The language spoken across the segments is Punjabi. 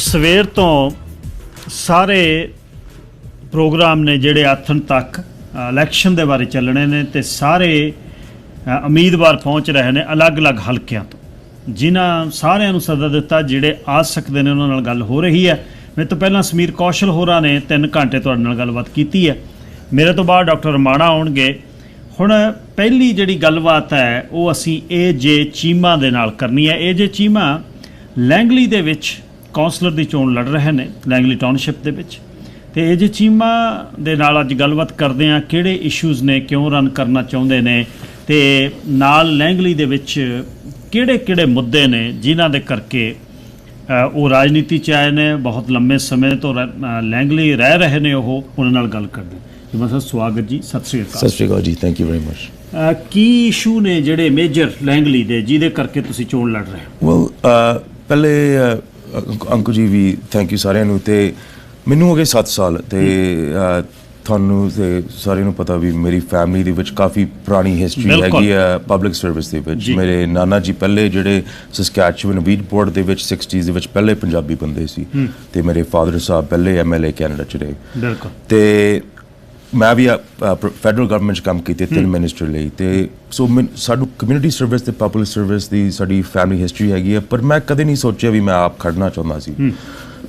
ਸਵੇਰ ਤੋਂ ਸਾਰੇ ਪ੍ਰੋਗਰਾਮ ਨੇ ਜਿਹੜੇ ਆਥਣ ਤੱਕ ਇਲੈਕਸ਼ਨ ਦੇ ਬਾਰੇ ਚੱਲਣੇ ਨੇ ਤੇ ਸਾਰੇ ਉਮੀਦਵਾਰ ਪਹੁੰਚ ਰਹੇ ਨੇ ਅਲੱਗ-ਅਲੱਗ ਹਲਕਿਆਂ ਤੋਂ, ਜਿਨ੍ਹਾਂ ਸਾਰਿਆਂ ਨੂੰ ਸੱਦਾ ਦਿੱਤਾ ਜਿਹੜੇ ਆ ਸਕਦੇ ਨੇ ਉਹਨਾਂ ਨਾਲ ਗੱਲ ਹੋ ਰਹੀ ਹੈ। ਮੇਰੇ ਤੋਂ ਪਹਿਲਾਂ ਸਮੀਰ ਕੌਸ਼ਲ ਹੋਰਾਂ ਨੇ 3 ਘੰਟੇ ਤੁਹਾਡੇ ਨਾਲ ਗੱਲਬਾਤ ਕੀਤੀ ਹੈ। ਮੇਰੇ ਤੋਂ ਬਾਅਦ ਡਾਕਟਰ ਰਮਾਣਾ ਆਉਣਗੇ। ਹੁਣ ਪਹਿਲੀ ਜਿਹੜੀ ਗੱਲਬਾਤ ਹੈ ਉਹ ਅਸੀਂ ਏ.ਜੇ. ਚੀਮਾ ਦੇ ਨਾਲ ਕਰਨੀ ਹੈ। ਏ.ਜੇ. ਚੀਮਾ ਲੈਂਗਲੀ ਦੇ ਵਿੱਚ ਕੌਂਸਲਰ ਦੀ ਚੋਣ ਲੜ ਰਹੇ ਨੇ, ਲੈਂਗਲੀ ਟਾਊਨਸ਼ਿਪ ਦੇ ਵਿੱਚ। ਤੇ ਏ.ਜੇ. ਚੀਮਾ ਦੇ ਨਾਲ ਅੱਜ ਗੱਲਬਾਤ ਕਰਦੇ ਹਾਂ ਕਿਹੜੇ ਇਸ਼ੂਜ਼ ਨੇ, ਕਿਉਂ ਰਨ ਕਰਨਾ ਚਾਹੁੰਦੇ ਨੇ ਤੇ ਨਾਲ ਲੈਂਗਲੀ ਦੇ ਵਿੱਚ ਕਿਹੜੇ ਮੁੱਦੇ ਨੇ ਜਿਨ੍ਹਾਂ ਦੇ ਕਰਕੇ ਉਹ ਰਾਜਨੀਤੀ 'ਚ ਆਏ ਨੇ, ਬਹੁਤ ਲੰਬੇ ਸਮੇਂ ਤੋਂ ਲੈਂਗਲੀ ਰਹਿ ਰਹੇ ਨੇ। ਉਹ ਉਹਨਾਂ ਨਾਲ ਗੱਲ ਕਰਦੇ ਜੀ। ਸਰ ਸਵਾਗਤ ਜੀ, ਸਤਿ ਸ਼੍ਰੀ ਅਕਾਲ। ਸਤਿ ਸ਼੍ਰੀ ਅਕਾਲ ਜੀ, thank you very much. Ki issue ਨੇ ਜਿਹੜੇ ਮੇਜਰ ਲੈਂਗਲੀ ਦੇ ਜਿਹਦੇ ਕਰਕੇ ਤੁਸੀਂ ਚੋਣ ਲੜ ਰਹੇ ਹੋ? ਵੈਲ ਪਹਿਲੇ ਅੰਕੂ ਜੀ ਵੀ ਥੈਂਕ ਯੂ ਸਾਰਿਆਂ ਨੂੰ। ਤੇ ਮੈਨੂੰ ਹੋ ਗਏ 7 ਸਾਲ ਤੇ ਤੁਹਾਨੂੰ ਤੇ ਸਾਰਿਆਂ ਨੂੰ ਪਤਾ ਵੀ ਮੇਰੀ ਫੈਮਿਲੀ ਦੇ ਵਿੱਚ ਕਾਫੀ ਪੁਰਾਣੀ ਹਿਸਟਰੀ ਹੈਗੀ ਆ ਪਬਲਿਕ ਸਰਵਿਸ ਦੇ ਵਿੱਚ। ਮੇਰੇ ਨਾਨਾ ਜੀ ਪਹਿਲੇ ਜਿਹੜੇ ਸਸਕੈਚੂਅਨ ਵੀਟਪੋਰਟ ਦੇ ਵਿੱਚ 60s ਦੇ ਵਿੱਚ ਪਹਿਲੇ ਪੰਜਾਬੀ ਬੰਦੇ ਸੀ ਤੇ ਮੇਰੇ ਫਾਦਰ ਸਾਹਿਬ ਪਹਿਲੇ MLA ਕੈਨੇਡਾ 'ਚ ਰਹੇ। ਤੇ ਮੈਂ ਵੀ ਫੈਡਰਲ ਗਵਰਨਮੈਂਟ 'ਚ ਕੰਮ ਕੀਤੇ 3 ਮਿਨਿਸਟਰ ਲਈ। ਤੇ ਸੋ ਸਾਨੂੰ ਕਮਿਊਨਿਟੀ ਸਰਵਿਸ ਤੇ ਪਬਲਿਕ ਸਰਵਿਸ ਦੀ ਸਾਡੀ ਫੈਮਿਲੀ ਹਿਸਟਰੀ ਹੈਗੀ ਆ। ਪਰ ਮੈਂ ਕਦੇ ਨਹੀਂ ਸੋਚਿਆ ਵੀ ਮੈਂ ਆਪ ਖੜਨਾ ਚਾਹੁੰਦਾ ਸੀ।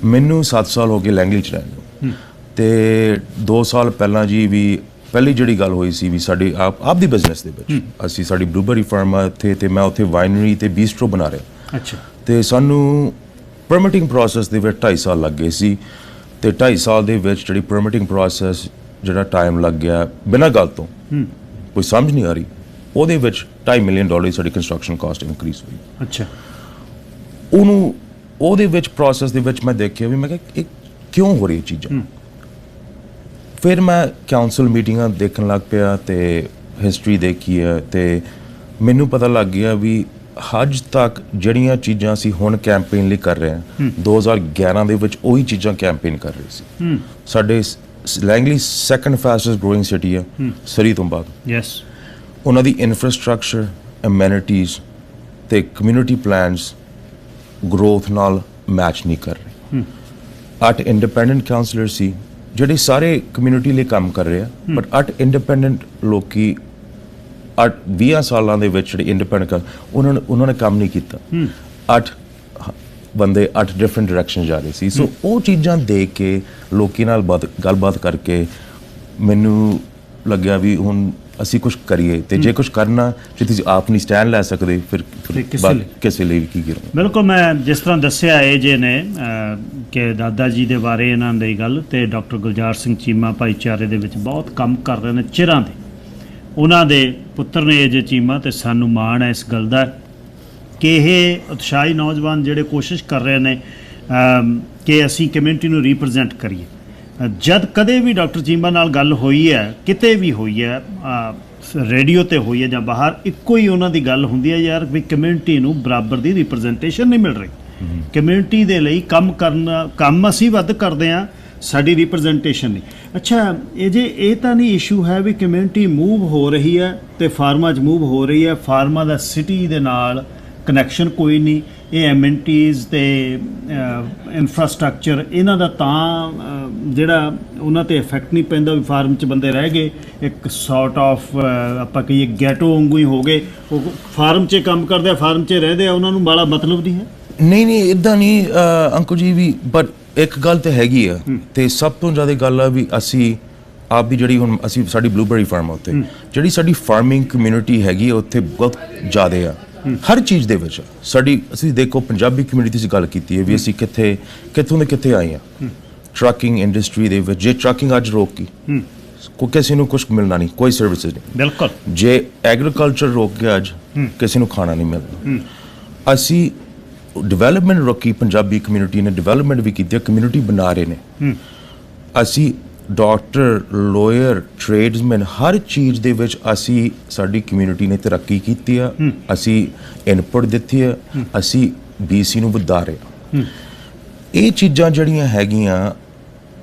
ਮੈਨੂੰ 7 ਸਾਲ ਹੋ ਗਏ ਲੈਂਗਲੀ 'ਚ ਰਹਿਣ ਨੂੰ। ਤੇ 2 ਸਾਲ ਪਹਿਲਾਂ ਜੀ ਵੀ ਪਹਿਲੀ ਜਿਹੜੀ ਗੱਲ ਹੋਈ ਸੀ ਵੀ ਸਾਡੇ ਆਪ ਦੀ ਬਿਜ਼ਨਸ ਦੇ ਵਿੱਚ ਅਸੀਂ ਸਾਡੀ ਬਲੂਬਰੀ ਫਾਰਮ ਆ ਉੱਥੇ, ਤੇ ਮੈਂ ਉੱਥੇ ਵਾਈਨਰੀ ਤੇ ਬੀਸਟਰੋ ਬਣਾ ਰਿਹਾ। ਅੱਛਾ। ਤੇ ਸਾਨੂੰ ਪਰਮਿਟਿੰਗ ਪ੍ਰੋਸੈਸ ਦੇ ਵਿੱਚ 2.5 ਸਾਲ ਲੱਗ ਗਏ ਸੀ। ਤੇ 2.5 ਸਾਲ ਦੇ ਵਿੱਚ ਜਿਹੜੀ ਪਰਮਿਟਿੰਗ ਪ੍ਰੋਸੈਸ ਜਿਹੜਾ ਟਾਈਮ ਲੱਗ ਗਿਆ ਬਿਨਾਂ ਗੱਲ ਤੋਂ ਕੋਈ ਸਮਝ ਨਹੀਂ ਆ ਰਹੀ, ਉਹਦੇ ਵਿੱਚ $2.5 ਮਿਲੀਅਨ ਸਾਡੀ ਕੰਸਟਰਕਸ਼ਨ ਕਾਸਟ ਇਨਕਰੀਜ਼ ਹੋਈ। ਅੱਛਾ। ਉਹਦੇ ਵਿੱਚ ਪ੍ਰੋਸੈਸ ਦੇ ਵਿੱਚ ਮੈਂ ਦੇਖਿਆ ਵੀ ਮੈਂ ਕਿਹਾ ਇਹ ਕਿਉਂ ਹੋ ਰਹੀ ਚੀਜ਼ਾਂ। ਫਿਰ ਮੈਂ ਕਾਉਂਸਲ ਮੀਟਿੰਗਾਂ ਦੇਖਣ ਲੱਗ ਪਿਆ ਤੇ ਹਿਸਟਰੀ ਦੇਖੀ ਹੈ ਤੇ ਮੈਨੂੰ ਪਤਾ ਲੱਗ ਗਿਆ ਵੀ ਅੱਜ ਤੱਕ ਜਿਹੜੀਆਂ ਚੀਜ਼ਾਂ ਅਸੀਂ ਹੁਣ ਕੈਂਪੇਨ ਲਈ ਕਰ ਰਹੇ ਹਾਂ 2011 ਦੇ ਵਿੱਚ ਉਹੀ ਚੀਜ਼ਾਂ ਕੈਂਪੇਨ ਕਰ ਰਹੇ ਸੀ। ਸਾਡੇ Langley second fastest growing city ਹੈ ਸਰੀ ਤੋਂ ਬਾਅਦ। ਯੈਸ। ਉਹਨਾਂ ਦੀ ਇਨਫਰਾਸਟਰਕਚਰ, ਐਮੈਨਿਟੀਜ਼ ਤੇ ਕਮਿਊਨਿਟੀ ਪਲਾਨਸ ਗਰੋਥ ਨਾਲ ਮੈਚ ਨਹੀਂ ਕਰ ਰਹੇ। 8 ਇੰਡੀਪੈਂਡੈਂਟ ਕਾਉਂਸਲਰ ਸੀ ਜਿਹੜੇ ਸਾਰੇ ਕਮਿਊਨਿਟੀ ਲਈ ਕੰਮ ਕਰ ਰਹੇ ਆ, ਬਟ 8 ਇੰਡੀਪੈਂਡੈਂਟ ਲੋਕੀ 20 ਸਾਲਾਂ ਦੇ ਵਿੱਚ ਜਿਹੜੇ ਇੰਡੀਪੈਂਡੈਂਟ ਉਹਨਾਂ ਨੇ ਕੰਮ ਨਹੀਂ ਕੀਤਾ। 8 ਬੰਦੇ 8 ਡਿਫਰੈਂਟ ਡਾਇਰੈਕਸ਼ਨ ਜਾ ਰਹੇ ਸੀ। ਸੋ ਉਹ ਚੀਜ਼ਾਂ ਦੇਖ ਕੇ ਲੋਕੀ ਨਾਲ ਗੱਲਬਾਤ ਕਰਕੇ ਮੈਨੂੰ ਲੱਗਿਆ ਵੀ ਹੁਣ ਅਸੀਂ ਕੁਝ ਕਰੀਏ ਤੇ ਜੇ ਕੁਝ ਕਰਨਾ ਜੇ ਤੁਸੀਂ ਆਪ ਨਹੀਂ ਸਟੈਂਡ ਲੈ ਸਕਦੇ ਫਿਰ ਕਿਸੇ ਲਈ ਕੀ ਕਰਾਂ। ਬਿਲਕੁਲ। ਮੈਂ ਜਿਸ ਤਰ੍ਹਾਂ ਦੱਸਿਆ ਏ.ਜੇ. ਨੇ ਕਿ ਦਾਦਾ ਜੀ ਦੇ ਬਾਰੇ ਇਹਨਾਂ ਦੀ ਗੱਲ ਤੇ ਡਾਕਟਰ ਗੁਲਜ਼ਾਰ ਸਿੰਘ ਚੀਮਾ ਭਾਈਚਾਰੇ ਦੇ ਵਿੱਚ ਬਹੁਤ ਕੰਮ ਕਰ ਰਹੇ ਨੇ ਚਿਰਾਂ ਦੇ। ਉਹਨਾਂ ਦੇ ਪੁੱਤਰ ਨੇ ਏ.ਜੇ. ਚੀਮਾ ਤੇ ਸਾਨੂੰ ਮਾਣ ਹੈ ਇਸ ਗੱਲ ਦਾ ਕਿ ਇਹ ਉਤਸ਼ਾਹੀ ਨੌਜਵਾਨ ਜਿਹੜੇ ਕੋਸ਼ਿਸ਼ ਕਰ ਰਹੇ ਨੇ ਕਿ ਅਸੀਂ ਕਮਿਊਨਿਟੀ ਨੂੰ ਰੀਪ੍ਰਜੈਂਟ ਕਰੀਏ। ਜਦ ਕਦੇ ਵੀ ਡਾਕਟਰ ਚੀਮਾ ਨਾਲ ਗੱਲ ਹੋਈ ਹੈ, ਕਿਤੇ ਵੀ ਹੋਈ ਹੈ, ਰੇਡੀਓ 'ਤੇ ਹੋਈ ਹੈ ਜਾਂ ਬਾਹਰ, ਇੱਕੋ ਹੀ ਉਹਨਾਂ ਦੀ ਗੱਲ ਹੁੰਦੀ ਹੈ ਯਾਰ ਵੀ ਕਮਿਊਨਿਟੀ ਨੂੰ ਬਰਾਬਰ ਦੀ ਰਿਪਰਜੈਂਟੇਸ਼ਨ ਨਹੀਂ ਮਿਲ ਰਹੀ। ਕਮਿਊਨਿਟੀ ਦੇ ਲਈ ਕੰਮ ਅਸੀਂ ਵੱਧ ਕਰਦੇ ਹਾਂ, ਸਾਡੀ ਰਿਪਰਜੈਂਟੇਸ਼ਨ ਨਹੀਂ। ਅੱਛਾ, ਇਹ ਤਾਂ ਨਹੀਂ ਇਸ਼ੂ ਹੈ ਵੀ ਕਮਿਊਨਿਟੀ ਮੂਵ ਹੋ ਰਹੀ ਹੈ ਤੇ ਫਾਰਮਾਂ 'ਚ ਮੂਵ ਹੋ ਰਹੀ ਹੈ, ਫਾਰਮਾਂ ਦਾ ਸਿਟੀ ਦੇ ਨਾਲ ਕਨੈਕਸ਼ਨ ਕੋਈ ਨਹੀਂ, ਇਹ ਐਮਿਨਿਟੀਜ਼ ਤੇ ਇਨਫਰਾਸਟਰਕਚਰ ਇਹਨਾਂ ਦਾ ਤਾਂ ਜਿਹੜਾ ਉਹਨਾਂ 'ਤੇ ਇਫੈਕਟ ਨਹੀਂ ਪੈਂਦਾ ਵੀ ਫਾਰਮ 'ਚ ਬੰਦੇ ਰਹਿ ਗਏ, ਇੱਕ ਸੌਰਟ ਆਫ ਆਪਾਂ ਕਹੀਏ ਗੈਟੋ ਵਾਂਗੂ ਹੀ ਹੋ ਗਏ। ਉਹ ਫਾਰਮ 'ਚ ਕੰਮ ਕਰਦੇ ਆ, ਫਾਰਮ 'ਚ ਰਹਿੰਦੇ ਆ, ਉਹਨਾਂ ਨੂੰ ਬੜਾ ਮਤਲਬ ਨਹੀਂ ਹੈ। ਨਹੀਂ ਇੱਦਾਂ ਨਹੀਂ ਅੰਕਲ ਜੀ ਵੀ, ਬਟ ਇੱਕ ਗੱਲ ਤਾਂ ਹੈਗੀ ਆ ਤੇ ਸਭ ਤੋਂ ਜ਼ਿਆਦਾ ਗੱਲ ਆ ਵੀ ਅਸੀਂ ਆਪ ਦੀ ਜਿਹੜੀ ਹੁਣ ਅਸੀਂ ਸਾਡੀ ਬਲੂਬਰੀ ਫਾਰਮ ਆ ਉੱਥੇ ਜਿਹੜੀ ਸਾਡੀ ਫਾਰਮਿੰਗ ਕਮਿਊਨਿਟੀ ਹੈਗੀ ਆ ਉੱਥੇ ਬਹੁਤ ਜ਼ਿਆਦਾ ਆ ਹਰ ਚੀਜ਼ ਦੇ ਵਿੱਚ ਸਾਡੀ। ਅਸੀਂ ਦੇਖੋ ਪੰਜਾਬੀ ਕਮਿਊਨਿਟੀ 'ਚ ਗੱਲ ਕੀਤੀ ਹੈ ਵੀ ਅਸੀਂ ਕਿੱਥੋਂ ਦੇ ਕਿੱਥੇ ਆਏ ਹਾਂ। ਟਰੱਕਿੰਗ ਇੰਡਸਟਰੀ ਦੇ ਵਿੱਚ ਜੇ ਟਰੱਕਿੰਗ ਅੱਜ ਰੋਕ ਗਈ ਕਿਸੇ ਨੂੰ ਕੁਛ ਮਿਲਣਾ ਨਹੀਂ, ਕੋਈ ਸਰਵਿਸਿਜ਼ ਨਹੀਂ। ਬਿਲਕੁਲ। ਜੇ ਐਗਰੀਕਲਚਰ ਰੋਕ ਗਿਆ ਅੱਜ ਕਿਸੇ ਨੂੰ ਖਾਣਾ ਨਹੀਂ ਮਿਲਦਾ। ਅਸੀਂ ਡਿਵੈਲਪਮੈਂਟ ਰੋਕੀ, ਪੰਜਾਬੀ ਕਮਿਊਨਿਟੀ ਨੇ ਡਿਵੈਲਪਮੈਂਟ ਵੀ ਕੀਤੀ, ਕਮਿਊਨਿਟੀ ਬਣਾ ਰਹੇ ਨੇ। ਅਸੀਂ ਡਾਕਟਰ, ਲਾਇਰ, ਟ੍ਰੇਡਸਮੈਨ ਹਰ ਚੀਜ਼ ਦੇ ਵਿੱਚ ਅਸੀਂ ਸਾਡੀ ਕਮਿਊਨਿਟੀ ਨੇ ਤਰੱਕੀ ਕੀਤੀ ਆ। ਅਸੀਂ ਇਨਪੁਟ ਦਿੱਤੀ ਆ, ਅਸੀਂ BC ਨੂੰ ਵਧਾ ਰਹੇ ਹਾਂ। ਇਹ ਚੀਜ਼ਾਂ ਜਿਹੜੀਆਂ ਹੈਗੀਆਂ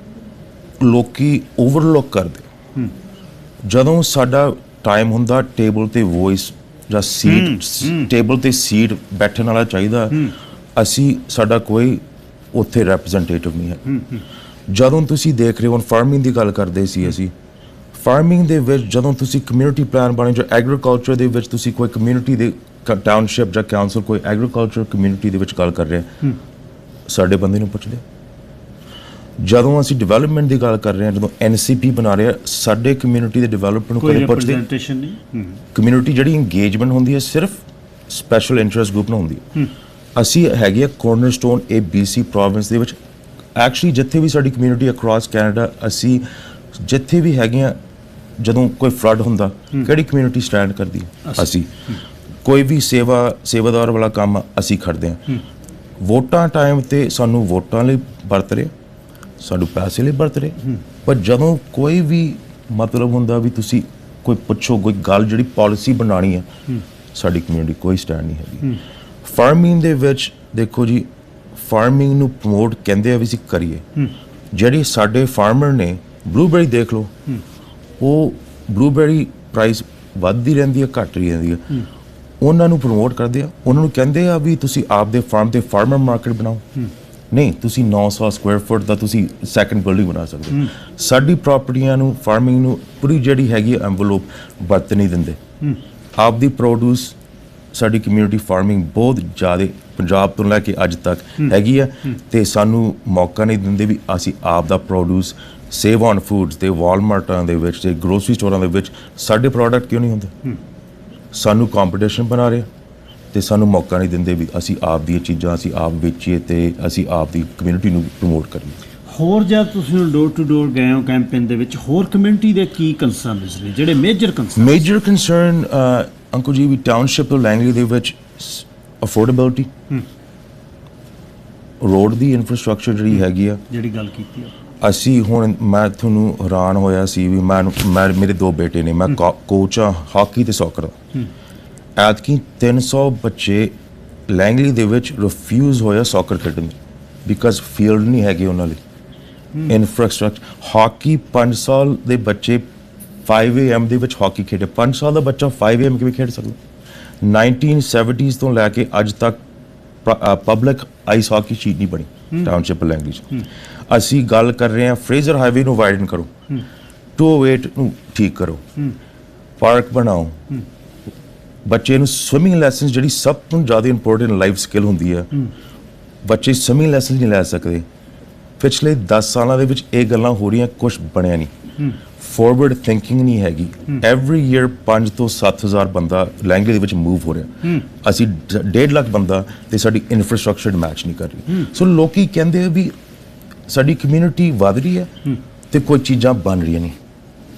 ਲੋਕੀ ਓਵਰਲੁੱਕ ਕਰਦੇ। ਜਦੋਂ ਸਾਡਾ ਟਾਈਮ ਹੁੰਦਾ ਟੇਬਲ ਤੇ ਵੌਇਸ ਜਾਂ ਸੀਟ ਟੇਬਲ ਤੇ ਸੀਟ ਬੈਠਣ ਵਾਲਾ ਚਾਹੀਦਾ, ਅਸੀਂ ਸਾਡਾ ਕੋਈ ਉੱਥੇ ਰੈਪਰੈਜ਼ੈਂਟੇਟਿਵ ਨਹੀਂ ਹੈ। ਜਦੋਂ ਤੁਸੀਂ ਦੇਖ ਰਹੇ ਹੋ, ਹੁਣ ਫਾਰਮਿੰਗ ਦੀ ਗੱਲ ਕਰਦੇ ਸੀ ਅਸੀਂ, ਫਾਰਮਿੰਗ ਦੇ ਵਿੱਚ ਜਦੋਂ ਤੁਸੀਂ ਕਮਿਊਨਿਟੀ ਪਲਾਨ ਬਣੇ, ਜੋ ਐਗਰੀਕਲਚਰ ਦੇ ਵਿੱਚ ਤੁਸੀਂ ਕੋਈ ਕਮਿਊਨਿਟੀ ਦੇ ਟਾਊਨਸ਼ਿਪ ਜਾਂ ਕਾਉਂਸਲ ਕੋਈ ਐਗਰੀਕਲਚਰ ਕਮਿਊਨਿਟੀ ਦੇ ਵਿੱਚ ਗੱਲ ਕਰ ਰਿਹਾ, ਸਾਡੇ ਬੰਦੇ ਨੂੰ ਪੁੱਛ ਲਿਆ। ਜਦੋਂ ਅਸੀਂ ਡਿਵੈਲਪਮੈਂਟ ਦੀ ਗੱਲ ਕਰ ਰਹੇ ਹਾਂ, ਜਦੋਂ NCP ਬਣਾ ਰਿਹਾ, ਸਾਡੇ ਕਮਿਊਨਿਟੀ ਦੇ ਡਿਵੈਲਪਮੈਂਟ ਨੂੰ ਕਦੇ ਪੁੱਛਦੇ? ਕਮਿਊਨਿਟੀ ਜਿਹੜੀ ਇੰਗੇਜਮੈਂਟ ਹੁੰਦੀ ਹੈ ਸਿਰਫ ਸਪੈਸ਼ਲ ਇੰਟਰਸਟ ਗਰੁੱਪ ਨਾਲ ਹੁੰਦੀ ਹੈ। ਅਸੀਂ ਹੈਗੇ ਆ ਕੋਰਨਰਸਟੋਨ ABC ਪ੍ਰੋਵਿੰਸ ਦੇ ਵਿੱਚ। ਐਕਚੁਅਲੀ ਜਿੱਥੇ ਵੀ ਸਾਡੀ ਕਮਿਊਨਿਟੀ ਅਕ੍ਰੋਸ ਕੈਨੇਡਾ, ਅਸੀਂ ਜਿੱਥੇ ਵੀ ਹੈਗੇ ਆ, ਜਦੋਂ ਕੋਈ ਫਲੱਡ ਹੁੰਦਾ ਕਿਹੜੀ ਕਮਿਊਨਿਟੀ ਸਟੈਂਡ ਕਰਦੀ ਹੈ? ਅਸੀਂ। ਕੋਈ ਵੀ ਸੇਵਾਦਾਰ ਵਾਲਾ ਕੰਮ ਅਸੀਂ ਖੜਦੇ ਹਾਂ। ਵੋਟਾਂ ਟਾਈਮ ਤੇ ਸਾਨੂੰ ਵੋਟਾਂ ਲਈ ਵਰਤ ਰਹੇ, ਸਾਨੂੰ ਪੈਸੇ ਲਈ ਵਰਤ ਰਹੇ, ਪਰ ਜਦੋਂ ਕੋਈ ਵੀ ਮਤਲਬ ਹੁੰਦਾ ਵੀ ਤੁਸੀਂ ਕੋਈ ਪੁੱਛੋ, ਕੋਈ ਗੱਲ ਜਿਹੜੀ ਪਾਲਿਸੀ ਬਣਾਉਣੀ ਹੈ, ਸਾਡੀ ਕਮਿਊਨਿਟੀ ਕੋਈ ਸਟੈਂਡ ਨਹੀਂ ਹੈਗੀ। ਫਾਰਮਿੰਗ ਦੇ ਵਿੱਚ ਦੇਖੋ ਜੀ, ਫਾਰਮਿੰਗ ਨੂੰ ਪ੍ਰਮੋਟ ਕਹਿੰਦੇ ਆ ਵੀ ਅਸੀਂ ਕਰੀਏ। ਜਿਹੜੀ ਸਾਡੇ ਫਾਰਮਰ ਨੇ, ਬਲੂਬੈਰੀ ਦੇਖ ਲਓ, ਉਹ ਬਲੂਬੈਰੀ ਪ੍ਰਾਈਸ ਵੱਧਦੀ ਰਹਿੰਦੀ ਹੈ, ਘੱਟ ਰਹੀ ਰਹਿੰਦੀ ਹੈ। ਉਹਨਾਂ ਨੂੰ ਪ੍ਰਮੋਟ ਕਰਦੇ ਆ, ਉਹਨਾਂ ਨੂੰ ਕਹਿੰਦੇ ਆ ਵੀ ਤੁਸੀਂ ਆਪਦੇ ਫਾਰਮ ਤੇ ਫਾਰਮਰ ਮਾਰਕੀਟ ਬਣਾਓ। ਨਹੀਂ, ਤੁਸੀਂ 900 ਸਕੁਆਇਰ ਫੁੱਟ ਦਾ ਤੁਸੀਂ ਸੈਕੰਡ ਬਿਲਡਿੰਗ ਬਣਾ ਸਕਦੇ। ਸਾਡੀ ਪ੍ਰਾਪਰਟੀਆਂ ਨੂੰ, ਫਾਰਮਿੰਗ ਨੂੰ ਪੂਰੀ ਜਿਹੜੀ ਹੈਗੀ ਐਨਵਲਪ ਵਰਤ ਨਹੀਂ ਦਿੰਦੇ। ਆਪਦੀ ਪ੍ਰੋਡਿਊਸ ਸਾਡੀ ਕਮਿਊਨਿਟੀ ਫਾਰਮਿੰਗ ਬਹੁਤ ਜ਼ਿਆਦਾ ਪੰਜਾਬ ਤੋਂ ਲੈ ਕੇ ਅੱਜ ਤੱਕ ਹੈਗੀ ਆ, ਤੇ ਸਾਨੂੰ ਮੌਕਾ ਨਹੀਂ ਦਿੰਦੇ ਵੀ ਅਸੀਂ ਆਪ ਦਾ ਪ੍ਰੋਡਿਊਸ ਸੇਵ ਔਨ ਫੂਡਸ ਤੇ ਵਾਲਮਾਰਟਾਂ ਦੇ ਵਿੱਚ ਤੇ ਗਰੋਸਰੀ ਸਟੋਰਾਂ ਦੇ ਵਿੱਚ ਸਾਡੇ ਪ੍ਰੋਡਕਟ ਕਿਉਂ ਨਹੀਂ ਹੁੰਦੇ? ਸਾਨੂੰ ਕੰਪੀਟੀਸ਼ਨ ਬਣਾ ਰਹੇ ਤੇ ਸਾਨੂੰ ਮੌਕਾ ਨਹੀਂ ਦਿੰਦੇ ਵੀ ਅਸੀਂ ਆਪ ਦੀਆਂ ਚੀਜ਼ਾਂ ਅਸੀਂ ਆਪ ਵੇਚੀਏ ਤੇ ਅਸੀਂ ਆਪ ਦੀ ਕਮਿਊਨਿਟੀ ਨੂੰ ਪ੍ਰਮੋਟ ਕਰੀਏ। ਹੋਰ ਜਦ ਤੁਸੀਂ ਡੋਰ ਟੂ ਡੋਰ ਗਏ ਹੋ ਕੈਂਪੇਨ ਦੇ ਵਿੱਚ, ਹੋਰ ਕਮਿਊਨਿਟੀ ਦੇ ਕੀ ਕੰਸਰਨਸ ਨੇ ਜਿਹੜੇ ਮੇਜਰ ਕੰਸਰਨ? ਅੰਕਲ ਜੀ, ਵੀ ਟਾਊਨਸ਼ਿਪ ਤੋਂ ਲੈਂਗਲੀ ਦੇ ਵਿੱਚ ਅਫੋਰਡੇਬਿਲਟੀ, ਰੋਡ ਦੀ ਇਨਫਰਾਸਟ੍ਰਕਚਰ ਜਿਹੜੀ ਹੈਗੀ ਆ, ਜਿਹੜੀ ਗੱਲ ਕੀਤੀ ਅਸੀਂ ਹੁਣ, ਮੈਂ ਤੁਹਾਨੂੰ ਹੈਰਾਨ ਹੋਇਆ ਸੀ ਵੀ ਮੈਂ ਮੇਰੇ 2 ਬੇਟੇ ਨੇ, ਮੈਂ ਕੋਚ ਆ ਹਾਕੀ ਤੇ ਸੌਕਰ ਦਾ। ਐਤਕੀ 300 ਬੱਚੇ ਲੈਂਗਲੀ ਦੇ ਵਿੱਚ ਰਿਫਿਊਜ਼ ਹੋਇਆ ਸੌਕਰ ਖੇਡਣ ਦੇ, ਬਿਕਾਜ਼ ਫੀਲਡ ਨਹੀਂ ਹੈਗੇ ਉਹਨਾਂ ਲਈ, ਇਨਫਰਾਸਟ੍ਰਕਚਰ। ਹਾਕੀ 5 ਸਾਲ ਦੇ ਬੱਚੇ 5 AM ਦੇ ਵਿੱਚ ਹਾਕੀ ਖੇਡੇ। 5 ਸਾਲ ਦਾ ਬੱਚਾ 5 AM ਕਿਵੇਂ ਖੇਡ ਸਕਦਾ? 1970s ਤੋਂ ਲੈ ਕੇ ਅੱਜ ਤੱਕ ਪਬਲਿਕ ਆਈਸ ਹਾਕੀ ਸ਼ੀਟ ਨਹੀਂ ਬਣੀ ਟਾਊਨਸ਼ਿਪ ਲੈਂਗਲੀ 'ਚ। ਅਸੀਂ ਗੱਲ ਕਰ ਰਹੇ ਹਾਂ ਫਰੇਜ਼ਰ ਹਾਈਵੇ ਨੂੰ ਵਾਈਡਨ ਕਰੋ, 208 ਨੂੰ ਠੀਕ ਕਰੋ, ਪਾਰਕ ਬਣਾਓ, ਬੱਚੇ ਨੂੰ ਸਵਿਮਿੰਗ ਲੈਸਨਸ, ਜਿਹੜੀ ਸਭ ਤੋਂ ਜ਼ਿਆਦਾ ਇੰਪੋਰਟੈਂਟ ਲਾਈਫ ਸਕਿੱਲ ਹੁੰਦੀ ਹੈ, ਬੱਚੇ ਸਵਿਮਿੰਗ ਲੈਸਨਸ ਨਹੀਂ ਲੈ ਸਕਦੇ। ਪਿਛਲੇ 10 ਸਾਲਾਂ ਦੇ ਵਿੱਚ ਇਹ ਗੱਲਾਂ ਹੋ ਰਹੀਆਂ, ਕੁਛ ਬਣਿਆ ਨਹੀਂ। ਫੋਰਵਰਡ ਥਿੰਕਿੰਗ ਨਹੀਂ ਹੈਗੀ। ਐਵਰੀ ਈਅਰ 5 ਤੋਂ 7,000 ਬੰਦਾ ਲੈਂਗਲੀ ਦੇ ਵਿੱਚ ਮੂਵ ਹੋ ਰਿਹਾ, ਅਸੀਂ 1.5 ਲੱਖ ਬੰਦਾ, ਤੇ ਸਾਡੀ ਇਨਫਰਾਸਟ੍ਰਕਚਰ ਮੈਚ ਨਹੀਂ ਕਰ ਰਹੀ। ਸੋ ਲੋਕੀ ਕਹਿੰਦੇ ਆ ਵੀ ਸਾਡੀ ਕਮਿਊਨਿਟੀ ਵੱਧ ਰਹੀ ਹੈ ਤੇ ਕੋਈ ਚੀਜ਼ਾਂ ਬਣ ਰਹੀਆਂ ਨਹੀਂ।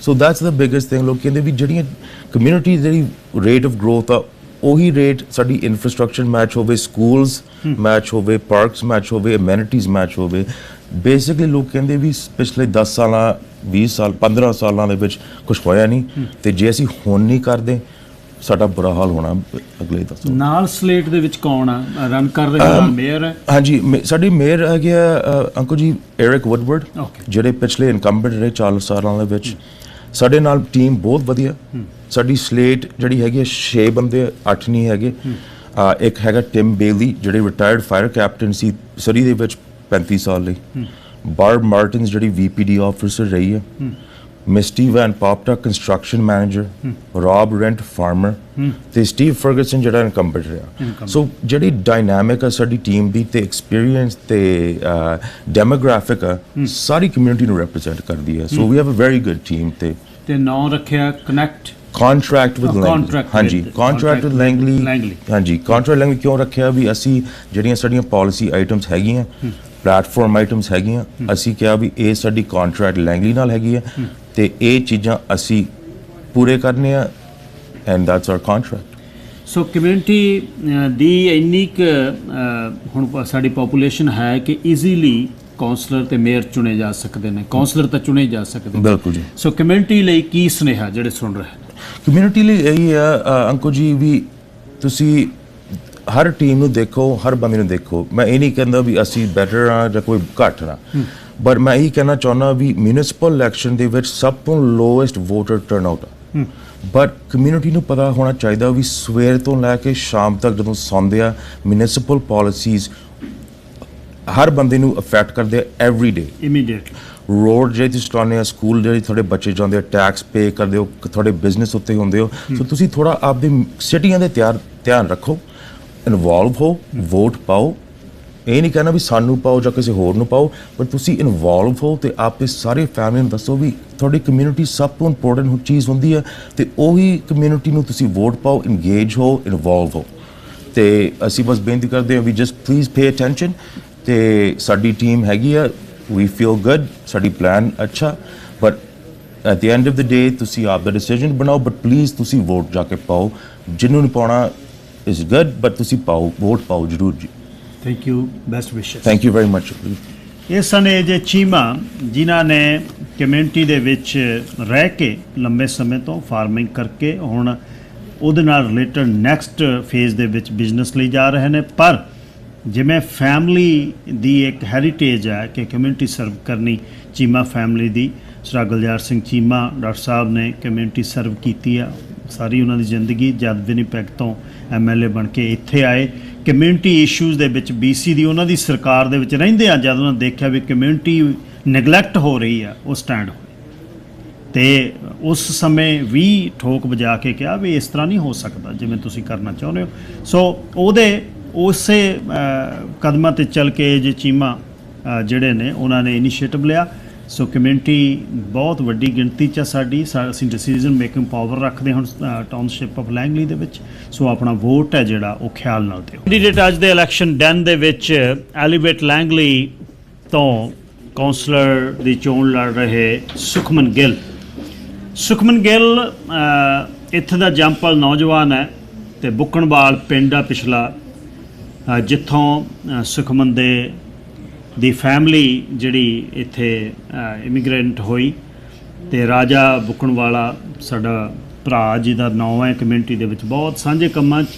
So that's the biggest thing. ਲੋਕ ਕਹਿੰਦੇ ਵੀ ਜਿਹੜੀਆਂ ਕਮਿਊਨਿਟੀ ਜਿਹੜੀ ਰੇਟ ਆਫ ਗਰੋਥ ਆ, ਉਹੀ ਰੇਟ ਸਾਡੀ ਇਨਫਰਾਸਟ੍ਰਕਚਰ ਮੈਚ ਹੋਵੇ, ਸਕੂਲਸ ਮੈਚ ਹੋਵੇ, ਪਾਰਕਸ ਮੈਚ ਹੋਵੇ, ਅਮੈਨਿਟੀਜ਼ ਮੈਚ ਹੋਵੇ। ਬੇਸਿਕਲੀ ਲੋਕ ਕਹਿੰਦੇ ਵੀ ਪਿਛਲੇ 10 ਸਾਲਾਂ 20 ਸਾਲ 15 ਸਾਲਾਂ ਦੇ ਵਿੱਚ ਕੁਛ ਹੋਇਆ ਨਹੀਂ, ਤੇ ਜੇ ਅਸੀਂ ਹੁਣ ਨਹੀਂ ਕਰਦੇ ਸਾਡਾ ਬੁਰਾ ਹਾਲ ਹੋਣਾ ਅਗਲੇ 10 ਸਾਲ। ਨਾਲ ਸਲੇਟ ਦੇ ਵਿੱਚ ਕੌਣ ਆ ਰਨ ਕਰ ਰਿਹਾ? ਮੇਅਰ ਹੈ। ਹਾਂਜੀ, ਸਾਡੇ ਮੇਅਰ ਹੈਗੇ ਆ ਅੰਕਲ ਜੀ ਐਰਿਕ ਵੁੱਡਵਰਡ, ਜਿਹੜੇ ਪਿਛਲੇ ਇਨਕੰਬੈਂਟ ਰਹੇ 4 ਸਾਲਾਂ ਦੇ ਵਿੱਚ। ਸਾਡੇ ਨਾਲ ਟੀਮ ਬਹੁਤ ਵਧੀਆ। ਸਾਡੀ ਸਲੇਟ ਜਿਹੜੀ ਹੈਗੀ 6 ਬੰਦੇ, 8 ਨਹੀਂ ਹੈਗੇ। ਇੱਕ ਹੈਗਾ ਟਿਮ ਬੇਲੀ, ਜਿਹੜੇ ਰਿਟਾਇਰਡ ਫਾਇਰ ਕੈਪਟਨ ਸੀ ਸਰੀ ਦੇ ਵਿੱਚ 35 ਸਾਲ ਲਈ। ਬਾਰਬ ਮਾਰਟਿਨਸ, ਜਿਹੜੀ VPD ਆਫਿਸਰ ਰਹੀ ਹੈ। Misty van Popta, construction manager. Rob Rindt, farmer. ਤੇ ਸਟੀਵ ਫਰਗਸਨ, ਜਿਹੜਾ ਇਨਕੰਬੈਂਟ ਰਿਹਾ। ਸੋ ਜਿਹੜੀ ਡਾਇਨਾਮਿਕ ਆ ਸਾਡੀ ਟੀਮ ਦੀ, ਤੇ ਐਕਸਪੀਰੀਅੰਸ ਤੇ ਡੈਮੋਗ੍ਰਾਫਿਕ ਆ, ਸਾਰੀ ਕਮਿਊਨਿਟੀ ਨੂੰ ਰਿਪਰੈਜ਼ੈਂਟ ਕਰਦੀ ਹੈ। So we have a very good team. ਤੇ ਨਾਂ ਰੱਖਿਆ ਕਨੈਕਟ contract with Langley। ਹਾਂਜੀ, contract with Langley। ਹਾਂਜੀ, contract Langley ਕਿਉਂ ਰੱਖਿਆ? ਵੀ ਅਸੀਂ ਜਿਹੜੀਆਂ ਸਾਡੀਆਂ ਪਾਲਿਸੀ ਆਈਟਮਸ ਹੈਗੀਆਂ, ਪਲੇਟਫਾਰਮ ਆਈਟਮਸ ਹੈਗੀਆਂ, ਅਸੀਂ ਕਿਹਾ ਵੀ ਇਹ ਸਾਡੀ contract Langley ਨਾਲ ਹੈਗੀ ਹੈ, ਤੇ ਇਹ ਚੀਜ਼ਾਂ ਅਸੀਂ ਪੂਰੇ ਕਰਨੇ ਆ, and that's our contract। So community ਦੀ ਇੰਨੀ ਕੁ ਹੁਣ ਸਾਡੀ ਪਾਪੂਲੇਸ਼ਨ ਹੈ ਕਿ ਈਜ਼ੀਲੀ ਕੌਂਸਲਰ ਤੇ ਮੇਅਰ ਚੁਣੇ ਜਾ ਸਕਦੇ ਨੇ, ਕੌਂਸਲਰ ਤਾਂ ਚੁਣੇ ਜਾ ਸਕਦੇ। ਬਿਲਕੁਲ ਜੀ। ਸੋ ਕਮਿਊਨਿਟੀ ਲਈ ਕੀ ਸੁਨੇਹਾ ਜਿਹੜੇ ਸੁਣ ਰਹੇ? ਕਮਿਊਨਿਟੀ ਲਈ ਇਹੀ ਆ ਅੰਕਲ ਜੀ, ਵੀ ਤੁਸੀਂ ਹਰ ਟੀਮ ਨੂੰ ਦੇਖੋ, ਹਰ ਬੰਦੇ ਨੂੰ ਦੇਖੋ। ਮੈਂ ਇਹ ਨਹੀਂ ਕਹਿੰਦਾ ਵੀ ਅਸੀਂ ਬੈਟਰ ਆ ਜਾਂ ਕੋਈ ਘੱਟ ਨਾ, ਬਟ ਮੈਂ ਇਹੀ ਕਹਿਣਾ ਚਾਹੁੰਦਾ ਵੀ ਮਿਊਨਿਸਪਲ ਇਲੈਕਸ਼ਨ ਦੇ ਵਿੱਚ ਸਭ ਤੋਂ ਲੋਐਸਟ ਵੋਟਰ ਟਰਨਆਊਟ ਆ, ਬਟ ਕਮਿਊਨਿਟੀ ਨੂੰ ਪਤਾ ਹੋਣਾ ਚਾਹੀਦਾ ਵੀ ਸਵੇਰ ਤੋਂ ਲੈ ਕੇ ਸ਼ਾਮ ਤੱਕ ਜਦੋਂ ਸੌਂਦੇ ਆ, ਮਿਊਨਿਸਪਲ ਪਾਲਿਸੀਜ਼ ਹਰ ਬੰਦੇ ਨੂੰ ਅਫੈਕਟ ਕਰਦੇ ਆ ਐਵਰੀ ਡੇ ਇਮੀਡੀਏਟਲੀ। ਰੋਡ ਜਿਹੜੇ ਤੁਸੀਂ ਚਲਾਉਂਦੇ ਆ, ਸਕੂਲ ਜਿਹੜੇ ਤੁਹਾਡੇ ਬੱਚੇ ਜਾਂਦੇ ਆ, ਟੈਕਸ ਪੇ ਕਰਦੇ ਹੋ, ਤੁਹਾਡੇ ਬਿਜ਼ਨਸ ਉੱਤੇ ਹੁੰਦੇ ਹੋ, ਸੋ ਤੁਸੀਂ ਥੋੜ੍ਹਾ ਆਪਦੀ ਸਿਟੀਆਂ ਦੇ ਧਿਆਨ ਰੱਖੋ, ਇਨਵੋਲਵ ਹੋ, ਵੋਟ ਪਾਓ। ਇਹ ਨਹੀਂ ਕਹਿਣਾ ਵੀ ਸਾਨੂੰ ਪਾਓ ਜਾਂ ਕਿਸੇ ਹੋਰ ਨੂੰ ਪਾਓ, ਪਰ ਤੁਸੀਂ ਇਨਵੋਲਵ ਹੋ ਅਤੇ ਆਪਣੇ ਸਾਰੇ ਫੈਮਿਲੀ ਨੂੰ ਦੱਸੋ ਵੀ ਤੁਹਾਡੀ ਕਮਿਊਨਿਟੀ ਸਭ ਤੋਂ ਇੰਪੋਰਟੈਂਟ ਚੀਜ਼ ਹੁੰਦੀ ਹੈ ਅਤੇ ਉਹੀ ਕਮਿਊਨਿਟੀ ਨੂੰ ਤੁਸੀਂ ਵੋਟ ਪਾਓ, ਇੰਗੇਜ ਹੋ, ਇਨਵੋਲਵ ਹੋ। ਅਤੇ ਅਸੀਂ ਬਸ ਬੇਨਤੀ ਕਰਦੇ ਹਾਂ ਵੀ ਜਸਟ ਪਲੀਜ਼ ਪੇ ਅਟੈਂਸ਼ਨ। ਅਤੇ ਸਾਡੀ ਟੀਮ ਹੈਗੀ ਆ, ਵੀ ਫੀਲ ਗੁੱਡ, ਸਾਡੀ ਪਲਾਨ ਅੱਛਾ, but at the end of the day ਤੁਸੀਂ ਆਪ ਦਾ ਡਿਸੀਜਨ ਬਣਾਓ, ਬਟ ਪਲੀਜ਼ ਤੁਸੀਂ ਵੋਟ ਜਾ ਕੇ ਪਾਓ। ਜਿਹਨੂੰ ਨਹੀਂ ਪਾਉਣਾ ਇਜ਼ ਗੁੱਡ, ਬਟ ਤੁਸੀਂ ਪਾਓ, ਵੋਟ ਪਾਓ ਜ਼ਰੂਰ ਜੀ। ਥੈਂਕ ਯੂ, ਬੈਸਟ ਵਿਸ਼ੇਸ। Thank you very much. ਇਹ ਸਨ ਇਹ ਜੇ ਚੀਮਾ ਜਿਨ੍ਹਾਂ ਨੇ ਕਮਿਊਨਿਟੀ ਦੇ ਵਿੱਚ ਰਹਿ ਕੇ ਲੰਬੇ ਸਮੇਂ ਤੋਂ ਫਾਰਮਿੰਗ ਕਰਕੇ ਹੁਣ ਉਹਦੇ ਨਾਲ ਰਿਲੇਟਡ ਨੈਕਸਟ ਫੇਜ਼ ਦੇ ਵਿੱਚ ਬਿਜ਼ਨਸ ਲਈ ਜਾ ਰਹੇ ਨੇ। ਪਰ ਜਿਵੇਂ ਫੈਮਿਲੀ ਦੀ ਇੱਕ ਹੈਰੀਟੇਜ ਹੈ ਕਿ ਕਮਿਊਨਿਟੀ ਸਰਵ ਕਰਨੀ, ਚੀਮਾ ਫੈਮਿਲੀ ਦੀ, ਸਰਦਾਰ ਗੁਲਜ਼ਾਰ ਸਿੰਘ ਚੀਮਾ ਡਾਕਟਰ ਸਾਹਿਬ ਨੇ ਕਮਿਊਨਿਟੀ ਸਰਵ ਕੀਤੀ ਆ ਸਾਰੀ ਉਹਨਾਂ ਦੀ ਜ਼ਿੰਦਗੀ। ਜਦ ਵਿਨੀਪੈਗ ਤੋਂ MLA ਬਣ ਕੇ ਇੱਥੇ ਆਏ, ਕਮਿਊਨਿਟੀ ਇਸ਼ੂਜ਼ ਦੇ ਵਿੱਚ BC ਦੀ ਉਹਨਾਂ ਦੀ ਸਰਕਾਰ ਦੇ ਵਿੱਚ ਰਹਿੰਦੇ ਆ, ਜਦ ਉਹਨਾਂ ਨੇ ਦੇਖਿਆ ਵੀ ਕਮਿਊਨਿਟੀ ਨੈਗਲੈਕਟ ਹੋ ਰਹੀ ਆ, ਉਹ ਸਟੈਂਡ ਹੋਏ ਅਤੇ ਉਸ ਸਮੇਂ ਵੀ ਠੋਕ ਵਜਾ ਕੇ ਕਿਹਾ ਵੀ ਇਸ ਤਰ੍ਹਾਂ ਨਹੀਂ ਹੋ ਸਕਦਾ ਜਿਵੇਂ ਤੁਸੀਂ ਕਰਨਾ ਚਾਹੁੰਦੇ ਹੋ। ਸੋ ਉਸੇ ਕਦਮਾਂ 'ਤੇ ਚੱਲ ਕੇ ਜੇ ਚੀਮਾ ਜਿਹੜੇ ਨੇ ਉਹਨਾਂ ਨੇ ਇਨੀਸ਼ੀਏਟਿਵ ਲਿਆ। ਸੋ ਕਮਿਊਨਿਟੀ ਬਹੁਤ ਵੱਡੀ ਗਿਣਤੀ 'ਚ ਸਾਡੀ, ਅਸੀਂ ਡਿਸੀਜ਼ਨ ਮੇਕਿੰਗ ਪਾਵਰ ਰੱਖਦੇ ਹੁਣ ਟਾਊਨਸ਼ਿਪ ਆਫ ਲੈਂਗਲੀ ਦੇ ਵਿੱਚ। ਸੋ ਆਪਣਾ ਵੋਟ ਹੈ ਜਿਹੜਾ ਉਹ ਖਿਆਲ ਨਾਲ ਦਿਓ। ਕੈਂਡੀਡੇਟ ਅੱਜ ਦੇ ਇਲੈਕਸ਼ਨ ਡੈਨ ਦੇ ਵਿੱਚ ਐਲੀਵੇਟ ਲੈਂਗਲੀ ਤੋਂ ਕੌਂਸਲਰ ਦੀ ਚੋਣ ਲੜ ਰਹੇ ਸੁਖਮਨ ਗਿੱਲ। ਸੁਖਮਨ ਗਿੱਲ ਇੱਥੇ ਦਾ ਜੰਮਪਲ ਨੌਜਵਾਨ ਹੈ ਅਤੇ ਬੁੱਕਣਵਾਲ ਪਿੰਡ ਆ ਪਿਛਲਾ, ਜਿੱਥੋਂ ਸੁਖਮਨ ਦੀ ਫੈਮਿਲੀ ਜਿਹੜੀ ਇੱਥੇ ਇਮੀਗ੍ਰੈਂਟ ਹੋਈ ਅਤੇ ਰਾਜਾ ਬੁੱਕਣਵਾਲਾ ਸਾਡਾ ਭਰਾ ਜਿਹਦਾ ਨਾਂ ਹੈ ਕਮਿਊਨਿਟੀ ਦੇ ਵਿੱਚ ਬਹੁਤ ਸਾਂਝੇ ਕੰਮਾਂ 'ਚ।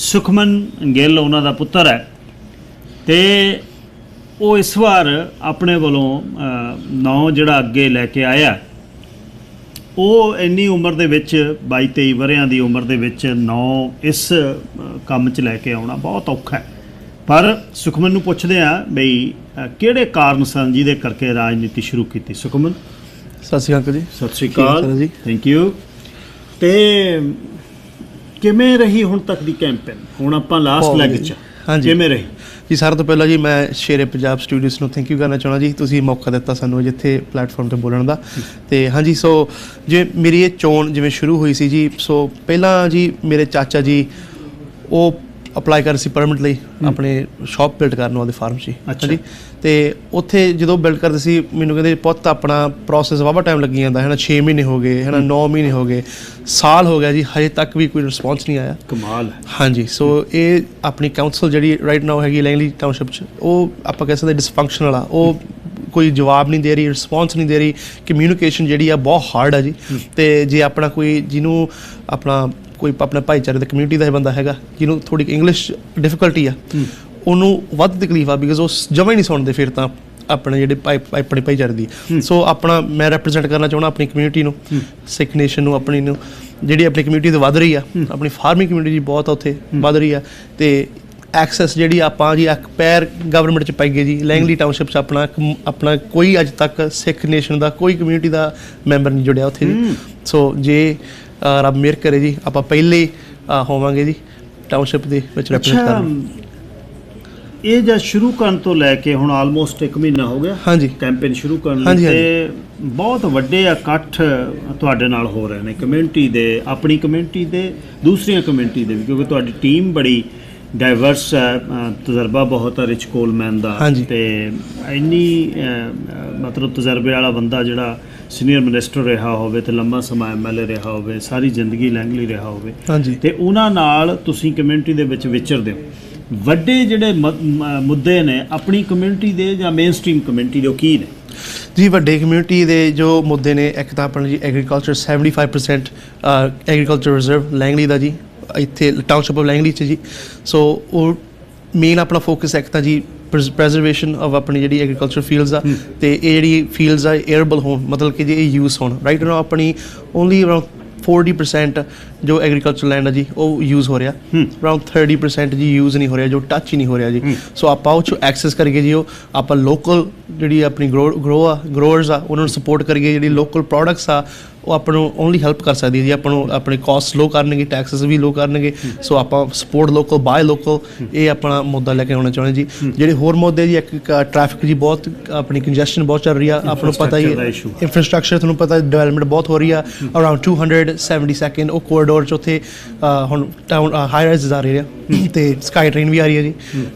ਸੁਖਮਨ ਗਿੱਲ ਉਹਨਾਂ ਦਾ ਪੁੱਤਰ ਹੈ ਅਤੇ ਉਹ ਇਸ ਵਾਰ ਆਪਣੇ ਵੱਲੋਂ ਨਾਂ ਜਿਹੜਾ ਅੱਗੇ ਲੈ ਕੇ ਆਇਆ। ਉਹ ਇੰਨੀ ਉਮਰ ਦੇ ਵਿੱਚ 22-23 ਵਰ੍ਹਿਆਂ ਦੀ ਉਮਰ ਦੇ ਵਿੱਚ ਨਾਂ ਇਸ ਕੰਮ 'ਚ ਲੈ ਕੇ ਆਉਣਾ ਬਹੁਤ ਔਖਾ ਹੈ। ਪਰ ਸੁਖਮਨ ਨੂੰ ਪੁੱਛਦੇ ਆ ਬਈ ਕਿਹੜੇ ਕਾਰਨ ਸਨ ਜਿਹਦੇ ਕਰਕੇ ਰਾਜਨੀਤੀ ਸ਼ੁਰੂ ਕੀਤੀ। ਸੁਖਮਨ, ਸਤਿ ਸ਼੍ਰੀ ਅਕਾਲ ਜੀ। ਸਤਿ ਸ਼੍ਰੀ ਅਕਾਲ ਜੀ। Thank you. ਅਤੇ ਕਿਵੇਂ ਰਹੀ ਹੁਣ ਤੱਕ ਦੀ ਕੈਂਪੇਨ? ਹੁਣ ਆਪਾਂ ਲਾਸਟ ਲੈਗ 'ਚ, ਹਾਂਜੀ, ਕਿਵੇਂ ਰਹੀ ਜੀ? ਸਾਰਿਆਂ ਤੋਂ ਪਹਿਲਾਂ ਜੀ ਮੈਂ ਸ਼ੇਰੇ ਪੰਜਾਬ ਸਟੂਡੀਓਸ ਨੂੰ ਥੈਂਕ ਯੂ ਕਰਨਾ ਚਾਹੁੰਦਾ ਜੀ, ਤੁਸੀਂ ਮੌਕਾ ਦਿੱਤਾ ਸਾਨੂੰ ਜਿੱਥੇ ਪਲੇਟਫਾਰਮ 'ਤੇ ਬੋਲਣ ਦਾ। ਅਤੇ ਹਾਂਜੀ, ਸੋ ਜੇ ਮੇਰੀ ਇਹ ਚੋਣ ਜਿਵੇਂ ਸ਼ੁਰੂ ਹੋਈ ਸੀ ਜੀ, ਸੋ ਪਹਿਲਾਂ ਜੀ ਮੇਰੇ ਚਾਚਾ ਜੀ ਉਹ ਅਪਲਾਈ ਕਰ ਸੀ ਪਰਮਿਟ ਲਈ ਆਪਣੇ ਸ਼ੌਪ ਬਿਲਡ ਕਰਨ ਵਾਲੇ ਫਾਰਮ 'ਚ। ਅੱਛਾ ਜੀ। ਅਤੇ ਉੱਥੇ ਜਦੋਂ ਬਿਲਡ ਕਰਦੇ ਸੀ ਮੈਨੂੰ ਕਹਿੰਦੇ ਪੁੱਤ ਆਪਣਾ ਪ੍ਰੋਸੈਸ ਵਾਹਵਾ ਟਾਈਮ ਲੱਗੀ ਜਾਂਦਾ ਹੈ ਨਾ, 6 ਮਹੀਨੇ ਹੋ ਗਏ ਹੈ ਨਾ, 9 ਮਹੀਨੇ ਹੋ ਗਏ, ਸਾਲ ਹੋ ਗਿਆ ਜੀ, ਹਜੇ ਤੱਕ ਵੀ ਕੋਈ ਰਿਸਪੌਂਸ ਨਹੀਂ ਆਇਆ। ਕਮਾਲ। ਹਾਂਜੀ। ਸੋ ਇਹ ਆਪਣੀ ਕਾਊਂਸਲ ਜਿਹੜੀ ਰਾਈਟ ਨਾਓ ਹੈਗੀ ਲੈਂਗਲੀ ਟਾਊਨਸ਼ਿਪ 'ਚ, ਉਹ ਆਪਾਂ ਕਹਿ ਸਕਦੇ ਡਿਸਫੰਕਸ਼ਨਲ ਆ। ਉਹ ਕੋਈ ਜਵਾਬ ਨਹੀਂ ਦੇ ਰਹੀ, ਰਿਸਪੌਂਸ ਨਹੀਂ ਦੇ ਰਹੀ, ਕਮਿਊਨੀਕੇਸ਼ਨ ਜਿਹੜੀ ਆ ਬਹੁਤ ਹਾਰਡ ਆ ਜੀ। ਅਤੇ ਜੇ ਆਪਣਾ ਕੋਈ ਜਿਹਨੂੰ ਕੋਈ ਆਪਣੇ ਭਾਈਚਾਰੇ ਦਾ ਕਮਿਊਨਿਟੀ ਦਾ ਬੰਦਾ ਹੈਗਾ ਜਿਹਨੂੰ ਥੋੜ੍ਹੀ ਇੰਗਲਿਸ਼ ਡਿਫੀਕਲਟੀ ਆ, ਉਹਨੂੰ ਵੱਧ ਤਕਲੀਫ ਆ, ਬਿਕਾਜ਼ ਉਹ ਜਮਾਂ ਹੀ ਨਹੀਂ ਸੁਣਦੇ ਫਿਰ ਤਾਂ ਆਪਣੇ ਜਿਹੜੇ ਆਪਣੇ ਭਾਈਚਾਰੇ ਦੀ। ਸੋ ਆਪਣਾ ਮੈਂ ਰੈਪਰਜੈਂਟ ਕਰਨਾ ਚਾਹੁੰਦਾ ਆਪਣੀ ਕਮਿਊਨਿਟੀ ਨੂੰ, ਸਿੱਖ ਨੇਸ਼ਨ ਨੂੰ, ਆਪਣੀ ਨੂੰ, ਜਿਹੜੀ ਆਪਣੀ ਕਮਿਊਨਿਟੀ ਤੋਂ ਵੱਧ ਰਹੀ ਆ। ਆਪਣੀ ਫਾਰਮਿੰਗ ਕਮਿਊਨਿਟੀ ਬਹੁਤ ਆ ਉੱਥੇ ਵੱਧ ਰਹੀ ਆ। ਅਤੇ ਐਕਸੈਸ ਜਿਹੜੀ ਆਪਾਂ ਜੀ ਇੱਕ ਪੈਰ ਗਵਰਨਮੈਂਟ 'ਚ ਪਾਈਏ ਜੀ, ਲੈਂਗਲੀ ਟਾਊਨਸ਼ਿਪ 'ਚ ਆਪਣਾ ਕੋਈ ਅੱਜ ਤੱਕ ਸਿੱਖ ਨੇਸ਼ਨ ਦਾ ਕੋਈ ਕਮਿਊਨਿਟੀ ਦਾ ਮੈਂਬਰ ਨਹੀਂ ਜੁੜਿਆ ਉੱਥੇ ਜੀ। ਸੋ ਜੇ ਰੱਬ ਮਿਹਰ ਕਰੇ ਜੀ ਆਪਾਂ ਪਹਿਲੇ ਹੋਵਾਂਗੇ ਜੀ ਟਾਊਨਸ਼ਿਪ ਦੇ ਵਿੱਚ ਰੈਪਰੈਜ਼ੈਂਟ ਕਰਨ। ਇਹ ਜਦ ਸ਼ੁਰੂ ਕਰਨ ਤੋਂ ਲੈ ਕੇ ਹੁਣ ਆਲਮੋਸਟ 1 ਮਹੀਨਾ ਹੋ ਗਿਆ, ਹਾਂਜੀ, ਕੈਂਪੇਨ ਸ਼ੁਰੂ ਕਰਨ ਲਈ, ਤੇ ਬਹੁਤ ਵੱਡੇ ਇਕੱਠ ਤੁਹਾਡੇ ਨਾਲ ਹੋ ਰਹੇ ਨੇ ਕਮਿਊਨਿਟੀ ਦੇ, ਆਪਣੀ ਕਮਿਊਨਿਟੀ ਦੇ, ਦੂਸਰੀਆਂ ਕਮਿਊਨਿਟੀ ਦੇ ਵੀ, ਕਿਉਂਕਿ ਤੁਹਾਡੀ ਟੀਮ ਬੜੀ ਡਾਇਵਰਸ ਹੈ, ਤਜਰਬਾ ਬਹੁਤ ਹੈ ਰਿਚ ਕੋਲਮੈਨ ਦਾ, ਅਤੇ ਇੰਨੀ ਮਤਲਬ ਤਜਰਬੇ ਵਾਲਾ ਬੰਦਾ ਜਿਹੜਾ ਸੀਨੀਅਰ ਮਿਨਿਸਟਰ ਰਿਹਾ ਹੋਵੇ ਅਤੇ ਲੰਬਾ ਸਮਾਂ MLA ਰਿਹਾ ਹੋਵੇ, ਸਾਰੀ ਜ਼ਿੰਦਗੀ ਲੈਂਗਲੀ ਰਿਹਾ ਹੋਵੇ, ਅਤੇ ਉਹਨਾਂ ਨਾਲ ਤੁਸੀਂ ਕਮਿਊਨਿਟੀ ਦੇ ਵਿੱਚ ਵਿਚਰਦੇ ਹੋ। ਵੱਡੇ ਜਿਹੜੇ ਮੁੱਦੇ ਨੇ ਆਪਣੀ ਕਮਿਊਨਿਟੀ ਦੇ ਜਾਂ ਮੇਨ ਸਟਰੀਮ ਕਮਿਊਨਿਟੀ ਦੇ, ਉਹ ਕੀ ਨੇ ਜੀ? ਵੱਡੇ ਕਮਿਊਨਿਟੀ ਦੇ ਜੋ ਮੁੱਦੇ ਨੇ, ਇੱਕ ਤਾਂ ਆਪਣਾ ਜੀ ਐਗਰੀਕਲਚਰ, 75% ਐਗਰੀਕਲਚਰ ਰਿਜ਼ਰਵ ਲੈਂਗਲੀ ਦਾ ਜੀ ਇੱਥੇ ਟਾਊਨਸ਼ਿਪ ਆਫ ਲੈਂਗਲੀ 'ਚ ਜੀ। ਸੋ ਉਹ ਮੇਨ ਆਪਣਾ ਫੋਕਸ ਇੱਕ ਤਾਂ ਜੀ ਪ੍ਰੈਜ਼ਰਵੇਸ਼ਨ ਆਫ ਆਪਣੀ ਜਿਹੜੀ ਐਗਰੀਕਲਚਰ ਫੀਲਡਸ ਆ, ਅਤੇ ਇਹ ਜਿਹੜੀ ਫੀਲਡਸ ਆ ਏਅਰਬਲ ਹੋਣ, ਮਤਲਬ ਕਿ ਜੇ ਇਹ ਯੂਜ਼ ਹੋਣ। ਰਾਈਟ ਨਾਓ ਆਪਣੀ ਓਨਲੀ ਅਰਾਊਂਡ 40% ਜੋ ਐਗਰੀਕਲਚਰ ਲੈਂਡ ਆ ਜੀ ਉਹ ਯੂਜ਼ ਹੋ ਰਿਹਾ, ਅਰਾਊਂਡ 30% ਜੀ ਯੂਜ਼ ਨਹੀਂ ਹੋ ਰਿਹਾ, ਜੋ ਟੱਚ ਹੀ ਨਹੀਂ ਹੋ ਰਿਹਾ ਜੀ। ਸੋ ਆਪਾਂ ਉਹ 'ਚੋਂ ਐਕਸੈਸ ਕਰੀਏ ਜੀ, ਉਹ ਆਪਾਂ ਲੋਕਲ ਜਿਹੜੀ ਆਪਣੀ ਗਰੋਅਰਸ ਆ ਉਹਨਾਂ ਨੂੰ ਸਪੋਰਟ ਕਰੀਏ, ਜਿਹੜੀ ਲੋਕਲ ਪ੍ਰੋਡਕਟਸ ਆ ਉਹ ਆਪਾਂ ਨੂੰ ਓਨਲੀ ਹੈਲਪ ਕਰ ਸਕਦੀ ਹੈ ਜੀ, ਆਪਾਂ ਨੂੰ ਆਪਣੇ ਕਾਸਟ ਲੋ ਕਰਨਗੇ, ਟੈਕਸਸ ਵੀ ਲੋ ਕਰਨਗੇ। ਸੋ ਆਪਾਂ ਸਪੋਰਟ ਲੋਕਲ, ਬਾਏ ਲੋਕਲ, ਇਹ ਆਪਣਾ ਮੁੱਦਾ ਲੈ ਕੇ ਆਉਣਾ ਚਾਹੁੰਦੇ ਜੀ। ਜਿਹੜੇ ਹੋਰ ਮੁੱਦੇ ਜੀ, ਇੱਕ ਟ੍ਰੈਫਿਕ ਜੀ ਬਹੁਤ ਆਪਣੀ ਕੰਜੈਸ਼ਨ ਬਹੁਤ ਚੱਲ ਰਹੀ ਆ, ਆਪਾਂ ਨੂੰ ਪਤਾ ਹੀ ਹੈ, ਇੰਫਰਾਸਟ੍ਰਕਚਰ ਤੁਹਾਨੂੰ ਪਤਾ ਡਿਵੈਲਪਮੈਂਟ ਬਹੁਤ ਹੋ ਰਹੀ ਆ। ਅਰਾਊਂਡ 272 ਉਹ ਕੋਰੀਡੋਰ 'ਚ ਉੱਥੇ ਹੁਣ ਟਾਊਨ ਹਾਈ ਰਾਈਜ਼ਸ ਆ ਰਹੇ ਆ ਅਤੇ ਸਕਾਈ ਟ੍ਰੇਨ ਵੀ ਆ ਰਹੀ ਹੈ ਜੀ।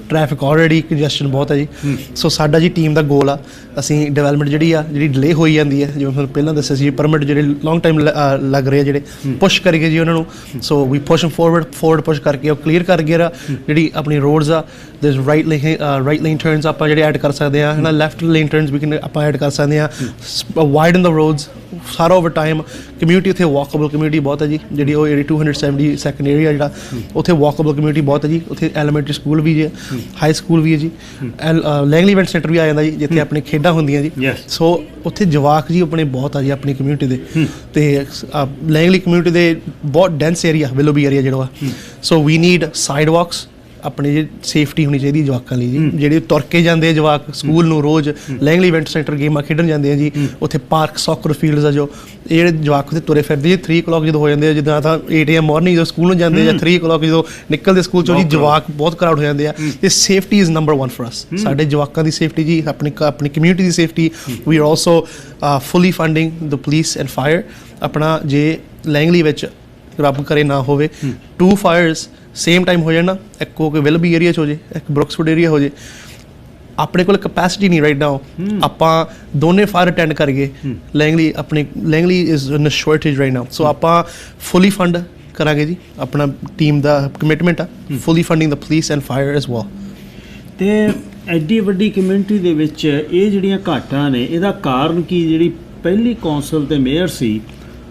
ਟ੍ਰੈਫਿਕ ਆਲਰੇਡੀ ਕੰਜੈਸ਼ਨ ਬਹੁਤ ਹੈ ਜੀ। ਸੋ ਸਾਡਾ ਜੀ ਟੀਮ ਦਾ ਗੋਲ ਆ, ਅਸੀਂ ਡਿਵੈਲਪਮੈਂਟ ਜਿਹੜੀ ਡਿਲੇ ਹੋਈ ਜਾਂਦੀ ਹੈ, ਜਿਵੇਂ ਤੁਹਾਨੂੰ ਪਹਿਲਾਂ ਦੱਸਿਆ ਸੀ, ਪਰਮਿਟ ਜਿਹੜੇ ਲੌਂਗ ਟਾਈਮ ਲੱਗ ਰਹੇ ਆ, ਜਿਹੜੇ ਪੁਸ਼ ਕਰੀਏ ਜੀ ਉਹਨਾਂ ਨੂੰ। ਸੋ ਵੀ ਪੁਸ਼ ਫੋਰਵਰਡ ਪੁਸ਼ ਕਰਕੇ ਉਹ ਕਲੀਅਰ ਕਰ ਗਿਆ। ਜਿਹੜੀ ਆਪਣੀ ਰੋਡਸ ਆ, there's right lane turns ਆਪਾਂ ਜਿਹੜੇ ਐਡ ਕਰ ਸਕਦੇ ਆ, ਹੈ ਨਾ, ਲੈਫਟ ਲੇਨ ਟਰਨਸ ਵੀ ਆਪਾਂ ਐਡ ਕਰ ਸਕਦੇ ਆ, ਵਾਈਡਨ ਦ ਰੋਡਸ, ਸਾਰਾ ਓਵਰ ਟਾਈਮ। ਕਮਿਊਨਿਟੀ ਉੱਥੇ ਵਾਕੇਬਲ ਕਮਿਊਨਿਟੀ ਬਹੁਤ ਹੈ ਜੀ, ਜਿਹੜੀ ਉਹ 272 ਏਰੀਆ ਜਿਹੜਾ ਉੱਥੇ ਵਾਕੇਬਲ ਕਮਿਊਨਿਟੀ ਬਹੁਤ ਹੈ ਜੀ। ਉੱਥੇ ਐਲੀਮੈਂਟਰੀ ਸਕੂਲ ਵੀ ਹੈ, ਹਾਈ ਸਕੂਲ ਵੀ ਹੈ ਜੀ, ਲੈਂਗਲੀ ਇਵੈਂਟ ਸੈਂਟਰ ਵੀ ਆ ਜਾਂਦਾ ਜੀ, ਜਿੱਥੇ ਆਪਣੇ ਖੇਡਾਂ ਹੁੰਦੀਆਂ ਜੀ। ਸੋ ਉੱਥੇ ਜਵਾਕ ਜੀ ਆਪਣੇ ਬਹੁਤ ਆ ਜੀ ਆਪਣੀ ਕਮਿਊਨਿਟੀ ਦੇ, ਅਤੇ ਲੈਂਗਲੀ ਕਮਿਊਨਿਟੀ ਦੇ ਬਹੁਤ ਡੈਂਸ ਏਰੀਆ, ਵਿਲੋਬੀ ਏਰੀਆ ਜਿਹੜਾ ਵਾ। ਸੋ ਵੀ ਨੀਡ ਸਾਈਡ ਵਾਕਸ, ਆਪਣੀ ਜੀ ਸੇਫਟੀ ਹੋਣੀ ਚਾਹੀਦੀ ਜਵਾਕਾਂ ਲਈ ਜੀ। ਜਿਹੜੇ ਤੁਰ ਕੇ ਜਾਂਦੇ ਆ ਜਵਾਕ ਸਕੂਲ ਨੂੰ ਰੋਜ਼, ਲੈਂਗਲੀ ਇਵੈਂਟ ਸੈਂਟਰ ਗੇਮਾਂ ਖੇਡਣ ਜਾਂਦੇ ਆ ਜੀ, ਉੱਥੇ ਪਾਰਕ, ਸੌਕਰ ਫੀਲਡਸ ਆ, ਜੋ ਇਹ ਜਿਹੜੇ ਜਵਾਕ ਉੱਥੇ ਤੁਰੇ ਫਿਰਦੇ ਜੀ। 3 o'clock ਜਦੋਂ ਹੋ ਜਾਂਦੇ ਆ, ਜਿੱਦਾਂ ਤਾਂ 8 AM ਮਾਰਨਿੰਗ ਜਦੋਂ ਸਕੂਲ ਨੂੰ ਜਾਂਦੇ, ਜਾਂ 3 o'clock ਜਦੋਂ ਨਿਕਲਦੇ ਸਕੂਲ 'ਚੋਂ ਜੀ, ਜਵਾਕ ਬਹੁਤ ਕਰਾਊਡ ਹੋ ਜਾਂਦੇ ਆ। ਤੇ safety is number 1 for us. ਸਾਡੇ ਜਵਾਕਾਂ ਦੀ ਸੇਫਟੀ ਜੀ, ਆਪਣੀ ਕਮਿਊਨਿਟੀ ਦੀ safety. We are also fully funding the police and fire. ਆਪਣਾ ਜੇ ਲੈਂਗਲੀ ਵਿੱਚ ਰੱਬ ਕਰੇ ਨਾ ਹੋਵੇ 2 ਫਾਇਰਸ ਸੇਮ ਟਾਈਮ ਹੋ ਜਾਣਾ, ਇੱਕ ਹੋ ਕੇ ਵਿਲਬੀ ਏਰੀਆ 'ਚ ਹੋ ਜੇ, ਇੱਕ ਬਰੁਕਸਵੁੱਡ ਏਰੀਆ ਹੋ ਜੇ, ਆਪਣੇ ਕੋਲ ਕਪੈਸਿਟੀ ਨਹੀਂ ਰਾਈਟ ਨਾਓ ਆਪਾਂ ਦੋਨੇ ਫਾਇਰ ਅਟੈਂਡ ਕਰੀਏ। Langley is in a shortage right now. So ਆਪਾਂ ਫੁੱਲੀ ਫੰਡ ਕਰਾਂਗੇ ਜੀ, ਆਪਣਾ ਟੀਮ ਦਾ ਕਮਿਟਮੈਂਟ ਆ, fully funding the police and fire as well. ਅਤੇ ਐਡੀ ਵੱਡੀ ਕਮਿਊਨਿਟੀ ਦੇ ਵਿੱਚ ਇਹ ਜਿਹੜੀਆਂ ਘਾਟਾਂ ਨੇ, ਇਹਦਾ ਕਾਰਨ ਕੀ? ਜਿਹੜੀ ਪਹਿਲੀ ਕੌਂਸਲ ਅਤੇ ਮੇਅਰ ਸੀ,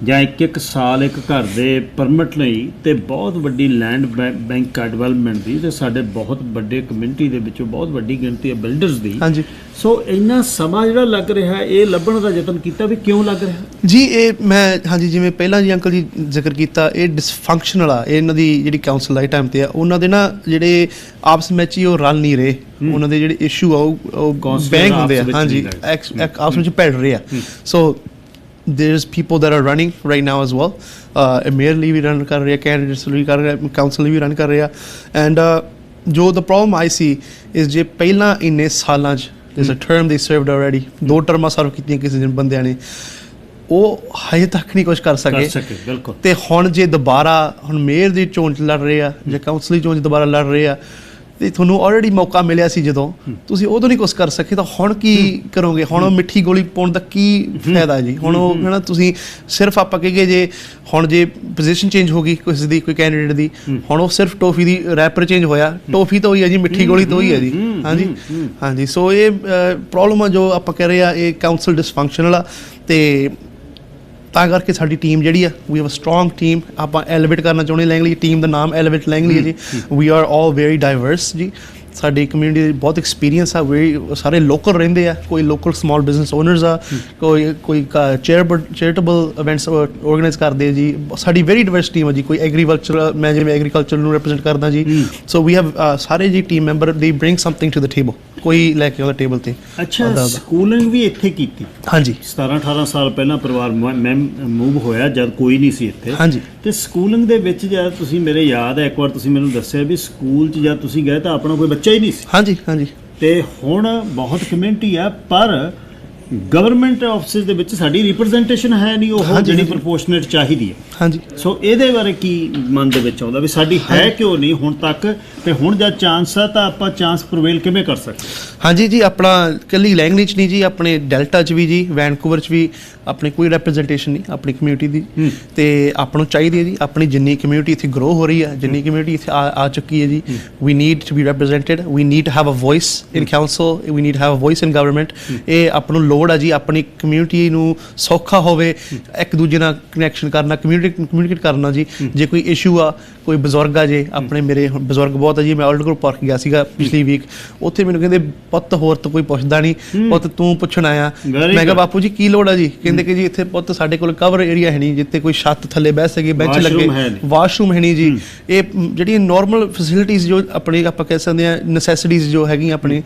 ਜਾਂ ਇੱਕ ਸਾਲ ਇੱਕ ਘਰ ਦੇ ਪਰਮਿਟ ਲਈ, ਅਤੇ ਬਹੁਤ ਵੱਡੀ ਲੈਂਡ ਬੈਂਕ ਆ ਡਿਵੈਲਪਮੈਂਟ ਦੀ, ਅਤੇ ਸਾਡੇ ਬਹੁਤ ਵੱਡੇ ਕਮਿਊਨਿਟੀ ਦੇ ਵਿੱਚੋਂ ਬਹੁਤ ਵੱਡੀ ਗਿਣਤੀ ਹੈ ਬਿਲਡਰਸ ਦੀ। ਹਾਂਜੀ। ਸੋ ਇੰਨਾ ਸਮਾਂ ਜਿਹੜਾ ਲੱਗ ਰਿਹਾ, ਇਹ ਲੱਭਣ ਦਾ ਯਤਨ ਕੀਤਾ ਵੀ ਕਿਉਂ ਲੱਗ ਰਿਹਾ ਜੀ? ਇਹ ਮੈਂ ਹਾਂਜੀ, ਜਿਵੇਂ ਪਹਿਲਾਂ ਜੀ ਅੰਕਲ ਜੀ ਜ਼ਿਕਰ ਕੀਤਾ, ਇਹ ਡਿਸਫੰਕਸ਼ਨਲ ਆ। ਇਹਨਾਂ ਦੀ ਜਿਹੜੀ ਕਾਉਂਸਲ ਲਾਈ ਟਾਈਮ 'ਤੇ ਆ, ਉਹਨਾਂ ਦੇ ਨਾ ਜਿਹੜੇ ਆਪਸ ਵਿੱਚ ਹੀ ਉਹ ਰਲ ਨਹੀਂ ਰਹੇ। ਉਹਨਾਂ ਦੇ ਜਿਹੜੇ ਇਸ਼ੂ ਆ ਉਹ ਬੈਂਕ ਹੁੰਦੇ ਆ, ਹਾਂਜੀ, ਆਪਸ ਵਿੱਚ ਭਿੜ ਰਹੇ ਆ। ਸੋ there's people that are running right now as well, mayor ਲਈ ਵੀ ਰਨ ਕਰ ਰਿਹਾ, ਕੈਂਡੀਡੇਟਸ ਲਈ ਕਰ ਰਿਹਾ, ਕਾਉਂਸਲ ਲਈ ਵੀ ਰਨ ਕਰ ਰਿਹਾ। ਐਂਡ ਜੋ the problem I see is ਜੇ ਪਹਿਲਾਂ ਇੰਨੇ ਸਾਲਾਂ 'ਚ there's a term they served already, 2 ਟਰਮਾਂ ਸਰਵ ਕੀਤੀਆਂ ਕਿਸੇ ਬੰਦਿਆਂ ਨੇ, ਉਹ ਹਜੇ ਤੱਕ ਨਹੀਂ ਕੁਝ ਕਰ ਸਕੇ। ਬਿਲਕੁਲ। ਤੇ ਹੁਣ ਜੇ ਦੁਬਾਰਾ ਹੁਣ ਮੇਅਰ ਦੀ ਚੋਣ 'ਚ ਲੜ ਰਹੇ ਆ, ਜਾਂ ਕਾਉਂਸਲ ਦੀ ਚੋਣ 'ਚ ਦੁਬਾਰਾ ਲੜ ਰਹੇ ਆ, ਤੇ ਤੁਹਾਨੂੰ ਆਲਰੇਡੀ ਮੌਕਾ ਮਿਲਿਆ ਸੀ, ਜਦੋਂ ਤੁਸੀਂ ਉਦੋਂ ਨਹੀਂ ਕੁਛ ਕਰ ਸਕੇ, ਤਾਂ ਹੁਣ ਕੀ ਕਰੋਗੇ? ਹੁਣ ਉਹ ਮਿੱਠੀ ਗੋਲੀ ਪਾਉਣ ਦਾ ਕੀ ਫਾਇਦਾ ਜੀ? ਹੁਣ ਉਹ ਹੈ ਨਾ, ਤੁਸੀਂ ਸਿਰਫ ਆਪਾਂ ਕਹੀਏ ਜੇ ਹੁਣ ਜੇ ਪੋਜੀਸ਼ਨ ਚੇਂਜ ਹੋ ਗਈ ਕਿਸੇ ਦੀ, ਕੋਈ ਕੈਂਡੀਡੇਟ ਦੀ, ਹੁਣ ਉਹ ਸਿਰਫ ਟੋਫੀ ਦੀ ਰੈਪਰ ਚੇਂਜ ਹੋਇਆ, ਟੋਫੀ ਤਾਂ ਉਹੀ ਹੈ ਜੀ, ਮਿੱਠੀ ਗੋਲੀ ਤਾਂ ਉਹੀ ਹੈ ਜੀ। ਹਾਂਜੀ ਹਾਂਜੀ। ਸੋ ਇਹ ਪ੍ਰੋਬਲਮ ਆ ਜੋ ਆਪਾਂ ਕਹਿ ਰਹੇ ਆ, ਇਹ ਕਾਉਂਸਲ ਡਿਸਫੰਕਸ਼ਨਲ ਆ। ਅਤੇ ਤਾਂ ਕਰਕੇ ਸਾਡੀ ਟੀਮ ਜਿਹੜੀ ਆ, we have a strong team. ਆਪਾਂ ਐਲੀਵੇਟ ਕਰਨਾ ਚਾਹੁੰਦੇ ਲੈਂਗਲੀ ਟੀਮ ਦਾ ਨਾਮ, ਐਲੀਵੇਟ ਲੈਂਗਲੀ ਹੈ ਜੀ। We are all very diverse ਜੀ। ਸਾਡੀ ਕਮਿਊਨਿਟੀ ਦੇ ਬਹੁਤ ਐਕਸਪੀਰੀਅੰਸ ਆ, ਸਾਰੇ ਲੋਕਲ ਰਹਿੰਦੇ ਆ, ਕੋਈ ਲੋਕਲ ਸਮਾਲ ਬਿਜ਼ਨਸ ਓਨਰਸ ਆ, ਕੋਈ ਚੈਰੀਟੇਬਲ ਇਵੈਂਟਸ ਆਰਗੇਨਾਈਜ਼ ਕਰਦੇ ਜੀ। ਸਾਡੀ ਵੈਰੀ ਡਿਵਰਸ ਟੀਮ ਆ ਜੀ। ਕੋਈ ਐਗਰੀਕਲਚਰ, ਮੈਂ ਜਿਵੇਂ ਐਗਰੀਕਲਚਰ ਨੂੰ ਰਿਪਰੈਜ਼ੈਂਟ ਕਰਦਾ ਜੀ। ਸੋ ਵੀ ਹੈਵ ਸਾਰੇ ਜੀ team member, they bring something to the table, ਕੋਈ ਲੈ ਕੇ ਆਉਂਦਾ ਟੇਬਲ 'ਤੇ। ਅੱਛਾ, ਸਕੂਲਿੰਗ ਵੀ ਇੱਥੇ ਕੀਤੀ? ਹਾਂਜੀ। 17-18 ਸਾਲ ਪਹਿਲਾਂ ਪਰਿਵਾਰ ਮੂਵ ਹੋਇਆ, ਜਦ ਕੋਈ ਨਹੀਂ ਸੀ ਇੱਥੇ। ਹਾਂਜੀ। ਅਤੇ ਸਕੂਲਿੰਗ ਦੇ ਵਿੱਚ ਜਦ ਤੁਸੀਂ, ਮੇਰੇ ਯਾਦ ਹੈ ਇੱਕ ਵਾਰ ਤੁਸੀਂ ਮੈਨੂੰ ਦੱਸਿਆ ਵੀ ਸਕੂਲ 'ਚ ਜਦ ਤੁਸੀਂ ਗਏ ਤਾਂ ਆਪਣਾ ਕੋਈ ਬੱਚਾ ਹੀ ਨਹੀਂ ਸੀ। ਹਾਂਜੀ ਹਾਂਜੀ। ਅਤੇ ਹੁਣ ਬਹੁਤ ਕਮਿਊਨਿਟੀ ਆ, ਪਰ ਗਵਰਨਮੈਂਟ ਆਫਿਸਿਸ ਦੇ ਵਿੱਚ ਸਾਡੀ ਰਿਪਰੈਜ਼ੈਂਟੇਸ਼ਨ ਹੈ ਨਹੀਂ, ਉਹ ਜਿਹੜੀ ਪ੍ਰਪੋਰਸ਼ਨੇਟ ਚਾਹੀਦੀ ਹੈ। ਹਾਂਜੀ। ਸੋ ਇਹਦੇ ਬਾਰੇ ਕੀ ਮਨ ਦੇ ਵਿੱਚ ਆਉਂਦਾ ਵੀ ਸਾਡੀ ਹੈ ਕਿਉਂ ਨਹੀਂ ਹੁਣ ਤੱਕ, ਤੇ ਹੁਣ ਜਦ ਚਾਂਸ ਆ ਤਾਂ ਆਪਾਂ ਚਾਂਸ ਪ੍ਰਵੇਲ ਕਿਵੇਂ ਕਰ ਸਕਦੇ? ਹਾਂਜੀ ਜੀ, ਆਪਣਾ ਇਕੱਲੀ ਲੈਂਗਵੇਜ 'ਚ ਨਹੀਂ ਜੀ, ਆਪਣੇ ਡੈਲਟਾ 'ਚ ਵੀ ਜੀ, ਵੈਨਕੂਵਰ 'ਚ ਵੀ ਆਪਣੀ ਕੋਈ ਰਿਪਰੈਜ਼ੈਂਟੇਸ਼ਨ ਨਹੀਂ ਆਪਣੀ ਕਮਿਊਨਿਟੀ ਦੀ। ਅਤੇ ਆਪਾਂ ਨੂੰ ਚਾਹੀਦੀ ਹੈ ਜੀ, ਆਪਣੀ ਜਿੰਨੀ ਕਮਿਊਨਿਟੀ ਇੱਥੇ ਗਰੋ ਹੋ ਰਹੀ ਹੈ, ਜਿੰਨੀ ਕਮਿਊਨਿਟੀ ਇੱਥੇ ਆ ਚੁੱਕੀ ਹੈ ਜੀ, we need to be represented, we need to have a voice in council, we need to have a voice in government. ਇਹ ਆਪਾਂ ਨੂੰ ਲੋੜ ਆ ਜੀ ਆਪਣੀ ਕਮਿਊਨਿਟੀ ਨੂੰ ਸੌਖਾ ਹੋਵੇ, ਇੱਕ ਦੂਜੇ ਨਾਲ ਕਨੈਕਸ਼ਨ ਕਰਨਾ, ਕਮਿਊਨੀਕੇਟ ਕਰਨਾ ਜੀ। ਜੇ ਕੋਈ ਇਸ਼ੂ ਆ, ਕੋਈ ਬਜ਼ੁਰਗ ਆ ਜੇ ਆਪਣੇ, ਮੇਰੇ ਬਜ਼ੁਰਗ ਬਹੁਤ ਆ ਜੀ। ਮੈਂ ਆਲਰੇਡੀ ਪਾਰਕ ਗਿਆ ਸੀਗਾ ਪਿਛਲੀ ਵੀਕ, ਉੱਥੇ ਮੈਨੂੰ ਕਹਿੰਦੇ ਪੁੱਤ ਹੋਰ ਤਾਂ ਕੋਈ ਪੁੱਛਦਾ ਨਹੀਂ, ਪੁੱਤ ਤੂੰ ਪੁੱਛਣ ਆਇਆ। ਮੈਂ ਕਿਹਾ ਬਾਪੂ ਜੀ ਕੀ ਲੋੜ ਆ ਜੀ? ਕਹਿੰਦੇ ਕਿ ਜੀ ਇੱਥੇ ਪੁੱਤ ਸਾਡੇ ਕੋਲ ਕਵਰ ਏਰੀਆ ਹੈ ਨਹੀਂ ਜਿੱਥੇ ਕੋਈ ਛੱਤ ਥੱਲੇ ਬਹਿ ਸਕੇ, ਬੈਂਚ ਲੱਗੇ, ਵਾਸ਼ਰੂਮ ਹੈ ਨਹੀਂ ਜੀ। ਇਹ ਜਿਹੜੀਆਂ ਨਾਰਮਲ ਫੈਸਿਲਿਟੀਜ਼ ਜੋ ਆਪਣੀ ਆਪਾਂ ਕਹਿ ਸਕਦੇ ਹਾਂ ਨੈਸੈਸਿਟੀਜ਼ ਜੋ ਹੈਗੀਆਂ ਆਪਣੀ,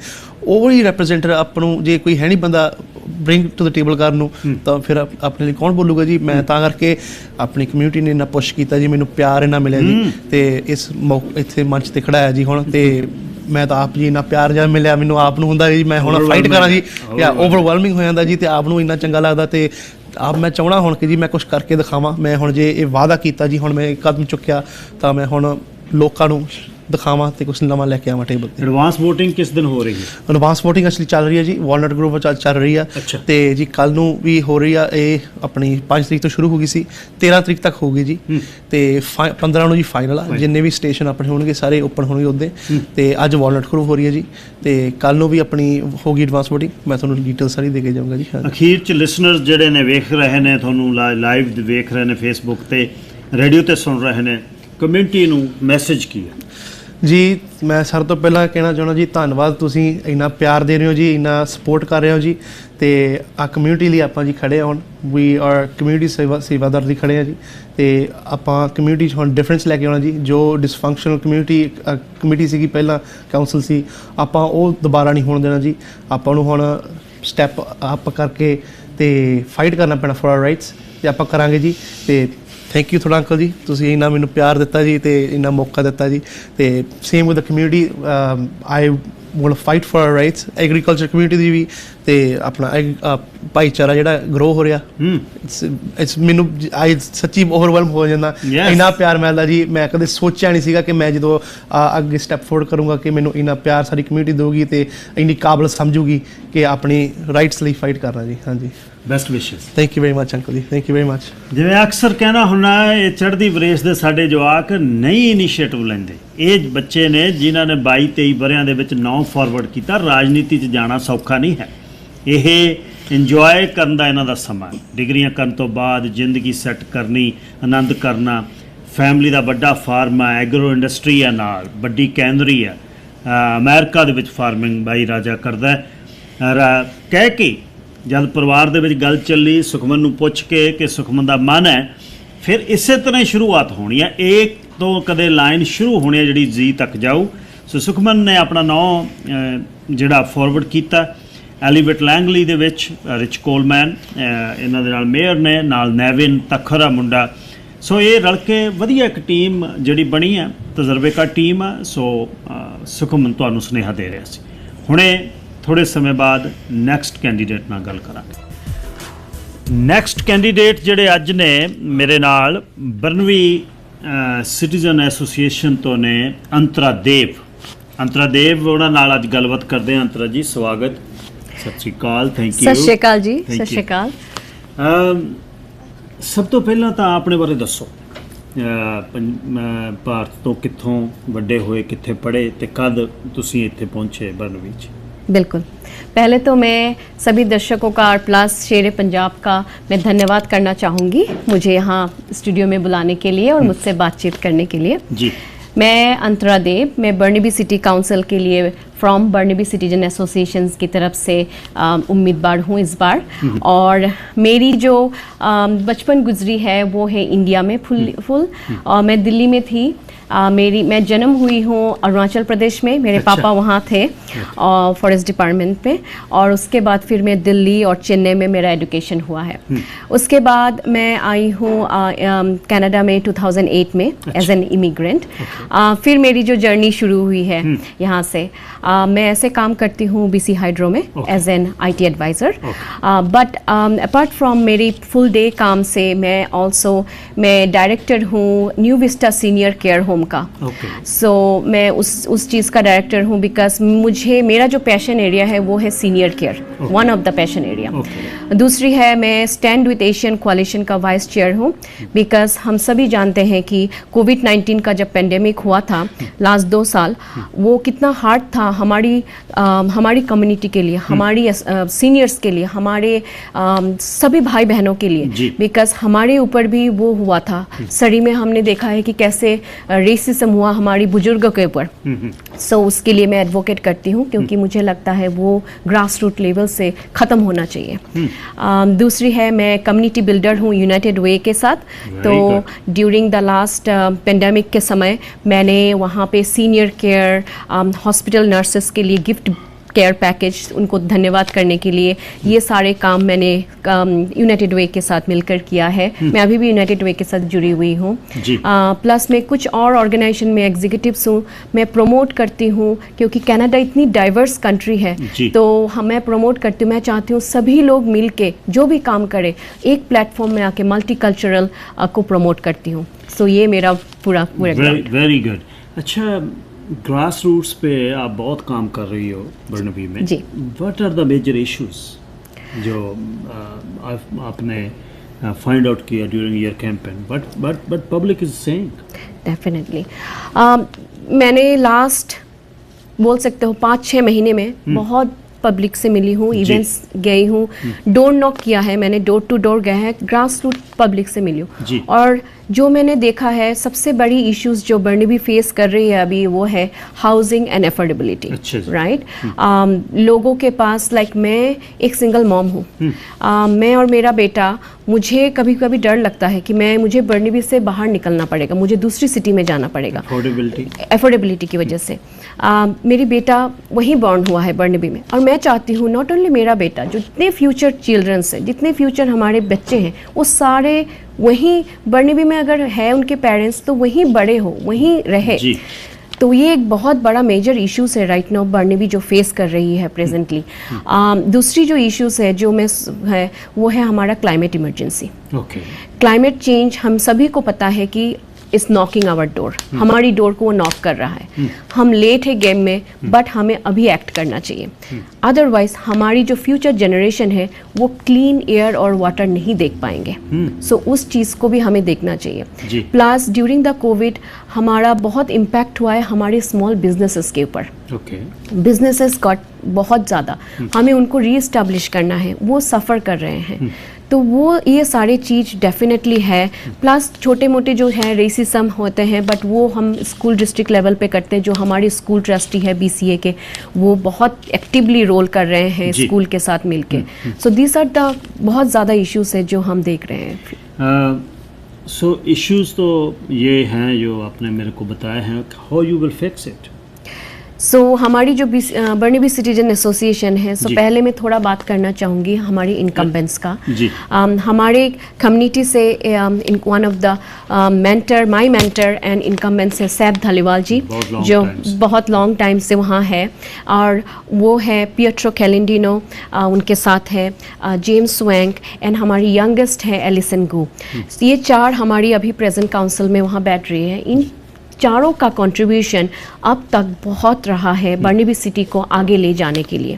ਉਹ ਹੀ ਰੈਪਰੈਜ਼ੈਂਟ ਆਪਾਂ ਨੂੰ, ਜੇ ਕੋਈ ਹੈ ਨਹੀਂ ਬੰਦਾ ਬ੍ਰਿੰਗ ਟੂ ਦ ਟੇਬਲ ਕਰਨ ਨੂੰ, ਤਾਂ ਫਿਰ ਆਪਣੇ ਲਈ ਕੌਣ ਬੋਲੂਗਾ ਜੀ। ਮੈਂ ਤਾਂ ਕਰਕੇ ਆਪਣੀ ਕਮਿਊਨਿਟੀ ਨੇ ਇੰਨਾ ਪੁਸ਼ ਕੀਤਾ ਜੀ, ਮੈਨੂੰ ਪਿਆਰ ਇੰਨਾ ਮਿਲਿਆ ਜੀ, ਤੇ ਇਸ ਇੱਥੇ ਮੰਚ ਤੇ ਖੜਾਇਆ ਜੀ ਹੁਣ। ਤੇ ਮੈਂ ਤਾਂ ਆਪ ਜੀ ਇੰਨਾ ਪਿਆਰ ਜਿਹਾ ਮਿਲਿਆ ਮੈਨੂੰ ਆਪ ਨੂੰ ਹੁੰਦਾ ਜੀ ਮੈਂ ਹੁਣ ਫਾਈਟ ਕਰਾਂ ਜੀ, ਜਾਂ ਓਵਰਵੈਲਮਿੰਗ ਹੋ ਜਾਂਦਾ ਜੀ, ਤੇ ਆਪ ਨੂੰ ਇੰਨਾ ਚੰਗਾ ਲੱਗਦਾ। ਤੇ ਆਪ ਮੈਂ ਚਾਹਣਾ ਹੁਣ ਕਿ ਜੀ ਮੈਂ ਕੁਛ ਕਰਕੇ ਦਿਖਾਵਾਂ। ਮੈਂ ਹੁਣ ਜੇ ਇਹ ਵਾਅਦਾ ਕੀਤਾ ਜੀ, ਹੁਣ ਮੈਂ ਕਦਮ ਚੁੱਕਿਆ, ਤਾਂ ਮੈਂ ਹੁਣ ਲੋਕਾਂ ਨੂੰ ਦਿਖਾਵਾਂ ਤੇ ਕੁਛ ਨਵਾਂ ਲੈ ਕੇ ਆਵਾਂ ਟੇਬਲ ਤੇ। ਐਡਵਾਂਸ VOTING ਕਿਸ ਦਿਨ ਹੋ ਰਹੀ ਹੈ? ਐਡਵਾਂਸ VOTING ਅਸਲੀ ਚੱਲ ਰਹੀ ਹੈ ਜੀ, ਵਾਲਨਟ ਗਰੁੱਪ ਵਿੱਚ ਚੱਲ ਰਹੀ ਆ, ਤੇ ਜੀ ਕੱਲ ਨੂੰ ਵੀ ਹੋ ਰਹੀ ਆ। ਇਹ ਆਪਣੀ 5 ਤਰੀਕ ਤੋਂ ਸ਼ੁਰੂ ਹੋ ਗਈ ਸੀ, 13 ਤਰੀਕ ਤੱਕ ਹੋਊਗੀ ਜੀ, ਤੇ 15 ਨੂੰ ਜੀ ਫਾਈਨਲ ਆ। ਜਿੰਨੇ ਵੀ ਸਟੇਸ਼ਨ ਆਪਣੇ ਹੋਣਗੇ ਸਾਰੇ ਓਪਨ ਹੋਣਗੇ ਉਹਦੇ, ਤੇ ਅੱਜ ਵਾਲਨਟ ਗਰੁੱਪ ਹੋ ਰਹੀ ਹੈ ਜੀ, ਤੇ ਕੱਲ ਨੂੰ ਵੀ ਆਪਣੀ ਹੋਗੀ ਐਡਵਾਂਸ VOTING। ਮੈਂ ਤੁਹਾਨੂੰ ਡਿਟੇਲ ਸਾਰੀ ਦੇ ਕੇ ਜਾਊਂਗਾ ਜੀ। ਅਖੀਰ 'ਚ ਲਿਸਨਰਸ ਜਿਹੜੇ ਨੇ ਵੇਖ ਰਹੇ ਨੇ ਤੁਹਾਨੂੰ, ਲਾਈਵ ਵੇਖ ਰਹੇ ਨੇ ਫੇਸਬੁੱਕ ਤੇ, ਰੇਡੀਓ ਤੇ ਸੁਣ ਰਹੇ ਨੇ, ਕਮਿਊਨਿਟੀ ਨੂੰ ਮੈਸੇਜ ਕੀ ਹੈ ਜੀ? ਮੈਂ ਸਾਰਿਆਂ ਤੋਂ ਪਹਿਲਾਂ ਕਹਿਣਾ ਚਾਹੁੰਦਾ ਜੀ ਧੰਨਵਾਦ, ਤੁਸੀਂ ਇੰਨਾ ਪਿਆਰ ਦੇ ਰਹੇ ਹੋ ਜੀ, ਇੰਨਾ ਸਪੋਰਟ ਕਰ ਰਹੇ ਹੋ ਜੀ, ਤੇ ਆ ਕਮਿਊਨਿਟੀ ਲਈ ਆਪਾਂ ਜੀ ਖੜੇ ਹੁਣ, ਵੀ ਆਰ ਕਮਿਊਨਿਟੀ ਸੇਵਾਦਾਰ ਲਈ ਖੜੇ ਆ ਜੀ। ਤੇ ਆਪਾਂ ਕਮਿਊਨਿਟੀ 'ਚ ਹੁਣ ਡਿਫਰੈਂਸ ਲੈ ਕੇ ਆਉਣਾ ਜੀ। ਜੋ ਡਿਸਫੰਕਸ਼ਨਲ ਕਮੇਟੀ ਸੀਗੀ ਪਹਿਲਾਂ, ਕਾਉਂਸਲ ਸੀ, ਆਪਾਂ ਉਹ ਦੁਬਾਰਾ ਨਹੀਂ ਹੋਣ ਦੇਣਾ ਜੀ। ਆਪਾਂ ਨੂੰ ਹੁਣ ਸਟੈਪ ਅਪ ਕਰਕੇ ਤੇ ਫਾਈਟ ਕਰਨਾ ਪੈਣਾ ਫॉर ਆਰ ਰਾਈਟਸ, ਤੇ ਆਪਾਂ ਕਰਾਂਗੇ ਜੀ। ਤੇ ਥੈਂਕ ਯੂ ਤੁਹਾਡਾ ਅੰਕਲ ਜੀ, ਤੁਸੀਂ ਇੰਨਾ ਮੈਨੂੰ ਪਿਆਰ ਦਿੱਤਾ ਜੀ, ਤੇ ਇੰਨਾ ਮੌਕਾ ਦਿੱਤਾ ਜੀ। ਤੇ same with the community, I want to fight for our rights. Agriculture community ਦੀ ਵੀ, ਤੇ ਆਪਣਾ ਭਾਈਚਾਰਾ ਜਿਹੜਾ ਗਰੋ ਹੋ ਰਿਹਾ, ਇਟਸ ਮੈਨੂੰ ਸੱਚੀ ਓਵਰਵੈਲਮ ਹੋ ਜਾਂਦਾ, ਇੰਨਾ ਪਿਆਰ ਮਿਲਦਾ ਜੀ। ਮੈਂ ਕਦੇ ਸੋਚਿਆ ਨਹੀਂ ਸੀਗਾ ਕਿ ਮੈਂ ਜਦੋਂ ਅੱਗੇ ਸਟੈਪ ਫੋਰਵਰਡ ਕਰੂੰਗਾ ਕਿ ਮੈਨੂੰ ਇੰਨਾ ਪਿਆਰ ਸਾਰੀ ਕਮਿਊਨਿਟੀ ਦੇਊਗੀ, ਤੇ ਇੰਨੀ ਕਾਬਲ ਸਮਝੂਗੀ ਕਿ ਆਪਣੀ ਰਾਈਟਸ ਲਈ ਫਾਈਟ ਕਰਨਾ ਜੀ। ਹਾਂਜੀ, ਬੈਸਟ ਵਿਸ਼ੇਸ। Thank you very much uncle ਜੀ, ਥੈਂਕ ਯੂ ਵੈਰੀ ਮਚ। ਜਿਵੇਂ ਅਕਸਰ ਕਹਿਣਾ ਹੁੰਦਾ, ਇਹ ਚੜ੍ਹਦੀ ਵਰੇਸ ਦੇ ਸਾਡੇ ਜਵਾਕ ਨਹੀਂ ਇਨੀਸ਼ੀਏਟਿਵ ਲੈਂਦੇ। ਇਹ ਬੱਚੇ ਨੇ ਜਿਨ੍ਹਾਂ ਨੇ 22-23 ਵਰਿਆਂ ਦੇ ਵਿੱਚ ਨਾਮ ਫਾਰਵਰਡ ਕੀਤਾ। ਰਾਜਨੀਤੀ 'ਚ ਜਾਣਾ ਸੌਖਾ ਨਹੀਂ ਹੈ, ਇਹ ਇੰਜੋਏ ਕਰਨ ਦਾ ਇਹਨਾਂ ਦਾ ਸਮਾਂ। ਡਿਗਰੀਆਂ ਕਰਨ ਤੋਂ ਬਾਅਦ ਜ਼ਿੰਦਗੀ ਸੈੱਟ ਕਰਨੀ, ਆਨੰਦ ਕਰਨਾ, ਫੈਮਿਲੀ ਦਾ ਵੱਡਾ ਫਾਰਮ ਹੈ, ਐਗਰੋ ਇੰਡਸਟਰੀ ਹੈ, ਨਾਲ ਵੱਡੀ ਕੈਨਰੀ ਹੈ, ਅਮਰੀਕਾ ਦੇ ਵਿੱਚ ਫਾਰਮਿੰਗ ਬਾਈ ਰਾਜਾ ਕਰਦਾ। ਕਹਿ ਕੇ ਜਦ ਪਰਿਵਾਰ ਦੇ ਵਿੱਚ ਗੱਲ ਚੱਲੀ, ਸੁਖਮਨ ਨੂੰ ਪੁੱਛ ਕੇ ਕਿ ਸੁਖਮਨ ਦਾ ਮਨ ਹੈ, ਫਿਰ ਇਸੇ ਤਰ੍ਹਾਂ ਹੀ ਸ਼ੁਰੂਆਤ ਹੋਣੀ ਹੈ। ਇੱਕ ਤੋਂ ਕਦੇ ਲਾਈਨ ਸ਼ੁਰੂ ਹੋਣੀ ਹੈ ਜਿਹੜੀ ਜੀ ਤੱਕ ਜਾਊ। ਸੋ ਸੁਖਮਨ ਨੇ ਆਪਣਾ ਨਾਂ ਜਿਹੜਾ ਫਾਰਵਰਡ ਕੀਤਾ ਐਲੀਵੇਟ ਲੈਂਗਲੀ ਦੇ ਵਿੱਚ, ਰਿਚ ਕੋਲਮੈਨ ਇਹਨਾਂ ਦੇ ਨਾਲ ਮੇਅਰ ਨੇ, ਨਾਲ ਨੈਵਿਨ ਤਖਰ ਆ ਮੁੰਡਾ। ਸੋ ਇਹ ਰਲ ਕੇ ਵਧੀਆ ਇੱਕ ਟੀਮ ਜਿਹੜੀ ਬਣੀ ਹੈ, ਤਜਰਬੇਕਾਰ ਟੀਮ ਆ। ਸੋ ਸੁਖਮਨ ਤੁਹਾਨੂੰ ਸੁਨੇਹਾ ਦੇ ਰਿਹਾ ਸੀ। ਹੁਣੇ ਥੋੜ੍ਹੇ ਸਮੇਂ ਬਾਅਦ ਨੈਕਸਟ ਕੈਂਡੀਡੇਟ ਨਾਲ ਗੱਲ ਕਰਾਂਗੇ। ਨੈਕਸਟ ਕੈਂਡੀਡੇਟ ਜਿਹੜੇ ਅੱਜ ਨੇ ਮੇਰੇ ਨਾਲ, ਬਰਨਵੀ ਸਿਟੀਜ਼ਨ ਐਸੋਸੀਏਸ਼ਨ ਤੋਂ ਨੇ ਅੰਤਰਾ ਦੇਵ। ਉਹਨਾਂ ਨਾਲ ਅੱਜ ਗੱਲਬਾਤ ਕਰਦੇ ਹਾਂ। ਅੰਤਰਾ ਜੀ ਸਵਾਗਤ, ਸਤਿ ਸ਼੍ਰੀ ਅਕਾਲ। Thank you. ਸਤਿ ਸ਼੍ਰੀ ਅਕਾਲ ਜੀ। ਸਤਿ ਸ਼੍ਰੀ ਅਕਾਲ। ਸਭ ਤੋਂ ਪਹਿਲਾਂ ਤਾਂ ਆਪਣੇ ਬਾਰੇ ਦੱਸੋ, ਭਾਰਤ ਤੋਂ ਕਿੱਥੋਂ ਵੱਡੇ ਹੋਏ, ਕਿੱਥੇ पढ़े, ਤੇ कद ਤੁਸੀਂ ਇੱਥੇ ਪਹੁੰਚੇ बर्नवी? बिल्कुल, पहले तो मैं सभी दर्शकों का और प्लस शेर पंजाब का मैं धन्यवाद करना चाहूँगी मुझे यहाँ स्टूडियो में बुलाने के लिए और मुझसे बातचीत करने के लिए जी। मैं अंतरा देव, मैं बर्नवी सिटी काउंसिल के लिए फ्रॉम बर्नवी सिटीजन एसोसिएशंस की तरफ से उम्मीदवार हूँ इस बार। और मेरी जो बचपन गुजरी है वो है इंडिया में फुल और मैं दिल्ली में थी। मैं जन्म हुई हूँ अरुणाचल प्रदेश में, मेरे पापा वहाँ थे फॉरेस्ट डिपार्टमेंट में, और उसके बाद फिर मैं दिल्ली और चेन्नई में मेरा एजुकेशन हुआ है। उसके बाद मैं आई हूँ कनाडा में 2008 में एज एन इमिग्रेंट। फिर मेरी जो जर्नी शुरू हुई है यहाँ से, मैं ऐसे काम करती हूँ BC हाइड्रो में as an IT adviser. But apart from मेरी फुल डे काम से मैं डायरेक्टर हूँ new vista senior care home home का। Okay. सो मैं उस चीज़ का डायरेक्टर हूँ, बिकॉज मेरा जो पैशन एरिया है वो है senior care, one of the passion area. दूसरी है मैं स्टैंड विद एशियन कोalition का वाइस चेयर हूँ, बिकॉज हम सभी जानते हैं कि कोविड-19 का जब पेंडेमिक हुआ था लास्ट 2 साल, वो कितना हार्ड था हमारी कम्युनिटी के लिए, हमारी सीनियर्स के लिए, हमारे सभी भाई बहनों के लिए, बिकॉज हमारे ऊपर भी वो हुआ था। सरी में हमने देखा है कि कैसे रेसिज्म हुआ हमारी बुजुर्गों के ऊपर। सो उसके लिए मैं एडवोकेट करती हूँ, क्योंकि मुझे लगता है वो ग्रास रूट लेवल से ख़त्म होना चाहिए। दूसरी है मैं कम्युनिटी बिल्डर हूँ यूनाइटेड वे के साथ। तो ड्यूरिंग द लास्ट पेंडेमिक के समय मैंने वहाँ पे सीनियर केयर हॉस्पिटल नर्सेस के लिए गिफ्ट केयर पैकेज, उनको धन्यवाद करने के लिए ये सारे काम मैंने यूनाइटेड वे के साथ मिलकर किया है। मैं अभी भी यूनाइटेड वे के साथ जुड़ी हुई हूँ। प्लस मैं कुछ और ऑर्गेनाइजेशन में एग्जीक्यूटिव्स हूँ, मैं प्रमोट करती हूँ, क्योंकि कनाडा इतनी डाइवर्स कंट्री है, तो मैं प्रमोट करती हूँ। मैं चाहती हूँ सभी लोग मिल के जो भी काम करें एक प्लेटफॉर्म में आके मल्टीकल्चरल को प्रमोट करती हूँ। सो ये मेरा पूरा वेरी गुड। अच्छा, ग्रास रूट्स पे आप बहुत काम कर रही हो बर्नबी में जी। What are the major issues जो आपने फाइंड आउट किया during your campaign, but public is saying? Definitely मैंने लास्ट बोल सकते हो 5-6 महीने में बहुत पब्लिक से मिली हूँ, इवेंट्स गई हूँ, डोर नॉक किया है मैंने, डोर टू डोर गया है, ग्रास रूट पब्लिक से मिली हूँ। और जो मैंने देखा है सबसे बड़ी इश्यूज जो बर्नबी फेस कर रही है अभी वो है हाउसिंग एंड एफोर्डेबिलिटी, राइट। लोगों के पास, लाइक मैं एक सिंगल मॉम हूँ, मैं और मेरा बेटा, मुझे कभी कभी डर लगता है कि मुझे बर्नबी से बाहर निकलना पड़ेगा, मुझे दूसरी सिटी में जाना पड़ेगा एफोर्डेबिलिटी की वजह से। मेरी बेटा वहीं बॉर्न हुआ है बर्नबी में, और मैं चाहती हूँ नॉट ओनली मेरा बेटा, जो जितने फ्यूचर चिल्ड्रंस हैं, जितने फ्यूचर हमारे बच्चे हैं, वो सारे वहीं बर्नबी में अगर है उनके पेरेंट्स तो वहीं बड़े हो, वहीं रहे। तो ये एक बहुत बड़ा मेजर इश्यूज है राइट नाउ बर्नबी जो फेस कर रही है प्रेजेंटली। दूसरी जो इश्यूज है जो है वो है हमारा क्लाइमेट इमरजेंसी। क्लाइमेट चेंज हम सभी को पता है कि इज नॉकिंग आवर डोर, हमारी डोर को वो नॉक कर रहा है। हम लेट है गेम में, बट हमें अभी एक्ट करना चाहिए, अदरवाइज हमारी जो फ्यूचर जनरेशन है वो क्लीन एयर और वाटर नहीं देख पाएंगे। सो उस चीज़ को भी हमें देखना चाहिए। प्लस ड्यूरिंग द कोविड हमारा बहुत इम्पैक्ट हुआ है हमारे स्मॉल बिजनेसेस के ऊपर। बिजनेसेस गॉट बहुत ज़्यादा, हमें उनको रीएस्टैब्लिश करना है, वो सफ़र कर रहे हैं। तो वो ये सारे चीज़ डेफिनेटली है। प्लस छोटे मोटे जो हैं रेसिज्म होते हैं, बट वो हम स्कूल डिस्ट्रिक्ट लेवल पे करते हैं। जो हमारे स्कूल ट्रस्टी है BCA के, वो बहुत एक्टिवली रोल कर रहे हैं स्कूल के साथ मिलके। सो दीज आर द बहुत ज़्यादा इश्यूज है जो हम देख रहे हैं। सो इश्यूज तो ये हैं जो आपने मेरे को बताया है, how you will fix it? So हमारी जो बर्नबी सिटीजन एसोसिएशन है, पहले मैं थोड़ा बात करना चाहूँगी हमारी इनकम्बेंट्स का। हमारे कम्युनिटी से one of the my mentor and incumbents है सैब धालीवाल जी, जो बहुत लॉन्ग टाइम से वहाँ है, और वो है पिएट्रो कैलेंडिनो, उनके साथ है जेम्स वैंग, एंड हमारी यंगेस्ट है एलिसन गू। ये 4 हमारी अभी प्रेजेंट काउंसिल में वहाँ बैठ रही है। इन चारों का कंट्रीब्यूशन अब तक बहुत रहा है बर्नबी सिटी को आगे ले जाने के लिए।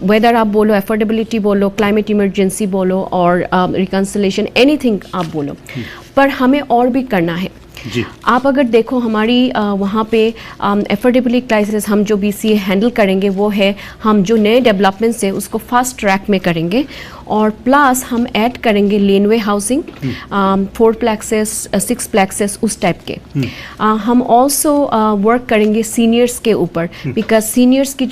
वेदर आप बोलो, एफोर्डेबिलिटी बोलो, क्लाइमेट इमरजेंसी बोलो, और रिकंसिलेशन, एनीथिंग आप बोलो, पर हमें और भी करना है। आप अगर देखो हमारी वहाँ पे एफोर्डेबिलिटी क्राइसिस हम जो BCA हैंडल करेंगे वो है, हम जो नए डेवलपमेंट्स है उसको फास्ट ट्रैक में करेंगे, और प्लस हम ऐड करेंगे लेनवे हाउसिंग, 4 प्लेक्सेस 6 प्लेक्सेस उस टाइप के। हम ऑल्सो वर्क करेंगे सीनियर्स के ऊपर, बिकॉज सीनियर्स की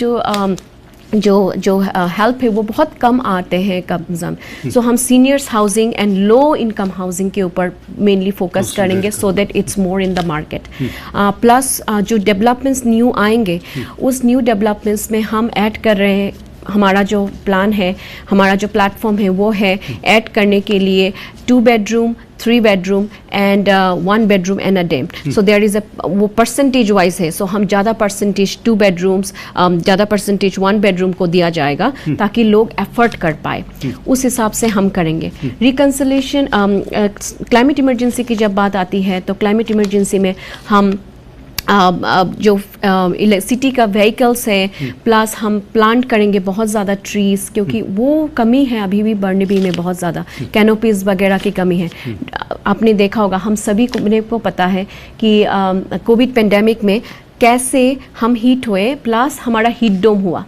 जो हेल्प है वो बहुत कम आते हैं कम। सो हम seniors housing and low income housing के ऊपर मेनली फोकस करेंगे, so that it's more in the market. Plus जो डेवलपमेंट्स न्यू आएंगे, उस न्यू डेवलपमेंट्स में हम ऐड कर रहे हैं हमारा जो प्लान है, हमारा जो प्लेटफॉर्म है वो है ऐड करने के लिए 2 bedroom, 3 bedroom and 1 bedroom and a den. So there is a वो परसेंटेज वाइज है, सो हम ज़्यादा परसेंटेज 2 bedrooms, ज़्यादा परसेंटेज 1 bedroom को दिया जाएगा ताकि लोग एफर्ट कर पाए, उस हिसाब से हम करेंगे। रिकन्सिलेशन, क्लाइमेट इमरजेंसी की जब बात आती है तो क्लाइमेट इमरजेंसी में हम जो सिटी का व्हीकल्स है, प्लस हम प्लांट करेंगे बहुत ज़्यादा ट्रीज़, क्योंकि वो कमी है अभी भी बर्नबी में, बहुत ज़्यादा कैनोपीज़ वगैरह की कमी है। आपने देखा होगा, हम सभी को पता है कि कोविड पेंडेमिक में कैसे हम हीट हुए, प्लस हमारा हीट डोम हुआ।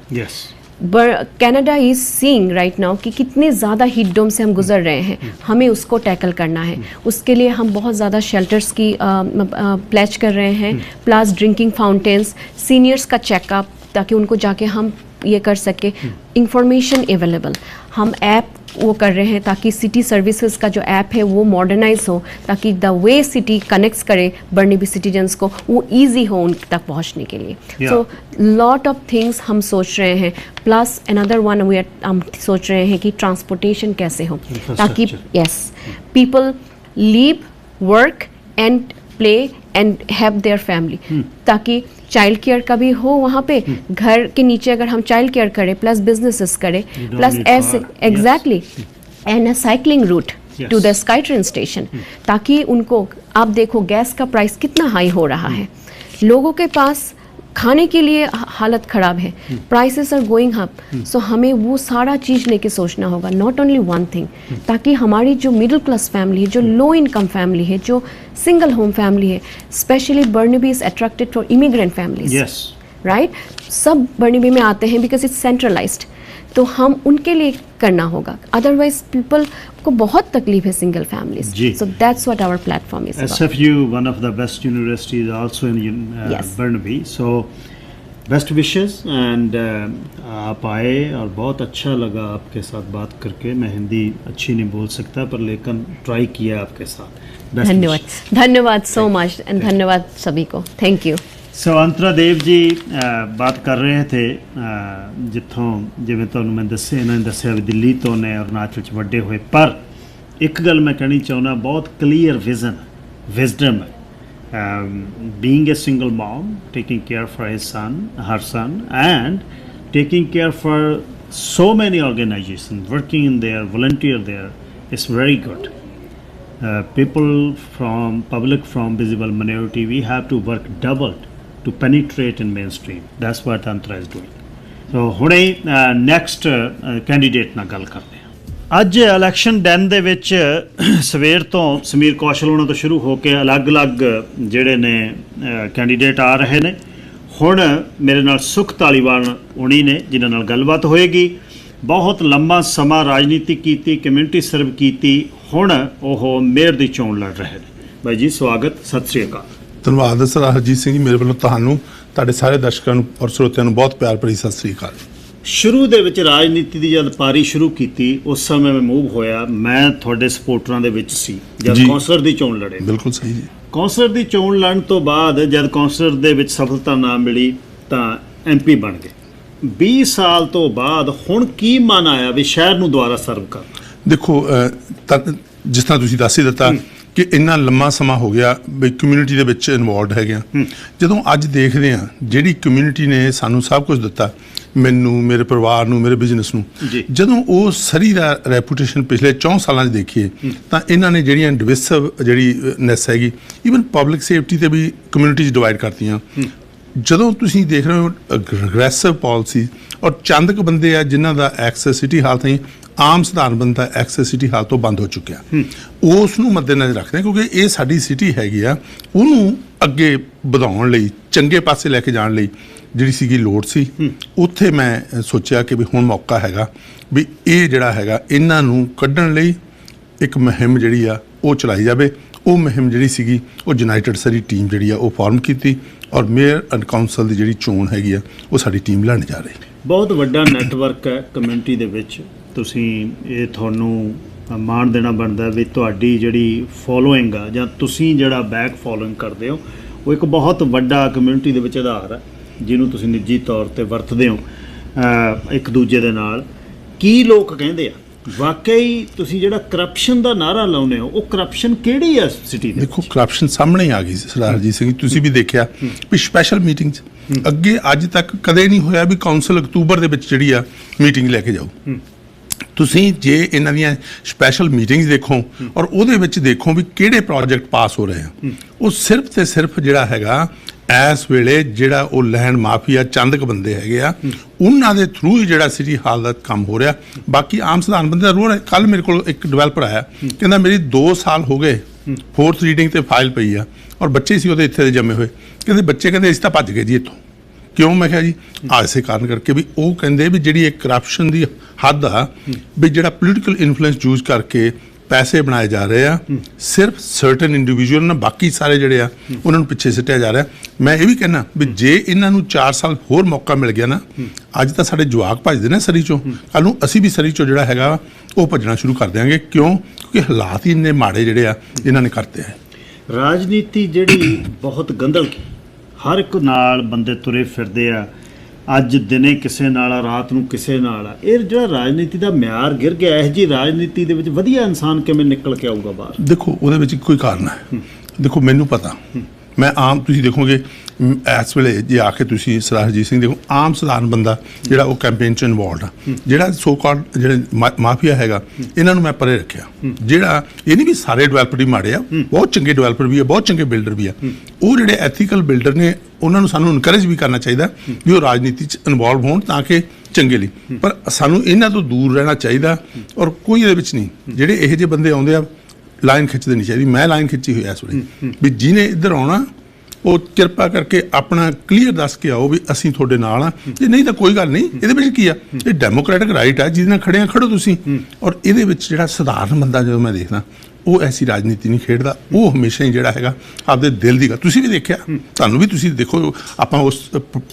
Canada is seeing right now कि कितने ज़्यादा हीट डोम से हम गुजर रहे हैं, हमें उसको टैकल करना है। उसके लिए हम बहुत ज़्यादा शेल्टर्स की प्लेज कर रहे हैं, प्लस ड्रिंकिंग फाउंटेन्स, सीनियर्स का चेकअप, ताकि उनको जाके हम ये कर सके। इंफॉर्मेशन अवेलेबल, हम ऐप वो कर रहे हैं ताकि सिटी सर्विसेज का जो ऐप है वो मॉडर्नाइज हो, ताकि द वे सिटी कनेक्ट्स करे बर्नबी सिटीजन्स को, वो इजी हो उन तक पहुंचने के लिए। सो लॉट ऑफ थिंग्स हम सोच रहे हैं, प्लस अनदर वन हम सोच रहे हैं कि ट्रांसपोर्टेशन कैसे हो, ताकि yes people leave, work and play and have their family, ताकि चाइल्ड केयर का भी हो वहाँ पे, घर के नीचे अगर हम चाइल्ड केयर करें प्लस बिजनेसेस करें, प्लस ऐसे exactly and a cycling route to the sky train station, ताकि उनको, आप देखो गैस का प्राइस कितना हाई हो रहा है, लोगों के पास खाने के लिए हालत ख़राब है, प्राइसेस आर गोइंग अप। सो हमें वो सारा चीज़ लेके सोचना होगा, नॉट ओनली वन थिंग, ताकि हमारी जो मिडिल क्लास फैमिली है, जो लो इनकम फैमिली है, जो सिंगल होम फैमिली है, specially Burnaby is attracted for immigrant families, right, सब बर्नबी में आते हैं बिकॉज इट्स सेंट्रलाइज्ड, तो हम उनके लिए करना होगा, अदरवाइज पीपल को बहुत तकलीफ है, single families. So that's what our platform is. SFU, one of the best universities also in Burnaby, so best wishes and आप आए और बहुत अच्छा लगा आपके साथ बात करके। मैं हिंदी अच्छी नहीं बोल सकता पर लेकिन ट्राई किया आपके साथ। धन्यवाद, धन्यवाद सो मच एंड धन्यवाद सभी को, थैंक यू। सो अंतरा देव जी बात कर रहे थे जितों जिमें तुहानूं मैं दस्सिया, इन्होंने दस्सिया भी दिल्ली तो ने अरुणाचल च वड्डे होए, पर एक गल मैं कहनी चाहुंदा, बहुत clear wisdom being a single mom, taking care for her son and taking care for so many organizations, working in there, volunteer there, is very good. People from public, from visible minority, we have to work double to penetrate in mainstream. That's what Antra is doing. So ਹੁਣੇ next candidate ਨਾਲ ਗੱਲ ਕਰਦੇ ਹਾਂ। ਅੱਜ ਇਲੈਕਸ਼ਨ ਦਿਨ ਦੇ ਵਿੱਚ ਸਵੇਰ ਤੋਂ ਸਮੀਰ ਕੌਸ਼ਲ ਉਹਨਾਂ ਤੋਂ ਸ਼ੁਰੂ ਹੋ ਕੇ ਅਲੱਗ-ਅਲੱਗ ਜਿਹੜੇ ਨੇ ਕੈਂਡੀਡੇਟ ਆ ਰਹੇ ਨੇ। ਹੁਣ ਮੇਰੇ ਨਾਲ ਸੁਖ ਧਾਲੀਵਾਲ ਉਣੀ ਨੇ ਜਿਨ੍ਹਾਂ ਨਾਲ ਗੱਲਬਾਤ ਹੋਏਗੀ। ਬਹੁਤ ਲੰਮਾ ਸਮਾਂ ਰਾਜਨੀਤੀ ਕੀਤੀ, ਕਮਿਊਨਿਟੀ ਸਰਵ ਕੀਤੀ, ਹੁਣ ਉਹ ਮੇਅਰ ਦੀ ਚੋਣ ਲੜ ਰਹੇ ਨੇ। ਬਾਈ ਜੀ ਸਵਾਗਤ, ਸਤਿ ਸ੍ਰੀ ਅਕਾਲ। ਧੰਨਵਾਦ ਸਰ ਹਰਜੀਤ ਸਿੰਘ ਜੀ, ਮੇਰੇ ਵੱਲੋਂ ਤੁਹਾਨੂੰ, ਤੁਹਾਡੇ ਸਾਰੇ ਦਰਸ਼ਕਾਂ ਨੂੰ ਔਰ ਸਰੋਤਿਆਂ ਨੂੰ ਬਹੁਤ ਪਿਆਰ ਭਰੀ ਸਤਿ ਸ੍ਰੀ ਅਕਾਲ। ਸ਼ੁਰੂ ਦੇ ਵਿੱਚ ਰਾਜਨੀਤੀ ਦੀ ਜਦ ਪਾਰੀ ਸ਼ੁਰੂ ਕੀਤੀ ਉਸ ਸਮੇਂ ਮੈਂ ਮੂਵ ਹੋਇਆ, ਮੈਂ ਤੁਹਾਡੇ ਸਪੋਰਟਰਾਂ ਦੇ ਵਿੱਚ ਸੀ ਜਦ ਕੌਂਸਲਰ ਦੀ ਚੋਣ ਲੜੇ। ਬਿਲਕੁਲ ਸਹੀ ਜੀ। ਕੌਂਸਲਰ ਦੀ ਚੋਣ ਲੜਨ ਤੋਂ ਬਾਅਦ ਜਦ ਕੌਂਸਲਰ ਦੇ ਵਿੱਚ ਸਫਲਤਾ ਨਾ ਮਿਲੀ ਤਾਂ MP ਬਣ ਗਏ। 20 ਸਾਲ ਤੋਂ ਬਾਅਦ ਹੁਣ ਕੀ ਮਨ ਆਇਆ ਵੀ ਸ਼ਹਿਰ ਨੂੰ ਦੁਬਾਰਾ ਸਰਵ ਕਰਨਾ? ਦੇਖੋ ਜਿਸ ਤਰ੍ਹਾਂ ਤੁਸੀਂ ਦੱਸ ਹੀ ਦਿੱਤਾ ਕਿ ਇੰਨਾ ਲੰਮਾ ਸਮਾਂ ਹੋ ਗਿਆ ਵੀ ਕਮਿਊਨਿਟੀ ਦੇ ਵਿੱਚ ਇਨਵੋਲਵਡ ਹੈਗੇ ਆ। ਜਦੋਂ ਅੱਜ ਦੇਖਦੇ ਹਾਂ ਜਿਹੜੀ ਕਮਿਊਨਿਟੀ ਨੇ ਸਾਨੂੰ ਸਭ ਕੁਝ ਦਿੱਤਾ, ਮੈਨੂੰ, ਮੇਰੇ ਪਰਿਵਾਰ ਨੂੰ, ਮੇਰੇ ਬਿਜ਼ਨਸ ਨੂੰ, ਜਦੋਂ ਉਹ ਸਰੀ ਦਾ ਰੈਪੂਟੇਸ਼ਨ ਪਿਛਲੇ 4 ਸਾਲਾਂ 'ਚ ਦੇਖੀਏ ਤਾਂ ਇਹਨਾਂ ਨੇ ਜਿਹੜੀਆਂ ਡਿਵਿਸਿਵ ਜਿਹੜੀ ਨੈਸ ਹੈਗੀ, ਈਵਨ ਪਬਲਿਕ ਸੇਫਟੀ 'ਤੇ ਵੀ ਕਮਿਊਨਿਟੀਜ਼ ਡਿਵਾਈਡ ਕਰਤੀਆਂ। ਜਦੋਂ ਤੁਸੀਂ ਦੇਖ ਰਹੇ ਹੋ ਅਗਰੈਸਿਵ ਪਾਲਿਸੀ ਔਰ ਚੰਦ ਕੁ ਬੰਦੇ ਆ ਜਿਨ੍ਹਾਂ ਦਾ ਐਕਸੈਸ ਸਿਟੀ ਹਾਲ ਤਾਈਂ ਆਮ ਸਧਾਰਨ ਬੰਦਾ ਐਕਸੈਸ ਸਿਟੀ ਹਾਲ ਤੋਂ ਬੰਦ ਹੋ ਚੁੱਕਿਆ, ਉਸ ਨੂੰ ਮੱਦੇਨਜ਼ਰ ਰੱਖਦੇ ਕਿਉਂਕਿ ਇਹ ਸਾਡੀ ਸਿਟੀ ਹੈਗੀ ਆ, ਉਹਨੂੰ ਅੱਗੇ ਵਧਾਉਣ ਲਈ, ਚੰਗੇ ਪਾਸੇ ਲੈ ਕੇ ਜਾਣ ਲਈ ਜਿਹੜੀ ਸੀਗੀ ਲੋੜ ਸੀ। ਉੱਥੇ ਮੈਂ ਸੋਚਿਆ ਕਿ ਵੀ ਹੁਣ ਮੌਕਾ ਹੈਗਾ ਵੀ ਇਹ ਜਿਹੜਾ ਹੈਗਾ ਇਹਨਾਂ ਨੂੰ ਕੱਢਣ ਲਈ ਇੱਕ ਮੁਹਿੰਮ ਜਿਹੜੀ ਆ ਉਹ ਚਲਾਈ ਜਾਵੇ। ਉਹ ਮੁਹਿੰਮ ਜਿਹੜੀ ਸੀਗੀ ਉਹ ਯੂਨਾਈਟਿਡ ਸਰੀ ਟੀਮ ਜਿਹੜੀ ਆ ਉਹ ਫਾਰਮ ਕੀਤੀ ਔਰ ਮੇਅਰ ਐਂਡ ਕਾਉਂਸਲ ਦੀ ਜਿਹੜੀ ਚੋਣ ਹੈਗੀ ਆ ਉਹ ਸਾਡੀ ਟੀਮ ਲੜਨ ਜਾ ਰਹੀ। ਬਹੁਤ ਵੱਡਾ ਨੈਟਵਰਕ ਹੈ ਕਮਿਊਨਿਟੀ ਦੇ ਵਿੱਚ, ਤੁਸੀਂ ਇਹ ਤੁਹਾਨੂੰ ਮਾਣ ਦੇਣਾ ਬਣਦਾ ਵੀ ਤੁਹਾਡੀ ਜਿਹੜੀ ਫੋਲੋਇੰਗ ਆ ਜਾਂ ਤੁਸੀਂ ਜਿਹੜਾ ਬੈਕ ਫੋਲੋਇੰਗ ਕਰਦੇ ਹੋ ਉਹ ਇੱਕ ਬਹੁਤ ਵੱਡਾ ਕਮਿਊਨਿਟੀ ਦੇ ਵਿੱਚ ਆਧਾਰ ਹੈ ਜਿਹਨੂੰ ਤੁਸੀਂ ਨਿੱਜੀ ਤੌਰ 'ਤੇ ਵਰਤਦੇ ਹੋ। ਇੱਕ ਦੂਜੇ ਦੇ ਨਾਲ, ਕੀ ਲੋਕ ਕਹਿੰਦੇ ਆ ਵਾਕਈ ਤੁਸੀਂ ਜਿਹੜਾ ਕਰਪਸ਼ਨ ਦਾ ਨਾਅਰਾ ਲਾਉਂਦੇ ਹੋ, ਉਹ ਕਰਪਸ਼ਨ ਕਿਹੜੀ ਆ ਸਿਟੀ ਦੇ? ਦੇਖੋ ਕਰਪਸ਼ਨ ਸਾਹਮਣੇ ਆ ਗਈ ਸਰਦਾਰ ਹਰਜੀਤ ਸਿੰਘ, ਤੁਸੀਂ ਵੀ ਦੇਖਿਆ ਵੀ ਸਪੈਸ਼ਲ ਮੀਟਿੰਗ 'ਚ ਅੱਗੇ ਅੱਜ ਤੱਕ ਕਦੇ ਨਹੀਂ ਹੋਇਆ ਵੀ ਕੌਂਸਲ ਅਕਤੂਬਰ ਦੇ ਵਿੱਚ ਜਿਹੜੀ ਆ ਮੀਟਿੰਗ ਲੈ ਕੇ ਜਾਓ। ਤੁਸੀਂ ਜੇ ਇਹਨਾਂ ਦੀਆਂ ਸਪੈਸ਼ਲ ਮੀਟਿੰਗਸ ਦੇਖੋ ਔਰ ਉਹਦੇ ਵਿੱਚ ਦੇਖੋ ਵੀ ਕਿਹੜੇ ਪ੍ਰੋਜੈਕਟ ਪਾਸ ਹੋ ਰਹੇ ਆ, ਉਹ ਸਿਰਫ ਤੇ ਸਿਰਫ ਜਿਹੜਾ ਹੈਗਾ ਇਸ ਵੇਲੇ ਜਿਹੜਾ ਉਹ ਲੈਂਡ ਮਾਫੀਆ ਚੰਦ ਕੁ ਬੰਦੇ ਹੈਗੇ ਆ, ਉਹਨਾਂ ਦੇ ਥਰੂ ਹੀ ਜਿਹੜਾ ਸਿਟੀ ਹਾਲ ਦਾ ਕੰਮ ਹੋ ਰਿਹਾ। ਬਾਕੀ ਆਮ ਸਧਾਰਨ ਬੰਦੇ ਦਾ ਰੋਲ ਹੈ। ਕੱਲ ਮੇਰੇ ਕੋਲ ਇੱਕ ਡਿਵੈਲਪਰ ਆਇਆ, ਕਹਿੰਦਾ ਮੇਰੀ 2 ਸਾਲ ਹੋ ਗਏ 4th ਰੀਡਿੰਗ ਤੇ ਫਾਈਲ ਪਈ ਆ, ਔਰ ਬੱਚੇ ਸੀ ਉਹਦੇ ਇੱਥੇ ਦੇ ਜੰਮੇ ਹੋਏ। ਕਹਿੰਦੇ ਬੱਚੇ ਕਹਿੰਦੇ ਅਸੀਂ ਤਾਂ ਭੱਜ ਗਏ ਜੀ ਇੱਥੋਂ। ਕਿਉਂ? ਮੈਂ ਕਿਹਾ ਜੀ ਇਸੇ ਕਾਰਨ ਕਰਕੇ ਵੀ ਉਹ ਕਹਿੰਦੇ ਵੀ ਜਿਹੜੀ ਇਹ ਕਰਪਸ਼ਨ ਦੀ ਹੱਦ ਆ, ਵੀ ਜਿਹੜਾ ਪੋਲੀਟੀਕਲ ਇਨਫਲੂਐਂਸ ਯੂਜ਼ ਕਰਕੇ ਪੈਸੇ ਬਣਾਏ ਜਾ ਰਹੇ ਆ ਸਿਰਫ ਸਰਟਨ ਇੰਡੀਵਿਜੂਅਲ ਨਾਲ, ਬਾਕੀ ਸਾਰੇ ਜਿਹੜੇ ਆ ਉਹਨਾਂ ਨੂੰ ਪਿੱਛੇ ਸਿੱਟਿਆ ਜਾ ਰਿਹਾ। ਮੈਂ ਇਹ ਵੀ ਕਹਿਣਾ ਵੀ ਜੇ ਇਹਨਾਂ ਨੂੰ 4 ਸਾਲ ਹੋਰ ਮੌਕਾ ਮਿਲ ਗਿਆ ਨਾ, ਅੱਜ ਤਾਂ ਸਾਡੇ ਜਵਾਕ ਭੱਜਦੇ ਨੇ ਸਰੀ ਚੋਂ, ਕੱਲ ਨੂੰ ਅਸੀਂ ਵੀ ਸਰੀ ਚੋਂ ਜਿਹੜਾ ਹੈਗਾ ਉਹ ਭੱਜਣਾ ਸ਼ੁਰੂ ਕਰ ਦਿਆਂਗੇ। ਕਿਉਂ? ਕਿਉਂਕਿ ਹਾਲਾਤ ਹੀ ਇੰਨੇ ਮਾੜੇ ਜਿਹੜੇ ਆ ਇਹਨਾਂ ਨੇ ਕਰਤੇ ਆ। ਰਾਜਨੀਤੀ ਜਿਹੜੀ ਬਹੁਤ ਗੰਦਲ, ਹਰ ਇੱਕ ਨਾਲ ਬੰਦੇ ਤੁਰੇ ਫਿਰਦੇ ਆ, ਅੱਜ ਦਿਨੇ ਕਿਸੇ ਨਾਲ ਆ, ਰਾਤ ਨੂੰ ਕਿਸੇ ਨਾਲ ਆ। ਇਹ ਜਿਹੜਾ ਰਾਜਨੀਤੀ ਦਾ ਮਿਆਰ ਗਿਰ ਗਿਆ, ਇਹੋ ਜਿਹੀ ਰਾਜਨੀਤੀ ਦੇ ਵਿੱਚ ਵਧੀਆ ਇਨਸਾਨ ਕਿਵੇਂ ਨਿਕਲ ਕੇ ਆਊਗਾ ਬਾਹਰ? ਦੇਖੋ ਉਹਦੇ ਵਿੱਚ ਇੱਕੋ ਹੀ ਕਾਰਨ ਹੈ। ਦੇਖੋ ਮੈਨੂੰ ਪਤਾ, ਮੈਂ ਆਮ, ਤੁਸੀਂ ਦੇਖੋਗੇ ਇਸ ਵੇਲੇ ਜੇ ਆ ਕੇ ਤੁਸੀਂ ਸਰਦਾਰ ਹਰਜੀਤ ਸਿੰਘ ਦੇਖੋ, ਆਮ ਸਧਾਰਨ ਬੰਦਾ ਜਿਹੜਾ ਉਹ ਕੈਂਪੇਨ 'ਚ ਇਨਵੋਲਡ ਆ, ਜਿਹੜਾ ਸੋ ਕਾਲਡ ਜਿਹੜੇ ਮਾਫੀਆ ਹੈਗਾ ਇਹਨਾਂ ਨੂੰ ਮੈਂ ਪਰੇ ਰੱਖਿਆ। ਜਿਹੜਾ ਇਹ ਨਹੀਂ ਵੀ ਸਾਰੇ ਡਿਵੈਲਪਰ ਹੀ ਮਾੜੇ ਆ, ਬਹੁਤ ਚੰਗੇ ਡਿਵੈਲਪਰ ਵੀ ਆ, ਬਹੁਤ ਚੰਗੇ ਬਿਲਡਰ ਵੀ ਆ। ਉਹ ਜਿਹੜੇ ਐਥੀਕਲ ਬਿਲਡਰ ਨੇ ਉਹਨਾਂ ਨੂੰ ਸਾਨੂੰ ਇਨਕਰੇਜ ਵੀ ਕਰਨਾ ਚਾਹੀਦਾ ਵੀ ਉਹ ਰਾਜਨੀਤੀ 'ਚ ਇਨਵੋਲਵ ਹੋਣ ਤਾਂ ਕਿ ਚੰਗੇ ਲਈ, ਪਰ ਸਾਨੂੰ ਇਹਨਾਂ ਤੋਂ ਦੂਰ ਰਹਿਣਾ ਚਾਹੀਦਾ। ਔਰ ਕੋਈ ਇਹਦੇ ਵਿੱਚ ਨਹੀਂ, ਜਿਹੜੇ ਇਹੋ ਜਿਹੇ ਬੰਦੇ ਆਉਂਦੇ ਆ ਲਾਈਨ ਖਿੱਚਦੇ ਨਹੀਂ ਚਾਹੀਦੀ। ਮੈਂ ਲਾਈਨ ਖਿੱਚੀ ਹੋਈ ਇਸ ਵੇਲੇ ਵੀ ਜਿਹਨੇ ਇੱਧਰ ਆਉਣਾ ਉਹ ਕਿਰਪਾ ਕਰਕੇ ਆਪਣਾ ਕਲੀਅਰ ਦੱਸ ਕੇ ਆਓ ਵੀ ਅਸੀਂ ਤੁਹਾਡੇ ਨਾਲ ਆ, ਜੇ ਨਹੀਂ ਤਾਂ ਕੋਈ ਗੱਲ ਨਹੀਂ। ਇਹਦੇ ਵਿੱਚ ਕੀ ਆ, ਇਹ ਡੈਮੋਕ੍ਰੈਟਿਕ ਰਾਈਟ ਆ, ਜਿਹਦੇ ਨਾਲ ਖੜਿਆ ਖੜੋ ਤੁਸੀਂ। ਔਰ ਇਹਦੇ ਵਿੱਚ ਜਿਹੜਾ ਸਧਾਰਨ ਬੰਦਾ ਜਦੋਂ ਮੈਂ ਦੇਖਦਾ ਉਹ ਐਸੀ ਰਾਜਨੀਤੀ ਨਹੀਂ ਖੇਡਦਾ, ਉਹ ਹਮੇਸ਼ਾ ਹੀ ਜਿਹੜਾ ਹੈਗਾ ਆਪਦੇ ਦਿਲ ਦੀ ਗੱਲ। ਤੁਸੀਂ ਵੀ ਦੇਖਿਆ, ਤੁਹਾਨੂੰ ਵੀ ਤੁਸੀਂ ਦੇਖੋ, ਆਪਾਂ ਉਸ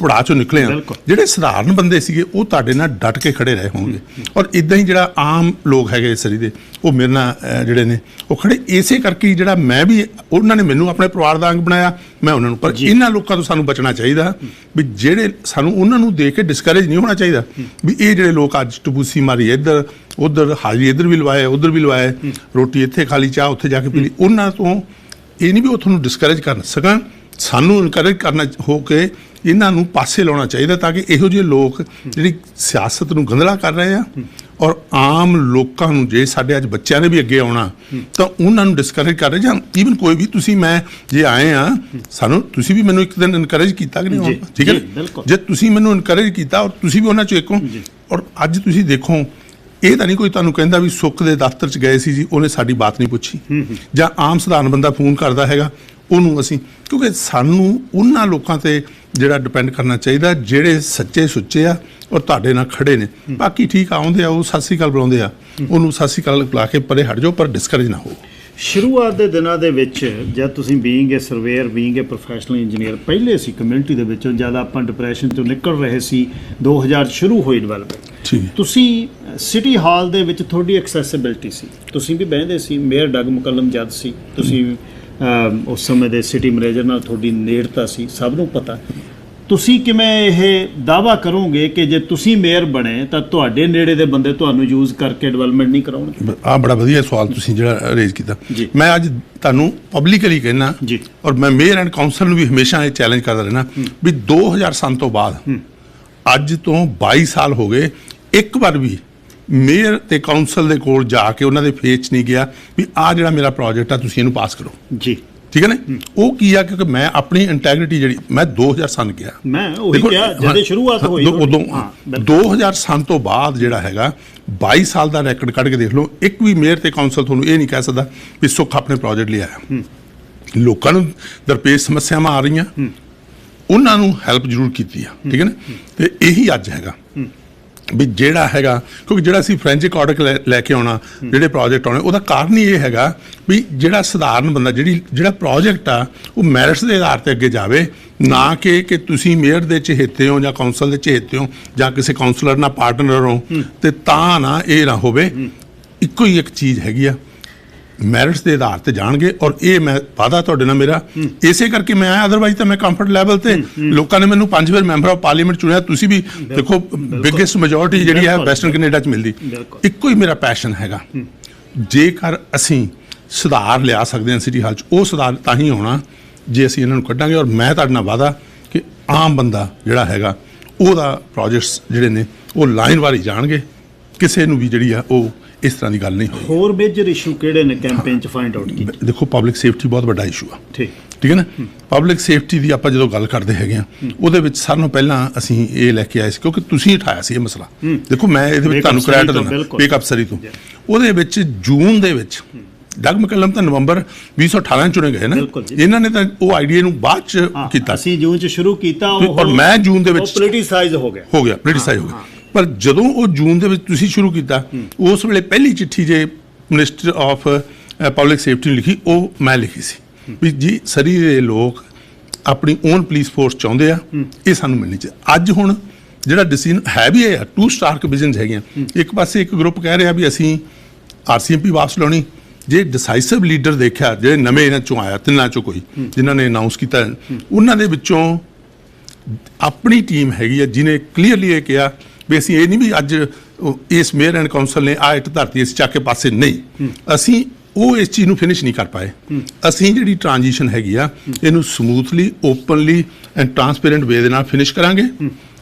ਪੜਾਅ ਚੋਂ ਨਿਕਲੇ ਹਾਂ। ਜਿਹੜੇ ਸਧਾਰਨ ਬੰਦੇ ਸੀਗੇ ਉਹ ਤੁਹਾਡੇ ਨਾਲ ਡਟ ਕੇ ਖੜੇ ਰਹੇ ਹੋਣਗੇ, ਔਰ ਇਦਾਂ ਹੀ ਜਿਹੜਾ ਆਮ ਲੋਕ ਹੈਗੇ ਸਰੀ ਦੇ ਉਹ ਮੇਰੇ ਨਾਲ ਜਿਹੜੇ ਨੇ ਉਹ ਖੜੇ ਇਸੇ ਕਰਕੇ। ਜਿਹੜਾ ਮੈਂ ਵੀ, ਉਹਨਾਂ ਨੇ ਮੈਨੂੰ ਆਪਣੇ ਪਰਿਵਾਰ ਦਾ ਅੰਗ ਬਣਾਇਆ, ਮੈਂ ਉਹਨਾਂ ਨੂੰ। ਪਰ ਇਹਨਾਂ ਲੋਕਾਂ ਤੋਂ ਸਾਨੂੰ ਬਚਣਾ ਚਾਹੀਦਾ ਵੀ ਜਿਹੜੇ ਸਾਨੂੰ ਉਹਨਾਂ ਨੂੰ ਦੇਖ ਕੇ ਡਿਸਕਰੇਜ ਨਹੀਂ ਹੋਣਾ ਚਾਹੀਦਾ ਵੀ ਇਹ ਜਿਹੜੇ ਲੋਕ ਅੱਜ ਟਬੂਸੀ ਮਾਰੀ ਇੱਧਰ ਉੱਧਰ, ਹਾਜ਼ਰੀ ਇੱਧਰ ਵੀ ਲਵਾਏ ਉੱਧਰ ਵੀ ਲਵਾਏ, ਰੋਟੀ ਇੱਥੇ ਖਾ ਲਈ, ਚਾਹ ਉੱਥੇ ਜਾ ਕੇ ਪੀ ਲਈ, ਉਹਨਾਂ ਤੋਂ ਇਹ ਨਹੀਂ ਵੀ ਉਹ ਤੁਹਾਨੂੰ ਡਿਸਕਰੇਜ ਕਰ ਸਕਣ। ਸਾਨੂੰ ਇਨਕਰੇਜ ਕਰਨਾ ਹੋ ਕੇ ਇਹਨਾਂ ਨੂੰ ਪਾਸੇ ਲਾਉਣਾ ਚਾਹੀਦਾ ਤਾਂ ਕਿ ਇਹੋ ਜਿਹੇ ਲੋਕ ਜਿਹੜੀ ਸਿਆਸਤ ਨੂੰ ਗੰਧਲਾ ਕਰ ਰਹੇ ਆ ਔਰ ਆਮ ਲੋਕਾਂ ਨੂੰ, ਜੇ ਸਾਡੇ ਅੱਜ ਬੱਚਿਆਂ ਨੇ ਵੀ ਅੱਗੇ ਆਉਣਾ ਤਾਂ ਉਹਨਾਂ ਨੂੰ ਡਿਸਕਰੇਜ ਕਰ ਰਹੇ, ਜਾਂ ਈਵਨ ਕੋਈ ਵੀ ਤੁਸੀਂ, ਮੈਂ ਜੇ ਆਏ ਆ ਸਾਨੂੰ, ਤੁਸੀਂ ਵੀ ਮੈਨੂੰ ਇੱਕ ਦਿਨ ਇਨਕਰੇਜ ਕੀਤਾ ਕਿ ਨਹੀਂ? ਠੀਕ ਹੈ, ਜੇ ਤੁਸੀਂ ਮੈਨੂੰ ਇਨਕਰੇਜ ਕੀਤਾ ਔਰ ਤੁਸੀਂ ਵੀ ਉਹਨਾਂ ਚੋਂ ਇੱਕ ਹੋ। ਔਰ ਅੱਜ ਤੁਸੀਂ ਦੇਖੋ, ਇਹ ਤਾਂ ਨਹੀਂ ਕੋਈ ਤੁਹਾਨੂੰ ਕਹਿੰਦਾ ਵੀ ਸੁੱਖ ਦੇ ਦਫ਼ਤਰ 'ਚ ਗਏ ਸੀ ਜੀ ਉਹਨੇ ਸਾਡੀ ਬਾਤ ਨਹੀਂ ਪੁੱਛੀ, ਜਾਂ ਆਮ ਸਧਾਰਨ ਬੰਦਾ ਫੋਨ ਕਰਦਾ ਹੈਗਾ ਉਹਨੂੰ ਅਸੀਂ, ਕਿਉਂਕਿ ਸਾਨੂੰ ਉਹਨਾਂ ਲੋਕਾਂ ਤੇ ਜਿਹੜਾ ਡਿਪੈਂਡ ਕਰਨਾ ਚਾਹੀਦਾ ਜਿਹੜੇ ਸੱਚੇ ਸੁੱਚੇ ਆ ਔਰ ਤੁਹਾਡੇ ਨਾਲ ਖੜੇ ਨੇ। ਬਾਕੀ ਠੀਕ ਆਉਂਦੇ ਆ, ਉਹ ਸਤਿ ਸ਼੍ਰੀ ਅਕਾਲ ਬੁਲਾਉਂਦੇ ਆ, ਉਹਨੂੰ ਸਤਿ ਸ਼੍ਰੀ ਅਕਾਲ ਬੁਲਾ ਕੇ ਪਰੇ ਹਟ ਜਾਓ, ਪਰ ਡਿਸਕਰੇਜ ਨਾ ਹੋ। ਸ਼ੁਰੂਆਤ ਦੇ ਦਿਨਾਂ ਦੇ ਵਿੱਚ ਜਦ ਤੁਸੀਂ ਬੀਇੰਗ ਏ ਸਰਵੇਅਰ, ਬੀਇੰਗ ਏ ਪ੍ਰੋਫੈਸ਼ਨਲ ਇੰਜੀਨੀਅਰ, ਪਹਿਲੇ ਸੀ ਕਮਿਊਨਿਟੀ ਦੇ ਵਿੱਚੋਂ, ਜਦ ਆਪਾਂ ਡਿਪਰੈਸ਼ਨ ਤੋਂ ਨਿਕਲ ਰਹੇ ਸੀ, 2000 ਸ਼ੁਰੂ ਹੋਈ ਡਿਵੈਲਪਮੈਂਟ, ਤੁਸੀਂ ਸਿਟੀ ਹਾਲ ਦੇ ਵਿੱਚ ਤੁਹਾਡੀ ਐਕਸੈਸਿਬਿਲਿਟੀ ਸੀ, ਤੁਸੀਂ ਵੀ ਬਹਿੰਦੇ ਸੀ, ਮੇਅਰ ਡਗ ਮੁਕੱਲਮ ਜਦ ਸੀ, ਤੁਸੀਂ ਉਸ ਸਮੇਂ ਦੇ ਸਿਟੀ ਮੈਨੇਜਰ ਨਾਲ ਤੁਹਾਡੀ ਨੇੜਤਾ ਸੀ, ਸਭ ਨੂੰ ਪਤਾ। ਤੁਸੀਂ ਕਿਵੇਂ ਇਹ ਦਾਅਵਾ ਕਰੋਗੇ ਕਿ ਜੇ ਤੁਸੀਂ ਮੇਅਰ ਬਣੇ ਤਾਂ ਤੁਹਾਡੇ ਨੇੜੇ ਦੇ ਬੰਦੇ ਤੁਹਾਨੂੰ ਯੂਜ਼ ਕਰਕੇ ਡਿਵੈਲਪਮੈਂਟ ਨਹੀਂ ਕਰਾਉਣਗੇ? ਆਹ ਬੜਾ ਵਧੀਆ ਸਵਾਲ ਤੁਸੀਂ ਜਿਹੜਾ ਰੇਜ਼ ਕੀਤਾ। ਮੈਂ ਅੱਜ ਤੁਹਾਨੂੰ ਪਬਲਿਕਲੀ ਕਹਿਣਾ, ਔਰ ਮੈਂ ਮੇਅਰ ਐਂਡ ਕਾਉਂਸਲ ਨੂੰ ਵੀ ਹਮੇਸ਼ਾ ਇਹ ਚੈਲੰਜ ਕਰਦਾ ਰਹਿਣਾ ਵੀ 2007 ਤੋਂ ਬਾਅਦ ਅੱਜ ਤੋਂ 22 ਸਾਲ ਹੋ ਗਏ, ਇੱਕ ਵਾਰ ਵੀ ਮੇਅਰ ਤੇ ਕਾਉਂਸਲ ਦੇ ਕੋਲ ਜਾ ਕੇ ਉਹਨਾਂ ਦੇ ਫੇਸ 'ਚ ਨਹੀਂ ਗਿਆ ਵੀ ਆਹ ਜਿਹੜਾ ਮੇਰਾ ਪ੍ਰੋਜੈਕਟ ਆ ਤੁਸੀਂ ਇਹਨੂੰ ਪਾਸ ਕਰੋ ਜੀ, ਠੀਕ ਹੈ ਨਾ? ਉਹ ਕੀ ਆ, ਕਿਉਂਕਿ ਮੈਂ ਆਪਣੀ ਇੰਟੈਗ੍ਰਿਟੀ ਜਿਹੜੀ, ਮੈਂ 2000 ਗਿਆ, ਮੈਂ ਉਹੀ ਕਿਹਾ ਜਦੋਂ ਸ਼ੁਰੂਆਤ ਹੋਈ ਉਦੋਂ 2000 ਤੋਂ ਬਾਅਦ ਜਿਹੜਾ ਹੈਗਾ 22 ਸਾਲ ਦਾ ਰੈਕੋਰਡ ਕੱਢ ਕੇ ਦੇਖ ਲਓ, ਇੱਕ ਵੀ ਮੇਅਰ ਤੇ ਕਾਉਂਸਲ ਤੁਹਾਨੂੰ ਇਹ ਨਹੀਂ ਕਹਿ ਸਕਦਾ ਵੀ ਸੁੱਖ ਆਪਣੇ ਪ੍ਰੋਜੈਕਟ ਲਈ ਆਇਆ। ਲੋਕਾਂ ਨੂੰ ਦਰਪੇਸ਼ ਸਮੱਸਿਆਵਾਂ ਆ ਰਹੀਆਂ, ਉਹਨਾਂ ਨੂੰ ਹੈਲਪ ਜ਼ਰੂਰ ਕੀਤੀ ਆ, ਠੀਕ ਹੈ ਨਾ? ਤੇ ਇਹੀ ਅੱਜ ਹੈਗਾ ਵੀ ਜਿਹੜਾ ਹੈਗਾ, ਕਿਉਂਕਿ ਜਿਹੜਾ ਅਸੀਂ ਫੋਰੈਂਸਿਕ ਆਡਿਟ ਲੈ ਕੇ ਆਉਣਾ, ਜਿਹੜੇ ਪ੍ਰੋਜੈਕਟ ਆਉਣੇ, ਉਹਦਾ ਕਾਰਨ ਹੀ ਇਹ ਹੈਗਾ ਵੀ ਜਿਹੜਾ ਸਧਾਰਨ ਬੰਦਾ, ਜਿਹੜਾ ਪ੍ਰੋਜੈਕਟ ਆ ਉਹ ਮੈਰਿਟਸ ਦੇ ਆਧਾਰ 'ਤੇ ਅੱਗੇ ਜਾਵੇ, ਨਾ ਕਿ ਤੁਸੀਂ ਮੇਅਰ ਦੇ ਚਹੇਤੇ ਹੋ ਜਾਂ ਕਾਉਂਸਲ ਦੇ ਚਹੇਤੇ ਹੋ ਜਾਂ ਕਿਸੇ ਕਾਉਂਸਲਰ ਨਾਲ ਪਾਰਟਨਰ ਹੋ, ਤੇ ਤਾਂ ਨਾ ਇਹ ਨਾ ਹੋਵੇ। ਇੱਕੋ ਹੀ ਇੱਕ ਚੀਜ਼ ਹੈਗੀ ਆ, ਮੈਰਿਟਸ ਦੇ ਆਧਾਰ ਤੇ ਜਾਣਗੇ। ਔਰ ਇਹ ਮੈਂ ਵਾਅਦਾ ਤੁਹਾਡੇ ਨਾਲ ਮੇਰਾ ਇਸੇ ਕਰਕੇ ਮੈਂ ਆਇਆ, ਅਦਰਵਾਈਜ਼ ਤਾਂ ਮੈਂ ਕੰਫਰਟ ਲੈਵਲ ਤੇ ਲੋਕਾਂ ਨੇ ਮੈਨੂੰ 5 ਵਾਰ ਮੈਂਬਰ ਆਫ ਪਾਰਲੀਮੈਂਟ ਚੁਣਿਆ। ਤੁਸੀਂ ਵੀ ਦੇਖੋ ਬਿਗੇਸਟ ਮੈਜੋਰਟੀ ਜਿਹੜੀ ਹੈ ਵੈਸਟਰਨ ਕੈਨੇਡਾ 'ਚ ਮਿਲਦੀ। ਇੱਕੋ ਹੀ ਮੇਰਾ ਪੈਸ਼ਨ ਹੈਗਾ, ਜੇਕਰ ਅਸੀਂ ਸੁਧਾਰ ਲਿਆ ਸਕਦੇ ਹਾਂ ਸਿਟੀ ਹਾਲ 'ਚ, ਉਹ ਸੁਧਾਰ ਤਾਂ ਹੀ ਹੋਣਾ ਜੇ ਅਸੀਂ ਇਹਨਾਂ ਨੂੰ ਕੱਢਾਂਗੇ। ਔਰ ਮੈਂ ਤੁਹਾਡੇ ਨਾਲ ਵਾਅਦਾ ਕਿ ਆਮ ਬੰਦਾ ਜਿਹੜਾ ਹੈਗਾ ਉਹਦਾ ਪ੍ਰੋਜੈਕਟਸ ਜਿਹੜੇ ਨੇ ਉਹ ਲਾਈਨ ਵਾਰੀ ਜਾਣਗੇ, ਕਿਸੇ ਨੂੰ ਵੀ ਜਿਹੜੀ ਆ ਉਹ ਇਸ ਤਰ੍ਹਾਂ ਦੀ ਗੱਲ ਨਹੀਂ ਹੋਈ। ਹੋਰ ਮੇਜਰ ਇਸ਼ੂ ਕਿਹੜੇ ਨੇ ਕੈਂਪੇਨ 'ਚ ਫਾਈਂਡ ਆਊਟ ਕੀਤੇ? ਦੇਖੋ ਪਬਲਿਕ ਸੇਫਟੀ ਬਹੁਤ ਵੱਡਾ ਇਸ਼ੂ ਆ, ਠੀਕ ਹੈ ਨਾ। ਪਬਲਿਕ ਸੇਫਟੀ ਦੀ ਆਪਾਂ ਜਦੋਂ ਗੱਲ ਕਰਦੇ ਹੈਗੇ ਆ, ਉਹਦੇ ਵਿੱਚ ਸਾਰਿਆਂ ਨਾਲੋਂ ਪਹਿਲਾਂ ਅਸੀਂ ਇਹ ਲੈ ਕੇ ਆਏ ਸੀ, ਕਿਉਂਕਿ ਤੁਸੀਂ ਉਠਾਇਆ ਸੀ ਇਹ ਮਸਲਾ। ਦੇਖੋ ਮੈਂ ਇਹਦੇ ਵਿੱਚ ਤੁਹਾਨੂੰ ਕ੍ਰੈਡਿਟ ਦਿੰਦਾ ਪੇਕ ਅਫਸਰੀ ਤੋਂ। ਉਹਦੇ ਵਿੱਚ ਜੂਨ ਦੇ ਵਿੱਚ ਡਗ ਮਕਲਮ ਤਾਂ ਨਵੰਬਰ 2018 ਚੁਣੇ ਗਏ ਨਾ, ਇਹਨਾਂ ਨੇ ਤਾਂ ਉਹ ਆਈਡੀਆ ਨੂੰ ਬਾਅਦ ਚ ਕੀਤਾ। ਅਸੀਂ ਜੂਨ ਚ ਸ਼ੁਰੂ ਕੀਤਾ ਔਰ ਮੈਂ ਜੂਨ ਦੇ ਵਿੱਚ ਪੋਲਿਟਿਸਾਈਜ਼ ਹੋ ਗਿਆ ਪੋਲਿਟਿਸਾਈਜ਼ ਹੋ ਗਿਆ। ਪਰ ਜਦੋਂ ਉਹ ਜੂਨ ਦੇ ਵਿੱਚ ਤੁਸੀਂ ਸ਼ੁਰੂ ਕੀਤਾ, ਉਸ ਵੇਲੇ ਪਹਿਲੀ ਚਿੱਠੀ ਜੇ ਮਿਨਿਸਟਰ ਆਫ ਪਬਲਿਕ ਸੇਫਟੀ ਨੂੰ ਲਿਖੀ, ਉਹ ਮੈਂ ਲਿਖੀ ਸੀ ਵੀ ਜੀ ਸਰੀ ਦੇ ਲੋਕ ਆਪਣੀ ਓਨ ਪੁਲਿਸ ਫੋਰਸ ਚਾਹੁੰਦੇ ਆ, ਇਹ ਸਾਨੂੰ ਮਿਲਣੀ ਚਾਹੀਦੀ। ਅੱਜ ਹੁਣ ਜਿਹੜਾ ਡਿਸੀਜਨ ਹੈ ਵੀ ਇਹ ਆ, 2 ਸਟਾਰ ਵਿਜ਼ਨਸ ਹੈਗੀਆਂ। ਇੱਕ ਪਾਸੇ ਇੱਕ ਗਰੁੱਪ ਕਹਿ ਰਿਹਾ ਵੀ ਅਸੀਂ RCMP ਵਾਪਸ ਲਾਉਣੀ। ਜੇ ਡਿਸਾਈਸਿਵ ਲੀਡਰ ਦੇਖਿਆ ਜਿਹੜੇ ਨਵੇਂ ਇਹਨਾਂ ਚੋਂ ਆਇਆ, ਤਿੰਨਾਂ ਚੋਂ ਕੋਈ ਜਿਨ੍ਹਾਂ ਨੇ ਅਨਾਉਂਸ ਕੀਤਾ, ਉਹਨਾਂ ਦੇ ਵਿੱਚੋਂ ਆਪਣੀ ਟੀਮ ਹੈਗੀ ਆ ਜਿਹਨੇ ਕਲੀਅਰਲੀ ਇਹ ਕਿਹਾ ਵੀ ਅਸੀਂ ਇਹ ਨਹੀਂ ਵੀ ਅੱਜ ਇਸ ਮੇਅਰ ਐਂਡ ਕਾਉਂਸਲ ਨੇ ਆ ਇੱਟ ਧਰਤੀ ਅਸੀਂ ਚੱਕ ਕੇ ਪਾਸੇ ਨਹੀਂ, ਅਸੀਂ ਉਹ ਇਸ ਚੀਜ਼ ਨੂੰ ਫਿਨਿਸ਼ ਨਹੀਂ ਕਰ ਪਾਏ। ਅਸੀਂ ਜਿਹੜੀ ਟ੍ਰਾਂਜੀਸ਼ਨ ਹੈਗੀ ਆ ਇਹਨੂੰ ਸਮੂਥਲੀ, ਓਪਨਲੀ ਐਂਡ ਟਰਾਂਸਪੇਰੈਂਟ ਵੇ ਦੇ ਨਾਲ ਫਿਨਿਸ਼ ਕਰਾਂਗੇ।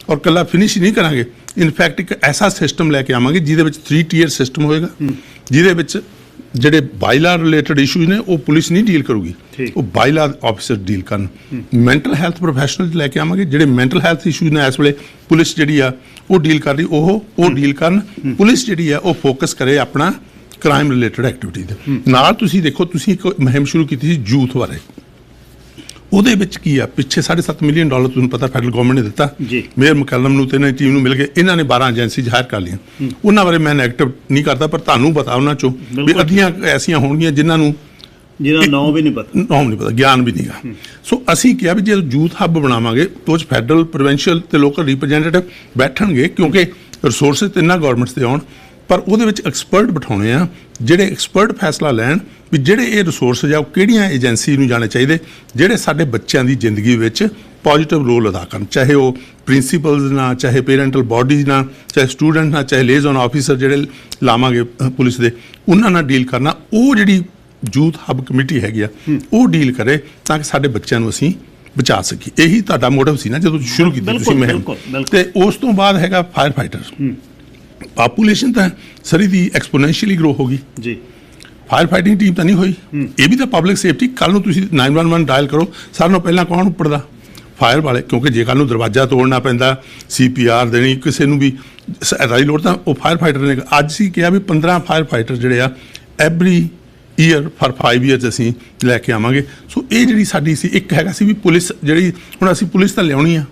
ਔਰ ਕੱਲਾ ਫਿਨਿਸ਼ ਹੀ ਨਹੀਂ ਕਰਾਂਗੇ, ਇਨਫੈਕਟ ਇੱਕ ਐਸਾ ਸਿਸਟਮ ਲੈ ਕੇ ਆਵਾਂਗੇ ਜਿਹਦੇ ਵਿੱਚ 3 ਟੀਅਰ ਸਿਸਟਮ ਹੋਏਗਾ, ਜਿਹਦੇ ਵਿੱਚ ਜਿਹੜੇ ਬਾਈਲਾ ਰਿਲੇਟਡ ਇਸ਼ੂਜ਼ ਨੇ ਉਹ ਪੁਲਿਸ ਨਹੀਂ ਡੀਲ ਕਰੂਗੀ, ਉਹ ਬਾਈਲਾ ਆਫਿਸਰ ਡੀਲ ਕਰਨ। ਮੈਂਟਲ ਹੈਲਥ ਪ੍ਰੋਫੈਸ਼ਨਲ ਲੈ ਕੇ ਆਵਾਂਗੇ, ਜਿਹੜੇ ਮੈਂਟਲ ਹੈਲਥ ਇਸ਼ੂਜ਼ ਨੇ ਇਸ ਵੇਲੇ ਪੁਲਿਸ ਜਿਹੜੀ ਆ ਉਹ ਡੀਲ ਕਰ ਰਹੀ, ਉਹ ਡੀਲ ਕਰਨ। ਪੁਲਿਸ ਜਿਹੜੀ ਆ ਉਹ ਫੋਕਸ ਕਰੇ ਆਪਣਾ ਕ੍ਰਾਈਮ ਰਿਲੇਟਡ ਐਕਟੀਵਿਟੀ ਦੇ ਨਾਲ। ਤੁਸੀਂ ਦੇਖੋ, ਤੁਸੀਂ ਇੱਕ ਮੁਹਿੰਮ ਸ਼ੁਰੂ ਕੀਤੀ ਸੀ ਯੂਥ ਬਾਰੇ, ਉਹਦੇ ਵਿੱਚ ਕੀ ਆ, ਪਿੱਛੇ $7.5 ਮਿਲੀਅਨ ਤੁਹਾਨੂੰ ਪਤਾ ਫੈਡਰਲ ਗਵਰਨਮੈਂਟ ਨੇ ਦਿੱਤਾ। ਮੇਅਰ ਮੁਕੱਲਮ ਨੂੰ ਤੇ ਇਹਨਾਂ ਦੀ ਟੀਮ ਨੂੰ ਮਿਲ ਕੇ ਇਹਨਾਂ ਨੇ 12 ਏਜੰਸੀਜ਼ ਹਾਇਰ ਕਰ ਲਈਆਂ। ਉਹਨਾਂ ਬਾਰੇ ਮੈਂ ਨੈਗੇਟਿਵ ਨਹੀਂ ਕਰਦਾ, ਪਰ ਤੁਹਾਨੂੰ ਪਤਾ ਉਹਨਾਂ ਚੋਂ ਵੀ ਅੱਧੀਆਂ ਐਸੀਆਂ ਹੋਣਗੀਆਂ ਜਿਨ੍ਹਾਂ ਨੂੰ ਨਾਮ ਵੀ ਨਹੀਂ ਪਤਾ, ਗਿਆਨ ਵੀ ਨਹੀਂਗਾ। ਸੋ ਅਸੀਂ ਕਿਹਾ ਵੀ ਜੇ ਯੂਥ ਹੱਬ ਬਣਾਵਾਂਗੇ ਤਾਂ ਉਸ ਫੈਡਰਲ, ਪ੍ਰੋਵਿੰਸ਼ੀਅਲ ਤੇ ਲੋਕਲ ਰਿਪਰੈਜ਼ੈਂਟੇਟਿਵ ਬੈਠਣਗੇ, ਕਿਉਂਕਿ ਰਿਸੋਰਸਿਸ ਤਿੰਨਾਂ ਗਵਰਨਮੈਂਟਸ ਦੇ ਆਉਣ, ਪਰ ਉਹਦੇ ਵਿੱਚ ਐਕਸਪਰਟ ਬਿਠਾਉਣੇ ਆ ਜਿਹੜੇ ਐਕਸਪਰਟ ਫੈਸਲਾ ਲੈਣ ਵੀ ਜਿਹੜੇ ਇਹ ਰਿਸੋਰਸਿਸ ਆ ਉਹ ਕਿਹੜੀਆਂ ਏਜੰਸੀ ਨੂੰ ਜਾਣੇ ਚਾਹੀਦੇ, ਜਿਹੜੇ ਸਾਡੇ ਬੱਚਿਆਂ ਦੀ ਜ਼ਿੰਦਗੀ ਵਿੱਚ ਪੋਜ਼ਿਟਿਵ ਰੋਲ ਅਦਾ ਕਰਨ, ਚਾਹੇ ਉਹ ਪ੍ਰਿੰਸੀਪਲਸ ਨਾਲ, ਚਾਹੇ ਪੇਰੈਂਟਲ ਬਾਡੀਜ਼ ਨਾਲ, ਚਾਹੇ ਸਟੂਡੈਂਟ ਨਾਲ, ਚਾਹੇ ਲੇਜ਼ਨ ਆਫਿਸਰ ਜਿਹੜੇ ਲਾਵਾਂਗੇ ਪੁਲਿਸ ਦੇ, ਉਹਨਾਂ ਨਾਲ ਡੀਲ ਕਰਨਾ। ਉਹ ਜਿਹੜੀ ਯੂਥ ਹੱਬ ਕਮੇਟੀ ਹੈਗੀ ਆ ਉਹ ਡੀਲ ਕਰੇ ਤਾਂ ਕਿ ਸਾਡੇ ਬੱਚਿਆਂ ਨੂੰ ਅਸੀਂ ਬਚਾ ਸਕੀਏ। ਇਹੀ ਤੁਹਾਡਾ ਮੋਟਿਵ ਸੀ ਨਾ ਜਦੋਂ ਸ਼ੁਰੂ ਕੀਤੀ ਤੁਸੀਂ ਮੁਹਿੰਮ। ਤੇ ਉਸ ਤੋਂ ਬਾਅਦ ਹੈਗਾ ਫਾਇਰ ਫਾਈਟਰ। ਪਾਪੂਲੇਸ਼ਨ ਤਾਂ ਸਰੀ ਦੀ ਐਕਸਪੋਨੈਂਸ਼ੀਅਲੀ ਗਰੋ ਹੋ ਗਈ ਜੀ, ਫਾਇਰ ਫਾਈਟਿੰਗ ਟੀਮ ਤਾਂ ਨਹੀਂ ਹੋਈ। ਇਹ ਵੀ ਤਾਂ ਪਬਲਿਕ ਸੇਫਟੀ। ਕੱਲ ਨੂੰ ਤੁਸੀਂ 911 ਡਾਇਲ ਕਰੋ, ਸਾਰਿਆਂ ਨਾਲੋਂ ਪਹਿਲਾਂ ਕੌਣ ਉੱਪਰਦਾ? ਫਾਇਰ ਵਾਲੇ, ਕਿਉਂਕਿ ਜੇ ਕੱਲ ਨੂੰ ਦਰਵਾਜ਼ਾ ਤੋੜਨਾ ਪੈਂਦਾ, CPR ਦੇਣੀ, ਕਿਸੇ ਨੂੰ ਵੀ ਰਾਈ ਲੋੜ, ਤਾਂ ਉਹ ਫਾਇਰ ਫਾਈਟਰ ਨੇ। ਅੱਜ ਸੀ ਕਿਹਾ ਵੀ 15 ਫਾਇਰ ਫਾਈਟਰ ਜਿਹੜੇ ਆ ਐਵਰੀ ਈਅਰ ਫॉर 5 ਇਅਰਸ ਅਸੀਂ ਲੈ ਕੇ ਆਵਾਂਗੇ। ਸੋ ਇਹ ਜਿਹੜੀ ਸਾਡੀ ਸੀ, ਇੱਕ ਹੈਗਾ ਸੀ ਵੀ ਪੁਲਿਸ ਜਿਹੜੀ, ਹੁਣ ਅਸੀਂ ਪੁਲਿਸ ਤਾਂ ਲਿਆਉਣੀ ਆ,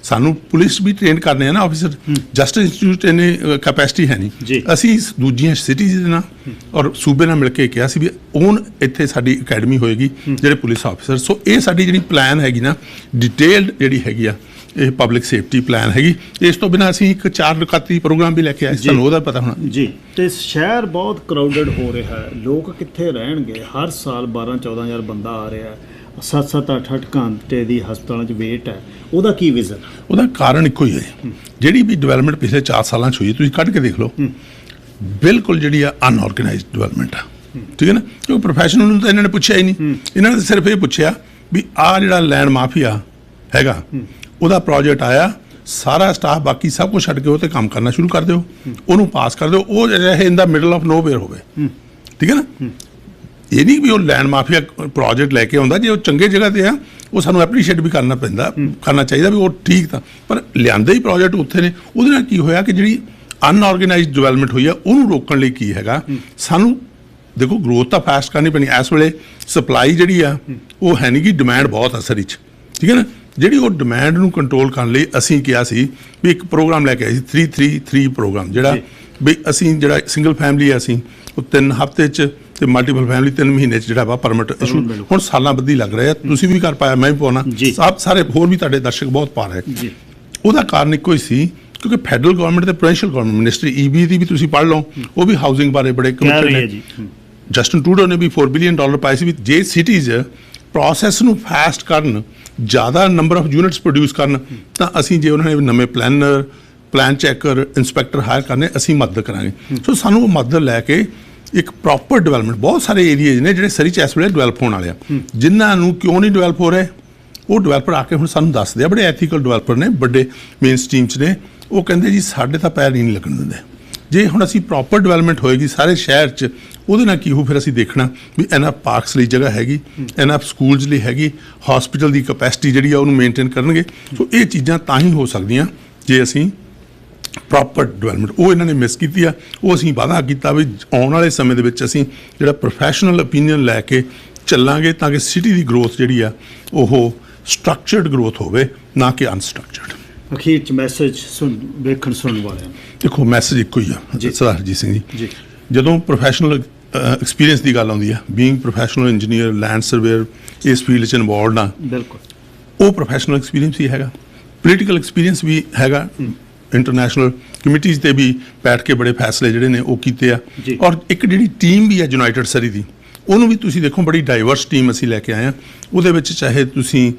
ਸਾਨੂੰ ਪੁਲਿਸ ਵੀ ਟ੍ਰੇਨ ਕਰਨੇ ਆ ਨਾ ਆਫਿਸਰ। ਜਸਟਿਸ ਇੰਸਟੀਚਿਊਟ ਇਹਨੇ ਕੈਪੈਸਿਟੀ ਹੈ ਨਹੀਂ। ਅਸੀਂ ਦੂਜੀਆਂ ਸਿਟੀਜ਼ ਦੇ ਨਾਲ ਔਰ ਸੂਬੇ ਨਾਲ ਮਿਲ ਕੇ ਕਿਹਾ ਸੀ ਵੀ ਹੁਣ ਇੱਥੇ ਸਾਡੀ ਅਕੈਡਮੀ ਹੋਏਗੀ ਜਿਹੜੇ ਪੁਲਿਸ ਆਫਿਸਰ। ਸੋ ਇਹ ਸਾਡੀ ਜਿਹੜੀ ਪਲਾਨ ਹੈਗੀ ਨਾ, ਡਿਟੇਲਡ ਜਿਹੜੀ ਹੈਗੀ ਆ, ਇਹ ਪਬਲਿਕ ਸੇਫਟੀ ਪਲਾਨ ਹੈਗੀ। ਇਸ ਤੋਂ ਬਿਨਾਂ ਅਸੀਂ ਇੱਕ 4 ਰੁਕਾਤੀ ਪ੍ਰੋਗਰਾਮ ਵੀ ਲੈ ਕੇ ਆਏ, ਤੁਹਾਨੂੰ ਉਹਦਾ ਪਤਾ ਹੋਣਾ ਜੀ। ਤੇ ਸ਼ਹਿਰ ਬਹੁਤ ਕਰਾਊਡਡ ਹੋ ਰਿਹਾ ਹੈ, ਲੋਕ ਕਿੱਥੇ ਰਹਿਣਗੇ? ਹਰ ਸਾਲ 12-14 ਹਜ਼ਾਰ ਬੰਦਾ ਆ ਰਿਹਾ ਹੈ, 7-7 8-8 ਘੰਟੇ ਦੀ ਹਸਪਤਾਲਾਂ 'ਚ ਵੇਟ ਹੈ। ਉਹਦਾ ਕੀ ਵਿਜ਼ਨ? ਉਹਦਾ ਕਾਰਨ ਇੱਕੋ ਹੀ ਹੈ, ਜਿਹੜੀ ਵੀ ਡਿਵੈਲਪਮੈਂਟ ਪਿਛਲੇ 4 ਸਾਲਾਂ 'ਚ ਹੋਈ, ਤੁਸੀਂ ਕੱਢ ਕੇ ਦੇਖ ਲਓ, ਬਿਲਕੁਲ ਜਿਹੜੀ ਆ ਅਨਆਰਗੇਨਾਈਜ਼ਡ ਡਿਵੈਲਪਮੈਂਟ ਆ। ਠੀਕ ਹੈ ਨਾ, ਕਿਉਂਕਿ ਪ੍ਰੋਫੈਸ਼ਨਲ ਨੂੰ ਤਾਂ ਇਹਨਾਂ ਨੇ ਪੁੱਛਿਆ ਹੀ ਨਹੀਂ। ਇਹਨਾਂ ਨੇ ਸਿਰਫ ਇਹ ਪੁੱਛਿਆ ਵੀ ਆਹ ਜਿਹੜਾ ਲੈਂਡ ਮਾਫੀਆ ਹੈਗਾ ਉਹਦਾ ਪ੍ਰੋਜੈਕਟ ਆਇਆ, ਸਾਰਾ ਸਟਾਫ ਬਾਕੀ ਸਭ ਕੁਝ ਛੱਡ ਕੇ ਉਹ 'ਤੇ ਕੰਮ ਕਰਨਾ ਸ਼ੁਰੂ ਕਰ ਦਿਓ, ਉਹਨੂੰ ਪਾਸ ਕਰ ਦਿਓ, ਉਹ ਜਿਹੜਾ ਇਨ ਦਾ ਮਿਡਲ ਆਫ ਨੋਵੇਅਰ ਹੋਵੇ। ਠੀਕ ਹੈ ਨਾ, ਇਹ ਨਹੀਂ ਵੀ ਉਹ ਲੈਂਡ ਮਾਫੀਆ ਪ੍ਰੋਜੈਕਟ ਲੈ ਕੇ ਆਉਂਦਾ, ਜੇ ਉਹ ਚੰਗੇ ਜਗ੍ਹਾ 'ਤੇ ਆ ਉਹ ਸਾਨੂੰ ਐਪਰੀਸ਼ੀਏਟ ਵੀ ਕਰਨਾ ਚਾਹੀਦਾ ਵੀ ਉਹ ਠੀਕ ਤਾਂ, ਪਰ ਲਿਆਂਦੇ ਹੀ ਪ੍ਰੋਜੈਕਟ ਉੱਥੇ ਨੇ। ਉਹਦੇ ਨਾਲ ਕੀ ਹੋਇਆ ਕਿ ਜਿਹੜੀ ਅਨਆਰਗੇਨਾਈਜ਼ਡ ਡਿਵੈਲਪਮੈਂਟ ਹੋਈ ਆ ਉਹਨੂੰ ਰੋਕਣ ਲਈ ਕੀ ਹੈਗਾ, ਸਾਨੂੰ ਦੇਖੋ ਗਰੋਥ ਤਾਂ ਫਾਸਟ ਕਰਨੀ ਪੈਣੀ। ਇਸ ਵੇਲੇ ਸਪਲਾਈ ਜਿਹੜੀ ਆ ਉਹ ਹੈ ਨਹੀਂ, ਕਿ ਡਿਮਾਂਡ ਬਹੁਤ ਅਸਰ ਵਿੱਚ। ਠੀਕ ਹੈ ਨਾ, ਜਿਹੜੀ ਉਹ ਡਿਮਾਂਡ ਨੂੰ ਕੰਟਰੋਲ ਕਰਨ ਲਈ ਅਸੀਂ ਕਿਹਾ ਸੀ ਵੀ ਇੱਕ ਪ੍ਰੋਗਰਾਮ ਲੈ ਕੇ ਆਏ ਸੀ, 333 ਪ੍ਰੋਗਰਾਮ, ਜਿਹੜਾ ਵੀ ਅਸੀਂ ਜਿਹੜਾ ਸਿੰਗਲ ਫੈਮਿਲੀ ਆ ਅਸੀਂ ਉਹ 3 ਹਫ਼ਤੇ 'ਚ, ਤੇ ਮਲਟੀਪਲ ਫੈਮਿਲੀ 3 ਮਹੀਨੇ 'ਚ ਜਿਹੜਾ ਵਾ ਪਰਮਿਟ ਇਸ਼ੂ ਹੁਣ ਸਾਲਾਂ ਬੱਧੀ ਲੱਗ ਰਿਹਾ। ਤੁਸੀਂ ਵੀ ਕਰ ਪਾਇਆ, ਮੈਂ ਵੀ ਪਾਉਣਾ, ਸਾਰੇ ਹੋਰ ਵੀ ਤੁਹਾਡੇ ਦਰਸ਼ਕ ਬਹੁਤ ਪਾ ਰਹੇ। ਉਹਦਾ ਕਾਰਨ ਇੱਕੋ ਹੀ ਸੀ, ਕਿਉਂਕਿ ਫੈਡਰਲ ਗਵਰਨਮੈਂਟ ਤੇ ਪ੍ਰੋਵਿੰਸ਼ੀਅਲ ਗਵਰਨਮੈਂਟ ਮਿਨਿਸਟਰੀ EB ਦੀ ਵੀ ਤੁਸੀਂ ਪੜ੍ਹ ਲਓ, ਉਹ ਵੀ ਹਾਊਸਿੰਗ ਬਾਰੇ ਬੜੇ ਕਮਿਟਡ ਨੇ। ਜਸਟਨ ਟਰੂਡੋ ਨੇ ਵੀ $4 ਬਿਲੀਅਨ ਪਾਏ ਸੀ ਵੀ ਜੇ ਸਿਟੀਜ਼ ਪ੍ਰੋਸੈਸ ਨੂੰ ਫਾਸਟ ਕਰਨ, ਜ਼ਿਆਦਾ ਨੰਬਰ ਆਫ ਯੂਨਿਟਸ ਪ੍ਰੋਡਿਊਸ ਕਰਨ, ਤਾਂ ਅਸੀਂ ਜੇ ਉਹਨਾਂ ਨੇ ਨਵੇਂ planner, plan checker, inspector hire ਕਰਨੇ, ਅਸੀਂ ਮਦਦ ਕਰਾਂਗੇ। ਸੋ ਸਾਨੂੰ ਉਹ ਮਦਦ ਲੈ ਕੇ ਇੱਕ ਪ੍ਰੋਪਰ ਡਿਵੈਲਪਮੈਂਟ, ਬਹੁਤ ਸਾਰੇ ਏਰੀਏਜ਼ ਨੇ ਜਿਹੜੇ ਸਰੀ 'ਚ ਇਸ ਵੇਲੇ ਡਿਵੈਲਪ ਹੋਣ ਵਾਲੇ ਆ, ਜਿਨ੍ਹਾਂ ਨੂੰ ਕਿਉਂ ਨਹੀਂ ਡਿਵੈਲਪ ਹੋ ਰਹੇ, ਉਹ ਡਿਵੈਲਪਰ ਆ ਕੇ ਹੁਣ ਸਾਨੂੰ ਦੱਸਦੇ ਆ। ਬੜੇ ਐਥੀਕਲ ਡਿਵੈਲਪਰ ਨੇ, ਵੱਡੇ ਮੇਨ ਸਟ੍ਰੀਮ 'ਚ ਨੇ, ਉਹ ਕਹਿੰਦੇ ਜੀ ਸਾਡੇ ਤਾਂ ਪੈਰ ਨਹੀਂ ਲੱਗਣ ਦਿੰਦੇ। ਜੇ ਹੁਣ ਅਸੀਂ ਪ੍ਰੋਪਰ ਡਿਵੈਲਪਮੈਂਟ ਹੋਏਗੀ ਸਾਰੇ ਸ਼ਹਿਰ 'ਚ, ਉਹਦੇ ਨਾਲ ਕੀ ਹੋ, ਫਿਰ ਅਸੀਂ ਦੇਖਣਾ ਵੀ ਇਹਨਾਂ ਪਾਰਕਸ ਲਈ ਜਗ੍ਹਾ ਹੈਗੀ, ਇਹਨਾਂ ਸਕੂਲਸ ਲਈ ਹੈਗੀ, ਹਸਪੀਟਲ ਦੀ ਕਪੈਸਿਟੀ ਜਿਹੜੀ ਆ ਉਹਨੂੰ ਮੇਨਟੇਨ ਕਰਨਗੇ। ਸੋ ਇਹ ਚੀਜ਼ਾਂ ਤਾਂ ਹੀ ਹੋ ਸਕਦੀਆਂ ਜੇ ਅਸੀਂ ਪ੍ਰੋਪਰ ਡਿਵੈਲਪਮੈਂਟ, ਉਹ ਇਹਨਾਂ ਨੇ ਮਿਸ ਕੀਤੀ ਆ। ਉਹ ਅਸੀਂ ਵਾਅਦਾ ਕੀਤਾ ਵੀ ਆਉਣ ਵਾਲੇ ਸਮੇਂ ਦੇ ਵਿੱਚ ਅਸੀਂ ਜਿਹੜਾ ਪ੍ਰੋਫੈਸ਼ਨਲ ਓਪੀਨੀਅਨ ਲੈ ਕੇ ਚੱਲਾਂਗੇ ਤਾਂ ਕਿ ਸਿਟੀ ਦੀ ਗਰੋਥ ਜਿਹੜੀ ਆ ਉਹ ਸਟਰਕਚਰਡ ਗਰੋਥ ਹੋਵੇ, ਨਾ ਕਿ ਅਨਸਟਰਕਚਰਡ। ਅਖੀਰ 'ਚ ਮੈਸੇਜ ਵੇਖਣ ਸੁਣਨ ਵਾਲਿਆਂ ਨੂੰ ਦੇਖੋ, ਮੈਸੇਜ ਇੱਕੋ ਹੀ ਆ ਸਰਦਾਰ ਹਰਜੀਤ ਸਿੰਘ ਜੀ। ਜਦੋਂ ਪ੍ਰੋਫੈਸ਼ਨਲ ਐਕਸਪੀਰੀਅੰਸ ਦੀ ਗੱਲ ਆਉਂਦੀ ਆ, being professional engineer, land surveyor, ਇਸ ਫੀਲਡ 'ਚ ਇਨਵੋਲਵਡ ਆ, ਬਿਲਕੁਲ ਉਹ ਪ੍ਰੋਫੈਸ਼ਨਲ ਐਕਸਪੀਰੀਅੰਸ ਹੀ ਹੈਗਾ। ਪੋਲੀਟੀਕਲ ਐਕਸਪੀਰੀਅੰਸ ਵੀ ਹੈਗਾ, ਇੰਟਰਨੈਸ਼ਨਲ ਕਮੇਟੀਜ਼ ਤੇ ਵੀ ਬੈਠ ਕੇ ਬੜੇ ਫੈਸਲੇ ਜਿਹੜੇ ਨੇ ਉਹ ਕੀਤੇ ਆ। ਔਰ ਇੱਕ ਜਿਹੜੀ ਟੀਮ ਵੀ ਹੈ ਯੂਨਾਈਟਿਡ ਸਰੀ ਦੀ, ਉਹਨੂੰ ਵੀ ਤੁਸੀਂ ਦੇਖੋ ਬੜੀ ਡਾਈਵਰਸ ਟੀਮ ਅਸੀਂ ਲੈ ਕੇ ਆਏ ਹਾਂ। ਉਹਦੇ ਵਿੱਚ ਚਾਹੇ ਤੁਸੀਂ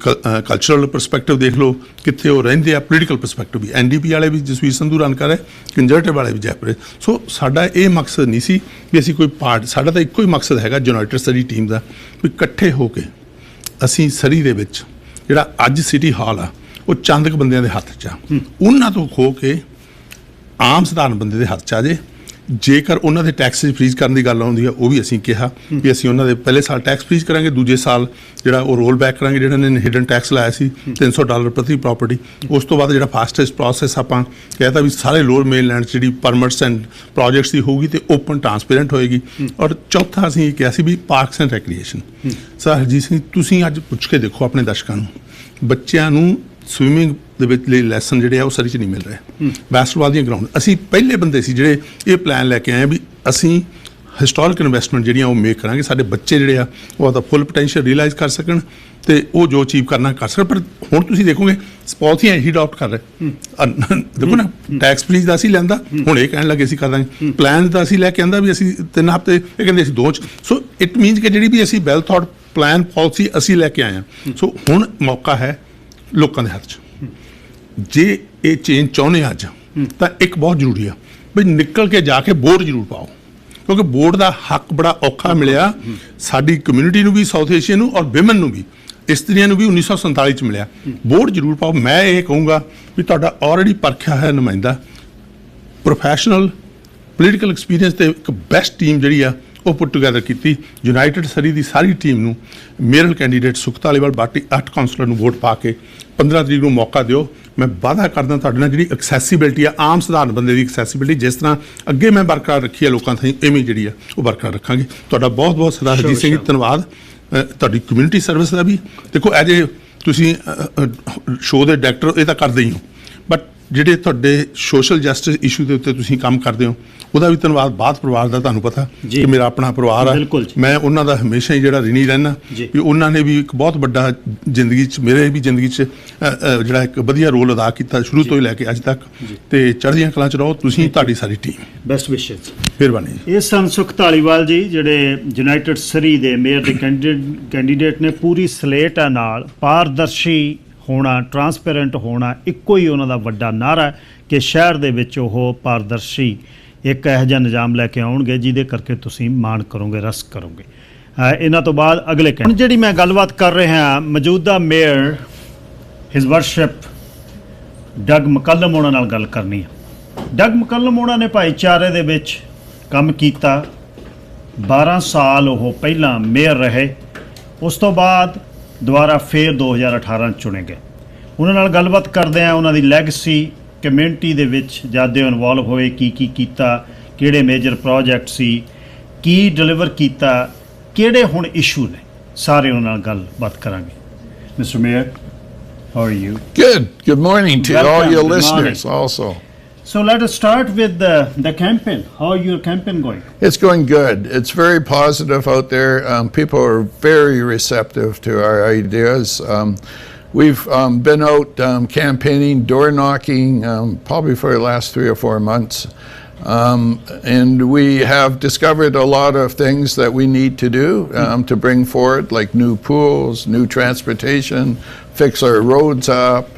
ਕਲਚਰਲ ਪਰਸਪੈਕਟਿਵ ਦੇਖ ਲਓ, ਕਿੱਥੇ ਉਹ ਰਹਿੰਦੇ ਆ, ਪੋਲੀਟੀਕਲ ਪਰਸਪੈਕਟਿਵ ਵੀ, NDP ਵਾਲੇ ਵੀ ਜਸਵੀਰ ਸੰਧੂ ਰਨ ਕਰ ਰਹੇ, ਕੰਜ਼ਰਵੇਟਿਵ ਵਾਲੇ ਵੀ ਜੈਪਰੇ। ਸੋ ਸਾਡਾ ਇਹ ਮਕਸਦ ਨਹੀਂ ਸੀ ਵੀ ਅਸੀਂ ਕੋਈ ਪਾਰਟ, ਸਾਡਾ ਤਾਂ ਇੱਕੋ ਹੀ ਮਕਸਦ ਹੈਗਾ ਯੂਨਾਈਟਿਡ ਸਰੀ ਟੀਮ ਦਾ, ਵੀ ਇਕੱਠੇ ਹੋ ਕੇ ਅਸੀਂ ਸਰੀ ਦੇ ਵਿੱਚ ਜਿਹੜਾ ਅੱਜ ਸਿਟੀ ਹਾਲ ਆ ਉਹ ਚੰਦ ਕੁ ਬੰਦਿਆਂ ਦੇ ਹੱਥ 'ਚ ਆ, ਉਹਨਾਂ ਤੋਂ ਖੋ ਕੇ ਆਮ ਸਧਾਰਨ ਬੰਦੇ ਦੇ ਹੱਥ 'ਚ ਆ ਜੇ। ਜੇਕਰ ਉਹਨਾਂ ਦੇ ਟੈਕਸਿਸ ਫਰੀਜ਼ ਕਰਨ ਦੀ ਗੱਲ ਆਉਂਦੀ ਆ, ਉਹ ਵੀ ਅਸੀਂ ਕਿਹਾ ਵੀ ਅਸੀਂ ਉਹਨਾਂ ਦੇ ਪਹਿਲੇ ਸਾਲ ਟੈਕਸ ਫਰੀਜ਼ ਕਰਾਂਗੇ, ਦੂਜੇ ਸਾਲ ਜਿਹੜਾ ਉਹ ਰੋਲ ਬੈਕ ਕਰਾਂਗੇ ਜਿਹੜਾ ਨੇ ਹਿਡਨ ਟੈਕਸ ਲਾਇਆ ਸੀ $300 ਪ੍ਰਤੀ ਪ੍ਰਾਪਰਟੀ। ਉਸ ਤੋਂ ਬਾਅਦ ਜਿਹੜਾ ਫਾਸਟੈਸਟ ਪ੍ਰੋਸੈਸ ਆਪਾਂ ਕਹਿਤਾ ਵੀ ਸਾਰੇ ਲੋਅਰ ਮੇਨਲੈਂਡ 'ਚ ਜਿਹੜੀ ਪਰਮਿਟਸ ਐਂਡ ਪ੍ਰੋਜੈਕਟਸ ਦੀ ਹੋਊਗੀ ਤੇ ਓਪਨ ਟਰਾਂਸਪੇਰੈਂਟ ਹੋਏਗੀ। ਔਰ ਚੌਥਾ ਅਸੀਂ ਇਹ ਕਿਹਾ ਸੀ ਵੀ parks and recreation. Sir Harjit Singh, ਤੁਸੀਂ ਅੱਜ ਪੁੱਛ ਕੇ ਦੇਖੋ ਆਪਣੇ ਦਰਸ਼ਕਾਂ ਨੂੰ, ਬੱਚਿਆਂ ਨੂੰ ਸਵਿਮਿੰਗ ਦੇ ਵਿੱਚ ਲਈ ਲੈਸਨ ਜਿਹੜੇ ਆ ਉਹ ਸਰੀ 'ਚ ਨਹੀਂ ਮਿਲ ਰਹੇ। ਬਾਸਕਟਬਾਲ ਦੀਆਂ ਗਰਾਊਂਡ, ਅਸੀਂ ਪਹਿਲੇ ਬੰਦੇ ਸੀ ਜਿਹੜੇ ਇਹ ਪਲਾਨ ਲੈ ਕੇ ਆਏ ਵੀ ਅਸੀਂ ਹਿਸਟੋਰਿਕ ਇਨਵੈਸਟਮੈਂਟ ਜਿਹੜੀਆਂ ਉਹ ਮੇਕ ਕਰਾਂਗੇ, ਸਾਡੇ ਬੱਚੇ ਜਿਹੜੇ ਆ ਉਹ ਆਪਦਾ ਫੁੱਲ ਪੋਟੈਂਸ਼ੀਅਲ ਰੀਅਲਾਈਜ਼ ਕਰ ਸਕਣ ਤੇ ਉਹ ਜੋ ਅਚੀਵ ਕਰਨਾ ਕਰ ਸਕਣ। ਪਰ ਹੁਣ ਤੁਸੀਂ ਦੇਖੋਗੇ ਸਪੋਰਟੀਆਂ ਇਹੀ ਅਡਾਪਟ ਕਰ ਰਹੇ। ਦੇਖੋ ਨਾ, ਟੈਕਸ ਫਰੀਜ਼ ਦਾ ਅਸੀਂ ਲੈਂਦਾ, ਹੁਣ ਇਹ ਕਹਿਣ ਲੱਗੇ ਅਸੀਂ ਕਰ ਦਾਂਗੇ। ਪਲਾਨ ਦਾ ਅਸੀਂ ਲੈ ਕੇ ਆਂਦਾ ਵੀ ਅਸੀਂ 3 ਹਫ਼ਤੇ, ਇਹ ਕਹਿੰਦੇ ਅਸੀਂ 2 'ਚ। ਸੋ ਇਟ ਮੀਨਸ ਕਿ ਜਿਹੜੀ ਵੀ ਅਸੀਂ ਵੈਲ ਥਾਟ ਪਲਾਨ ਪਾਲਿਸੀ ਅਸੀਂ ਲੈ ਕੇ ਆਏ ਹਾਂ। ਸੋ ਹੁਣ ਮੌਕਾ ਹੈ ਲੋਕਾਂ ਦੇ ਹੱਥ 'ਚ। ਜੇ ਇਹ ਚੇਂਜ ਚਾਹੁੰਦੇ ਅੱਜ ਤਾਂ ਇੱਕ ਬਹੁਤ ਜ਼ਰੂਰੀ ਆ ਵੀ ਨਿਕਲ ਕੇ ਜਾ ਕੇ ਵੋਟ ਜ਼ਰੂਰ ਪਾਓ, ਕਿਉਂਕਿ ਵੋਟ ਦਾ ਹੱਕ ਬੜਾ ਔਖਾ ਮਿਲਿਆ ਸਾਡੀ ਕਮਿਊਨਿਟੀ ਨੂੰ ਵੀ, ਸਾਊਥ ਏਸ਼ੀਆ ਨੂੰ, ਔਰ ਵਿਮਨ ਨੂੰ ਵੀ, ਇਸਤਰੀਆਂ ਨੂੰ ਵੀ 1947 'ਚ ਮਿਲਿਆ। ਵੋਟ ਜ਼ਰੂਰ ਪਾਓ। ਮੈਂ ਇਹ ਕਹੂੰਗਾ ਵੀ ਤੁਹਾਡਾ ਆਲਰੇਡੀ ਪਰਖਿਆ ਹੈ ਨੁਮਾਇੰਦਾ, ਪ੍ਰੋਫੈਸ਼ਨਲ ਪੋਲੀਟੀਕਲ ਐਕਸਪੀਰੀਅੰਸ ਤੇ ਇੱਕ ਬੈਸਟ ਟੀਮ ਜਿਹੜੀ ਆ ਉਹ ਪੁੱਟ ਟੂਗੈਦਰ ਕੀਤੀ। ਯੂਨਾਈਟਿਡ ਸਰੀ ਦੀ ਸਾਰੀ ਟੀਮ ਨੂੰ ਮੇਅਰਲ ਕੈਂਡੀਡੇਟ ਸੁਖ ਧਾਲੀਵਾਲ ਬਾਕੀ 8 ਕਾਉਂਸਲਰ ਨੂੰ ਵੋਟ ਪਾ ਕੇ 15 ਤਰੀਕ ਨੂੰ ਮੌਕਾ ਦਿਓ। ਮੈਂ ਵਾਅਦਾ ਕਰਦਾ ਤੁਹਾਡੇ ਨਾਲ ਜਿਹੜੀ ਐਕਸੈਸੀਬਿਲਿਟੀ ਆ, ਆਮ ਸਧਾਰਨ ਬੰਦੇ ਦੀ ਐਕਸੈਸੀਬਿਲਿਟੀ ਜਿਸ ਤਰ੍ਹਾਂ ਅੱਗੇ ਮੈਂ ਬਰਕਰਾਰ ਰੱਖੀ ਆ ਲੋਕਾਂ ਤਾਈਂ, ਇਵੇਂ ਜਿਹੜੀ ਆ ਉਹ ਬਰਕਰਾਰ ਰੱਖਾਂਗੇ। ਤੁਹਾਡਾ ਬਹੁਤ ਬਹੁਤ ਸਰਦਾਰ ਹਰਜੀਤ ਸਿੰਘ ਜੀ ਧੰਨਵਾਦ। ਤੁਹਾਡੀ ਕਮਿਊਨਿਟੀ ਸਰਵਿਸ ਦਾ ਵੀ ਦੇਖੋ, ਐਜ ਏ ਤੁਸੀਂ ਸ਼ੋਅ ਦੇ ਡਾਇਰੈਕਟਰ ਇਹ ਤਾਂ ਕਰਦੇ ਹੀ ਹੋ, ਬਟ ਜਿਹੜੇ ਤੁਹਾਡੇ ਸੋਸ਼ਲ ਜਸਟਿਸ ਇਸ਼ੂ ਦੇ ਉੱਤੇ ਤੁਸੀਂ ਕੰਮ ਕਰਦੇ ਹੋ ਉਹਦਾ ਵੀ ਧੰਨਵਾਦ। ਬਾਤ ਪਰਿਵਾਰ ਦਾ ਤੁਹਾਨੂੰ ਪਤਾ ਕਿ ਮੇਰਾ ਆਪਣਾ ਪਰਿਵਾਰ ਆ, ਮੈਂ ਉਹਨਾਂ ਦਾ ਹਮੇਸ਼ਾ ਹੀ ਜਿਹੜਾ ਰਿਣੀ ਰਹਿਣਾ ਵੀ ਉਹਨਾਂ ਨੇ ਵੀ ਇੱਕ ਬਹੁਤ ਵੱਡਾ ਜ਼ਿੰਦਗੀ 'ਚ, ਮੇਰੇ ਵੀ ਜ਼ਿੰਦਗੀ 'ਚ ਜਿਹੜਾ ਇੱਕ ਵਧੀਆ ਰੋਲ ਅਦਾ ਕੀਤਾ ਸ਼ੁਰੂ ਤੋਂ ਹੀ ਲੈ ਕੇ ਅੱਜ ਤੱਕ। ਤੇ ਚੜ੍ਹਦੀਆਂ ਕਲਾਂ 'ਚ ਰਹੋ ਤੁਸੀਂ, ਤੁਹਾਡੀ ਸਾਰੀ ਟੀਮ। ਬੈਸਟ ਵਿਸ਼ੇਸ। ਮਿਹਰਬਾਨੀ। ਇਹ ਸਨ ਸੁਖ ਧਾਲੀਵਾਲ ਜੀ, ਜਿਹੜੇ ਯੂਨਾਈਟਿਡ ਸਰੀ ਦੇ ਮੇਅਰ ਦੇ ਕੈਂਡੀਡੇਟ ਨੇ। ਪੂਰੀ ਸਲੇਟ ਆ ਨਾਲ, ਪਾਰਦਰਸ਼ੀ ਹੋਣਾ, ਟਰਾਂਸਪੇਰੈਂਟ ਹੋਣਾ ਇੱਕੋ ਹੀ ਉਹਨਾਂ ਦਾ ਵੱਡਾ ਨਾਅਰਾ ਕਿ ਸ਼ਹਿਰ ਦੇ ਵਿੱਚ ਉਹ ਪਾਰਦਰਸ਼ੀ ਇੱਕ ਇਹੋ ਜਿਹਾ ਨਿਜ਼ਾਮ ਲੈ ਕੇ ਆਉਣਗੇ ਜਿਹਦੇ ਕਰਕੇ ਤੁਸੀਂ ਮਾਣ ਕਰੋਗੇ, ਰਸ ਕਰੋਗੇ। ਇਹਨਾਂ ਤੋਂ ਬਾਅਦ ਅਗਲੇ ਹੁਣ ਜਿਹੜੀ ਮੈਂ ਗੱਲਬਾਤ ਕਰ ਰਿਹਾ ਮੌਜੂਦਾ ਮੇਅਰ ਹਿਜ਼ ਵਰਸ਼ਿਪ ਡਗ ਮਕੱਲਮ ਉਹਨਾਂ ਨਾਲ ਗੱਲ ਕਰਨੀ ਹੈ। ਡਗ ਮਕੱਲਮ ਉਹਨਾਂ ਨੇ ਭਾਈਚਾਰੇ ਦੇ ਵਿੱਚ ਕੰਮ ਕੀਤਾ। 12 ਸਾਲ ਉਹ ਪਹਿਲਾਂ ਮੇਅਰ ਰਹੇ, ਉਸ ਤੋਂ ਬਾਅਦ ਦੁਬਾਰਾ ਫੇਰ 2018 ਚੁਣੇ ਗਏ। ਉਹਨਾਂ ਨਾਲ ਗੱਲਬਾਤ ਕਰਦੇ ਆ, ਉਹਨਾਂ ਦੀ ਲੈਗਸੀ, ਕਮਿਊਨਿਟੀ ਦੇ ਵਿੱਚ ਜਦ ਇਨਵੋਲਵ ਹੋਏ, ਕੀ ਕੀਤਾ, ਕਿਹੜੇ ਮੇਜਰ ਪ੍ਰੋਜੈਕਟ ਸੀ, ਕੀ ਡਿਲੀਵਰ ਕੀਤਾ, ਕਿਹੜੇ ਹੁਣ ਇਸ਼ੂ ਨੇ, ਸਾਰੇ ਉਹਨਾਂ ਨਾਲ ਗੱਲਬਾਤ ਕਰਾਂਗੇ। Mister mayor, how are you? Good morning to Welcome. all your Good listeners morning. also. So let us start with the campaign. How is your campaign going? It's going good. It's very positive out there. People are very receptive to our ideas. We've been out campaigning, door knocking, probably for the last 3 or 4 months. And we have discovered a lot of things that we need to do to bring forward, like new pools, new transportation, fix our roads up.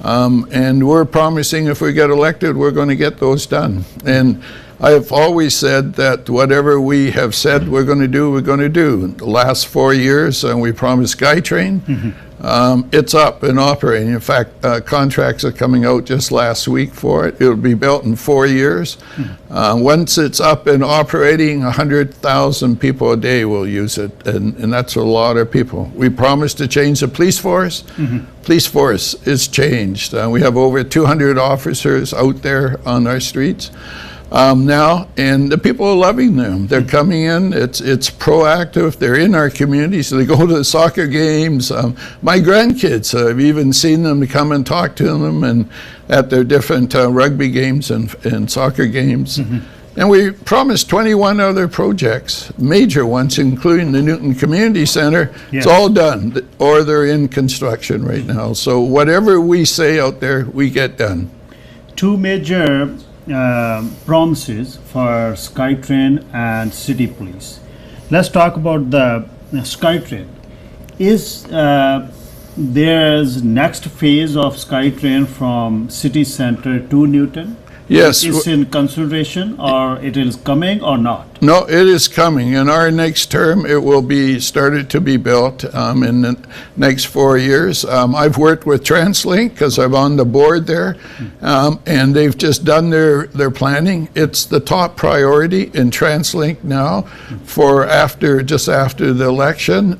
And we're promising if we get elected, we're going to get those done. And I have always said that whatever we have said we're going to do, we're going to do. The last 4 years, we promised SkyTrain. It's up and operating. In fact, contracts are coming out just last week for it. It'll be built in 4 years. Once it's up and operating, 100,000 people a day will use it, and that's a lot of people. We promised to change the police force. Police force is changed. We have over 200 officers out there on our streets now, and the people are loving them. They're coming in. It's proactive. They're in our communities. They go to the soccer games. My grandkids, I've even seen them come and talk to them, and at their different rugby games and soccer games. And we promised 21 other projects, major ones, including the Newton Community Center. Yes. It's all done, or they're in construction right now. So whatever we say out there, we get done. Two major promises for SkyTrain and City Police. Let's talk about the SkyTrain. Is there's next phase of SkyTrain from City Center to Newton? Yes. Is in consideration, or it is coming or not? No, it is coming. In our next term, it will be started to be built in the next 4 years. I've worked with TransLink because I'm on the board there, and they've just done their planning. It's the top priority in TransLink now for just after the election.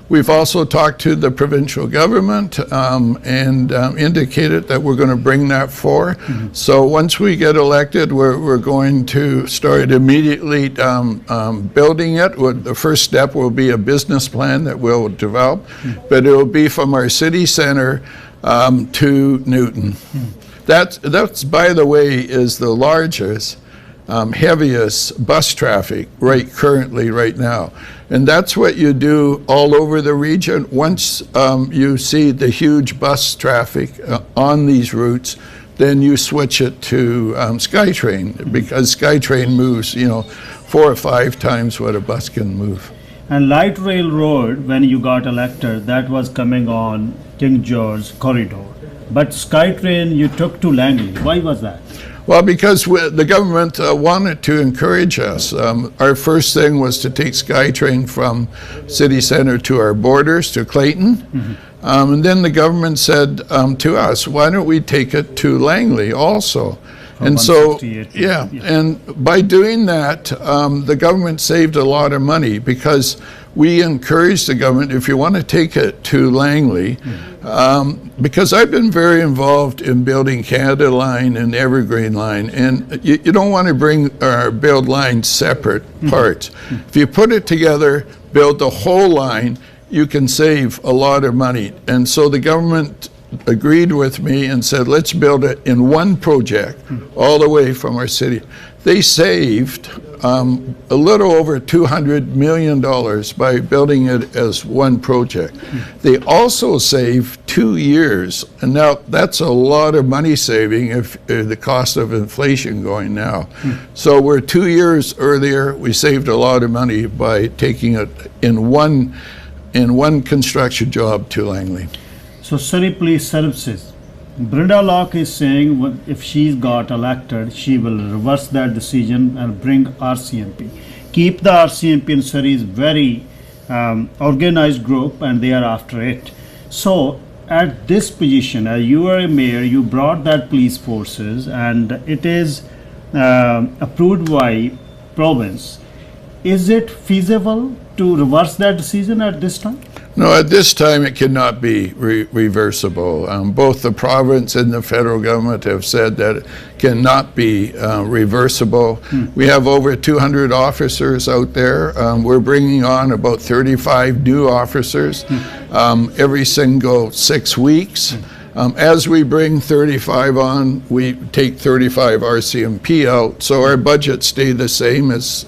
We've also talked to the provincial government and indicated that we're going to bring that forward. So once we get elected, we're going to start immediately building it. The first step will be a business plan that we'll develop, but it will be from our city center to Newton. That's, by the way, is the largest, heaviest bus traffic currently right now. And that's what you do all over the region. Once you see the huge bus traffic on these routes, then you switch it to SkyTrain, because SkyTrain moves, 4 or 5 times what a bus can move. And Light Rail Road, when you got elected, that was coming on King George corridor. But SkyTrain you took to Langley. Why was that? Well, because the government wanted to encourage us. Our first thing was to take SkyTrain from city center to our borders, to Clayton. And then the government said to us, why don't we take it to Langley also? And so, and by doing that, the government saved a lot of money, because we encouraged the government, if you want to take it to Langley, because I've been very involved in building Canada Line and Evergreen Line, and you don't want to build lines separate parts. If you put it together, build the whole line, you can save a lot of money. And so the government agreed with me and said, let's build it in one project all the way from our city. They saved a little over $200 million by building it as one project. They also saved 2 years, and now that's a lot of money saving if the cost of inflation going now. So we're 2 years earlier. We saved a lot of money by taking it in one construction job to Langley. So Surrey Police Services, Brenda Locke is saying if she got elected, she will reverse that decision and bring RCMP. Keep the RCMP in Surrey is very organized group, and they are after it. So at this position, as you are a mayor, you brought that police forces, and it is approved by province. Is it feasible to reverse that decision at this time? No, at this time it cannot be reversible. Both the province and the federal government have said that it cannot be reversible. We have over 200 officers out there. We're bringing on about 35 new officers every single 6 weeks. As we bring 35 on, we take 35 RCMP out, so our budget stay the same as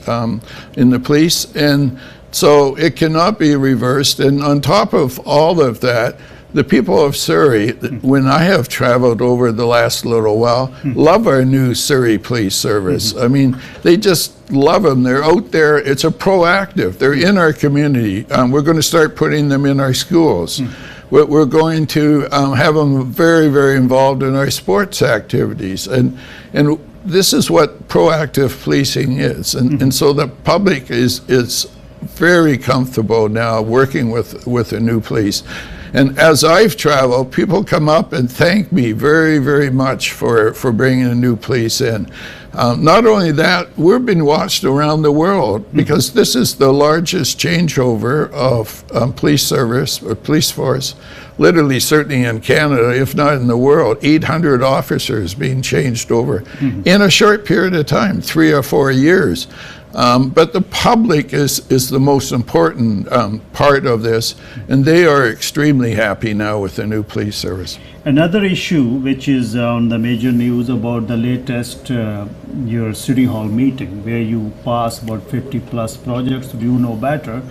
in the police. And so it cannot be reversed. And on top of all of that, the people of Surrey, when I have traveled over the last little while, love our new Surrey Police Service. I mean, they just love them. They're out there. It's a proactive. They're in our community. We're going to start putting them in our schools. We're going to have them very, very involved in our sports activities. And this is what proactive policing is. And so the public is very comfortable now working with the new police. And as I've traveled, people come up and thank me very, very much for bringing a new police in. Not only that, we're being watched around the world because this is the largest changeover of police service or police force, literally certainly in Canada, if not in the world. 800 officers being changed over in a short period of time, 3 or 4 years. But the public is the most important part of this, and they are extremely happy now with the new police service. Another issue which is on the major news about the latest your city hall meeting where you pass about 50 plus projects, you know better.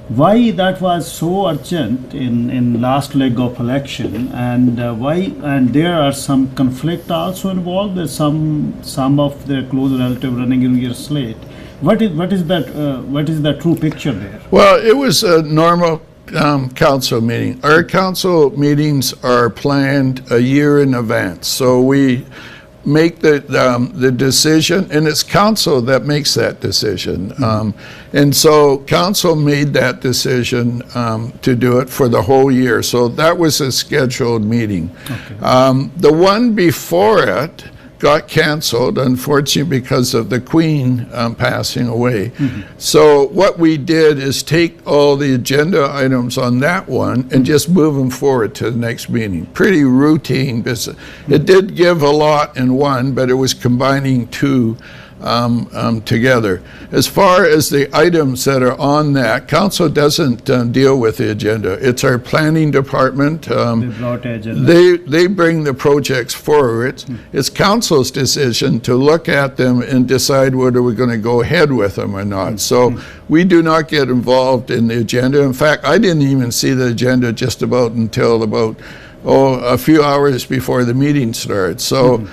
Why that was so urgent in last leg of election, and why? And there are some conflict also involved. There's some of the close relative running in your slate. What is the true picture there? Well, it was a normal council meeting. Our council meetings are planned a year in advance, so we make the decision, and it's council that makes that decision. And so council made that decision to do it for the whole year. So that was a scheduled meeting. Okay. The one before it got canceled, unfortunately, because of the Queen passing away. So what we did is take all the agenda items on that one and just move them forward to the next meeting. Pretty routine business. It did give a lot in one, but it was combining two together. As far as the items that are on that, council doesn't deal with the agenda. It's our planning department. They bring the projects forward. It's council's decision to look at them and decide whether we're going to go ahead with them or not. So we do not get involved in the agenda. In fact, I didn't even see the agenda just about until a few hours before the meeting starts. So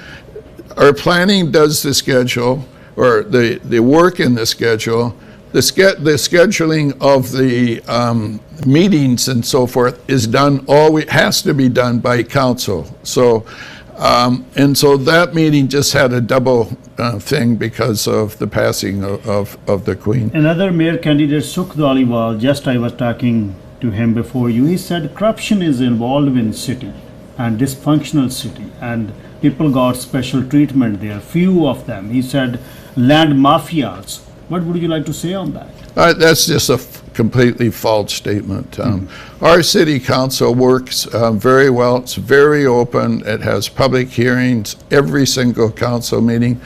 our planning does the schedule, or the work in the schedule. The scheduling of the meetings and so forth is done, has to be done by council. So, and so that meeting just had a double thing because of the passing of the Queen. Another mayor candidate, Sukh Dhaliwal, just I was talking to him before you, he said corruption is involved in city and dysfunctional city, and people got special treatment there, few of them. He said land mafias. What would you like to say on that? That's just a completely false statement. Our city council works very well. It's very open. It has public hearings every single council meeting.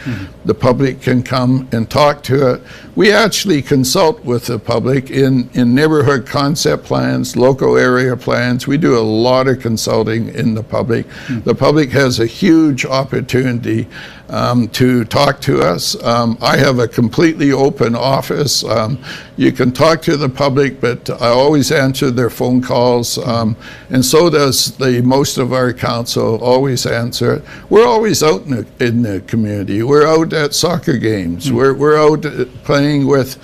The public can come and talk to it. We actually consult with the public in neighborhood concept plans, local area plans. We do a lot of consulting in the public. The public has a huge opportunity to talk to us. I have a completely open office. You can talk to the public, but I always answer their phone calls, and so does most of our council always answer it. We're always out in the community. We're out at soccer games. We're out playing with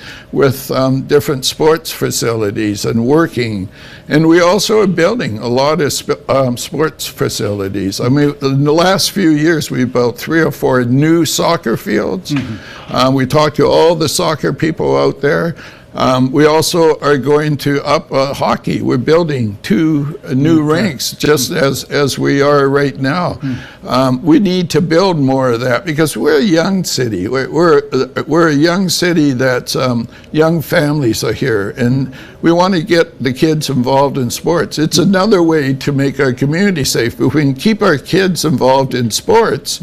different sports facilities and working. And we also are building a lot of sports facilities. I mean, in the last few years, we built 3 or 4 new soccer fields. We talked to all the soccer people out there. We also are going to up hockey. We're building 2 new rinks, just as we are right now. We need to build more of that because we're a young city. We're a young city that young families are here, and we want to get the kids involved in sports. It's another way to make our community safe. If we can keep our kids involved in sports,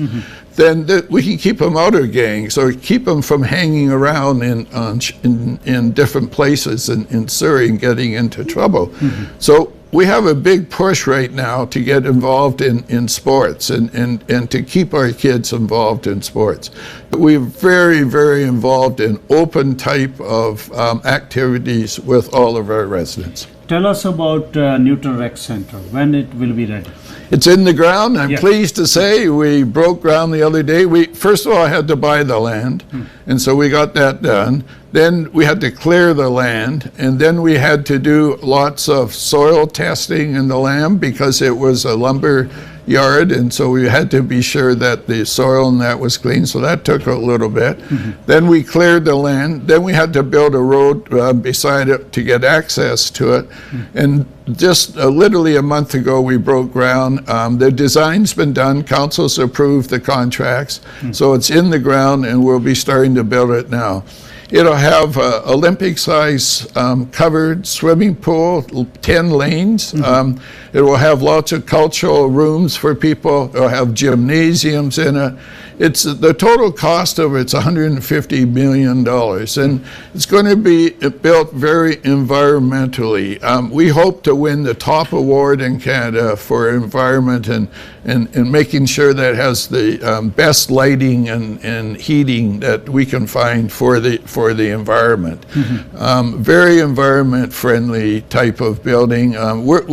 then we can keep them out of gangs or keep them from hanging around in different places in Surrey and getting into trouble. So we have a big push right now to get involved in sports and to keep our kids involved in sports. We're very, very involved in open type of activities with all of our residents. tell us about Newton Rec Center, when it will be ready. It's in the ground. I'm Yeah. pleased to say we broke ground the other day. We first of all had to buy the land, and so we got that done. Then we had to clear the land, and then we had to do lots of soil testing in the land because it was a lumber yard, and so we had to be sure that the soil in that was clean, so that took a little bit. Then we cleared the land. Then we had to build a road beside it to get access to it, and just literally a month ago we broke ground. The design's been done, council's approved the contracts, so it's in the ground and we'll be starting to build it now. It'll have Olympic-size covered swimming pool, 10 lanes. It will have lots of cultural rooms for people. It'll have gymnasiums in it. It's the total cost of it's $150 million, and it's going to be built very environmentally. We hope to win the top award in Canada for environment and making sure that it has the best lighting and heating that we can find for the environment. Very environment friendly type of building.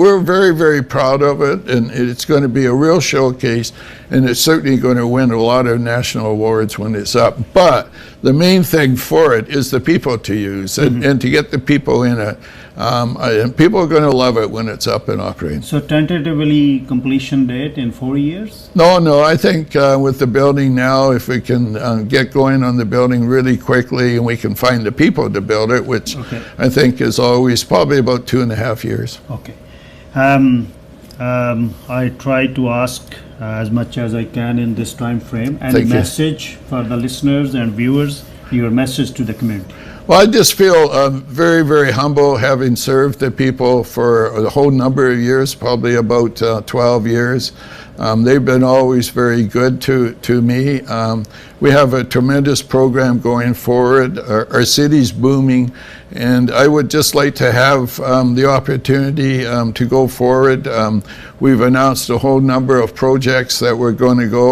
We're very, very proud of it, and it's going to be a real showcase, and it's certainly going to win a lot of national awards when it's up. But the main thing for it is the people to use and to get the people in it. And people are going to love it when it's up and operating. So tentatively completion date in 4 years? No, I think with the building now, if we can get going on the building really quickly and we can find the people to build it, which I think is always probably about 2.5 years. Okay. I try to ask as much as I can in this time frame. And Thank you. message for the listeners and viewers, your message to the community. Well, I just feel very, very humble having served the people for a whole number of years, probably about 12 years. They've been always very good to me. We have a tremendous program going forward. Our city's booming, and I would just like to have the opportunity to go forward. We've announced a whole number of projects that we're going to go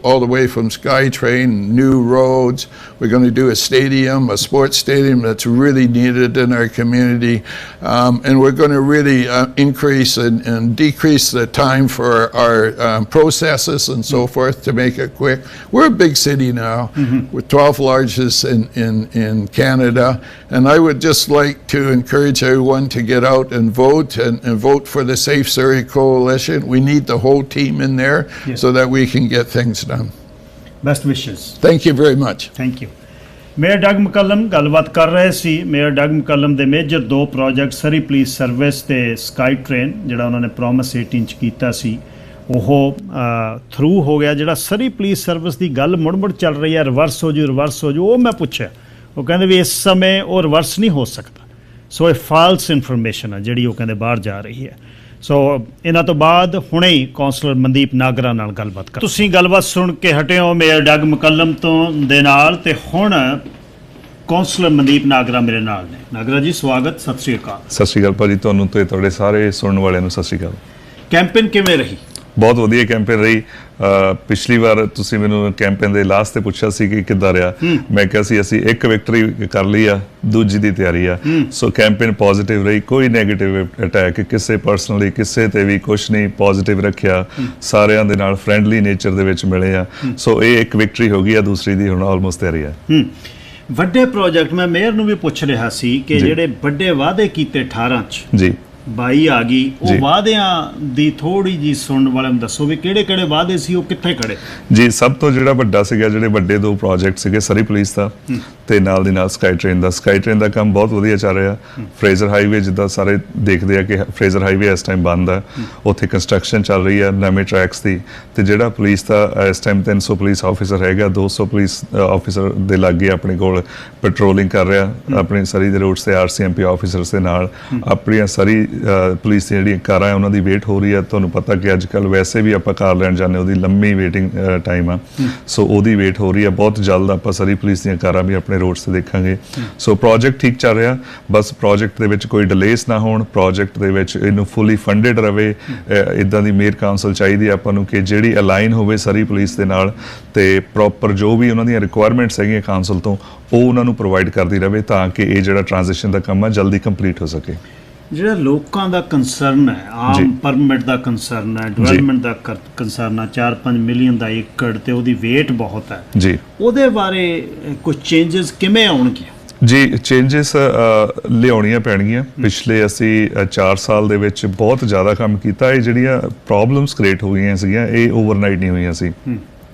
all the way from SkyTrain, new roads. We're going to do a stadium, a sports stadium that's really needed in our community. And we're going to really increase and decrease the time for our processes and so forth to make it quick. We're a big city now. We're 12th largest in Canada. And I would just like to encourage everyone to get out and vote vote for the Safe Surrey Coalition. We need the whole team in there so that we can get things done. Best wishes. Thank you very much. Thank you mayor Doug McCallum ਗੱਲਬਾਤ ਕਰ ਰਹੇ ਸੀ। ਮੇਅਰ ਡਗ ਮਕਲਮ ਦੇ major 2 project Surrey police service ਤੇ ਸਕਾਈ ਟ੍ਰੇਨ ਜਿਹੜਾ ਉਹਨਾਂ ਨੇ ਪ੍ਰੋਮਿਸ 18 ਚ ਕੀਤਾ ਸੀ ਉਹ ਥਰੂ ਹੋ ਗਿਆ। ਜਿਹੜਾ ਸਰੀ ਪੁਲਿਸ ਸਰਵਿਸ ਦੀ ਗੱਲ ਮੁੜ ਚੱਲ ਰਹੀ ਹੈ ਰਿਵਰਸ ਹੋ ਜੂ ਉਹ ਮੈਂ ਪੁੱਛਿਆ, ਉਹ ਕਹਿੰਦੇ ਵੀ ਇਸ ਸਮੇਂ ਉਹ ਰਿਵਰਸ ਨਹੀਂ ਹੋ ਸਕਦਾ। ਸੋ ਇਹ ਫਾਲਸ ਇਨਫੋਰਮੇਸ਼ਨ ਹੈ ਜਿਹੜੀ ਉਹ ਕਹਿੰਦੇ ਬਾਹਰ ਜਾ ਰਹੀ ਹੈ। ਸੋ ਇਹਨਾਂ ਤੋਂ ਬਾਅਦ ਹੁਣੇ ਹੀ ਕੌਂਸਲਰ ਮਨਦੀਪ ਨਾਗਰਾ ਨਾਲ ਗੱਲਬਾਤ ਕਰ। ਤੁਸੀਂ ਗੱਲਬਾਤ ਸੁਣ ਕੇ ਹਟੇ ਹੋ ਮੇਅਰ ਡਗ ਮਕਲਮ ਤੋਂ ਦੇ ਨਾਲ, ਤੇ ਹੁਣ ਕੌਂਸਲਰ ਮਨਦੀਪ ਨਾਗਰਾ ਮੇਰੇ ਨਾਲ ਨੇ। ਨਾਗਰਾ ਜੀ ਸਵਾਗਤ, ਸਤਿ ਸ਼੍ਰੀ ਅਕਾਲ। ਸਤਿ ਸ਼੍ਰੀ ਅਕਾਲ ਭਾਜੀ, ਤੁਹਾਨੂੰ ਤੇ ਤੁਹਾਡੇ ਸਾਰੇ ਸੁਣਨ ਵਾਲਿਆਂ ਨੂੰ ਸਤਿ ਸ਼੍ਰੀ ਅਕਾਲ। ਕੈਂਪੇਨ ਕਿਵੇਂ ਰਹੀ? ਬਹੁਤ ਵਧੀਆ ਕੈਂਪੇਨ ਰਹੀ। ਪਿਛਲੀ ਵਾਰ ਤੁਸੀਂ ਮੈਨੂੰ ਕੈਂਪੇਨ ਦੇ ਲਾਸਟ ਤੇ ਪੁੱਛਿਆ ਸੀ ਕਿ ਕਿੱਦਾਂ ਰਿਹਾ। ਮੈਂ ਕਿਹਾ ਸੀ ਅਸੀਂ ਇੱਕ ਵਿਕਟਰੀ ਕਰ ਲਈ ਆ, ਦੂਜੀ ਦੀ ਤਿਆਰੀ ਆ। ਸੋ ਕੈਂਪੇਨ ਪੋਜ਼ਿਟਿਵ ਰਹੀ, ਕੋਈ ਨੈਗੇਟਿਵ ਅਟੈਕ ਕਿਸੇ ਪਰਸਨਲੀ ਕਿਸੇ ਤੇ ਵੀ ਕੁਛ ਨਹੀਂ, ਪੋਜ਼ਿਟਿਵ ਰੱਖਿਆ। ਸਾਰਿਆਂ ਦੇ ਨਾਲ ਫਰੈਂਡਲੀ ਨੇਚਰ ਦੇ ਵਿੱਚ ਮਿਲੇ ਆ। ਸੋ ਇਹ ਇੱਕ ਵਿਕਟਰੀ ਹੋ ਗਈ ਆ, ਦੂਸਰੀ ਦੀ ਹੁਣ ਆਲਮੋਸਟ ਤਿਆਰੀ ਆ। ਵੱਡੇ ਪ੍ਰੋਜੈਕਟ ਮੈਂ ਮੇਅਰ ਨੂੰ ਵੀ ਪੁੱਛ ਰਿਹਾ ਸੀ ਕਿ ਜਿਹੜੇ ਵੱਡੇ ਵਾਅਦੇ ਕੀਤੇ 18 ਚ ਜੀ 22 ਆ ਗਈ, ਉਹ ਵਾਅਦਿਆਂ ਦੀ ਥੋੜੀ ਜੀ ਸੁਣਨ ਵਾਲਿਆਂ ਨੂੰ ਦੱਸੋ ਵੀ ਕਿਹੜੇ ਵਾਅਦੇ ਸੀ, ਉਹ ਕਿੱਥੇ ਖੜੇ? ਜੀ ਸਭ ਤੋਂ ਜਿਹੜਾ ਵੱਡਾ ਸੀਗਾ, ਜਿਹੜੇ ਵੱਡੇ 2 ਪ੍ਰੋਜੈਕਟ ਸੀਗੇ ਸਰੀ ਪੁਲਿਸ ਦਾ ਤੇ ਨਾਲ ਦੀ ਨਾਲ ਸਕਾਈ ਟ੍ਰੇਨ ਦਾ ਕੰਮ ਬਹੁਤ ਵਧੀਆ ਚੱਲ ਰਿਹਾ। ਫਰੇਜ਼ਰ ਹਾਈਵੇ ਜਿੱਦਾਂ ਸਾਰੇ ਦੇਖਦੇ ਆ ਕਿ ਫਰੇਜ਼ਰ ਹਾਈਵੇ ਇਸ ਟਾਈਮ ਬੰਦ ਆ, ਉੱਥੇ ਕੰਸਟਰਕਸ਼ਨ ਚੱਲ ਰਹੀ ਆ ਨਵੇਂ ਟਰੈਕਸ ਦੀ। ਤੇ ਜਿਹੜਾ ਪੁਲਿਸ ਦਾ ਇਸ ਟਾਈਮ 300 ਪੁਲਿਸ ਆਫੀਸਰ ਹੈਗਾ, 200 ਪੁਲਿਸ ਆਫੀਸਰ ਦੇ ਲਾਗੇ ਆਪਣੇ ਕੋਲ ਪੈਟਰੋਲਿੰਗ ਕਰ ਰਿਹਾ ਆਪਣੇ ਸਰੀ ਦੇ ਰੋਡਸ ਤੇ RCMP ਆਫੀਸਰਸ ਦੇ ਨਾਲ। ਆਪਣੀਆਂ ਸਰੀ ਪੁਲਿਸ ਦੀਆਂ ਜਿਹੜੀਆਂ ਕਾਰਾਂ ਹੈ ਉਹਨਾਂ ਦੀ ਵੇਟ ਹੋ ਰਹੀ ਹੈ। ਤੁਹਾਨੂੰ ਪਤਾ ਕਿ ਅੱਜ ਕੱਲ੍ਹ ਵੈਸੇ ਵੀ ਆਪਾਂ ਕਾਰ ਲੈਣ ਜਾਂਦੇ ਉਹਦੀ ਲੰਮੀ ਵੇਟਿੰਗ ਟਾਈਮ ਆ, ਸੋ ਉਹਦੀ ਵੇਟ ਹੋ ਰਹੀ ਹੈ। ਬਹੁਤ ਜਲਦ ਆਪਾਂ ਸਰੀ ਪੁਲਿਸ ਦੀਆਂ ਕਾਰਾਂ ਵੀ ਆਪਣੇ ਰੋਡਸ ਤੇ ਦੇਖਾਂਗੇ। ਸੋ ਪ੍ਰੋਜੈਕਟ ਠੀਕ ਚੱਲ ਰਿਹਾ, ਬਸ ਪ੍ਰੋਜੈਕਟ ਦੇ ਵਿੱਚ ਕੋਈ ਡਿਲੇਸ ਨਾ ਹੋਣ, ਪ੍ਰੋਜੈਕਟ ਦੇ ਵਿੱਚ ਇਹਨੂੰ ਫੁੱਲੀ ਫੰਡਡ ਰਵੇ। ਇੱਦਾਂ ਦੀ ਮੇਅਰ ਕਾਉਂਸਲ ਚਾਹੀਦੀ ਆਪਾਂ ਨੂੰ ਕਿ ਜਿਹੜੀ ਅਲਾਈਨ ਹੋਵੇ ਸਰੀ ਪੁਲਿਸ ਦੇ ਨਾਲ, ਤੇ ਪ੍ਰੋਪਰ ਜੋ ਵੀ ਉਹਨਾਂ ਦੀਆਂ ਰਿਕੁਆਇਰਮੈਂਟਸ ਹੈਗੀਆਂ ਕਾਉਂਸਲ ਤੋਂ ਉਹ ਉਹਨਾਂ ਨੂੰ ਪ੍ਰੋਵਾਈਡ ਕਰਦੀ ਰਹੇ, ਤਾਂ ਕਿ ਇਹ ਜਿਹੜਾ ਟ੍ਰਾਂਜੀਸ਼ਨ ਦਾ ਕੰਮ ਆ ਜਲਦੀ ਕੰਪਲੀਟ ਹੋ ਸਕੇ। ਜਿਹੜਾ ਲੋਕਾਂ ਦਾ ਕੰਸਰਨ ਹੈ, ਆਮ ਪਰਮਿਟ ਦਾ ਕੰਸਰਨ ਹੈ, ਡਿਵੈਲਪਮੈਂਟ ਦਾ ਕੰਸਰਨ ਹੈ, 4-5 ਮਿਲੀਅਨ ਦਾ ਏਕੜ ਤੇ ਉਹਦੀ ਵੇਟ ਬਹੁਤ ਹੈ ਜੀ, ਉਹਦੇ ਬਾਰੇ ਕੁਝ ਚੇਂਜਸ ਕਿਵੇਂ ਆਉਣਗੇ? ਜੀ ਚੇਂਜਸ ਲਿਆਉਣੀਆਂ ਪੈਣਗੀਆਂ। ਪਿਛਲੇ ਅਸੀਂ 4 ਸਾਲ ਦੇ ਵਿੱਚ ਬਹੁਤ ਜ਼ਿਆਦਾ ਕੰਮ ਕੀਤਾ। ਇਹ ਜਿਹੜੀਆਂ ਪ੍ਰੋਬਲਮਸ ਕ੍ਰੀਏਟ ਹੋ ਗਈਆਂ ਸੀਗੀਆਂ ਇਹ ਓਵਰਨਾਈਟ ਨਹੀਂ ਹੋਈਆਂ ਸੀ।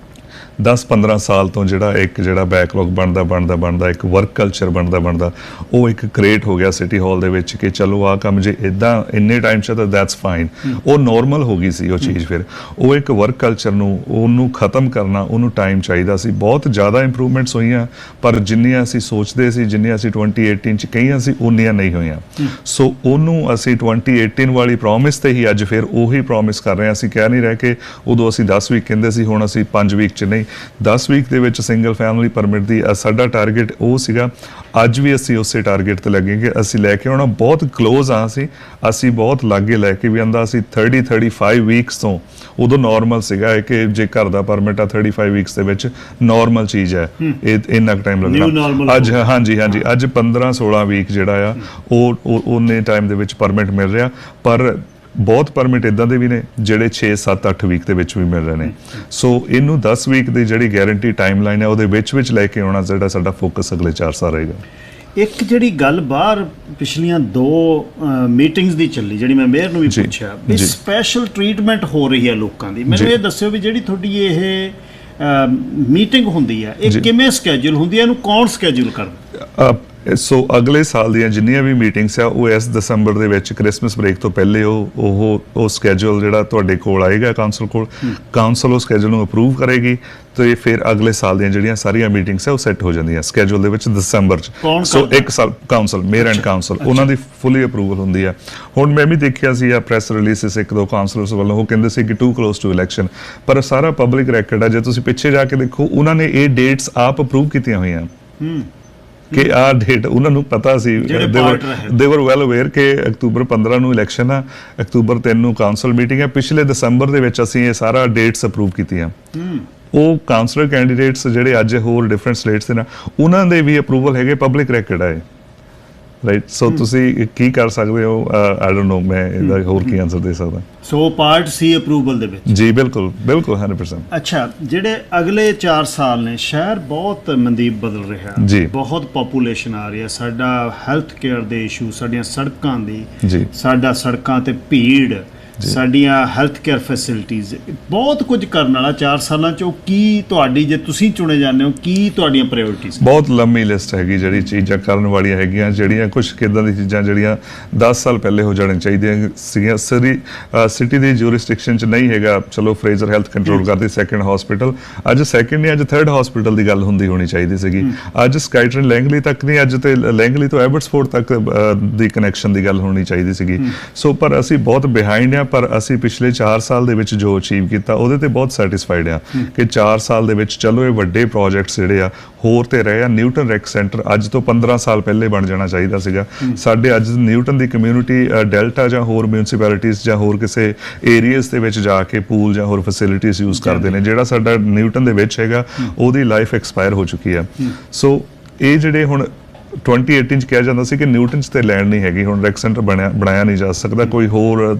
10-15 ਸਾਲ ਤੋਂ ਜਿਹੜਾ ਬੈਕਲੌਗ ਬਣਦਾ ਇੱਕ ਵਰਕ ਕਲਚਰ ਬਣਦਾ ਉਹ ਇੱਕ ਕ੍ਰੀਏਟ ਹੋ ਗਿਆ ਸਿਟੀ ਹਾਲ ਦੇ ਵਿੱਚ ਕਿ ਚਲੋ ਆਹ ਕੰਮ ਜੇ ਇਦਾਂ ਇੰਨੇ ਟਾਈਮ 'ਚ ਤਾਂ ਦੈਟਸ ਫਾਈਨ। ਉਹ ਨੋਰਮਲ ਹੋ ਗਈ ਸੀ ਉਹ ਚੀਜ਼। ਫਿਰ ਉਹ ਇੱਕ ਵਰਕ ਕਲਚਰ ਉਹਨੂੰ ਖਤਮ ਕਰਨਾ, ਉਹਨੂੰ ਟਾਈਮ ਚਾਹੀਦਾ ਸੀ। ਬਹੁਤ ਜ਼ਿਆਦਾ ਇੰਪਰੂਵਮੈਂਟਸ ਹੋਈਆਂ ਪਰ ਜਿੰਨੀਆਂ ਅਸੀਂ ਸੋਚਦੇ ਸੀ, ਜਿੰਨੀਆਂ ਅਸੀਂ 2018 'ਚ ਕਹੀਆਂ ਸੀ ਉਨੀਆਂ ਨਹੀਂ ਹੋਈਆਂ। ਸੋ ਉਹਨੂੰ ਅਸੀਂ 2018 ਵਾਲੀ ਪ੍ਰੋਮਿਸ ਤੇ ਹੀ ਅੱਜ ਫਿਰ ਉਹੀ ਪ੍ਰੋਮਿਸ ਕਰ ਰਹੇ ਹਾਂ। ਅਸੀਂ ਕਹਿ ਨਹੀਂ ਰਹੇ ਕਿ ਉਦੋਂ ਅਸੀਂ 10 ਵੀਕ ਕਹਿੰਦੇ ਸੀ ਹੁਣ ਅਸੀਂ 5 ਵੀਕ 'ਚ ਨਹੀਂ, 10 ਵੀਕ ਦੇ ਵਿੱਚ ਸਿੰਗਲ ਫੈਮਿਲੀ ਪਰਮਿਟ ਦੀ ਸਾਡਾ ਟਾਰਗੇਟ ਉਹ ਸੀਗਾ। ਅੱਜ ਵੀ ਅਸੀਂ ਉਸੇ ਟਾਰਗੇਟ ਤੇ ਲੱਗੇ ਕਿ ਅਸੀਂ ਲੈ ਕੇ ਆਉਣਾ। ਬਹੁਤ ਕਲੋਜ਼ ਆ ਅਸੀਂ ਬਹੁਤ ਲਾਗੇ ਲੈ ਕੇ ਵੀ ਆਂਦਾ। ਅਸੀਂ 30-35 ਵੀਕਸ ਤੋਂ ਉਦੋਂ ਨਾਰਮਲ ਸੀਗਾ ਕਿ ਜੇ ਘਰ ਦਾ ਪਰਮਿਟ ਆ 35 ਵੀਕਸ ਦੇ ਵਿੱਚ ਨਾਰਮਲ ਚੀਜ਼ ਹੈ, ਇਹ ਇੰਨਾ ਕੁ ਟਾਈਮ ਲੱਗਣਾ। ਅੱਜ ਹਾਂਜੀ ਅੱਜ 15-16 ਵੀਕ ਜਿਹੜਾ ਆ ਉਹ ਉਹਨੇ ਟਾਈਮ ਦੇ ਵਿੱਚ ਪਰਮਿਟ ਮਿਲ ਰਿਹਾ। ਪਰ ਬਹੁਤ ਪਰਮਿਟ ਇਦਾਂ ਦੇ ਵੀ ਨੇ ਜਿਹੜੇ 6-7-8 ਵੀਕ ਦੇ ਵਿੱਚ ਵੀ ਮਿਲ ਰਹੇ ਨੇ। ਸੋ ਇਹਨੂੰ 10 ਵੀਕ ਦੀ ਜਿਹੜੀ ਗਾਰੰਟੀ ਟਾਈਮ ਲਾਈਨ ਹੈ ਉਹਦੇ ਵਿੱਚ ਲੈ ਕੇ ਆਉਣਾ ਜਿਹੜਾ ਸਾਡਾ ਫੋਕਸ ਅਗਲੇ 4 ਸਾਲ ਰਹੇਗਾ। ਇੱਕ ਜਿਹੜੀ ਗੱਲ ਬਾਹਰ ਪਿਛਲੀਆਂ 2 ਮੀਟਿੰਗਸ ਦੀ ਚੱਲੀ, ਜਿਹੜੀ ਮੈਂ ਮੇਅਰ ਨੂੰ ਵੀ ਪੁੱਛਿਆ ਵੀ ਸਪੈਸ਼ਲ ਟ੍ਰੀਟਮੈਂਟ ਹੋ ਰਹੀ ਹੈ ਲੋਕਾਂ ਦੀ। ਮੈਨੂੰ ਇਹ ਦੱਸਿਓ ਵੀ ਜਿਹੜੀ ਤੁਹਾਡੀ ਇਹ ਮੀਟਿੰਗ ਹੁੰਦੀ ਹੈ ਇਹ ਕਿਵੇਂ ਸਕੈਜੂਲ ਹੁੰਦੀ ਹੈ, ਇਹਨੂੰ ਕੌਣ ਸਕੈਜੂਲ ਕਰਦਾ? ਸੋ ਅਗਲੇ ਸਾਲ ਦੀਆਂ ਜਿੰਨੀਆਂ ਵੀ ਮੀਟਿੰਗਸ ਆ ਉਹ ਇਸ ਦਸੰਬਰ ਦੇ ਵਿੱਚ ਕ੍ਰਿਸਮਸ ਬ੍ਰੇਕ ਤੋਂ ਪਹਿਲੇ ਉਹ ਸਕੈਜੂਲ ਜਿਹੜਾ ਤੁਹਾਡੇ ਕੋਲ ਆਏਗਾ ਕਾਉਂਸਲ ਕੋਲ। ਕਾਉਂਸਲ ਉਹ ਸਕੈਜੂਲ ਨੂੰ ਅਪਰੂਵ ਕਰੇਗੀ ਤੇ ਫਿਰ ਅਗਲੇ ਸਾਲ ਦੀਆਂ ਜਿਹੜੀਆਂ ਸਾਰੀਆਂ ਮੀਟਿੰਗਸ ਆ ਉਹ ਸੈੱਟ ਹੋ ਜਾਂਦੀਆਂ ਸਕੈਜੂਲ ਦੇ ਵਿੱਚ ਦਸੰਬਰ 'ਚ। ਸੋ ਇੱਕ ਸਾਲ ਕਾਉਂਸਲ, ਮੇਅਰ ਐਂਡ ਕਾਉਂਸਲ, ਉਹਨਾਂ ਦੀ ਫੁੱਲੀ ਅਪਰੂਵਲ ਹੁੰਦੀ ਆ। ਹੁਣ ਮੈਂ ਵੀ ਦੇਖਿਆ ਸੀ ਆ ਪ੍ਰੈਸ ਰਿਲੀਜ਼ਸ 1-2 ਕਾਉਂਸਲਰਸ ਵੱਲੋਂ, ਉਹ ਕਹਿੰਦੇ ਸੀ ਕਿ ਟੂ ਕਲੋਜ਼ ਟੂ ਇਲੈਕਸ਼ਨ, ਪਰ ਸਾਰਾ ਪਬਲਿਕ ਰੈਕਡ ਆ। ਜੇ ਤੁਸੀਂ ਪਿੱਛੇ ਜਾ ਕੇ ਦੇਖੋ ਉਹਨਾਂ ਨੇ ਇਹ ਡੇਟਸ ਆਪ ਅਪਰੂਵ ਕੀਤੀਆਂ ਹੋਈਆਂ ਕਿ ਆਹ ਡੇਟ ਉਹਨਾਂ ਨੂੰ ਪਤਾ ਸੀ। ਦੇ ਵਰ ਵੈਲ ਅਵੇਅਰ ਕਿ ਅਕਤੂਬਰ 15 ਨੂੰ ਇਲੈਕਸ਼ਨ ਆ, ਅਕਤੂਬਰ 3 ਨੂੰ ਕਾਉਂਸਲ ਮੀਟਿੰਗ ਹੈ। ਪਿਛਲੇ ਦਸੰਬਰ ਦੇ ਵਿੱਚ ਅਸੀਂ ਇਹ ਸਾਰਾ ਡੇਟਸ ਅਪਰੂਵ ਕੀਤੀਆਂ। ਉਹ ਕਾਉਂਸਲਰ ਕੈਂਡੀਡੇਟਸ ਜਿਹੜੇ ਅੱਜ ਹੋਰ ਡਿਫਰੈਂਟ ਸਟੇਟਸ ਦੇ ਨਾਲ ਉਹਨਾਂ ਦੇ ਵੀ ਅਪਰੂਵਲ ਹੈਗੇ, ਪਬਲਿਕ ਰੈਕਡ ਹੈ। ਰਾਈਟ, ਸੋ ਤੁਸੀਂ ਕੀ ਕਰ ਸਕਦੇ ਹੋ? ਆਈ ਡੋਨਟ ਨੋ ਮੈਂ ਇਹਦਾ ਹੋਰ ਕੀ ਆਨਸਰ ਦੇ ਸਕਦਾ। ਸੋ ਪਾਰਟ ਸੀ ਅਪਰੂਵਲ ਦੇ ਵਿੱਚ। ਜੀ ਬਿਲਕੁਲ 100%। ਅੱਛਾ, ਜਿਹੜੇ ਅਗਲੇ 4 ਸਾਲ ਨੇ, ਸ਼ਹਿਰ ਬਹੁਤ ਮਨਦੀਪ ਬਦਲ ਰਿਹਾ ਜੀ, ਬਹੁਤ ਪੋਪੂਲੇਸ਼ਨ ਆ ਰਹੀ ਹੈ। ਸਾਡਾ ਹੈਲਥ ਕੇਅਰ ਦੇ ਇਸ਼ੂ, ਸਾਡੀਆਂ ਸੜਕਾਂ ਦੀ, ਸਾਡਾ ਸੜਕਾਂ ਤੇ ਭੀੜ, ਸਾਡੀਆਂ ਹੈਲਥ ਕੇਅਰ ਫੈਸਿਲਿਟੀਜ਼, ਬਹੁਤ ਕੁਝ ਕਰਨ ਵਾਲਾ 4 ਸਾਲਾਂ 'ਚ। ਉਹ ਕੀ ਤੁਹਾਡੀ, ਜੇ ਤੁਸੀਂ ਚੁਣੇ ਜਾਂਦੇ ਹੋ, ਕੀ ਤੁਹਾਡੀਆਂ ਪ੍ਰਾਇੋਰਟੀਜ਼? ਬਹੁਤ ਲੰਮੀ ਲਿਸਟ ਹੈਗੀ ਜਿਹੜੀ ਚੀਜ਼ਾਂ ਕਰਨ ਵਾਲੀਆਂ ਹੈਗੀਆਂ, ਜਿਹੜੀਆਂ ਕੁਝ ਕਿੱਦਾਂ ਦੀ ਚੀਜ਼ਾਂ ਜਿਹੜੀਆਂ 10 ਸਾਲ ਪਹਿਲੇ ਹੋ ਜਾਣੀਆਂ ਚਾਹੀਦੀਆਂ ਸੀਗੀਆਂ। ਸਿਟੀ ਦੀ ਜੂਰਿਸਡਿਕਸ਼ਨ 'ਚ ਨਹੀਂ ਹੈਗਾ। ਚਲੋ ਫਰੇਜ਼ਰ ਹੈਲਥ ਕੰਟਰੋਲ ਕਰਦੀ ਸੈਕੰਡ ਹਸਪੀਟਲ, ਅੱਜ ਸੈਕੰਡ ਨਹੀਂ, ਅੱਜ 3rd ਹਸਪੀਟਲ ਦੀ ਗੱਲ ਹੋਣੀ ਚਾਹੀਦੀ ਸੀਗੀ। ਅੱਜ ਸਕਾਈਟਰਨ ਲੈਂਗਲੀ ਤੱਕ ਨਹੀਂ, ਅੱਜ ਤੇ ਲੈਂਗਲੀ ਤੋਂ ਐਬਟਸਫੋਰਡ ਤੱਕ ਦੀ ਕਨੈਕਸ਼ਨ ਦੀ ਗੱਲ ਹੋਣੀ ਚਾਹੀਦੀ ਸੀਗੀ। ਸੋ ਪਰ ਅਸੀਂ ਬਹੁਤ ਬਿਹਾਈਂਡ ਆ। ਪਰ ਅਸੀਂ ਪਿਛਲੇ 4 ਸਾਲ ਦੇ ਵਿੱਚ ਜੋ ਅਚੀਵ ਕੀਤਾ ਉਹਦੇ ਤੇ ਬਹੁਤ ਸੈਟੀਸਫਾਈਡ ਆ ਕਿ 4 ਸਾਲ ਦੇ ਵਿੱਚ ਚਲੋ ਇਹ ਵੱਡੇ ਪ੍ਰੋਜੈਕਟਸ ਜਿਹੜੇ ਆ ਹੋਰ ਤੇ ਰਹੇ ਆ। ਨਿਊਟਨ ਰੈਕ ਸੈਂਟਰ ਅੱਜ ਤੋਂ 15 ਸਾਲ ਪਹਿਲੇ ਬਣ ਜਾਣਾ ਚਾਹੀਦਾ ਸੀਗਾ। ਸਾਡੇ ਅੱਜ ਨਿਊਟਨ ਦੀ ਕਮਿਊਨਿਟੀ ਡੈਲਟਾ ਜਾਂ ਹੋਰ ਮਿਊਨਿਸਪੈਲਿਟੀਜ਼ ਜਾਂ ਹੋਰ ਕਿਸੇ ਏਰੀਆਜ਼ ਦੇ ਵਿੱਚ ਜਾ ਕੇ ਪੂਲ ਜਾਂ ਹੋਰ ਫੈਸਿਲਿਟੀਜ਼ ਯੂਜ਼ ਕਰਦੇ ਨੇ। ਜਿਹੜਾ ਸਾਡਾ ਨਿਊਟਨ ਦੇ ਵਿੱਚ ਹੈਗਾ ਉਹਦੀ ਲਾਈਫ ਐਕਸਪਾਇਰ ਹੋ ਚੁੱਕੀ ਆ। ਸੋ ਇਹ ਜਿਹੜੇ ਹੁਣ 2018 'ਚ ਕਿਹਾ ਜਾਂਦਾ ਸੀ ਕਿ ਨਿਊਟਨ 'ਚ ਤੇ ਲੈਂਡ ਨਹੀਂ ਹੈਗੀ, ਹੁਣ ਰੈਕ ਸੈਂਟਰ ਬਣਾਇਆ ਨਹੀਂ ਜਾ ਸਕਦਾ, ਕੋਈ ਹੋਰ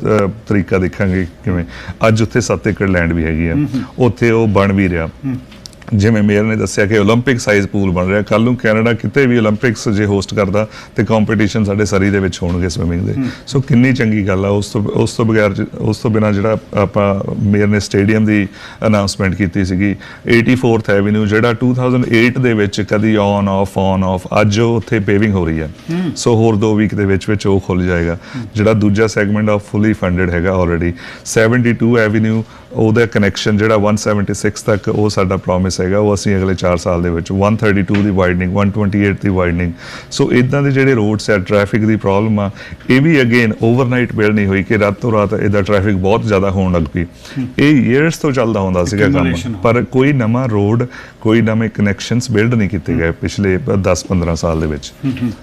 ਤਰੀਕਾ ਦੇਖਾਂਗੇ ਕਿਵੇਂ। ਅੱਜ ਉੱਥੇ 7 ਏਕੜ ਲੈਂਡ ਵੀ ਹੈਗੀ ਆ, ਉੱਥੇ ਉਹ ਬਣ ਵੀ ਰਿਹਾ। ਜਿਵੇਂ ਮੇਅਰ ਨੇ ਦੱਸਿਆ ਕਿ 올림픽 ਸਾਈਜ਼ ਪੂਲ ਬਣ ਰਿਹਾ। ਕੱਲ੍ਹ ਨੂੰ ਕੈਨੇਡਾ ਕਿਤੇ ਵੀ 올림픽ਸ ਜੇ ਹੋਸਟ ਕਰਦਾ ਤੇ ਕੰਪੀਟੀਸ਼ਨ ਸਾਡੇ ਸਰੀ ਦੇ ਵਿੱਚ ਹੋਣਗੇ ਸਵਿਮਿੰਗ ਦੇ। ਸੋ ਕਿੰਨੀ ਚੰਗੀ ਗੱਲ ਆ। ਉਸ ਤੋਂ ਬਿਨਾਂ ਜਿਹੜਾ ਆਪਾਂ ਮੇਅਰ ਨੇ ਸਟੇਡੀਅਮ ਦੀ ਅਨਾਉਂਸਮੈਂਟ ਕੀਤੀ ਸੀਗੀ 84th ਐਵੀਨਿਊ, ਜਿਹੜਾ 2008 ਦੇ ਵਿੱਚ ਕਦੀ ਔਨ ਆਫ, ਅੱਜ ਉਹ ਉੱਥੇ ਪੇਵਿੰਗ ਹੋ ਰਹੀ ਹੈ। ਸੋ ਹੋਰ 2 ਵੀਕ ਦੇ ਵਿੱਚ ਉਹ ਖੁੱਲ ਜਾਏਗਾ। ਜਿਹੜਾ ਦੂਜਾ ਸੈਗਮੈਂਟ ਆਫ ਫੁੱਲੀ ਫੰਡਡ ਹੈਗਾ ਆਲਰੇਡੀ। 72 ਐਵੀਨਿਊ ਉਹਦਾ ਕਨੈਕਸ਼ਨ ਜਿਹੜਾ 176 ਤੱਕ ਉਹ ਸਾਡਾ ਪ੍ਰੋਮਿਸ ਹੈਗਾ, ਉਹ ਅਸੀਂ ਅਗਲੇ 4 ਸਾਲ ਦੇ ਵਿੱਚ 132 ਦੀ ਵਾਈਡਨਿੰਗ, 128 ਦੀ ਵਾਈਡਨਿੰਗ। ਸੋ ਇਦਾਂ ਦੇ ਜਿਹੜੇ ਰੋਡਸ ਆ, ਟ੍ਰੈਫਿਕ ਦੀ ਪ੍ਰੋਬਲਮ ਆ, ਇਹ ਵੀ ਅਗੇਨ ਓਵਰਨਾਈਟ ਬਿਲਡ ਨਹੀਂ ਹੋਈ ਕਿ ਰਾਤੋਂ ਰਾਤ ਇਹਦਾ ਟ੍ਰੈਫਿਕ ਬਹੁਤ ਜ਼ਿਆਦਾ ਹੋਣ ਲੱਗ ਪਈ। ਇਹ ਈਅਰਸ ਤੋਂ ਚੱਲਦਾ ਹੁੰਦਾ ਸੀਗਾ ਕੰਮ, ਪਰ ਕੋਈ ਨਵਾਂ ਰੋਡ, ਕੋਈ ਨਵੇਂ ਕਨੈਕਸ਼ਨਸ ਬਿਲਡ ਨਹੀਂ ਕੀਤੇ ਗਏ ਪਿਛਲੇ 10-15 ਸਾਲ ਦੇ ਵਿੱਚ।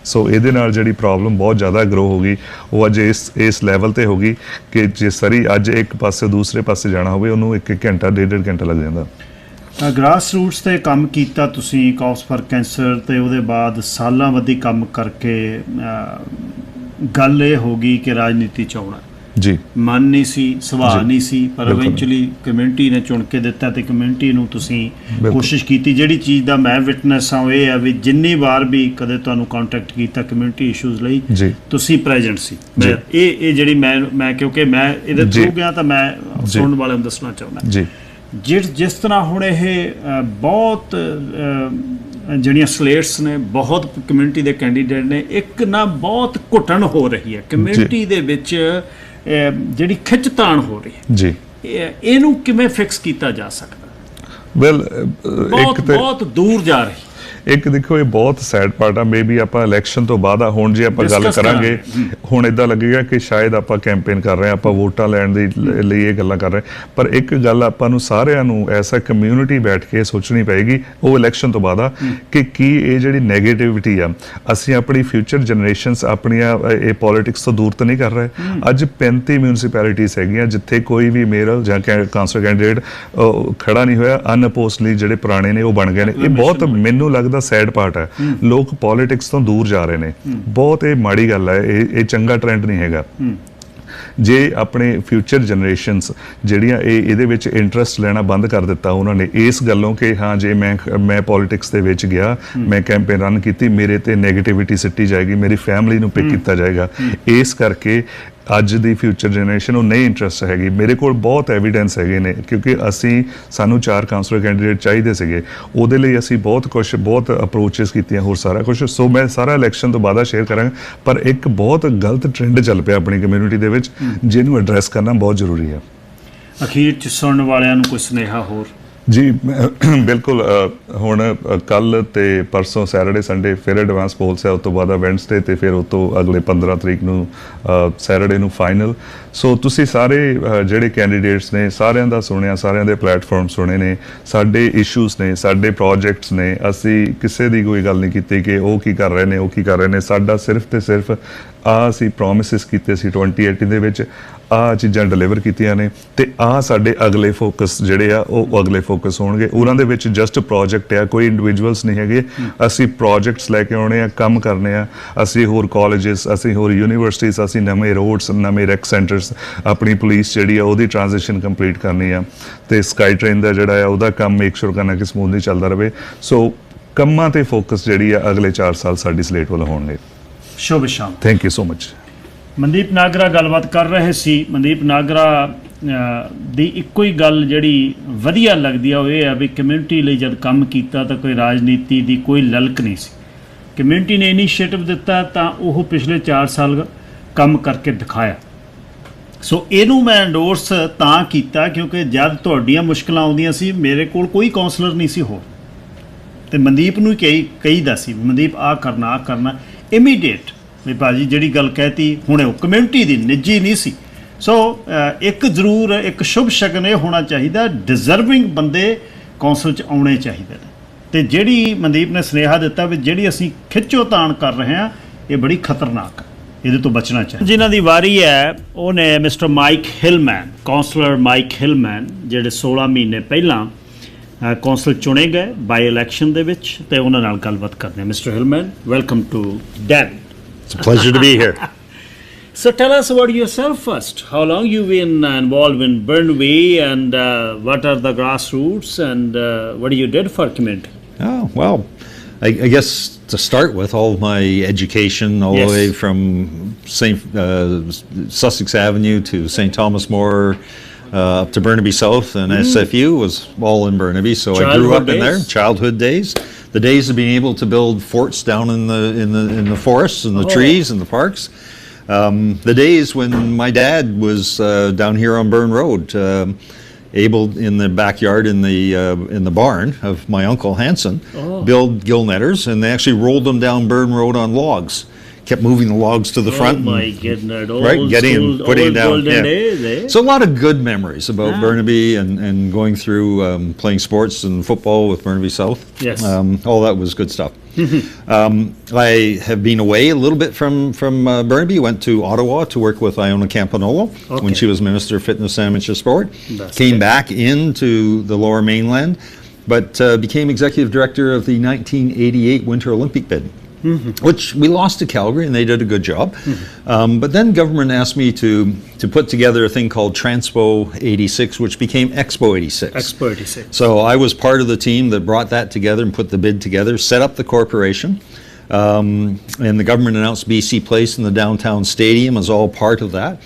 ਸੋ ਇਹਦੇ ਨਾਲ ਜਿਹੜੀ ਪ੍ਰੋਬਲਮ ਬਹੁਤ ਜ਼ਿਆਦਾ ਗਰੋ ਹੋ ਗਈ, ਉਹ ਅੱਜ ਇਸ ਲੈਵਲ ਤੇ ਹੋ ਗਈ ਕਿ ਜੇ ਸਰੀ ਅੱਜ ਇੱਕ ਪਾਸੇ ਦੂਸਰੇ ਪਾਸੇ ਜਾਣਾ ਹੋਵੇ ਉਹਨੂੰ 1 ਘੰਟਾ 1.5 ਘੰਟਾ ਲੱਗ ਜਾਂਦਾ। ਗ੍ਰਾਸ ਰੂਟਸ ਤੇ ਕੰਮ ਕੀਤਾ ਤੁਸੀਂ, ਕਾਜ਼ ਫਾਰ ਕੈਂਸਰ, ਤੇ ਉਹਦੇ ਬਾਅਦ ਸਾਲਾਂ ਬੱਧੀ ਕੰਮ ਕਰਕੇ ਗੱਲ ਇਹ ਹੋ ਗਈ ਕਿ ਰਾਜਨੀਤੀ 'ਚ ਆਉਣਾ ਜੀ ਮਨ ਨਹੀਂ ਸੀ, ਸੁਭਾਅ ਜੀ। ਨਹੀਂ ਸੀ, ਪਰ ਬਿਲਕੁਲ। ਇਵੈਂਚੁਅਲੀ ਕਮਿਊਨਿਟੀ ਨੇ ਚੁਣ ਕੇ ਦਿੱਤਾ ਤੇ ਕਮਿਊਨਿਟੀ ਨੂੰ ਤੁਸੀਂ ਬਿਲਕੁਲ। ਕੋਸ਼ਿਸ਼ ਕੀਤੀ। ਜਿਹੜੀ ਚੀਜ਼ ਦਾ ਮੈਂ ਵਿਟਨੈਸ ਹਾਂ ਉਹ ਇਹ ਆ ਵੀ ਜਿੰਨੀ ਵਾਰ ਵੀ ਕਦੇ ਤੁਹਾਨੂੰ ਕੰਟੈਕਟ ਕੀਤਾ ਕਮਿਊਨਿਟੀ ਇਸ਼ੂਜ਼ ਲਈ ਜੀ। ਤੁਸੀਂ ਪ੍ਰੈਜ਼ੈਂਟ ਸੀ। ਜੀ। ਇਹ ਜਿਹੜੀ ਮੈਂ ਕਿਉਂਕਿ ਮੈਂ ਇਹਦੇ ਜੀ। ਥਰੂ ਗਿਆ ਤਾਂ ਮੈਂ ਜੀ। ਸੁਣਨ ਵਾਲਿਆਂ ਨੂੰ ਦੱਸਣਾ ਚਾਹੁੰਦਾ ਜੀ ਜਿਸ ਤਰ੍ਹਾਂ ਹੁਣ ਇਹ ਬਹੁਤ ਜਿਹੜੀਆਂ ਸਲੇਟਸ ਨੇ ਬਹੁਤ ਕਮਿਊਨਿਟੀ ਦੇ ਕੈਂਡੀਡੇਟ ਨੇ, ਇੱਕ ਨਾ ਬਹੁਤ ਘੁੱਟਣ ਹੋ ਰਹੀ ਹੈ ਕਮਿਊਨਿਟੀ ਦੇ ਵਿੱਚ, ਜਿਹੜੀ ਖਿੱਚਤਾਣ ਹੋ ਰਹੀ ਹੈ ਜੀ ਇਹਨੂੰ ਕਿਵੇਂ ਫਿਕਸ ਕੀਤਾ ਜਾ ਸਕਦਾ? ਵੈਲ ਬਹੁਤ ਬਹੁਤ ਦੂਰ ਜਾ ਰਹੀ। ਇੱਕ ਦੇਖੋ ਇਹ ਬਹੁਤ ਸੈਡ ਪਾਰਟ ਆ, ਮੇਬੀ ਆਪਾਂ ਇਲੈਕਸ਼ਨ ਤੋਂ ਬਾਅਦ ਆ ਹੁਣ ਜੇ ਆਪਾਂ ਗੱਲ Discuss ਕਰਾਂਗੇ ਹੁਣ ਇਦਾਂ ਲੱਗੇਗਾ ਕਿ ਸ਼ਾਇਦ ਆਪਾਂ ਕੈਂਪੇਨ ਕਰ ਰਹੇ ਹਾਂ, ਆਪਾਂ ਵੋਟਾਂ ਲੈਣ ਦੇ ਲਈ ਇਹ ਗੱਲਾਂ ਕਰ ਰਹੇ, ਪਰ ਇੱਕ ਗੱਲ ਆਪਾਂ ਨੂੰ ਸਾਰਿਆਂ ਨੂੰ ਐਸਾ ਕਮਿਊਨਿਟੀ ਬੈਠ ਕੇ ਸੋਚਣੀ ਪਏਗੀ ਉਹ ਇਲੈਕਸ਼ਨ ਤੋਂ ਬਾਅਦ ਆ ਕਿ ਕੀ ਇਹ ਜਿਹੜੀ ਨੈਗੇਟਿਵਿਟੀ ਆ ਅਸੀਂ ਆਪਣੀ ਫਿਊਚਰ ਜਨਰੇਸ਼ਨਸ ਆਪਣੀਆਂ ਇਹ ਪੋਲਿਟਿਕਸ ਤੋਂ ਦੂਰ ਤਾਂ ਨਹੀਂ ਕਰ ਰਹੇ। ਅੱਜ 35 ਮਿਊਨਿਸਪੈਲਿਟੀਜ਼ ਹੈਗੀਆਂ ਜਿੱਥੇ ਕੋਈ ਵੀ ਮੇਅਰ ਜਾਂ ਕਾਉਂਸਲਰ ਕੈਂਡੀਡੇਟ ਖੜਾ ਨਹੀਂ ਹੋਇਆ, ਅਨਅਪੋਜ਼ਡਲੀ ਜਿਹੜੇ ਪੁਰਾਣੇ ਨੇ ਉਹ ਬਣ ਗਏ ਨੇ। ਇਹ ਬਹੁਤ ਮੈਨੂੰ ਲੱਗਦਾ ਸੈਡ ਪਾਰਟ ਹੈ, ਲੋਕ ਪੋਲਿਟਿਕਸ ਤੋਂ ਦੂਰ ਜਾ ਰਹੇ ਨੇ, ਬਹੁਤ ਇਹ ਮਾੜੀ ਗੱਲ ਹੈ, ਇਹ ਚੰਗਾ ਟ੍ਰੈਂਡ ਨਹੀਂ ਹੈਗਾ। ਜੇ ਆਪਣੇ ਫਿਊਚਰ ਜਨਰੇਸ਼ਨਸ ਜਿਹੜੀਆਂ ਇਹਦੇ ਵਿੱਚ ਇੰਟਰਸਟ ਲੈਣਾ ਬੰਦ ਕਰ ਦਿੱਤਾ ਉਹਨਾਂ ਨੇ ਇਸ ਗੱਲੋਂ ਕਿ ਹਾਂ ਜੇ ਮੈਂ ਪੋਲਿਟਿਕਸ ਦੇ ਵਿੱਚ ਗਿਆ, ਮੈਂ ਕੈਂਪੇਨ ਰਨ ਕੀਤੀ, ਮੇਰੇ ਤੇ ਨੈਗੇਟਿਵਿਟੀ ਸਿੱਟੀ ਜਾਏਗੀ, ਮੇਰੀ ਫੈਮਿਲੀ ਨੂੰ ਪਿਕ ਕੀਤਾ ਜਾਏਗਾ, ਇਸ ਕਰਕੇ ਅੱਜ ਦੀ ਫਿਊਚਰ ਜਨਰੇਸ਼ਨ ਨੂੰ ਨਹੀਂ ਇੰਟਰਸਟ ਹੈਗੀ। ਮੇਰੇ ਕੋਲ ਬਹੁਤ ਐਵੀਡੈਂਸ ਹੈਗੇ ਨੇ ਕਿਉਂਕਿ ਸਾਨੂੰ 4 ਕਾਉਂਸਲਰ ਕੈਂਡੀਡੇਟ ਚਾਹੀਦੇ ਸੀਗੇ, ਉਹਦੇ ਲਈ ਅਸੀਂ ਬਹੁਤ ਅਪਰੋਚਸ ਕੀਤੀਆਂ, ਹੋਰ ਸਾਰਾ ਕੁਝ। ਸੋ ਮੈਂ ਸਾਰਾ ਇਲੈਕਸ਼ਨ ਤੋਂ ਬਾਅਦ ਸ਼ੇਅਰ ਕਰਾਂਗਾ, ਪਰ ਇੱਕ ਬਹੁਤ ਗਲਤ ਟ੍ਰੈਂਡ ਚੱਲ ਪਿਆ ਆਪਣੀ ਕਮਿਊਨਿਟੀ ਦੇ ਵਿੱਚ ਜਿਹਨੂੰ ਐਡਰੈਸ ਕਰਨਾ ਬਹੁਤ ਜ਼ਰੂਰੀ ਹੈ। ਅਖੀਰ 'ਚ ਸੁਣਨ ਵਾਲਿਆਂ ਨੂੰ ਕੋਈ ਸੁਨੇਹਾ ਹੋਰ? ਜੀ ਬਿਲਕੁਲ। ਹੁਣ ਕੱਲ ਤੇ ਪਰਸੋਂ ਸੈਟਰਡੇ ਸੰਡੇ ਫਿਰ ਐਡਵਾਂਸ ਪੋਲਸ ਹੈ, ਉਸ ਤੋਂ ਬਾਅਦ ਵੈਡਨਸਡੇ ਤੇ ਫਿਰ ਉਸ ਤੋਂ ਅਗਲੇ 15 ਤਰੀਕ ਨੂੰ ਸੈਟਰਡੇ ਨੂੰ ਫਾਈਨਲ। ਸੋ ਤੁਸੀਂ ਸਾਰੇ ਜਿਹੜੇ ਕੈਂਡੀਡੇਟਸ ਨੇ ਸਾਰਿਆਂ ਦਾ ਸੁਣਿਆ, ਸਾਰਿਆਂ ਦੇ ਪਲੇਟਫਾਰਮ ਸੁਣੇ ਨੇ, ਸਾਡੇ ਇਸ਼ੂਜ਼ ਨੇ, ਸਾਡੇ ਪ੍ਰੋਜੈਕਟਸ ਨੇ, ਅਸੀਂ ਕਿਸੇ ਦੀ ਕੋਈ ਗੱਲ ਨਹੀਂ ਕੀਤੀ ਕਿ ਉਹ ਕੀ ਕਰ ਰਹੇ ਨੇ ਉਹ ਕੀ ਕਰ ਰਹੇ ਨੇ। ਸਾਡਾ ਸਿਰਫ ਤੇ ਸਿਰਫ ਅਸੀਂ ਪ੍ਰੋਮਿਸਿਸ ਕੀਤੇ ਸੀ 2018 ਦੇ ਵਿੱਚ, ਚੀਜ਼ਾਂ ਡਿਲੀਵਰ ਕੀਤੀਆਂ ਨੇ ਤੇ ਸਾਡੇ ਅਗਲੇ ਫੋਕਸ ਜਿਹੜੇ ਆ ਉਹ ਅਗਲੇ ਫੋਕਸ ਹੋਣਗੇ। ਉਹਨਾਂ ਦੇ ਵਿੱਚ ਜਸਟ ਪ੍ਰੋਜੈਕਟ ਆ, ਕੋਈ ਇੰਡੀਵਿਜੂਅਲਸ ਨਹੀਂ ਹੈਗੇ। ਅਸੀਂ ਪ੍ਰੋਜੈਕਟਸ ਲੈ ਕੇ ਆਉਣੇ ਆ, ਕੰਮ ਕਰਨੇ ਆ। ਅਸੀਂ ਹੋਰ ਕਾਲਜਸ, ਅਸੀਂ ਹੋਰ ਯੂਨੀਵਰਸਿਟੀਜ਼, ਅਸੀਂ ਨਵੇਂ ਰੋਡਸ, ਨਵੇਂ ਰੈਕ ਸੈਂਟਰਸ, ਆਪਣੀ ਪੁਲਿਸ ਜਿਹੜੀ ਆ ਉਹਦੀ ਟ੍ਰਾਂਜੀਸ਼ਨ ਕੰਪਲੀਟ ਕਰਨੀ ਆ ਤੇ ਸਕਾਈ ਟ੍ਰੇਨ ਦਾ ਜਿਹੜਾ ਆ ਉਹਦਾ ਕੰਮ ਮੇਕ ਸ਼ੋਰ ਕਰਨਾ ਕਿ ਸਮੂਥਲੀ ਚੱਲਦਾ ਰਹੇ। ਸੋ ਕੰਮਾਂ ਤੇ ਫੋਕਸ ਜਿਹੜੀ ਆ ਅਗਲੇ 4 ਸਾਲ ਸਾਡੀ ਸਲੇਟ ਵੱਲ ਹੋਣਗੇ। ਸ਼ੁਭ ਸ਼ਾਮ। Thank you so much. Mandeep Nagra ਗੱਲਬਾਤ ਕਰ ਰਹੇ ਸੀ। ਮਨਦੀਪ ਨਾਗਰਾ ਦੀ ਇੱਕੋ ਹੀ ਗੱਲ ਜਿਹੜੀ ਵਧੀਆ ਲੱਗਦੀ ਆ ਉਹ ਇਹ ਆ ਵੀ ਕਮਿਊਨਿਟੀ ਲਈ ਜਦ ਕੰਮ ਕੀਤਾ ਤਾਂ ਕੋਈ ਰਾਜਨੀਤੀ ਦੀ ਕੋਈ ਲਲਕ ਨਹੀਂ ਸੀ। ਕਮਿਊਨਿਟੀ ਨੇ ਇਨੀਸ਼ੀਏਟਿਵ ਦਿੱਤਾ ਤਾਂ ਉਹ ਪਿਛਲੇ 4 ਸਾਲ ਕੰਮ ਕਰਕੇ ਦਿਖਾਇਆ। ਸੋ ਇਹਨੂੰ ਮੈਂ ਐਂਡੋਰਸ ਤਾਂ ਕੀਤਾ ਕਿਉਂਕਿ ਜਦ ਤੁਹਾਡੀਆਂ ਮੁਸ਼ਕਲਾਂ ਆਉਂਦੀਆਂ ਸੀ ਮੇਰੇ ਕੋਲ ਕੋਈ ਕਾਉਂਸਲਰ ਨਹੀਂ ਸੀ ਹੋਰ, ਤੇ ਮਨਦੀਪ ਨੂੰ ਕਹੀਦਾ ਸੀ ਮਨਦੀਪ ਆਹ ਕਰਨਾ ਇਮੀਡੀਏਟ ਵੀ ਭਾਜੀ ਜਿਹੜੀ ਗੱਲ ਕਹਿਤੀ ਹੁਣੇ ਉਹ ਕਮਿਊਨਿਟੀ ਦੀ ਨਿੱਜੀ ਨਹੀਂ ਸੀ। ਸੋ ਇੱਕ ਜ਼ਰੂਰ ਇੱਕ ਸ਼ੁਭ ਸ਼ਗਨ ਇਹ ਹੋਣਾ ਚਾਹੀਦਾ, ਡਿਜ਼ਰਵਿੰਗ ਬੰਦੇ ਕੌਂਸਲ 'ਚ ਆਉਣੇ ਚਾਹੀਦੇ ਨੇ। ਤੇ ਜਿਹੜੀ ਮਨਦੀਪ ਨੇ ਸੁਨੇਹਾ ਦਿੱਤਾ ਵੀ ਜਿਹੜੀ ਅਸੀਂ ਖਿੱਚੋਤਾਣ ਕਰ ਰਹੇ ਹਾਂ ਇਹ ਬੜੀ ਖਤਰਨਾਕ, ਇਹਦੇ ਤੋਂ ਬਚਣਾ ਚਾਹੀਦਾ। ਜਿਨ੍ਹਾਂ ਦੀ ਵਾਰੀ ਹੈ ਉਹ ਨੇ ਮਿਸਟਰ ਮਾਈਕ ਹਿਲਮੈਨ, ਕਾਉਂਸਲਰ ਮਾਈਕ ਹਿਲਮੈਨ, ਜਿਹੜੇ 16 ਮਹੀਨੇ ਪਹਿਲਾਂ ਕੌਂਸਲ ਚੁਣੇ ਗਏ ਬਾਈ ਇਲੈਕਸ਼ਨ ਦੇ ਵਿੱਚ, ਤੇ ਉਹਨਾਂ ਨਾਲ ਗੱਲਬਾਤ ਕਰਦੇ ਹਾਂ। Mister Hillman, welcome to Dan. It's a pleasure to be here. So tell us about yourself first. How long you've been involved in Burnaby, and what are the grassroots, and what you did for community? Oh, well, I guess to start with, all of my education, all the way from Sussex Avenue to St. Thomas More, up to Burnaby South, and SFU was all in Burnaby. So I grew up in there. Childhood days. The days of being able to build forts down in the forests and the trees and the parks. The days when my dad was down here on Burn Road, able in the backyard in the barn of my uncle Hanson, build gill netters, and they actually rolled them down Burn Road on logs. Kept moving the logs to the front. Oh my goodness! Right, getting and putting it down. Yeah. Days, eh? So a lot of good memories about Burnaby and going through playing sports and football with Burnaby South. Yes. All that was good stuff. I have been away a little bit from Burnaby. Went to Ottawa to work with Iona Campanolo when she was Minister of Fitness, Amateur Sport. Came back into the Lower Mainland, but became Executive Director of the 1988 Winter Olympic bid. which we lost to Calgary, and they did a good job. But then government asked me to put together a thing called Transpo 86, which became Expo 86. Expo 86. So I was part of the team that brought that together and put the bid together, set up the corporation. And the government announced BC Place in the downtown stadium as all part of that.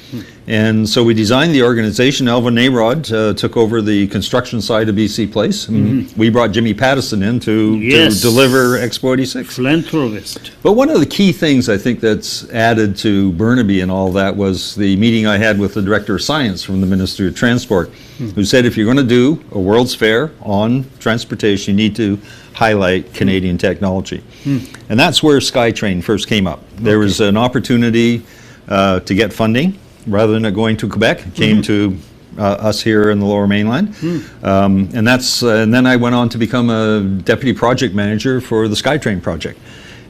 And so we designed the organization. Alvin Narod took over the construction side of BC Place. And we brought Jimmy Pattison in to deliver Expo 86. Philanthropist. But one of the key things I think that's added to Burnaby and all that was the meeting I had with the Director of Science from the Ministry of Transport, who said if you're going to do a World's Fair on transportation, you need to highlight Canadian technology. And that's where SkyTrain first came up. There was an opportunity to get funding. Rather than it going to Quebec, it came to us here in the Lower Mainland. And then I went on to become a deputy project manager for the SkyTrain project.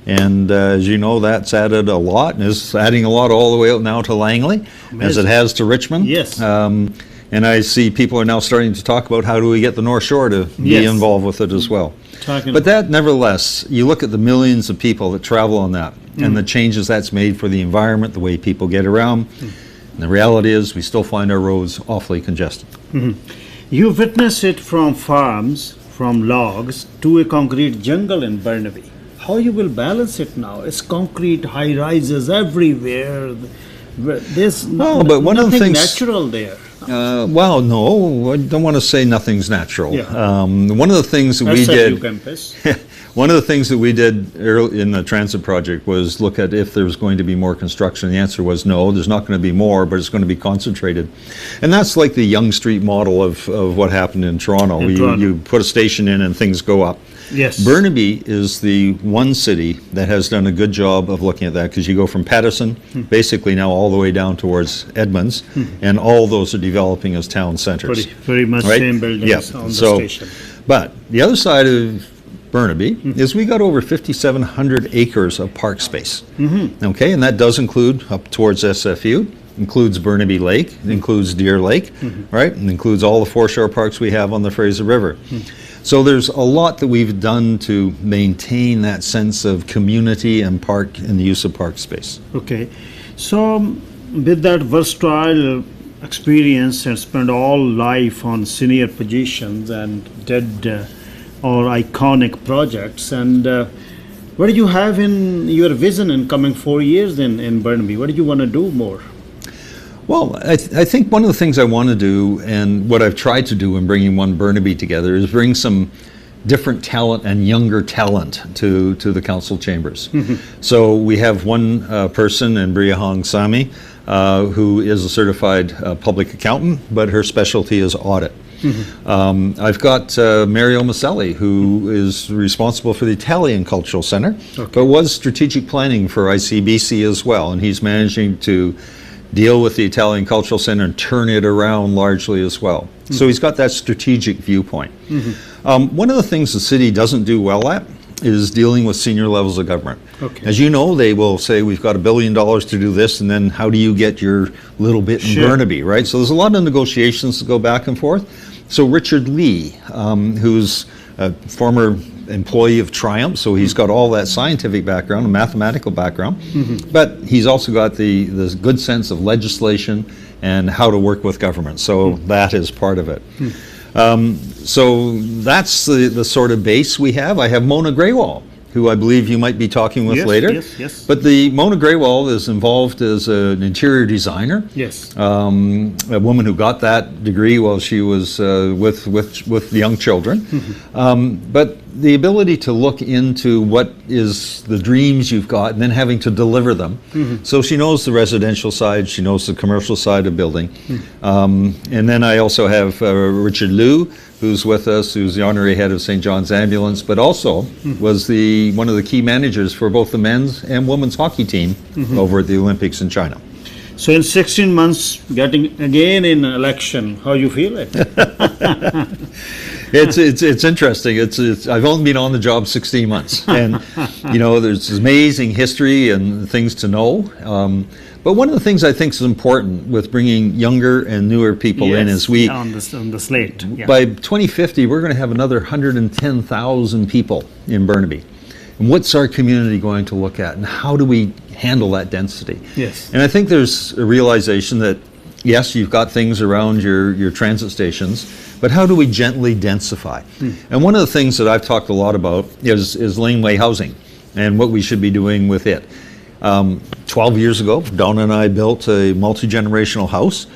And as you know, that's added a lot, and is adding a lot all the way out now to Langley, as it has to Richmond. Yes. And I see people are now starting to talk about how do we get the North Shore to be involved with it as well. But that, nevertheless, you look at the millions of people that travel on that and the changes that's made for the environment, the way people get around. And the reality is we still find our roads awfully congested. You witness it from farms, from logs, to a concrete jungle in Burnaby. How you will balance it now? It's concrete high-rises everywhere. There's but one of the nothing things natural there. Well, no, I don't want to say nothing's natural. Yeah. One of the things that we SFU did, campus. one of the things that we did early in the transit project was look at if there was going to be more construction. The answer was no, there's not going to be more, but it's going to be concentrated. And that's like the Yonge Street model of what happened in Toronto. You put a station in and things go up. Yes. Burnaby is the one city that has done a good job of looking at that, because you go from Pattison basically now all the way down towards Edmonds, and all those are developing as town centers. Pretty much right? same buildings on the station. But the other side of Burnaby is we got over 5,700 acres of park space. Okay, and that does include up towards SFU, includes Burnaby Lake, it includes Deer Lake, right? And includes all the foreshore parks we have on the Fraser River. So there's a lot that we've done to maintain that sense of community and park and the use of park space. Okay, so with that versatile experience and spent all life on senior positions and did or iconic projects, and what do you have in your vision in coming 4 years in Burnaby? What do you want to do more? Well, I think one of the things I want to do, and what I've tried to do in bringing One Burnaby together, is bring some different talent and younger talent to the council chambers. So we have one person in Bria Hong Sami, who is a certified public accountant, but her specialty is audit. I've got Mario Maselli, who is responsible for the Italian Cultural Center, but was strategic planning for ICBC as well, and he's managing to deal with the Italian Cultural Center and turn it around largely as well. So he's got that strategic viewpoint. One of the things the city doesn't do well at is dealing with senior levels of government. As you know, they will say, we've got $1 billion to do this, and then how do you get your little bit in Burnaby, right? So there's a lot of negotiations to go back and forth. So Richard Lee, who's a former employee of Triumph, so he's got all that scientific background and mathematical background, but he's also got the good sense of legislation and how to work with government, so that is part of it. So that's the sort of base we have. I have Mona Greywall, who I believe you might be talking with later. Yes. But the Mona Greywall is involved as an interior designer. Yes. A woman who got that degree while she was with young children. But the ability to look into what is the dreams you've got and then having to deliver them. So she knows the residential side, she knows the commercial side of building. And then I also have Richard Liu, who's with us, who's the honorary head of St. John's Ambulance, but also was one of the key managers for both the men's and women's hockey team over at the Olympics in China. So in 16 months, getting again in election, how you feel it? It's interesting. I've only been on the job 16 months, and there's amazing history and things to know. But one of the things I think is important with bringing younger and newer people in is on the slate. By 2050, we're going to have another 110,000 people in Burnaby. And what's our community going to look at? And how do we handle that density? Yes. And I think there's a realization that, yes, you've got things around your transit stations, but how do we gently densify? And one of the things that I've talked a lot about is laneway housing and what we should be doing with it. 12 years ago, Donna and I built a multi-generational house.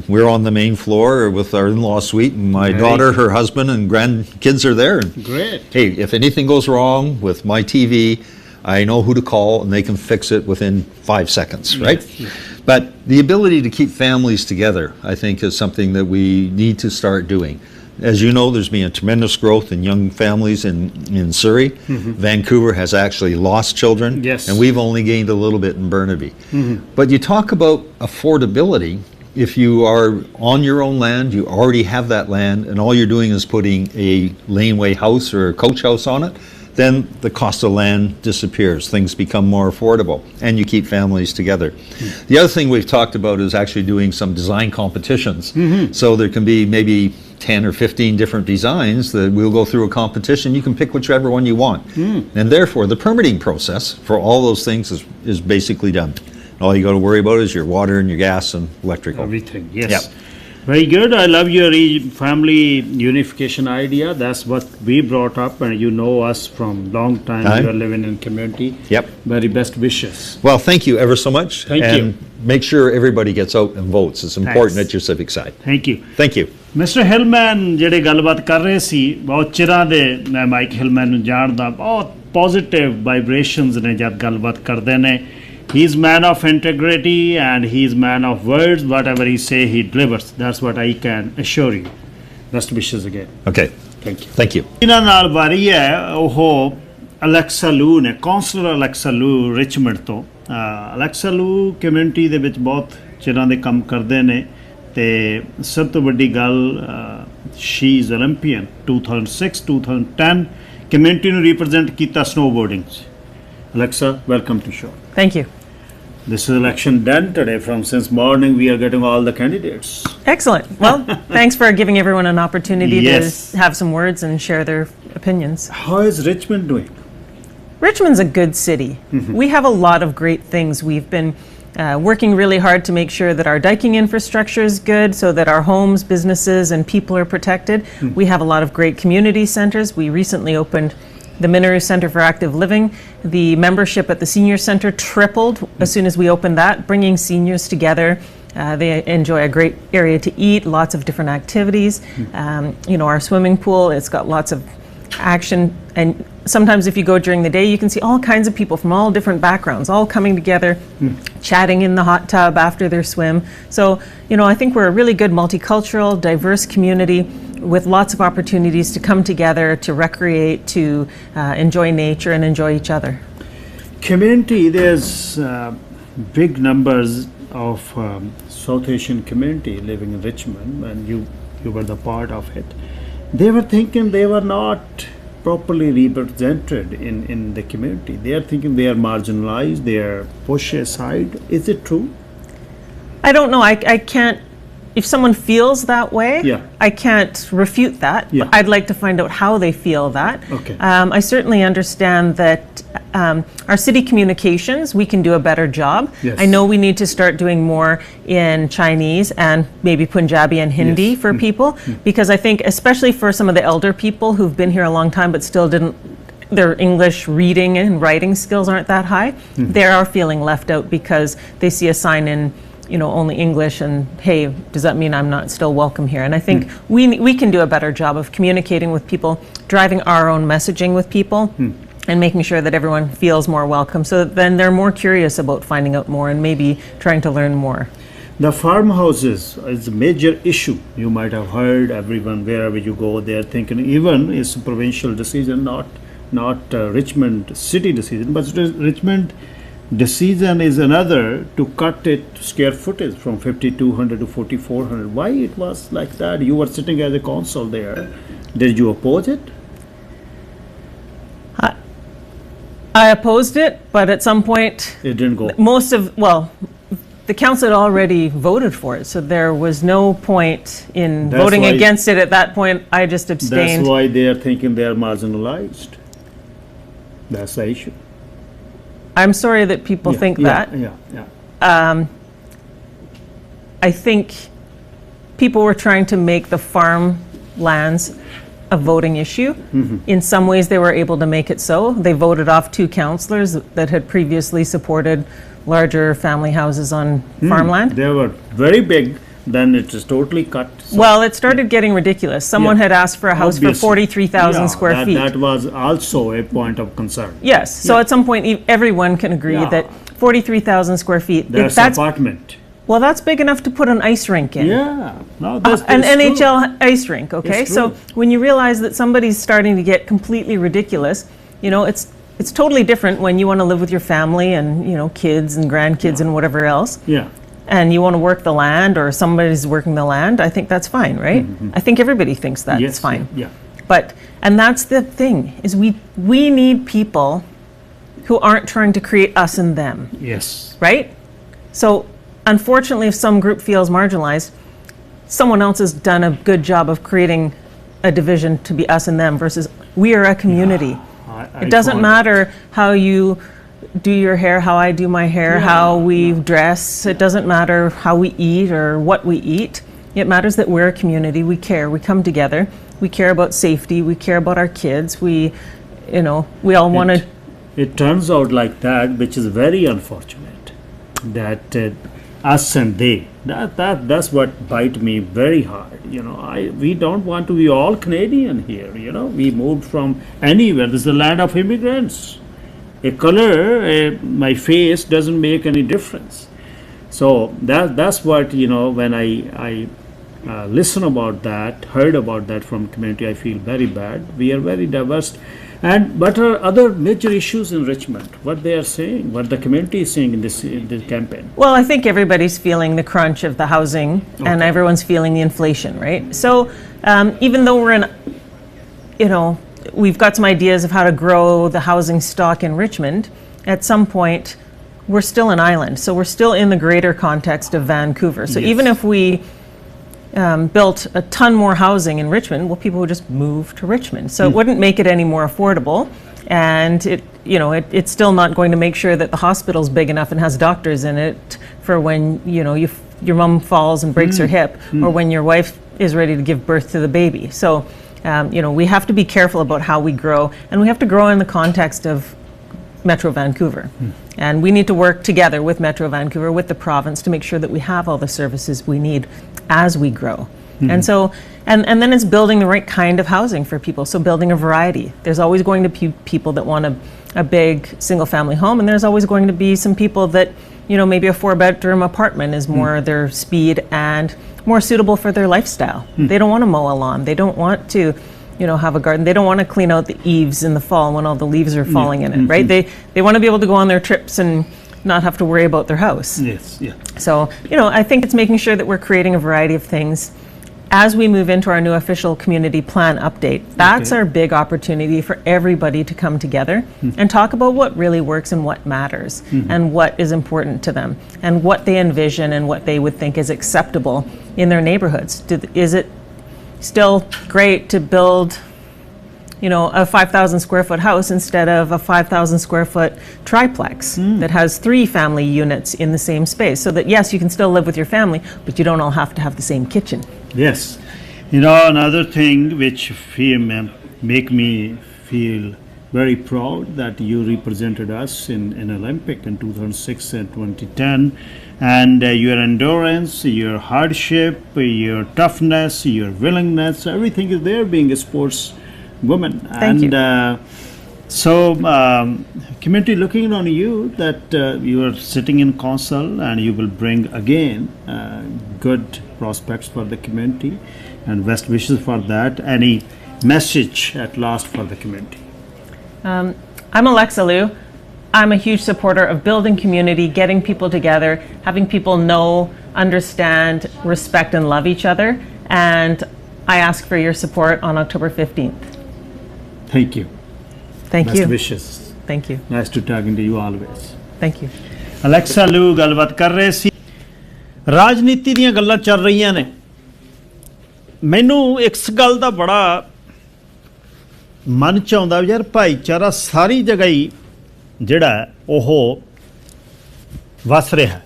We're on the main floor with our in-law suite, and my daughter, her husband, and grandkids are there. And, Great. hey, if anything goes wrong with my TV, I know who to call, and they can fix it within 5 seconds, right? Yes. But the ability to keep families together, I think, is something that we need to start doing. As you know, there's been a tremendous growth in young families in Surrey. Vancouver has actually lost children, Yes. and we've only gained a little bit in Burnaby. But you talk about affordability. If you are on your own land, you already have that land, and all you're doing is putting a laneway house or a coach house on it, then the cost of land disappears. Things become more affordable, and you keep families together. The other thing we've talked about is actually doing some design competitions. So there can be maybe 10 or 15 different designs that we'll go through a competition. You can pick whichever one you want. And therefore, the permitting process for all those things is basically done. All you got to worry about is your water and your gas and electrical. Everything, yes. Yep. Very good. I love your family unification idea. That's what we brought up, and you know us from long time. Aye. You are living in community. Yep. Very best wishes. Well, thank you ever so much. Thank and you. Make sure everybody gets out and votes. It's important Thanks. at your civic side. Thank you. Thank you. Mister Hillman ਜਿਹੜੇ ਗੱਲਬਾਤ ਕਰ ਰਹੇ ਸੀ ਬਹੁਤ ਚਿਰਾਂ ਦੇ ਮੈਂ ਮਾਈਕ ਹਿਲਮੈਨ ਨੂੰ ਜਾਣਦਾ ਬਹੁਤ ਪੋਜ਼ਿਟਿਵ ਵਾਈਬ੍ਰੇਸ਼ਨਸ ਨੇ ਜਦ ਗੱਲਬਾਤ ਕਰਦੇ ਨੇ he is man of integrity and he is man of words whatever he say he delivers that's what I can assure you best wishes again Okay. Thank you Thank you. ਇਹਨਾਂ ਨਾਲ ਵਾਰੀ ਹੈ ਉਹ ਅਲੈਕਸਾ ਲੂ ਨੇ ਕੌਂਸਲਰ ਅਲੈਕਸਾ ਲੂ ਰਿਚਮੰਡ ਤੋਂ ਅਲੈਕਸਾ ਲੂ ਕਮਿਊਨਿਟੀ ਦੇ ਵਿੱਚ ਬਹੁਤ ਚਿਰਾਂ ਦੇ ਕੰਮ ਕਰਦੇ ਨੇ ਤੇ ਸਭ ਤੋਂ ਵੱਡੀ ਗੱਲ ਸ਼ੀ ਇਜ਼ ਓਲੰਪੀਅਨ 2006 2010 ਕਮਿਊਨਿਟੀ ਨੂੰ ਰਿਪਰੈਜ਼ੈਂਟ ਕੀਤਾ ਸਨੋਬੋਰਡਿੰਗ 'ਚ Alexa welcome to show Thank you. This is election done today. From since morning we are getting all the candidates. Excellent. Well, thanks for giving everyone an opportunity Yes. to have some words and share their opinions. How is Richmond doing? Richmond's a good city. We have a lot of great things. We've been working really hard to make sure that our diking infrastructure is good so that our homes, businesses, and people are protected. We have a lot of great community centers. We recently opened the Minoru Center for Active Living. The membership at the Senior Center tripled as soon as we opened that, bringing seniors together. They enjoy a great area to eat, lots of different activities. Our swimming pool, it's got lots of action, and sometimes if you go during the day you can see all kinds of people from all different backgrounds all coming together, chatting in the hot tub after their swim. So I think we're a really good multicultural, diverse community with lots of opportunities to come together, to recreate, to enjoy nature and enjoy each other. Community, there's big numbers of South Asian community living in Richmond, and you were the part of it. They were thinking they were not properly represented in the community. They are thinking they are marginalized, they are pushed aside. Is it true? I don't know. I can't. If someone feels that way, Yeah. I can't refute that. Yeah. I'd like to find out how they feel that. Okay. I certainly understand that our city communications, we can do a better job. Yes. I know we need to start doing more in Chinese and maybe Punjabi and Hindi Yes. for people, because I think especially for some of the elder people who've been here a long time but still their English reading and writing skills aren't that high, they are feeling left out because they see a sign in only English, and hey, does that mean I'm not still welcome here? And I think we can do a better job of communicating with people, driving our own messaging with people, and making sure that everyone feels more welcome, so that then they're more curious about finding out more and maybe trying to learn more. The farmhouses is a major issue. You might have heard everyone, wherever you go, they're thinking even it's a provincial decision, not Richmond city decision, but Richmond decision is another to cut it square footage from 5,200 to 4,400. Why it was like that? You were sitting as a council there. Did you oppose it? I opposed it, but at some point It didn't go. the council had already voted for it, so there was no point in That's voting why- against it. At that point, I just abstained. That's why they are thinking they are marginalized. That's the issue. I'm sorry that people think that. I think people were trying to make the farmlands a voting issue. In some ways, they were able to make it so. They voted off 2 councillors that had previously supported larger family houses on farmland. They were very big, then it is totally cut. So Well, it started getting ridiculous. Someone had asked for a house for obviously. 43,000 square feet. That was also a point of concern. Yes, so at some point, everyone can agree that 43,000 square feet, That's apartment. well, that's big enough to put an ice rink in. Yeah. No, that's An true. NHL ice rink, okay? It's So true. when you realize that somebody's starting to get completely ridiculous, you know, it's totally different when you want to live with your family and, you know, kids and grandkids and whatever else, Yeah. and you want to work the land or somebody's working the land. I think that's fine, right? I think everybody thinks that Yes. it's fine. Yeah. But, and that's the thing, is we need people who aren't trying to create us and them, Yes. right? So unfortunately, if some group feels marginalized, someone else has done a good job of creating a division to be us and them versus we are a community. It doesn't matter how you do your hair, how I do my hair, how we dress. It doesn't matter how we eat or what we eat. It matters that we're a community. We care. We come together. We care about safety. We care about our kids. We, you know, we all want to. It turns out like that, which is very unfortunate. That us and they. That's what bite me very hard. You know, we don't want to be all Canadian here. You know, we moved from anywhere. This is the land of immigrants. A color, my face doesn't make any difference. So that's what, you know, when I listen about that, heard about that from community, I feel very bad. We are very diverse. And what are other major issues in Richmond? What they are saying, what the community is saying in this campaign? Well, I think everybody's feeling the crunch of the housing and everyone's feeling the inflation, right? So even though we're in, you know, we've got some ideas of how to grow the housing stock in Richmond, at some point we're still an island. So we're still in the greater context of Vancouver. So even if we built a ton more housing in Richmond, well, people would just move to Richmond. So it wouldn't make it any more affordable. And it's still not going to make sure that the hospital's big enough and has doctors in it for when, you know, your mom falls and breaks her hip or when your wife is ready to give birth to the baby. So, you know, we have to be careful about how we grow, and we have to grow in the context of Metro Vancouver. And we need to work together with Metro Vancouver, with the province, to make sure that we have all the services we need as we grow. And so, and then it's building the right kind of housing for people. So building a variety. There's always going to be people that want a big single family home, and there's always going to be some people that, you know, maybe a 4-bedroom apartment is more their speed and more suitable for their lifestyle. They don't want to mow a lawn. They don't want to, you know, have a garden. They don't want to clean out the eaves in the fall when all the leaves are falling in it, right? They want to be able to go on their trips and not have to worry about their house. Yes, yeah. So, you know, I think it's making sure that we're creating a variety of things as we move into our new official community plan update. That's our big opportunity for everybody to come together and talk about what really works and what matters and what is important to them and what they envision and what they would think is acceptable in their neighborhoods. Is it still great to build, you know, a 5,000 square foot house instead of a 5,000 square foot triplex that has 3 family units in the same space, so that yes, you can still live with your family, but you don't all have to have the same kitchen. Yes. You know, another thing which make me feel very proud that you represented us in Olympic in 2006 and 2010, and your endurance, your hardship, your toughness, your willingness, everything is there being a sports woman. Thank you. So community looking on you that you are sitting in council and you will bring again good prospects for the community and best wishes for that. Any message at last for the community? I'm Alexa Liu. I'm a huge supporter of building community, getting people together, having people know, understand, respect, and love each other. And I ask for your support on October 15th. Thank you. Thank you. Best wishes. Thank you. Nice to talking to you always. Thank you. Alexa ਲੂ ਗੱਲਬਾਤ ਕਰ ਰਹੇ ਸੀ। ਰਾਜਨੀਤੀ ਦੀਆਂ ਗੱਲਾਂ ਚੱਲ ਰਹੀਆਂ ਨੇ। ਮੈਨੂੰ ਇਸ ਗੱਲ ਦਾ ਬੜਾ ਮਨ 'ਚ ਆਉਂਦਾ ਵੀ ਯਾਰ ਭਾਈਚਾਰਾ ਸਾਰੀ ਜਗ੍ਹਾ ਹੀ ਜਿਹੜਾ ਉਹ ਵਸ ਰਿਹਾ,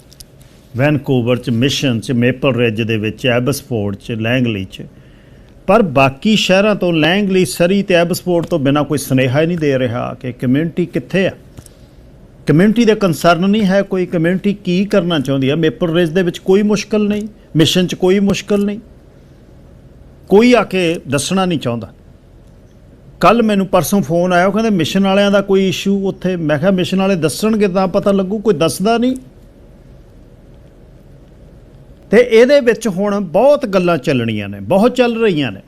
ਵੈਨਕੂਵਰ 'ਚ, ਮਿਸ਼ਨ 'ਚ, ਮੇਪਲ ਰਿਜ ਦੇ ਵਿੱਚ, ਐਬਸਫੋਰਡ 'ਚ, ਲੈਂਗਲੀ 'ਚ, ਪਰ ਬਾਕੀ ਸ਼ਹਿਰਾਂ ਤੋਂ ਲੈਂਗਲੀ, ਸਰੀ ਤੇ ਐਬਸਫੋਰਡ ਤੋਂ ਬਿਨਾਂ ਕੋਈ ਸੁਨੇਹਾ ਹੀ ਨਹੀਂ ਦੇ ਰਿਹਾ ਕਿ ਕਮਿਊਨਿਟੀ ਕਿੱਥੇ ਆ, ਕਮਿਊਨਿਟੀ ਦੇ ਕੰਸਰਨ ਨਹੀਂ ਹੈ ਕੋਈ, ਕਮਿਊਨਿਟੀ ਕੀ ਕਰਨਾ ਚਾਹੁੰਦੀ ਹੈ। ਮੇਪਲ ਰਿਜ ਦੇ ਵਿੱਚ ਕੋਈ ਮੁਸ਼ਕਲ ਨਹੀਂ, ਮਿਸ਼ਨ 'ਚ ਕੋਈ ਮੁਸ਼ਕਲ ਨਹੀਂ, ਕੋਈ ਆ ਕੇ ਦੱਸਣਾ ਨਹੀਂ ਚਾਹੁੰਦਾ। ਕੱਲ ਮੈਨੂੰ ਪਰਸੋਂ ਫੋਨ ਆਇਆ, ਉਹ ਕਹਿੰਦੇ ਮਿਸ਼ਨ ਵਾਲਿਆਂ ਦਾ ਕੋਈ ਇਸ਼ੂ ਉੱਥੇ। ਮੈਂ ਕਿਹਾ ਮਿਸ਼ਨ ਵਾਲੇ ਦੱਸਣਗੇ ਤਾਂ ਪਤਾ ਲੱਗੂ, ਕੋਈ ਦੱਸਦਾ ਨਹੀਂ। ਤੇ ਇਹਦੇ ਵਿੱਚ ਹੁਣ ਬਹੁਤ ਗੱਲਾਂ ਚੱਲਣੀਆਂ ਨੇ, ਬਹੁਤ ਚੱਲ ਰਹੀਆਂ ਨੇ।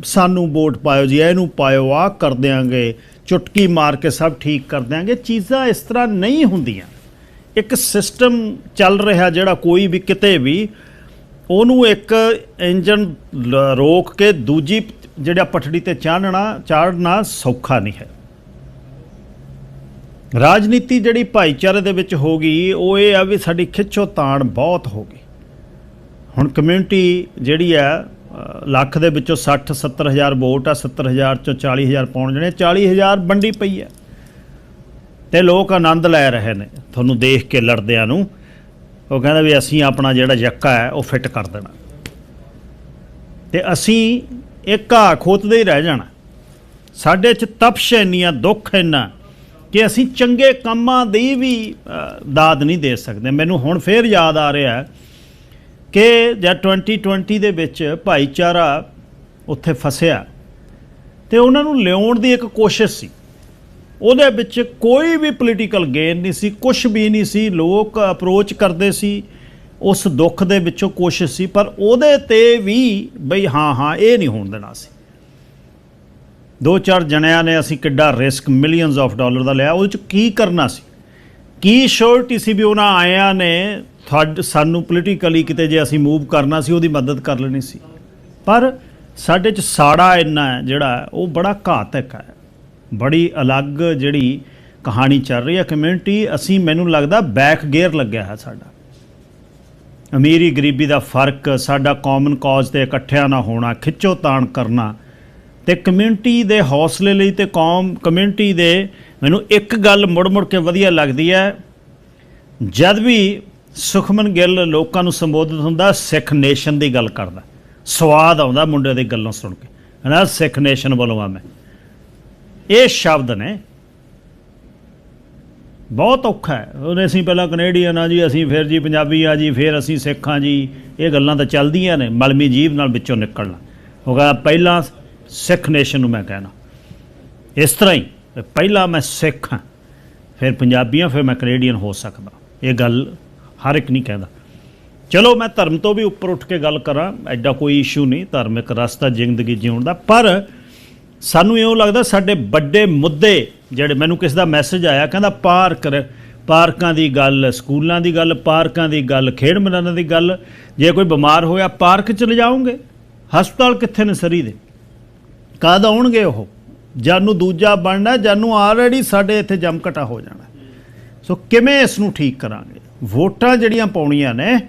ਸਾਨੂੰ ਵੋਟ ਪਾਇਓ ਜੀ, ਇਹਨੂੰ ਪਾਇਓ, ਆਹ ਕਰ ਦਿਆਂਗੇ, ਚੁਟਕੀ ਮਾਰ ਕੇ ਸਭ ਠੀਕ ਕਰ ਦਿਆਂਗੇ। ਚੀਜ਼ਾਂ ਇਸ ਤਰ੍ਹਾਂ ਨਹੀਂ ਹੁੰਦੀਆਂ। ਇੱਕ ਸਿਸਟਮ ਚੱਲ ਰਿਹਾ ਜਿਹੜਾ ਕੋਈ ਵੀ ਕਿਤੇ ਵੀ, ਉਹਨੂੰ ਇੱਕ ਇੰਜਨ ਰੋਕ ਕੇ ਦੂਜੀ ਜਿਹੜਾ ਪਟੜੀ ਤੇ ਚਾੜਨਾ ਸੌਖਾ ਨਹੀਂ ਹੈ। ਰਾਜਨੀਤੀ ਜਿਹੜੀ ਭਾਈਚਾਰੇ ਦੇ ਵਿੱਚ ਹੋ ਗਈ, ਉਹ ਇਹ ਆ ਵੀ ਸਾਡੀ ਖਿੱਚੋ ਤਾਣ ਬਹੁਤ ਹੋ ਗਈ। ਹੁਣ ਕਮਿਊਨਿਟੀ ਜਿਹੜੀ ਆ ਲੱਖ ਦੇ ਵਿੱਚੋਂ 60-70 ਹਜ਼ਾਰ ਵੋਟ ਆ, 70 ਹਜ਼ਾਰ 'ਚੋਂ 40 ਹਜ਼ਾਰ ਪਾਉਣ ਜਣੇ, 40 ਹਜ਼ਾਰ ਵੰਡੀ ਪਈ ਹੈ ਤੇ ਲੋਕ ਆਨੰਦ ਲੈ ਰਹੇ ਨੇ ਤੁਹਾਨੂੰ ਦੇਖ ਕੇ ਲੜਦਿਆਂ ਨੂੰ। ਉਹ ਕਹਿੰਦਾ ਵੀ ਅਸੀਂ ਆਪਣਾ ਜਿਹੜਾ ਯੱਕਾ ਹੈ ਉਹ ਫਿੱਟ ਕਰ ਦੇਣਾ ਤੇ ਅਸੀਂ ਇਹ ਘਾਹ ਖੋਤਦੇ ਹੀ ਰਹਿ ਜਾਣਾ। ਸਾਡੇ 'ਚ ਤਪਸ਼ ਇੰਨੀ ਆ, ਦੁੱਖ ਇੰਨਾ ਕਿ ਅਸੀਂ ਚੰਗੇ ਕੰਮਾਂ ਦੀ ਵੀ ਦਾਦ ਨਹੀਂ ਦੇ ਸਕਦੇ। ਮੈਨੂੰ ਹੁਣ ਫੇਰ ਯਾਦ ਆ ਰਿਹਾ ਕਿ ਜਦ 2020 ਦੇ ਵਿੱਚ ਭਾਈਚਾਰਾ ਉੱਥੇ ਫਸਿਆ ਤੇ ਉਹਨਾਂ ਨੂੰ ਲਿਆਉਣ ਦੀ ਇੱਕ ਕੋਸ਼ਿਸ਼ ਸੀ, ਉਹਦੇ ਵਿੱਚ ਕੋਈ ਵੀ ਪੋਲੀਟੀਕਲ ਗੇਨ ਨਹੀਂ ਸੀ, ਕੁਛ ਵੀ ਨਹੀਂ ਸੀ। ਲੋਕ ਅਪਰੋਚ ਕਰਦੇ ਸੀ ਉਸ ਦੁੱਖ ਦੇ ਵਿੱਚੋਂ, ਕੋਸ਼ਿਸ਼ ਸੀ, ਪਰ ਉਹਦੇ ਤੇ ਵੀ ਬਈ ਹਾਂ ਇਹ ਨਹੀਂ ਹੋਣ ਦੇਣਾ ਸੀ। 2-4 ਜਣਿਆਂ ਨੇ ਅਸੀਂ ਕਿੱਡਾ ਰਿਸਕ ਮਿਲੀਅਨਸ ਆਫ ਡਾਲਰ ਦਾ ਲਿਆ, ਉਹਦੇ 'ਚ ਕੀ ਕਰਨਾ ਸੀ, ਕੀ ਸ਼ੋਰਟੀ ਸੀ ਵੀ ਉਹਨਾਂ ਆਇਆਂ ਨੇ ਸਾਨੂੰ ਪੋਲੀਟੀਕਲੀ ਕਿਤੇ ਜੇ ਅਸੀਂ ਮੂਵ ਕਰਨਾ ਸੀ ਉਹਦੀ ਮਦਦ ਕਰ ਲੈਣੀ ਸੀ। ਪਰ ਸਾਡੇ 'ਚ ਸਾੜਾ ਇੰਨਾ ਹੈ ਜਿਹੜਾ ਉਹ ਬੜਾ ਘਾਤਕ ਹੈ। ਬੜੀ ਅਲੱਗ ਜਿਹੜੀ ਕਹਾਣੀ ਚੱਲ ਰਹੀ ਹੈ ਕਮਿਊਨਿਟੀ। ਅਸੀਂ, ਮੈਨੂੰ ਲੱਗਦਾ ਬੈਕ ਗੇਅਰ ਲੱਗਿਆ ਹੈ ਸਾਡਾ, ਅਮੀਰੀ ਗਰੀਬੀ ਦਾ ਫਰਕ, ਸਾਡਾ ਕਾਮਨ ਕਾਜ਼ 'ਤੇ ਇਕੱਠਿਆਂ ਨਾ ਹੋਣਾ, ਖਿੱਚੋ ਤਾਣ ਕਰਨਾ ਤੇ ਕਮਿਊਨਿਟੀ ਦੇ ਹੌਸਲੇ ਲਈ ਤੇ ਕਮਿਊਨਿਟੀ ਦੇ। ਮੈਨੂੰ ਇੱਕ ਗੱਲ ਮੁੜ ਕੇ ਵਧੀਆ ਲੱਗਦੀ ਹੈ, ਜਦ ਵੀ ਸੁਖਮਨ ਗਿੱਲ ਲੋਕਾਂ ਨੂੰ ਸੰਬੋਧਿਤ ਹੁੰਦਾ, ਸਿੱਖ ਨੇਸ਼ਨ ਦੀ ਗੱਲ ਕਰਦਾ, ਸਵਾਦ ਆਉਂਦਾ ਮੁੰਡੇ ਦੀ ਗੱਲਾਂ ਸੁਣ ਕੇ, ਹੈ ਨਾ, ਸਿੱਖ ਨੇਸ਼ਨ ਵੱਲੋਂ ਆ ਮੈਂ। ਇਹ ਸ਼ਬਦ ਨੇ ਬਹੁਤ ਔਖਾ ਹੈ। ਉਹਨੇ ਅਸੀਂ ਪਹਿਲਾਂ ਕੈਨੇਡੀਅਨ ਆ ਜੀ, ਅਸੀਂ ਫਿਰ ਜੀ ਪੰਜਾਬੀ ਆ ਜੀ, ਫਿਰ ਅਸੀਂ ਸਿੱਖ ਹਾਂ ਜੀ, ਇਹ ਗੱਲਾਂ ਤਾਂ ਚੱਲਦੀਆਂ ਨੇ, ਮਲਮੀ ਜੀਭ ਨਾਲ ਵਿੱਚੋਂ ਨਿਕਲਣਾ। ਉਹ ਕਹਿੰਦਾ ਪਹਿਲਾਂ ਸਿੱਖ ਨੇਸ਼ਨ ਨੂੰ ਮੈਂ ਕਹਿਣਾ ਇਸ ਤਰ੍ਹਾਂ ਹੀ, ਪਹਿਲਾਂ ਮੈਂ ਸਿੱਖ ਹਾਂ, ਫਿਰ ਪੰਜਾਬੀ ਹਾਂ, ਫਿਰ ਮੈਂ ਕੈਨੇਡੀਅਨ ਹੋ ਸਕਦਾ। ਇਹ ਗੱਲ ਹਰ ਇੱਕ ਨਹੀਂ ਕਹਿੰਦਾ। ਚਲੋ ਮੈਂ ਧਰਮ ਤੋਂ ਵੀ ਉੱਪਰ ਉੱਠ ਕੇ ਗੱਲ ਕਰਾਂ, ਐਡਾ ਕੋਈ ਇਸ਼ੂ ਨਹੀਂ, ਧਾਰਮਿਕ ਰਸਤਾ ਜ਼ਿੰਦਗੀ ਜਿਉਣ ਦਾ। ਪਰ ਸਾਨੂੰ ਇਉਂ ਲੱਗਦਾ ਸਾਡੇ ਵੱਡੇ ਮੁੱਦੇ ਜਿਹੜੇ, ਮੈਨੂੰ ਕਿਸੇ ਦਾ ਮੈਸੇਜ ਆਇਆ, ਕਹਿੰਦਾ ਪਾਰਕਾਂ ਦੀ ਗੱਲ, ਸਕੂਲਾਂ ਦੀ ਗੱਲ, ਪਾਰਕਾਂ ਦੀ ਗੱਲ, ਖੇਡ ਮੈਦਾਨਾਂ ਦੀ ਗੱਲ। ਜੇ ਕੋਈ ਬਿਮਾਰ ਹੋਇਆ ਪਾਰਕ 'ਚ ਲਿਜਾਓਗੇ? ਹਸਪਤਾਲ ਕਿੱਥੇ ਨੇ ਸਰੀ ਦੇ? ਕਦ ਆਉਣਗੇ ਉਹ? ਜਾਨੂੰ ਦੂਜਾ ਬਣਨਾ, ਜਾਨੂੰ ਆਲਰੇਡੀ ਸਾਡੇ ਇੱਥੇ ਜਮਘਟਾ ਹੋ ਜਾਣਾ। ਸੋ ਕਿਵੇਂ ਇਸ ਨੂੰ ਠੀਕ ਕਰਾਂਗੇ? ਵੋਟਾਂ ਜਿਹੜੀਆਂ ਪਾਉਣੀਆਂ ਨੇ,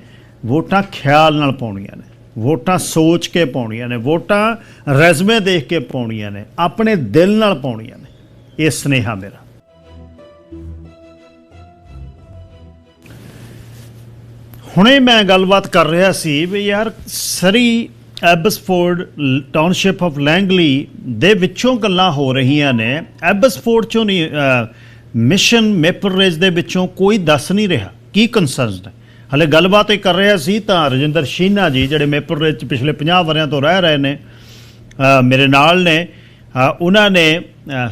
ਵੋਟਾਂ ਖਿਆਲ ਨਾਲ ਪਾਉਣੀਆਂ ਨੇ, ਵੋਟਾਂ ਸੋਚ ਕੇ ਪਾਉਣੀਆਂ ਨੇ, ਵੋਟਾਂ ਰੈਜ਼ਮੇ ਦੇਖ ਕੇ ਪਾਉਣੀਆਂ ਨੇ, ਆਪਣੇ ਦਿਲ ਨਾਲ ਪਾਉਣੀਆਂ ਨੇ। ਇਹ ਸੁਨੇਹਾ ਮੇਰਾ। ਹੁਣੇ ਮੈਂ ਗੱਲਬਾਤ ਕਰ ਰਿਹਾ ਸੀ ਵੀ ਯਾਰ ਸਰੀ ਐਬਸਫੋਰਡ ਟਾਊਨਸ਼ਿਪ ਆਫ ਲੈਂਗਲੀ ਦੇ ਵਿੱਚੋਂ ਗੱਲਾਂ ਹੋ ਰਹੀਆਂ ਨੇ, ਐਬਸਫੋਰਡ 'ਚੋਂ ਨਹੀਂ, ਮਿਸ਼ਨ ਮੇਪਲ ਰਿਜ ਦੇ ਵਿੱਚੋਂ ਕੋਈ ਦੱਸ ਨਹੀਂ ਰਿਹਾ ਕੀ ਕੰਸਰਨਸ ਨੇ। ਹਲੇ ਗੱਲਬਾਤ ਇਹ ਕਰ ਰਿਹਾ ਸੀ ਤਾਂ ਰਜਿੰਦਰ ਸ਼ੀਨਾ ਜੀ ਜਿਹੜੇ ਮੇਪਲ ਰਿਜ 'ਚ ਪਿਛਲੇ 50 ਵਰ੍ਹਿਆਂ ਤੋਂ ਰਹਿ ਰਹੇ ਨੇ, ਮੇਰੇ ਨਾਲ ਨੇ, ਉਹਨਾਂ ਨੇ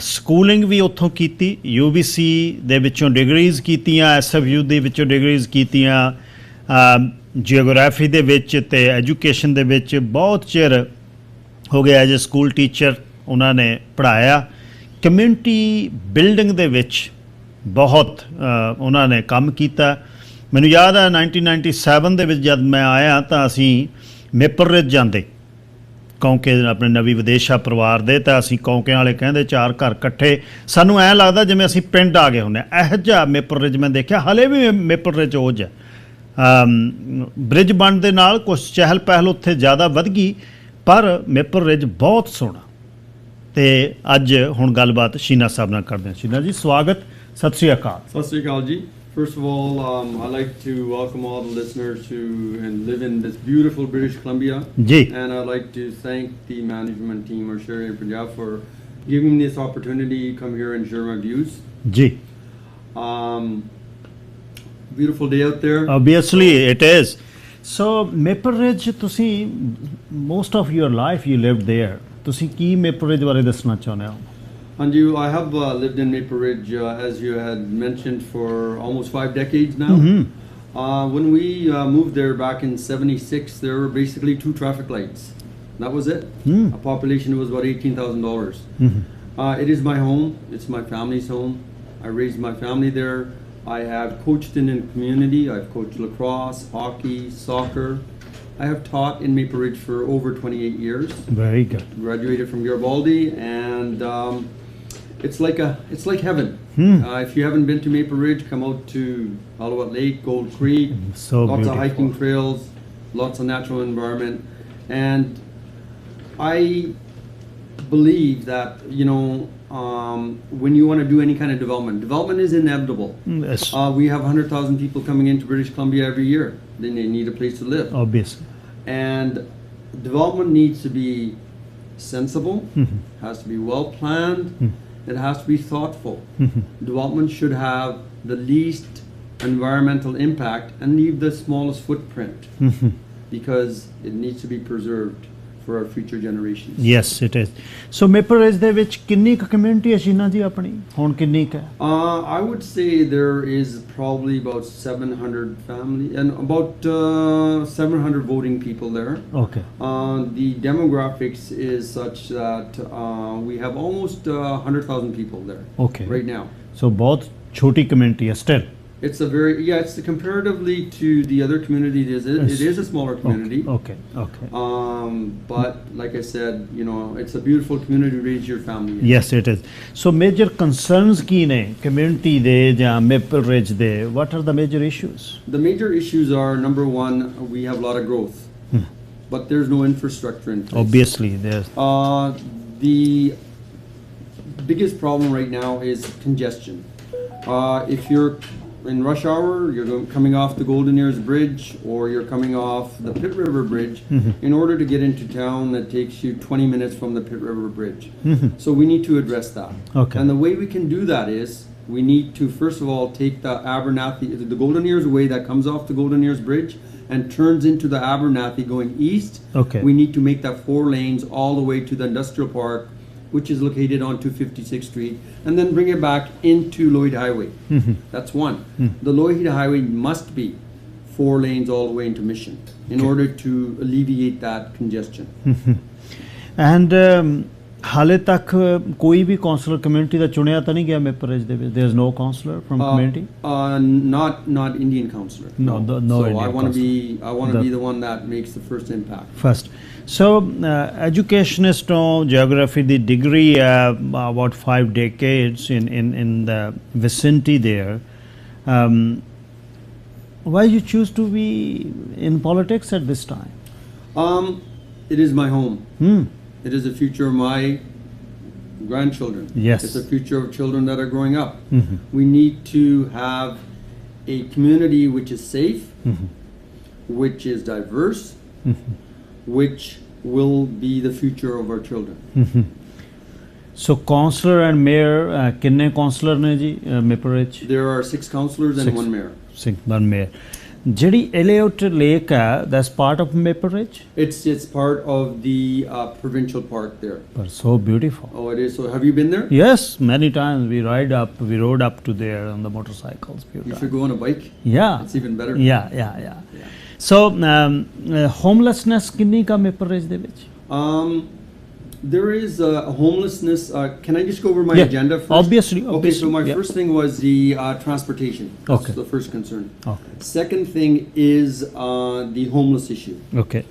ਸਕੂਲਿੰਗ ਵੀ ਉੱਥੋਂ ਕੀਤੀ, UBC ਦੇ ਵਿੱਚੋਂ ਡਿਗਰੀਜ਼ ਕੀਤੀਆਂ, SFU ਦੇ ਵਿੱਚੋਂ ਡਿਗਰੀਜ਼ ਕੀਤੀਆਂ, ਜੀਓਗ੍ਰਾਫੀ ਦੇ ਵਿੱਚ ਤੇ ਐਜੂਕੇਸ਼ਨ ਦੇ ਵਿੱਚ ਬਹੁਤ ਚਿਰ ਹੋ ਗਿਆ ਐਜ ਏ ਸਕੂਲ ਟੀਚਰ ਉਹਨਾਂ ਨੇ ਪੜ੍ਹਾਇਆ। ਕਮਿਊਨਿਟੀ ਬਿਲਡਿੰਗ ਦੇ ਵਿੱਚ ਬਹੁਤ ਉਹਨਾਂ ਨੇ ਕੰਮ ਕੀਤਾ। ਮੈਨੂੰ ਯਾਦ ਹੈ 1997 ਦੇ ਵਿੱਚ ਜਦ ਮੈਂ ਆਇਆ ਤਾਂ ਅਸੀਂ ਮੇਪਲ ਰਿਜ ਜਾਂਦੇ ਕੌਂਕੇ ਆਪਣੇ ਨਵੀਂ ਵਿਦੇਸ਼ਾ ਪਰਿਵਾਰ ਦੇ, ਤਾਂ ਅਸੀਂ ਕੌਂਕਿਆਂ ਵਾਲੇ ਕਹਿੰਦੇ 4 ਘਰ ਇਕੱਠੇ, ਸਾਨੂੰ ਐਂ ਲੱਗਦਾ ਜਿਵੇਂ ਅਸੀਂ ਪਿੰਡ ਆ ਗਏ ਹੁੰਦੇ ਹਾਂ। ਇਹੋ ਜਿਹਾ ਮੇਪਲ ਰਿਜ ਮੈਂ ਦੇਖਿਆ। ਹਲੇ ਵੀ ਮੇਪਲ ਰਿਜ ਉਹ ਜਿਹਾ, ਬ੍ਰਿਜ ਬਣਨ ਦੇ ਨਾਲ ਕੁਛ ਚਹਿਲ ਪਹਿਲ ਉੱਥੇ ਜ਼ਿਆਦਾ ਵੱਧ ਗਈ, ਪਰ ਮੇਪਲ ਰਿਜ ਬਹੁਤ ਸੋਹਣਾ, ਤੇ ਅੱਜ ਹੁਣ ਗੱਲਬਾਤ ਸ਼ੀਨਾ ਸਾਹਿਬ ਨਾਲ ਕਰਦੇ ਹਾਂ। ਸ਼ੀਨਾ ਜੀ ਸਵਾਗਤ, ਸਤਿ ਸ਼੍ਰੀ ਅਕਾਲ। ਸਤਿ ਸ਼੍ਰੀ ਅਕਾਲ ਜੀ। First of all, I'd like to welcome all the listeners who live in this beautiful British Columbia. Ji. And I'd like to thank the management team of SherePunjab for giving me this opportunity to come here and share my views. Ji. Beautiful day out there. Obviously it is. So Maple Ridge, ਤੁਸੀਂ most of your life you lived there. ਤੁਸੀਂ ਕੀ Maple Ridge ਬਾਰੇ ਦੱਸਣਾ ਚਾਹੁੰਦੇ ਹੋ? Anju, I have lived in Maple Ridge, as you had mentioned, for almost 5 decades now. When we moved there back in '76, there were basically 2 traffic lights. That was it. A population was about 18,000. It is my home. It's my family's home. I raised my family there. I have coached in the community. I've coached lacrosse, hockey, soccer. I have taught in Maple Ridge for over 28 years. Very good. Graduated from Garibaldi, and it's like heaven. If you haven't been to Maple Ridge, come out to Alouette Lake, Gold Creek. So lots beautiful. of hiking trails, lots of natural environment, and I believe that when you want to do any kind of development is inevitable. Yes. We have 100,000 people coming into British Columbia every year. Then they need a place to live. Obviously. And development needs to be sensible, has to be well planned, it has to be thoughtful. Development should have the least environmental impact and leave the smallest footprint because it needs to be preserved for our future generations. Yes, it is. So Maple Ridge ਦੇ ਵਿੱਚ ਕਿੰਨੀ ਕੁ ਕਮਿਊਨਿਟੀ ਹੈ ਸ਼ੀਨਾ ਜੀ ਆਪਣੀ? ਹੁਣ ਕਿੰਨੀ ਕੁ ਹੈ? I would say there is probably about 700 families and about 700 voting people there. Okay. The demographics is such that we have almost 100,000 people there. Okay. Right now. So ਬਹੁਤ ਛੋਟੀ ਕਮਿਊਨਿਟੀ ਹੈ still. It's it's comparatively to the other communities, it is a smaller community. Okay. But like I said, it's a beautiful community to raise your family in. Yes, it is. So major concerns ਕੀ ਨੇ community ਦੇ ਜਾਂ Maple Ridge ਦੇ? What are the major issues? The major issues are, number one, we have a lot of growth, but there's no infrastructure in place. Obviously, there's. The biggest problem right now is congestion. If you're in rush hour, you're coming off the Golden Ears Bridge, or you're coming off the Pitt River Bridge. In order to get into town, that takes you 20 minutes from the Pitt River Bridge. So we need to address that. Okay. And the way we can do that is we need to first of all take the Golden Ears way that comes off the Golden Ears Bridge and turns into the Abernathy going east. Okay. We need to make that 4 lanes all the way to the industrial park, which is located on 256th Street, and then bring it back into Lloyd Highway. That's one. The Lloyd Highway must be 4 lanes all the way into Mission in order to alleviate that congestion. And ਹਾਲੇ ਤੱਕ ਕੋਈ ਵੀ ਕਾਉਂਸਲਰ ਕਮਿਊਨਿਟੀ ਦਾ ਚੁਣਿਆ ਤਾਂ ਨਹੀਂ ਗਿਆ Maple Ridge ਦੇ ਵਿੱਚ? There's no counselor from community? Not Indian counselor. No So Indian I want to counselor. be the one that makes the first impact. First. So educationist on geography the degree about 5 decades in the vicinity there. Why you choose to be in politics at this time? It is my home. It is the future of my grandchildren. Yes. It's the future of children that are growing up. We need to have a community which is safe, which is diverse, which will be the future of our children. So councillor and mayor, कितने councillor ने जी Maple Ridge? There are 6 councillors and 1 mayor. 1 mayor. ਜਿਹੜੀ Elliott Lake ਹੈ, that's part of Maple Ridge? It's part of the provincial park there. But so beautiful. Oh, it is. So have you been there? Yes, many times we rode up to there on the motorcycles. You should go on a bike. Yeah. It's even better. Yeah. So homelessness ਕਿੰਨੀ ਕਾ Maple Ridge ਦੇ ਵਿੱਚ? There is homelessness. Can I just go over my agenda first? Obviously. Okay, so my first thing was the transportation. That's Okay. the first concern. Okay. Second thing is the homeless issue. Okay.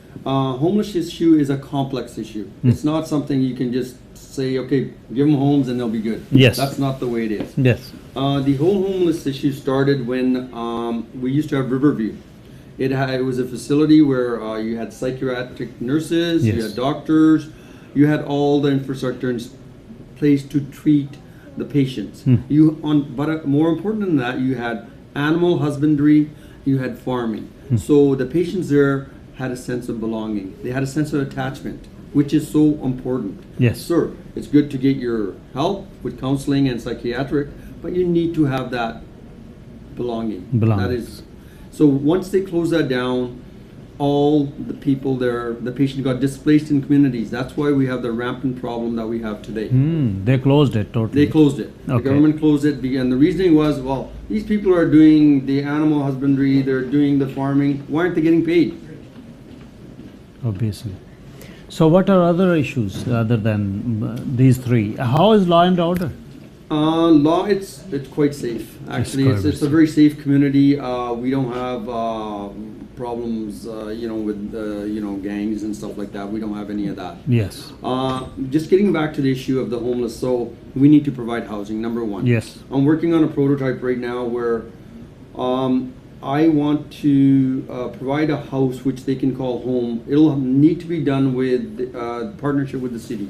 Homeless issue is a complex issue. It's not something you can just say, okay, give them homes and they'll be good. Yes. That's not the way it is. Yes. The whole homeless issue started when we used to have Riverview. It was a facility where you had psychiatric nurses, you Yes. had doctors, you had all the infrastructure place to treat the patients. But more important than that, you had animal husbandry, you had farming. So the patients there had a sense of belonging. They had a sense of attachment, which is so important. Yes. Sir, it's good to get your help with counseling and psychiatric, but you need to have that belonging. That is. So once they closed that down, all the people there, the patient got displaced in communities. That's why we have the rampant problem that we have today. They closed it totally. They closed it. Okay. The government closed it, and the reasoning was, well, these people are doing the animal husbandry, they're doing the farming. Why aren't they getting paid? Obviously. So what are other issues other than these three? How is law and order? Law, it's quite safe. Actually, it's a very safe community. We don't have problems, with gangs and stuff like that. We don't have any of that. Yes. Just getting back to the issue of the homeless. So we need to provide housing. Number one. Yes. I'm working on a prototype right now where I want to provide a house which they can call home. It'll need to be done with partnership with the city,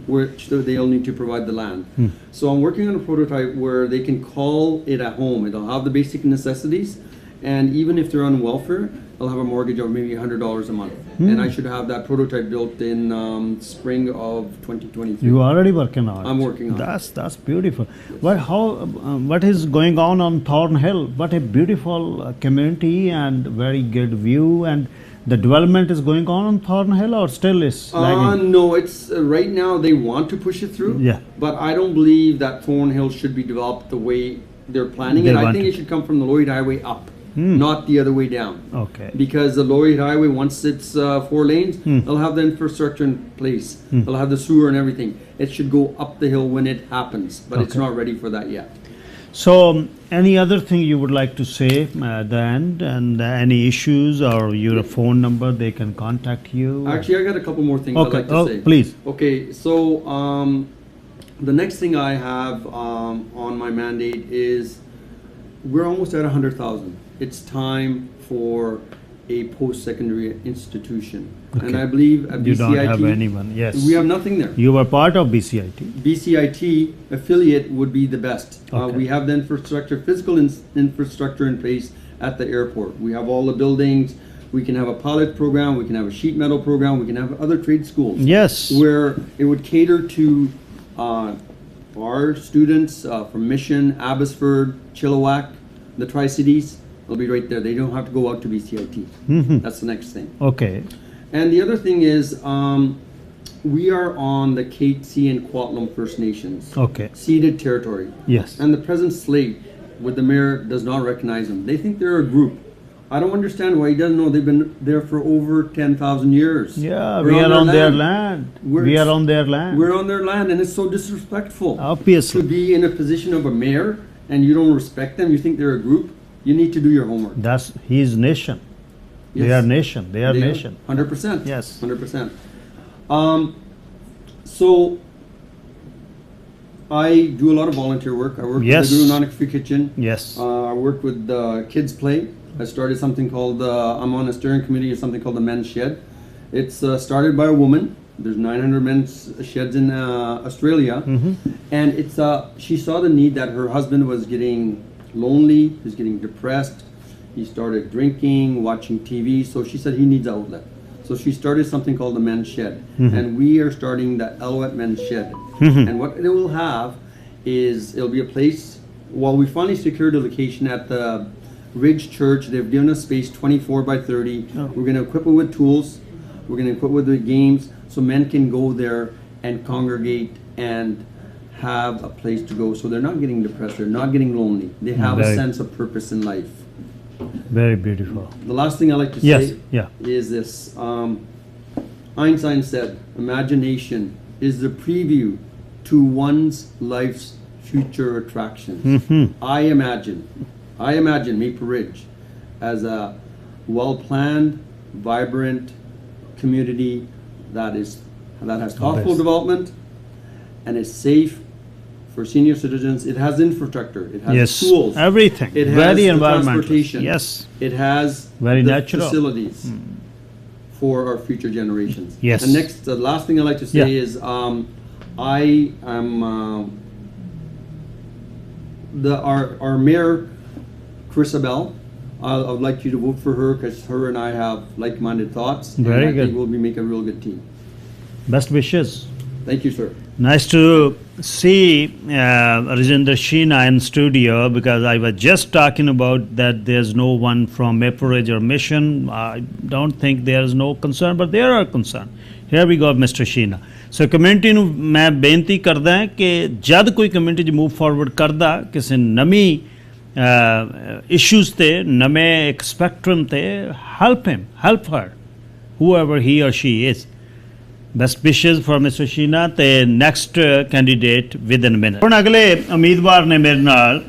which they'll need to provide the land. So I'm working on a prototype where they can call it a home. It'll have the basic necessities, and even if they're on welfare, they'll have a mortgage of maybe $100 a month. And I should have that prototype built in spring of 2023. You are already working on it. I'm working on it. That's beautiful. What is going on Thornhill? What a beautiful community and very good view, and the development is going on Thornhill, or still is lagging? No, it's right now they want to push it through. Yeah. But I don't believe that Thornhill should be developed the way they're planning it. I think it should come from the Lloyd Highway up, not the other way down. Okay. Because the Lloyd Highway, once it's 4 lanes, they'll have the infrastructure in place. They'll have the sewer and everything. It should go up the hill when it happens, but it's not ready for that yet. So, any other thing you would like to say at the end, and any issues or your phone number, they can contact you? Actually, I got a couple more things I'd like to say. Please. Okay, so the next thing I have on my mandate is we're almost at 100,000. It's time for a post-secondary institution. Okay. And I believe at BCIT, you don't have anyone, yes. We have nothing there. You were part of BCIT. BCIT affiliate would be the best. Okay. We have the infrastructure, physical infrastructure in place at the airport. We have all the buildings. We can have a pilot program. We can have a sheet metal program. We can have other trade schools. Yes. Where it would cater to our students from Mission, Abbotsford, Chilliwack, the Tri-Cities. They'll be right there. They don't have to go out to BCIT. That's the next thing. Okay. And the other thing is, we are on the Katzie and Kwatlam First Nations. Okay. Ceded territory. Yes. And the present slate with the mayor does not recognize them. They think they're a group. I don't understand why he doesn't know they've been there for over 10,000 years. Yeah, we are on their land. We are on their land. We're on their land, and it's so disrespectful. Obviously. To be in a position of a mayor and you don't respect them, you think they're a group, you need to do your homework. That's his nation. Yes. They are nation. They are nation. 100%. Yes. 100%. So I do a lot of volunteer work. I work with the Guru Nanak Free Kitchen. Yes. I work with Kids Play. I started something called, I'm on a steering committee of something called the Men's Shed. It's started by a woman. There's 900 men's sheds in Australia. And it's she saw the need that her husband was getting lonely, he was getting depressed. He started drinking, watching TV. So she said he needs an outlet. So she started something called the Men's Shed. And we are starting the Alouette Men's Shed. And what it will have is, it'll be a place, while we finally secured a location at the Ridge Church. They've given us space 24 by 30. We're going to equip it with tools. We're going to equip it with the games so men can go there and congregate and have a place to go. So they're not getting depressed. They're not getting lonely. They have a sense of purpose in life. Very beautiful. The last thing I like to say is this. Einstein said, imagination is the preview to one's life's future attractions. I imagine Maple Ridge as a well-planned, vibrant community that has thoughtful development and is safe for senior citizens. It has infrastructure. It has schools. Everything. It has very the environmental. transportation. Yes. It has very the natural facilities for our future generations. Yes. And the last thing I'd like to say is I am our mayor, Chrisabel. I would like you to vote for her because her and I have like-minded thoughts. Very and I good. think we'll make a real good team. Best wishes. Thank you, sir. Nice to see Rajinder Sheena in studio, because I was just talking about that there's no one from Maple Ridge or Mission. I don't think there's no concern, but there are concern. Here we go, Mr. Sheena. So community ਨੂੰ ਮੈਂ ਬੇਨਤੀ ਕਰਦਾ ਹਾਂ ਕਿ ਜਦ ਕੋਈ ਕਮਿਊਨਿਟੀ 'ਚ ਮੂਵ ਫਾਰਵਰਡ ਕਰਦਾ ਕਿਸੇ ਨਵੀਂ ਇਸ਼ੂਜ਼ ਤੇ ਨਵੇਂ ਇੱਕ ਸਪੈਕਟਰਮ ਤੇ help her, whoever he or she is. Best wishes for Mr. Sheena ਤੇ next candidate within a minute. ਹੁਣ ਅਗਲੇ ਉਮੀਦਵਾਰ ਨੇ ਮੇਰੇ ਨਾਲ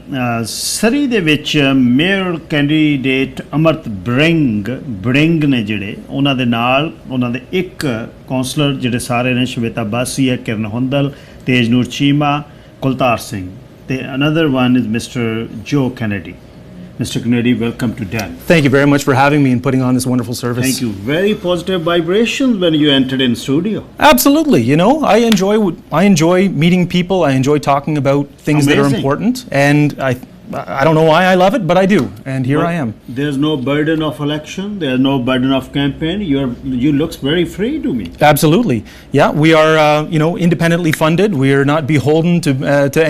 ਸਰੀ ਦੇ ਵਿੱਚ ਮੇਅਰ ਕੈਂਡੀਡੇਟ ਅਮਰਤ ਬ੍ਰਿੰਗ ਨੇ ਜਿਹੜੇ ਉਹਨਾਂ ਦੇ ਨਾਲ ਉਹਨਾਂ ਦੇ ਇੱਕ ਕਾਉਂਸਲਰ ਜਿਹੜੇ ਸਾਰੇ ਨੇ ਸ਼ਵੇਤਾ ਬਾਸੀ ਹੈ, ਕਿਰਨ ਹੁੰਦਲ, ਤੇਜਨੂਰ ਚੀਮਾ, ਕੁਲਤਾਰ ਸਿੰਘ ਤੇ another one is Mr. Joe Kennedy. Mr. Kennedy, welcome to Dan. Thank you very much for having me and putting on this wonderful service. Thank you. Very positive vibrations when you entered in studio. Absolutely. You know, I enjoy meeting people. I enjoy talking about things that are Amazing. important, and I don't know why I love it, but I do, and here I am. There's no burden of election. There's no burden of campaign. You looks very free to me. Absolutely. Yeah, we are independently funded. We are not beholden to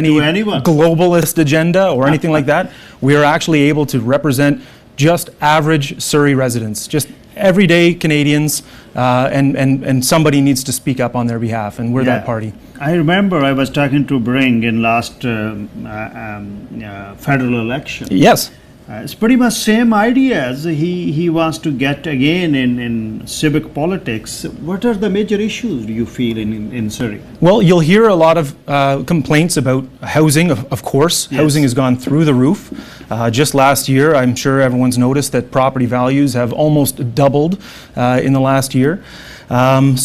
any To anyone. globalist agenda or anything like that. We are actually able to represent just average Surrey residents, just everyday Canadians, and somebody needs to speak up on their behalf, and we're that party. I remember I was talking to Bring in last federal election. Yes. It's pretty much same ideas. He wants to get again in civic politics. What are the major issues do you feel in Surrey? Well, you'll hear a lot of complaints about housing, of course. Yes. Housing has gone through the roof. Just last year, I'm sure everyone's noticed that property values have almost doubled in the last year.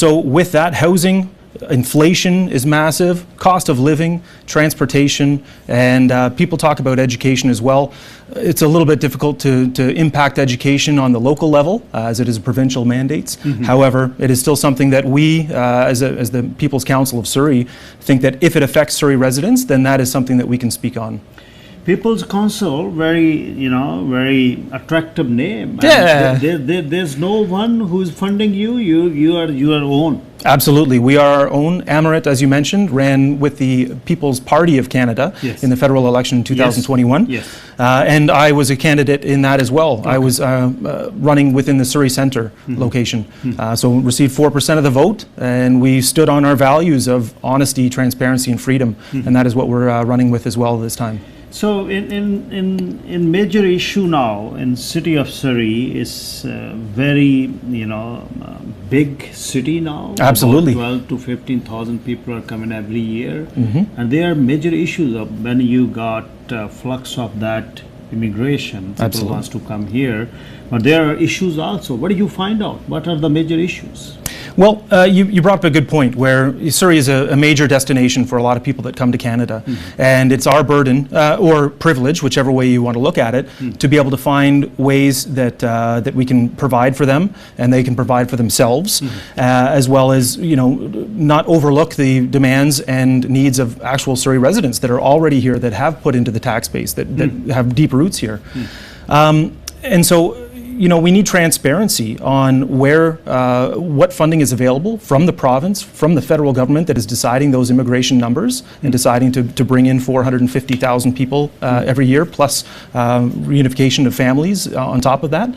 So with that, housing, inflation is massive, cost of living, transportation, and people talk about education as well. It's a little bit difficult to impact education on the local level as it is provincial mandates. Mm-hmm. However, it is still something that we, as the People's Council of Surrey, think that if it affects Surrey residents, then that is something that we can speak on. People's Council, very attractive name. Yeah. There's no one who's funding you. You are your own. Absolutely. We are our own. Amarit, as you mentioned, ran with the People's Party of Canada Yes. in the federal election in 2021. Yes. And I was a candidate in that as well. I was running within the Surrey Centre location. So received 4% of the vote, and we stood on our values of honesty, transparency, and freedom. And that is what we're running with as well this time. So in major issue now in city of Surrey is very big city now. Absolutely. About 12 to 15,000 people are coming every year, and there are major issues of when you got flux of that immigration. People Absolutely. wants to come here, but there are issues also. What do you find out? What are the major issues? Well, you brought up a good point where Surrey is a major destination for a lot of people that come to Canada. And it's our burden, or privilege, whichever way you want to look at it, to be able to find ways that we can provide for them and they can provide for themselves, as well as, not overlook the demands and needs of actual Surrey residents that are already here, that have put into the tax base, that have deep roots here. And so, we need transparency on what funding is available from the province, from the federal government that is deciding those immigration numbers and deciding to bring in 450,000 people every year, plus reunification of families on top of that.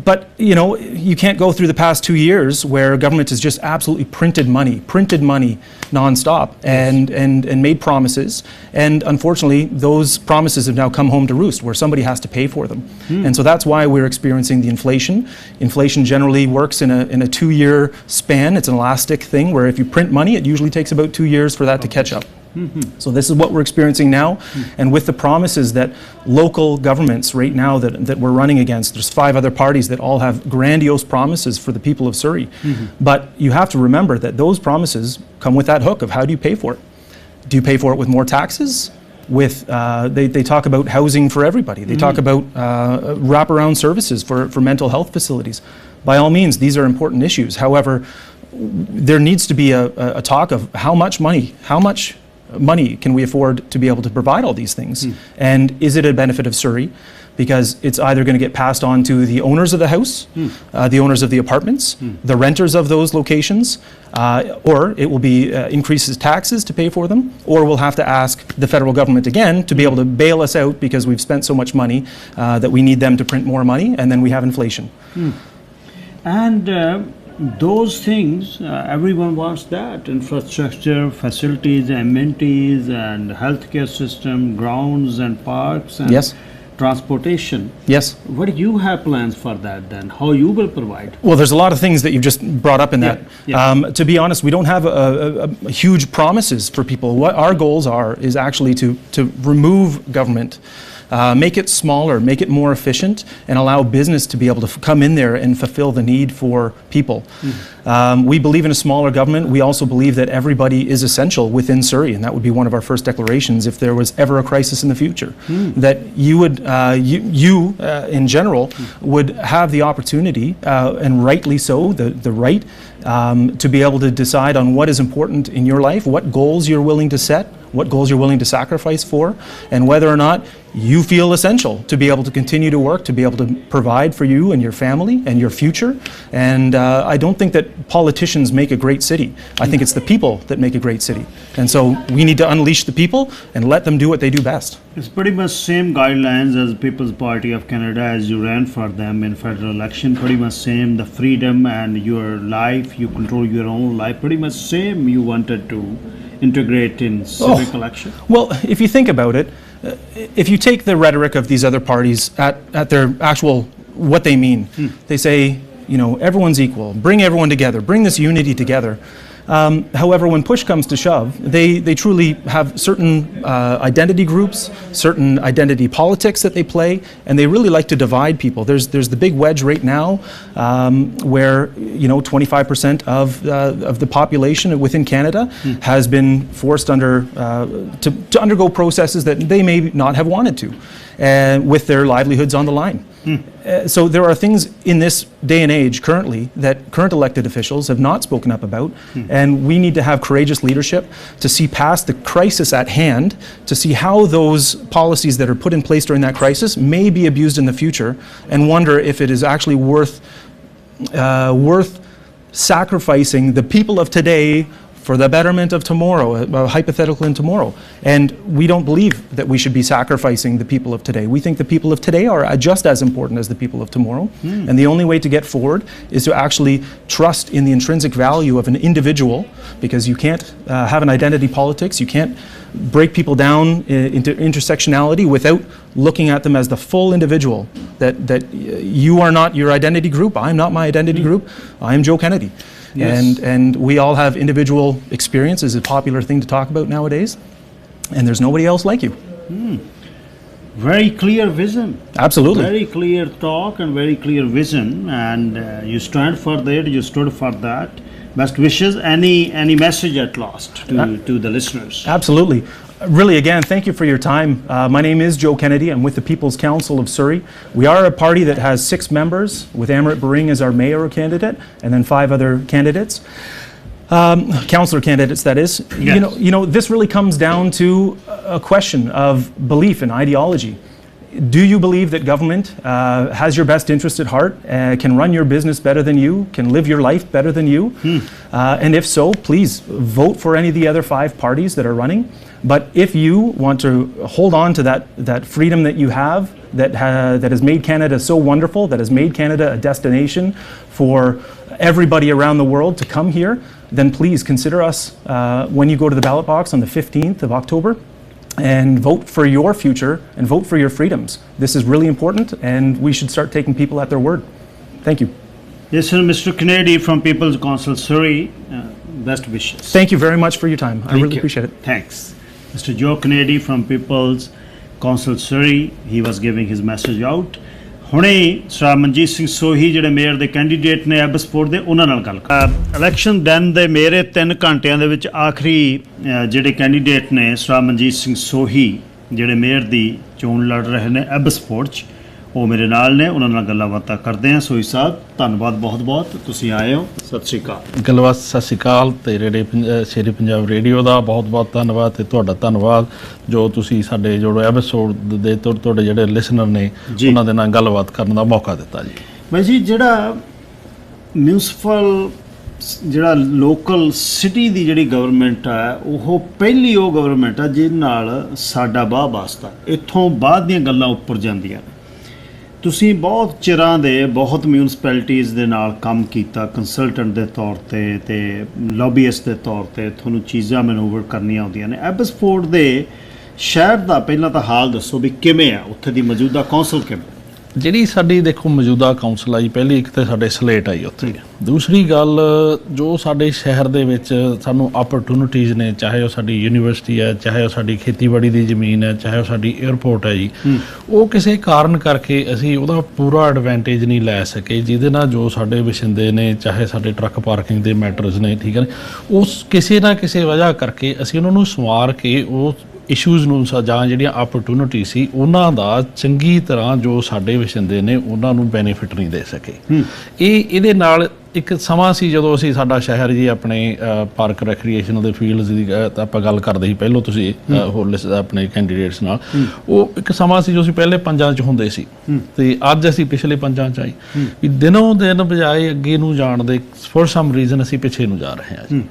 But, you can't go through the past 2 years where government has just absolutely printed money nonstop and made promises. And unfortunately, those promises have now come home to roost where somebody has to pay for them. And so that's why we're experiencing the inflation. Inflation generally works in a 2-year span. It's an elastic thing where if you print money, it usually takes about 2 years for that to catch up. So this is what we're experiencing now, and with the promises that local governments right now that we're running against, there's 5 other parties that all have grandiose promises for the people of Surrey. But you have to remember that those promises come with that hook of how do you pay for it? Do you pay for it with more taxes? With they talk about housing for everybody. They talk about wraparound services for mental health facilities. By all means, these are important issues. However, there needs to be a talk of how much money can we afford to be able to provide all these things, and is it a benefit of Surrey? Because it's either going to get passed on to the owners of the house, the owners of the apartments, the renters of those locations, or it will be increases taxes to pay for them, or we'll have to ask the federal government again to be able to bail us out because we've spent so much money that we need them to print more money, and then we have inflation. And those things, everyone wants that. Infrastructure, facilities, amenities, and healthcare system, grounds and parks, and Yes. transportation. Yes. What do you have plans for that then? How you will provide? Well, there's a lot of things that you've just brought up in that. Yeah. To be honest, we don't have a huge promises for people. What our goals are is actually to remove government, make it smaller, make it more efficient, and allow business to be able to come in there and fulfill the need for people. We believe in a smaller government. We also believe that everybody is essential within Surrey, and that would be one of our first declarations if there was ever a crisis in the future. That you would, in general, would have the opportunity, and rightly so, the right to be able to decide on what is important in your life, what goals you're willing to set, what goals you're willing to sacrifice for, and whether or not you feel essential to be able to continue to work, to be able to provide for you and your family and your future. And I don't think that politicians make a great city. I think it's the people that make a great city. And so we need to unleash the people and let them do what they do best. It's pretty much same guidelines as People's Party of Canada as you ran for them in federal election. Pretty much same, the freedom and your life, you control your own life. Pretty much same you wanted to integrate in civic election. Well, if you think about it, if you take the rhetoric of these other parties at their actual, what they mean, they say, you know, everyone's equal, bring everyone together, bring this unity together. However, when push comes to shove, they truly have certain identity groups, certain identity politics that they play, and they really like to divide people. There's the big wedge right now where 25% of the population within Canada has been forced to undergo processes that they may not have wanted to, with their livelihoods on the line. So there are things in this day and age currently that current elected officials have not spoken up about, and we need to have courageous leadership to see past the crisis at hand, to see how those policies that are put in place during that crisis may be abused in the future, and wonder if it is actually worth sacrificing the people of today for the betterment of tomorrow, a hypothetical in tomorrow. And we don't believe that we should be sacrificing the people of today. We think the people of today are just as important as the people of tomorrow. And the only way to get forward is to actually trust in the intrinsic value of an individual, because you can't have an identity politics, you can't break people down into intersectionality without looking at them as the full individual, that you are not your identity group, I'm not my identity group, I am Joe Kennedy. Yes. And we all have individual experience is a popular thing to talk about nowadays, and there's nobody else like you. Very clear vision. Absolutely. Very clear talk and very clear vision, and you stand for that, you stood for that. Best wishes. Any message at last to the listeners? Absolutely. Really, again, thank you for your time. My name is Joe Kennedy. I'm with the People's Council of Surrey. We are a party that has 6 members, with Amrit Baring as our mayor candidate, and then 5 other candidates. Councillor candidates, that is. Yes. You know, this really comes down to a question of belief and ideology. Do you believe that government has your best interest at heart, can run your business better than you, can live your life better than you? And if so, please vote for any of the other 5 parties that are running. But if you want to hold on to that freedom that you have, that has made Canada so wonderful, that has made Canada a destination for everybody around the world to come here, then please consider us when you go to the ballot box on the 15th of October. And vote for your future and vote for your freedoms. This is really important, and we should start taking people at their word. Thank you. Yes, sir, Mr. Kennedy from People's Council Surrey. Best wishes. Thank you very much for your time. I really appreciate it. Thanks. Mr. Joe Kennedy from People's Council Surrey, he was giving his message out. ਹੁਣੇ ਸਰ ਮਨਜੀਤ ਸਿੰਘ ਸੋਹੀ ਜਿਹੜੇ ਮੇਅਰ ਦੇ ਕੈਂਡੀਡੇਟ ਨੇ ਐਬਸਪੋਰਟ ਦੇ ਉਹਨਾਂ ਨਾਲ ਗੱਲ ਇਲੈਕਸ਼ਨ ਦਿਨ ਦੇ ਮੇਰੇ 3 ਘੰਟਿਆਂ ਦੇ ਵਿੱਚ ਆਖਰੀ ਜਿਹੜੇ ਕੈਂਡੀਡੇਟ ਨੇ ਸਰ ਮਨਜੀਤ ਸਿੰਘ ਸੋਹੀ ਜਿਹੜੇ ਮੇਅਰ ਦੀ ਚੋਣ ਲੜ ਰਹੇ ਨੇ ਐਬਸਪੋਰਟ 'ਚ ਉਹ ਮੇਰੇ ਨਾਲ ਨੇ, ਉਹਨਾਂ ਨਾਲ ਗੱਲਾਂ ਬਾਤਾਂ ਕਰਦੇ ਹਾਂ। ਸੋਈ ਸਾਹਿਬ, ਧੰਨਵਾਦ ਬਹੁਤ ਬਹੁਤ, ਤੁਸੀਂ ਆਏ ਹੋ। ਸਤਿ ਸ਼੍ਰੀ ਅਕਾਲ। ਗੱਲਬਾਤ, ਸਤਿ ਸ਼੍ਰੀ ਅਕਾਲ। ਤੇ ਸ਼ੇਰੇ ਪੰਜਾਬ ਰੇਡੀਓ ਦਾ ਬਹੁਤ ਬਹੁਤ ਧੰਨਵਾਦ, ਤੇ ਤੁਹਾਡਾ ਧੰਨਵਾਦ ਜੋ ਤੁਸੀਂ ਸਾਡੇ ਜਿਹੜੇ ਐਪੀਸੋਡ ਦੇ ਤੁਹਾਡੇ ਜਿਹੜੇ ਲਿਸਨਰ ਨੇ ਉਹਨਾਂ ਦੇ ਨਾਲ ਗੱਲਬਾਤ ਕਰਨ ਦਾ ਮੌਕਾ ਦਿੱਤਾ ਜੀ। ਮੈਂ ਜੀ, ਜਿਹੜਾ ਮਿਊਨਿਸਪਲ ਜਿਹੜਾ ਲੋਕਲ ਸਿਟੀ ਦੀ ਜਿਹੜੀ ਗਵਰਨਮੈਂਟ ਹੈ, ਉਹ ਪਹਿਲੀ ਉਹ ਗਵਰਨਮੈਂਟ ਆ ਜਿਹਦੇ ਨਾਲ ਸਾਡਾ ਵਾਹ ਵਾਸਤਾ, ਇੱਥੋਂ ਬਾਅਦ ਦੀਆਂ ਗੱਲਾਂ ਉੱਪਰ ਜਾਂਦੀਆਂ। ਤੁਸੀਂ ਬਹੁਤ ਚਿਰਾਂ ਦੇ ਬਹੁਤ ਮਿਊਨਿਸਪੈਲਿਟੀਜ਼ ਦੇ ਨਾਲ ਕੰਮ ਕੀਤਾ ਕੰਸਲਟੈਂਟ ਦੇ ਤੌਰ 'ਤੇ ਅਤੇ ਲੌਬੀਇਸਟ ਦੇ ਤੌਰ 'ਤੇ, ਤੁਹਾਨੂੰ ਚੀਜ਼ਾਂ ਮੈਨੂਵਰ ਕਰਨੀਆਂ ਆਉਂਦੀਆਂ ਨੇ। ਐਬਸਫੋਰਡ ਦੇ ਸ਼ਹਿਰ ਦਾ ਪਹਿਲਾਂ ਤਾਂ ਹਾਲ ਦੱਸੋ ਵੀ ਕਿਵੇਂ ਆ, ਉੱਥੇ ਦੀ ਮੌਜੂਦਾ ਕੌਂਸਲ ਕਿਵੇਂ? ਜਿਹੜੀ ਸਾਡੀ ਦੇਖੋ ਮੌਜੂਦਾ ਕਾਉਂਸਲ ਆਈ, ਪਹਿਲੀ ਇੱਕ ਤਾਂ ਸਾਡੇ ਸਲੇਟ ਆਈ ਉੱਥੇ। ਦੂਸਰੀ ਗੱਲ, ਜੋ ਸਾਡੇ ਸ਼ਹਿਰ ਦੇ ਵਿੱਚ ਸਾਨੂੰ ਆਪਰਚੁਨਿਟੀਜ਼ ਨੇ, ਚਾਹੇ ਉਹ ਸਾਡੀ ਯੂਨੀਵਰਸਿਟੀ ਹੈ, ਚਾਹੇ ਉਹ ਸਾਡੀ ਖੇਤੀਬਾੜੀ ਦੀ ਜ਼ਮੀਨ ਹੈ, ਚਾਹੇ ਉਹ ਸਾਡੀ ਏਅਰਪੋਰਟ ਹੈ ਜੀ, ਉਹ ਕਿਸੇ ਕਾਰਨ ਕਰਕੇ ਅਸੀਂ ਉਹਦਾ ਪੂਰਾ ਐਡਵਾਂਟੇਜ ਨਹੀਂ ਲੈ ਸਕੇ, ਜਿਹਦੇ ਨਾਲ ਜੋ ਸਾਡੇ ਵਸਿੰਦੇ ਨੇ, ਚਾਹੇ ਸਾਡੇ ਟਰੱਕ ਪਾਰਕਿੰਗ ਦੇ ਮੈਟਰਸ ਨੇ, ਠੀਕ ਹੈ, ਉਸ ਕਿਸੇ ਨਾ ਕਿਸੇ ਵਜ੍ਹਾ ਕਰਕੇ ਅਸੀਂ ਉਹਨਾਂ ਨੂੰ ਸੰਵਾਰ ਕੇ ਉਹ ਇਸ਼ੂਜ਼ ਨੂੰ ਜਾਂ ਜਿਹੜੀਆਂ ਆਪਰਚੁਨਿਟੀ ਸੀ ਉਹਨਾਂ ਦਾ ਚੰਗੀ ਤਰ੍ਹਾਂ ਜੋ ਸਾਡੇ ਵਸਿੰਦੇ ਨੇ ਉਹਨਾਂ ਨੂੰ ਬੈਨੀਫਿਟ ਨਹੀਂ ਦੇ ਸਕੇ। ਇਹਦੇ ਨਾਲ ਇੱਕ ਸਮਾਂ ਸੀ ਜਦੋਂ ਅਸੀਂ ਸਾਡਾ ਸ਼ਹਿਰ ਜੀ ਆਪਣੇ ਪਾਰਕ ਰੈਕਰੀਏਸ਼ਨ ਦੇ ਫੀਲਡਸ ਦੀ ਆਪਾਂ ਗੱਲ ਕਰਦੇ ਸੀ ਪਹਿਲਾਂ, ਤੁਸੀਂ ਹੋਰ ਆਪਣੇ ਕੈਂਡੀਡੇਟਸ ਨਾਲ, ਉਹ ਇੱਕ ਸਮਾਂ ਸੀ ਜੋ ਅਸੀਂ ਪਹਿਲੇ 5 'ਚ ਹੁੰਦੇ ਸੀ ਤੇ ਅੱਜ ਅਸੀਂ ਪਿਛਲੇ 5 'ਚ ਆਏ ਵੀ ਦਿਨੋਂ ਦਿਨ ਬਜਾਏ ਅੱਗੇ ਨੂੰ ਜਾਣ ਦੇ ਫੋਰ ਸਮ ਰੀਜ਼ਨ ਅਸੀਂ ਪਿੱਛੇ ਨੂੰ ਜਾ ਰਹੇ ਹਾਂ ਜੀ।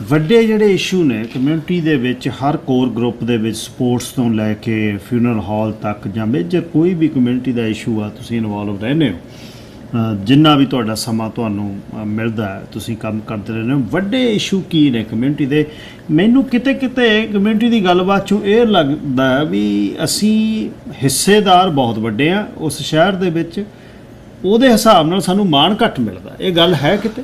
ਵੱਡੇ ਜਿਹੜੇ ਇਸ਼ੂ ਨੇ ਕਮਿਊਨਿਟੀ ਦੇ ਵਿੱਚ, ਹਰ ਕੋਰ ਗਰੁੱਪ ਦੇ ਵਿੱਚ, ਸਪੋਰਟਸ ਤੋਂ ਲੈ ਕੇ ਫਿਊਨਰਲ ਹਾਲ ਤੱਕ, ਜਾਂ ਮੇਜਰ ਕੋਈ ਵੀ ਕਮਿਊਨਿਟੀ ਦਾ ਇਸ਼ੂ ਆ, ਤੁਸੀਂ ਇਨਵੋਲਵ ਰਹਿੰਦੇ ਹੋ, ਜਿੰਨਾ ਵੀ ਤੁਹਾਡਾ ਸਮਾਂ ਤੁਹਾਨੂੰ ਮਿਲਦਾ ਹੈ, ਤੁਸੀਂ ਕੰਮ ਕਰਦੇ ਰਹਿੰਦੇ ਹੋ। ਵੱਡੇ ਇਸ਼ੂ ਕੀ ਨੇ ਕਮਿਊਨਿਟੀ ਦੇ? ਮੈਨੂੰ ਕਿਤੇ ਕਿਤੇ ਕਮਿਊਨਿਟੀ ਦੀ ਗੱਲਬਾਤ 'ਚੋਂ ਇਹ ਲੱਗਦਾ ਵੀ ਅਸੀਂ ਹਿੱਸੇਦਾਰ ਬਹੁਤ ਵੱਡੇ ਆ ਉਸ ਸ਼ਹਿਰ ਦੇ ਵਿੱਚ, ਉਹਦੇ ਹਿਸਾਬ ਨਾਲ ਸਾਨੂੰ ਮਾਣ ਘੱਟ ਮਿਲਦਾ। ਇਹ ਗੱਲ ਹੈ ਕਿਤੇ?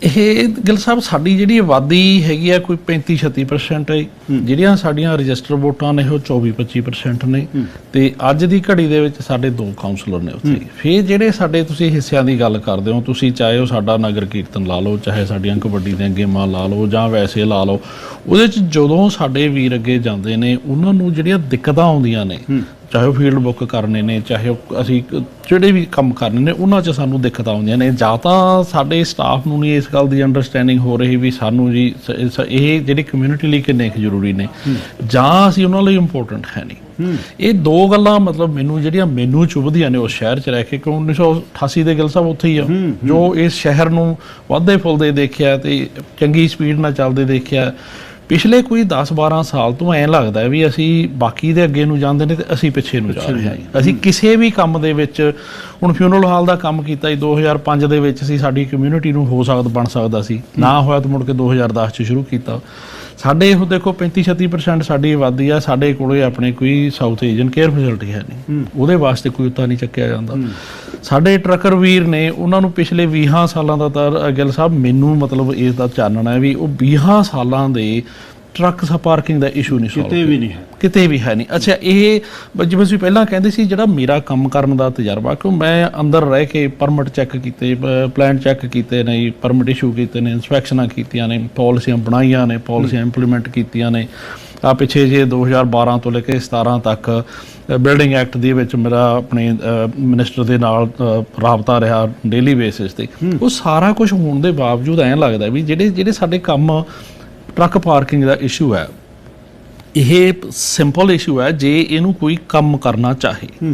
ਇਹ ਗਿੱਲ ਸਾਹਿਬ, ਸਾਡੀ ਜਿਹੜੀ ਆਬਾਦੀ ਹੈਗੀ ਆ ਕੋਈ 35-36% ਹੈ, ਜਿਹੜੀਆਂ ਸਾਡੀਆਂ ਰਜਿਸਟਰ ਵੋਟਾਂ ਨੇ ਉਹ 24-25% ਨੇ, ਤੇ ਅੱਜ ਦੀ ਘੜੀ ਦੇ ਵਿੱਚ ਸਾਡੇ 2 ਕਾਉਂਸਲਰ ਨੇ ਉੱਥੇ। ਫਿਰ ਜਿਹੜੇ ਸਾਡੇ ਤੁਸੀਂ ਹਿੱਸਿਆਂ ਦੀ ਗੱਲ ਕਰਦੇ ਹੋ, ਤੁਸੀਂ ਚਾਹੇ ਉਹ ਸਾਡਾ ਨਗਰ ਕੀਰਤਨ ਲਾ ਲਓ, ਚਾਹੇ ਸਾਡੀਆਂ ਕਬੱਡੀ ਦੀਆਂ ਗੇਮਾਂ ਲਾ ਲਓ, ਜਾਂ ਵੈਸੇ ਲਾ ਲਓ, ਉਹਦੇ 'ਚ ਜਦੋਂ ਸਾਡੇ ਵੀਰ ਅੱਗੇ ਜਾਂਦੇ ਨੇ ਉਹਨਾਂ ਨੂੰ ਜਿਹੜੀਆਂ ਦਿੱਕਤਾਂ ਆਉਂਦੀਆਂ ਨੇ, ਚਾਹੇ ਉਹ ਫੀਲਡ ਬੁੱਕ ਕਰਨੇ ਨੇ, ਚਾਹੇ ਉਹ ਅਸੀਂ ਜਿਹੜੇ ਵੀ ਕੰਮ ਕਰਨੇ ਨੇ, ਉਹਨਾਂ 'ਚ ਸਾਨੂੰ ਦਿੱਕਤਾਂ ਆਉਂਦੀਆਂ ਨੇ। ਜਾਂ ਤਾਂ ਸਾਡੇ ਸਟਾਫ ਨੂੰ ਨਹੀਂ ਇਸ ਗੱਲ ਦੀ ਅੰਡਰਸਟੈਂਡਿੰਗ ਹੋ ਰਹੀ ਵੀ ਸਾਨੂੰ ਜੀ ਇਹ ਜਿਹੜੀ ਕਮਿਊਨਿਟੀ ਲਈ ਕਿੰਨੇ ਕੁ ਜ਼ਰੂਰੀ ਨੇ, ਜਾਂ ਅਸੀਂ ਉਹਨਾਂ ਲਈ ਇੰਪੋਰਟੈਂਟ ਹੈ ਨਹੀਂ। ਇਹ 2 ਗੱਲਾਂ ਮਤਲਬ ਮੈਨੂੰ ਚੁਭਦੀਆਂ ਨੇ ਉਸ ਸ਼ਹਿਰ 'ਚ ਰਹਿ ਕੇ, ਕਿਉਂ 1988 ਦੇ ਗਿੱਲ ਸਾਹਿਬ ਉੱਥੇ ਹੀ ਆ ਜੋ ਇਸ ਸ਼ਹਿਰ ਨੂੰ ਵੱਧਦੇ ਫੁੱਲਦੇ ਦੇਖਿਆ ਤੇ ਚੰਗੀ ਸਪੀਡ ਨਾਲ ਚੱਲਦੇ ਦੇਖਿਆ। ਪਿਛਲੇ ਕੋਈ 10-12 ਸਾਲ ਤੋਂ ਐਂ ਲੱਗਦਾ ਵੀ ਅਸੀਂ ਬਾਕੀ ਦੇ ਅੱਗੇ ਨੂੰ ਜਾਂਦੇ ਨੇ ਤੇ ਅਸੀਂ ਪਿੱਛੇ ਨੂੰ ਜਾ ਰਹੇ ਹਾਂ। ਅਸੀਂ ਕਿਸੇ ਵੀ ਕੰਮ ਦੇ ਵਿੱਚ, ਹੁਣ ਫਿਊਨਰਲ ਹਾਲ ਦਾ ਕੰਮ ਕੀਤਾ ਜੀ 2005 ਦੇ ਵਿੱਚ ਸੀ, ਸਾਡੀ ਕਮਿਊਨਿਟੀ ਨੂੰ ਬਣ ਸਕਦਾ ਸੀ, ਨਾ ਹੋਇਆ ਤਾਂ ਮੁੜ ਕੇ 2010 'ਚ ਸ਼ੁਰੂ ਕੀਤਾ। ਸਾਡੇ ਉਹ ਦੇਖੋ 35-36% ਸਾਡੀ ਆਬਾਦੀ ਆ, ਸਾਡੇ ਕੋਲੇ ਆਪਣੇ ਕੋਈ ਸਾਊਥ ਏਸ਼ੀਅਨ ਕੇਅਰ ਫੈਸਿਲਿਟੀ ਹੈ ਨਹੀਂ, ਉਹਦੇ ਵਾਸਤੇ ਕੋਈ ਉੱਤਾ ਨਹੀਂ ਚੱਕਿਆ ਜਾਂਦਾ। ਸਾਡੇ ਟਰੱਕਰ ਵੀਰ ਨੇ, ਉਹਨਾਂ ਨੂੰ ਪਿਛਲੇ 20 ਸਾਲਾਂ ਦਾ ਤਾਂ ਗਿੱਲ ਸਾਹਿਬ ਮੈਨੂੰ ਮਤਲਬ ਇਸ ਦਾ ਚਾਨਣਾ ਹੈ ਵੀ ਉਹ 20 ਸਾਲਾਂ ਦੇ ਟਰੱਕ ਪਾਰਕਿੰਗ ਦਾ ਇਸ਼ੂ ਨਹੀਂ ਸੋਲਵ ਕਿਤੇ ਵੀ ਹੈ ਨਹੀਂ। ਅੱਛਾ, ਇਹ ਜਿਵੇਂ ਤੁਸੀਂ ਪਹਿਲਾਂ ਕਹਿੰਦੇ ਸੀ, ਜਿਹੜਾ ਮੇਰਾ ਕੰਮ ਕਰਨ ਦਾ ਤਜਰਬਾ, ਕਿਉਂ ਮੈਂ ਅੰਦਰ ਰਹਿ ਕੇ ਪਰਮਿਟ ਚੈੱਕ ਕੀਤੇ, ਪਲਾਨ ਚੈੱਕ ਕੀਤੇ ਨੇ, ਪਰਮਿਟ ਇਸ਼ੂ ਕੀਤੇ ਨੇ, ਇਨਸਪੈਕਸ਼ਨਾਂ ਕੀਤੀਆਂ ਨੇ, ਪਾਲਿਸੀਆਂ ਬਣਾਈਆਂ ਨੇ, ਪਾਲਿਸੀਆਂ ਇੰਪਲੀਮੈਂਟ ਕੀਤੀਆਂ ਨੇ। ਆ ਪਿੱਛੇ ਜੇ 2012 ਤੋਂ ਲੈ ਕੇ 17 ਤੱਕ ਬਿਲਡਿੰਗ ਐਕਟ ਦੇ ਵਿੱਚ ਮੇਰਾ ਆਪਣੇ ਮਿਨਿਸਟਰ ਦੇ ਨਾਲ ਰਾਬਤਾ ਰਿਹਾ ਡੇਲੀ ਬੇਸਿਸ 'ਤੇ। ਉਹ ਸਾਰਾ ਕੁਝ ਹੋਣ ਦੇ ਬਾਵਜੂਦ ਐਂ ਲੱਗਦਾ ਵੀ ਜਿਹੜੇ ਸਾਡੇ ਕੰਮ ਟਰੱਕ ਪਾਰਕਿੰਗ ਦਾ ਇਸ਼ੂ ਹੈ, ਇਹ ਸਿੰਪਲ ਇਸ਼ੂ ਹੈ ਜੇ ਇਹਨੂੰ ਕੋਈ ਕੰਮ ਕਰਨਾ ਚਾਹੇ।